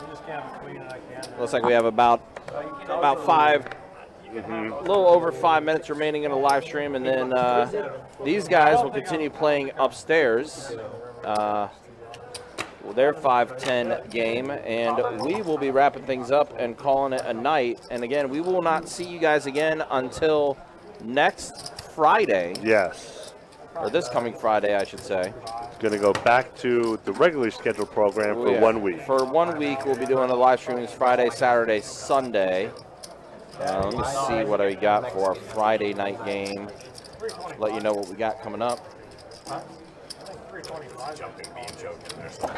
you just can't have a queen and I can. Looks like we have about 5, a little over 5 minutes remaining in the live stream, and then these guys will continue playing upstairs. Their 5-10 game, and we will be wrapping things up and calling it a night. And again, we will not see you guys again until next Friday, Yes. or this coming Friday, I should say. Going to go back to the regularly scheduled program for Yeah. 1 week. For 1 week, we'll be doing the live streamings Friday, Saturday, Sunday. Let me see what we got for our Friday night game. Let you know what we got coming up.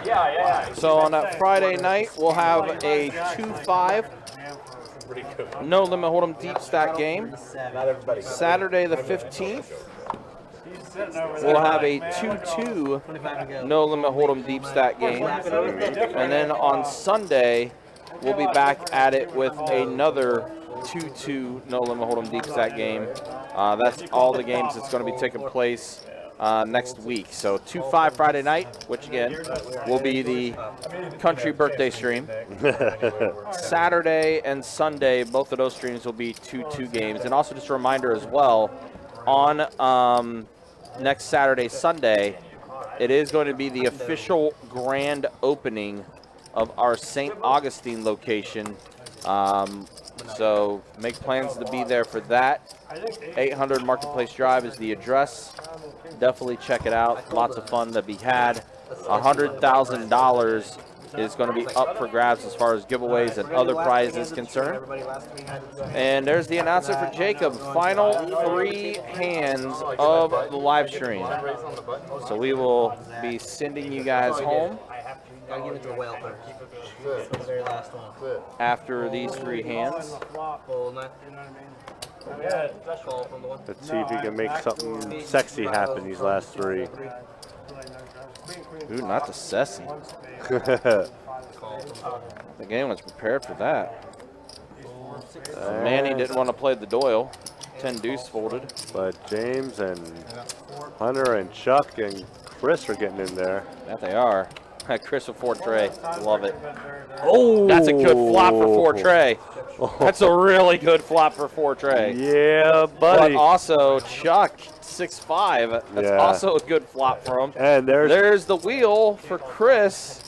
Yeah. So on that Friday night, we'll have a 2-5 no limit hold'em deep stack game. Saturday the 15th, we'll have a 2-2 no limit hold'em deep stack game. And then on Sunday, we'll be back at it with another 2-2 no limit hold'em deep stack game. That's all the games that's going to be taking place next week. So 2-5 Friday night, which again will be the country birthday stream. Saturday and Sunday, both of those streams will be 2-2 games. And also just a reminder as well, on next Saturday, Sunday, it is going to be the official grand opening of our St. Augustine location. So make plans to be there for that. 800 Marketplace Drive is the address. Definitely check it out. Lots of fun to be had. $100,000 is going to be up for grabs as far as giveaways and other prizes concerned. And there's the announcer for Jacob. Final 3 hands of the live stream. So we will be sending you guys home Gotta give it to the whale first. The very last one. after these 3 hands. Full nut. Call from the one. Let's see if he can make something sexy happen these last 3. Ooh, not the Sessi. The game was prepared for that. Manny didn't want to play the Doyle. 10 deuce folded. But James and Hunter and Chuck and Chris are getting in there. That they are. Chris with 4 tray. Love it. Oh, that's a good flop for 4 tray. That's a really good flop for 4 tray. Yeah, buddy. But also Chuck 6-5. That's also a good flop for him. And there's the wheel for Chris.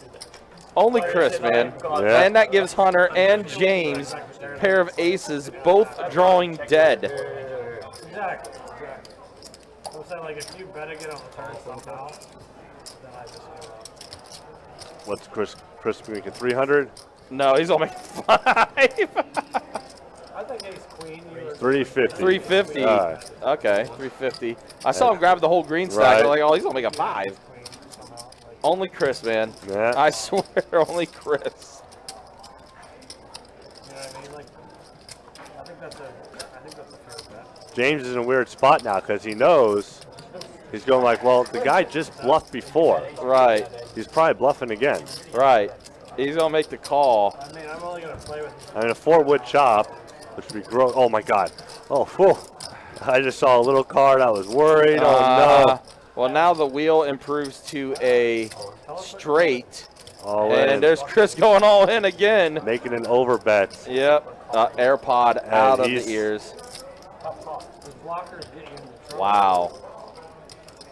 Only Chris, man. Yeah. And that gives Hunter and James a pair of aces, both drawing dead. Exactly. I'm saying, like, if you better get on the turn somehow, then I just give up. What's Chris making? 300? No, he's only making 5. I think ace queen. 350. 350. Okay, 350. I saw him grab the whole green stack. I'm like, oh, he's gonna make a 5. Only Chris, man. Yeah. I swear, only Chris. You know what I mean? Like, I think that's a fair bet. James is in a weird spot now because he knows he's going like, well, the guy just bluffed before. Right. He's probably bluffing again. Right. He's gonna make the call. I mean, I'm only gonna play with. I mean, a 4-wood chop, which would be gross. Oh my God. Oh, whew. I just saw a little card. I was worried. Oh no. Well, now the wheel improves to a straight. All and in. there's Chris going all in again. Making an overbet. Yep. AirPod out of the ears. Wow.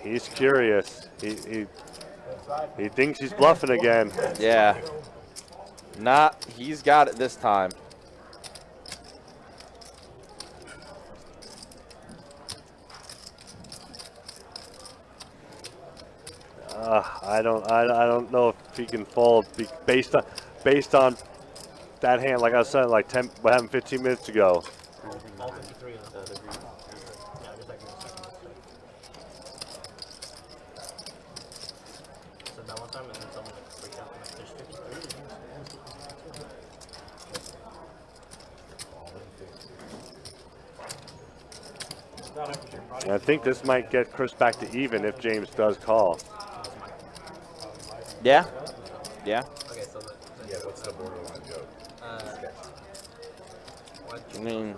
He's curious. He thinks he's bluffing again. Yeah. He's got it this time. I don't know if he can fold based on that hand. Like I said, like 15 minutes ago. And I think this might get Chris back to even if James does call. Yeah. Yeah. Okay, so what's the borderline joke? I mean.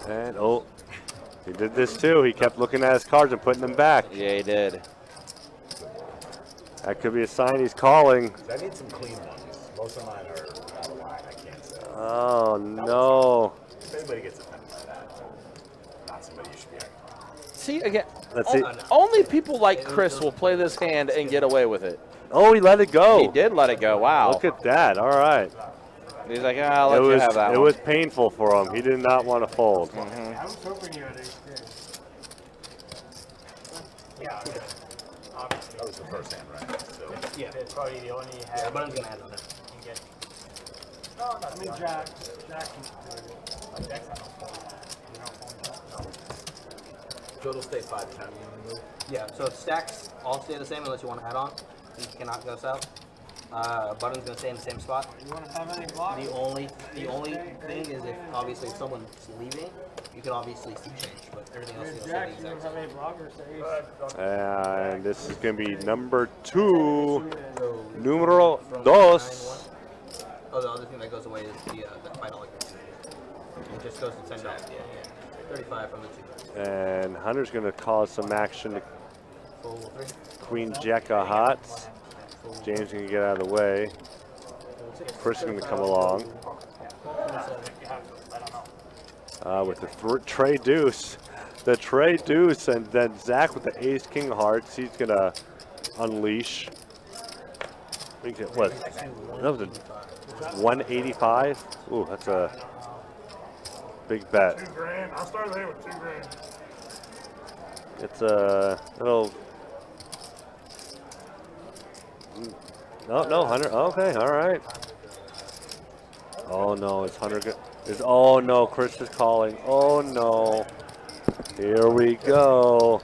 And he did this too. He kept looking at his cards and putting them back. Yeah, he did. That could be a sign he's calling. I need some clean ones. Most of mine are out of line. I can't say. Oh no. If anybody gets offended by that, not somebody you should be acting on. See, again, Let's see. only people like Chris will play this hand and get away with it. Oh, he let it go. He did let it go. Wow. Look at that. All right. He's like, I'll let you have that It one. was painful for him. He did not want to fold. I was hoping you had ace king. Yeah. That was the first hand, right? So, Yeah. It's probably the only hand. But I'm gonna have it. You get. I mean, Jack keeps Like Jack's not on phone. Total stay 5 times. Yeah, so stacks all stay the same unless you want to add on. You cannot go south. Button's gonna stay in the same spot. You want to have any blocks? The only thing is if someone's leaving, you can obviously see change, but everything else is Jack, the you exact don't have same. any blockers to ace. And this is going to be number 2. Numero 2. Oh, the other thing that goes away is the $5. It just goes to $10. Yeah. 35 from the 2. And Hunter's going to cause some action to Full 3. Queen Jack of Hearts. James going to get out of the way. Chris is going to come along. With the tray deuce. The tray deuce, and then Zach with the ace king hearts. He's going to unleash. We get what? That was a 185. Ooh, that's a big bet. $2,000. I'll start the hand with $2,000. It's a little. No, Hunter. Okay, all right. Oh no, it's Hunter. Oh no, Chris is calling. Oh no. Here we go.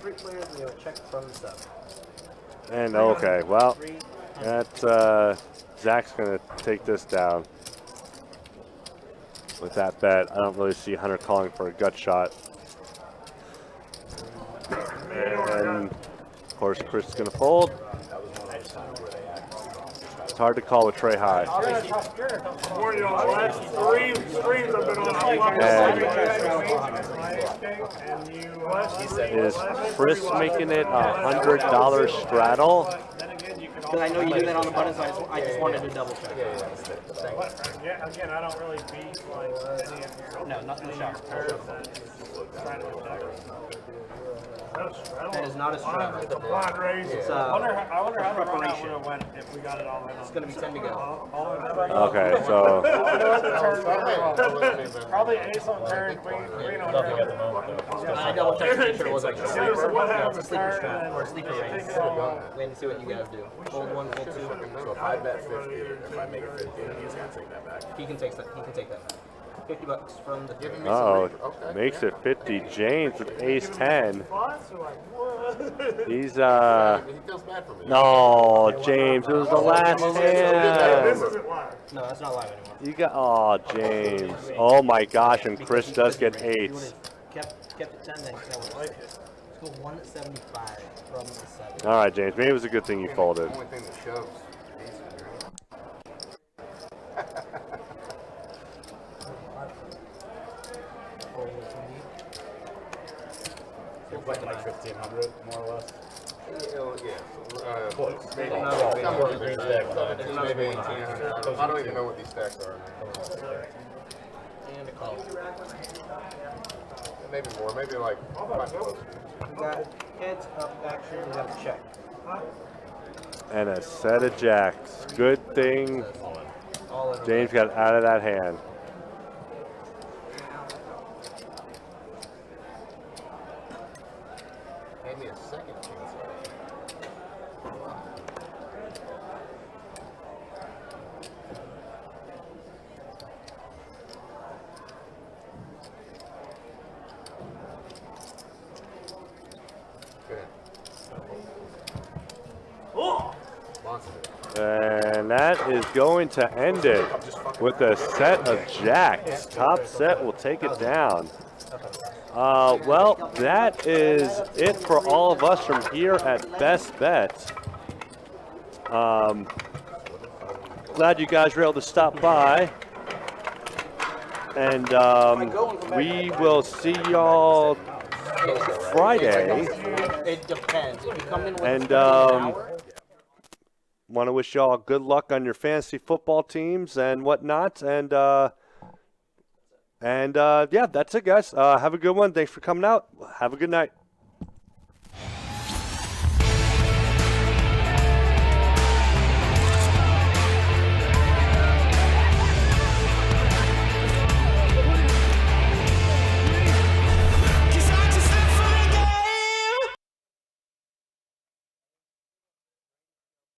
Three players, we have a check from the sub. And okay, well, that's Zach's gonna take this down with that bet. I don't really see Hunter calling for a gut shot. And of course, Chris is gonna fold. It's hard to call with Trey high. Warn you, the last three streams I've been on, I Is Chris making it $100 straddle? Because I know you do that on the button, so I just wanted to double check. Yeah, again, I don't really beat like any of your. No, nothing to shock. That is not a straddle. It's a blind raise. It's I wonder how the round preparation. would have went if we got it all in. It's going to be 10 to go. Okay, so Probably ace on turn, queen on Nothing at turn. the moment. I double checked to make sure it wasn't a Here's straddle. what No, happens it's a sleeper turn, strap and or a sleeper then raise. take it all. Wait and see what you guys do. Fold one, fold two. So if I bet 50, if I make it 50, he's got to take that back. He can take that. He can take that. $50 from the. oh, makes it 50. James with ace 10. He's He feels bad for me. no, James. It was the last This hand. isn't live. No, that's not live anymore. You got James. Oh my gosh, and Chris does get You would eights. have kept it 10 then. That would like it. Let's go 175 from the 7. All right, James. Maybe it was a good thing you folded. The only thing that shows. You're playing like 1,500, more or less. Maybe. Another green stack. Maybe 1,800. I don't even know what these stacks are. And a call. Maybe more. Maybe like. We got heads up action. We got a check. And a set of jacks. Good thing All in. James got out of that hand. Gave me a second chance. And that is going to end it with a set of jacks. Top set will take it down. Well, that is it for all of us from here at Best Bet. Glad you guys were able to stop by. And we will see y'all Friday. It depends. If you come in with And want to wish y'all good luck on your fantasy football teams and whatnot. And yeah, that's it, guys. Have a good one. Thanks for coming out. Have a good night.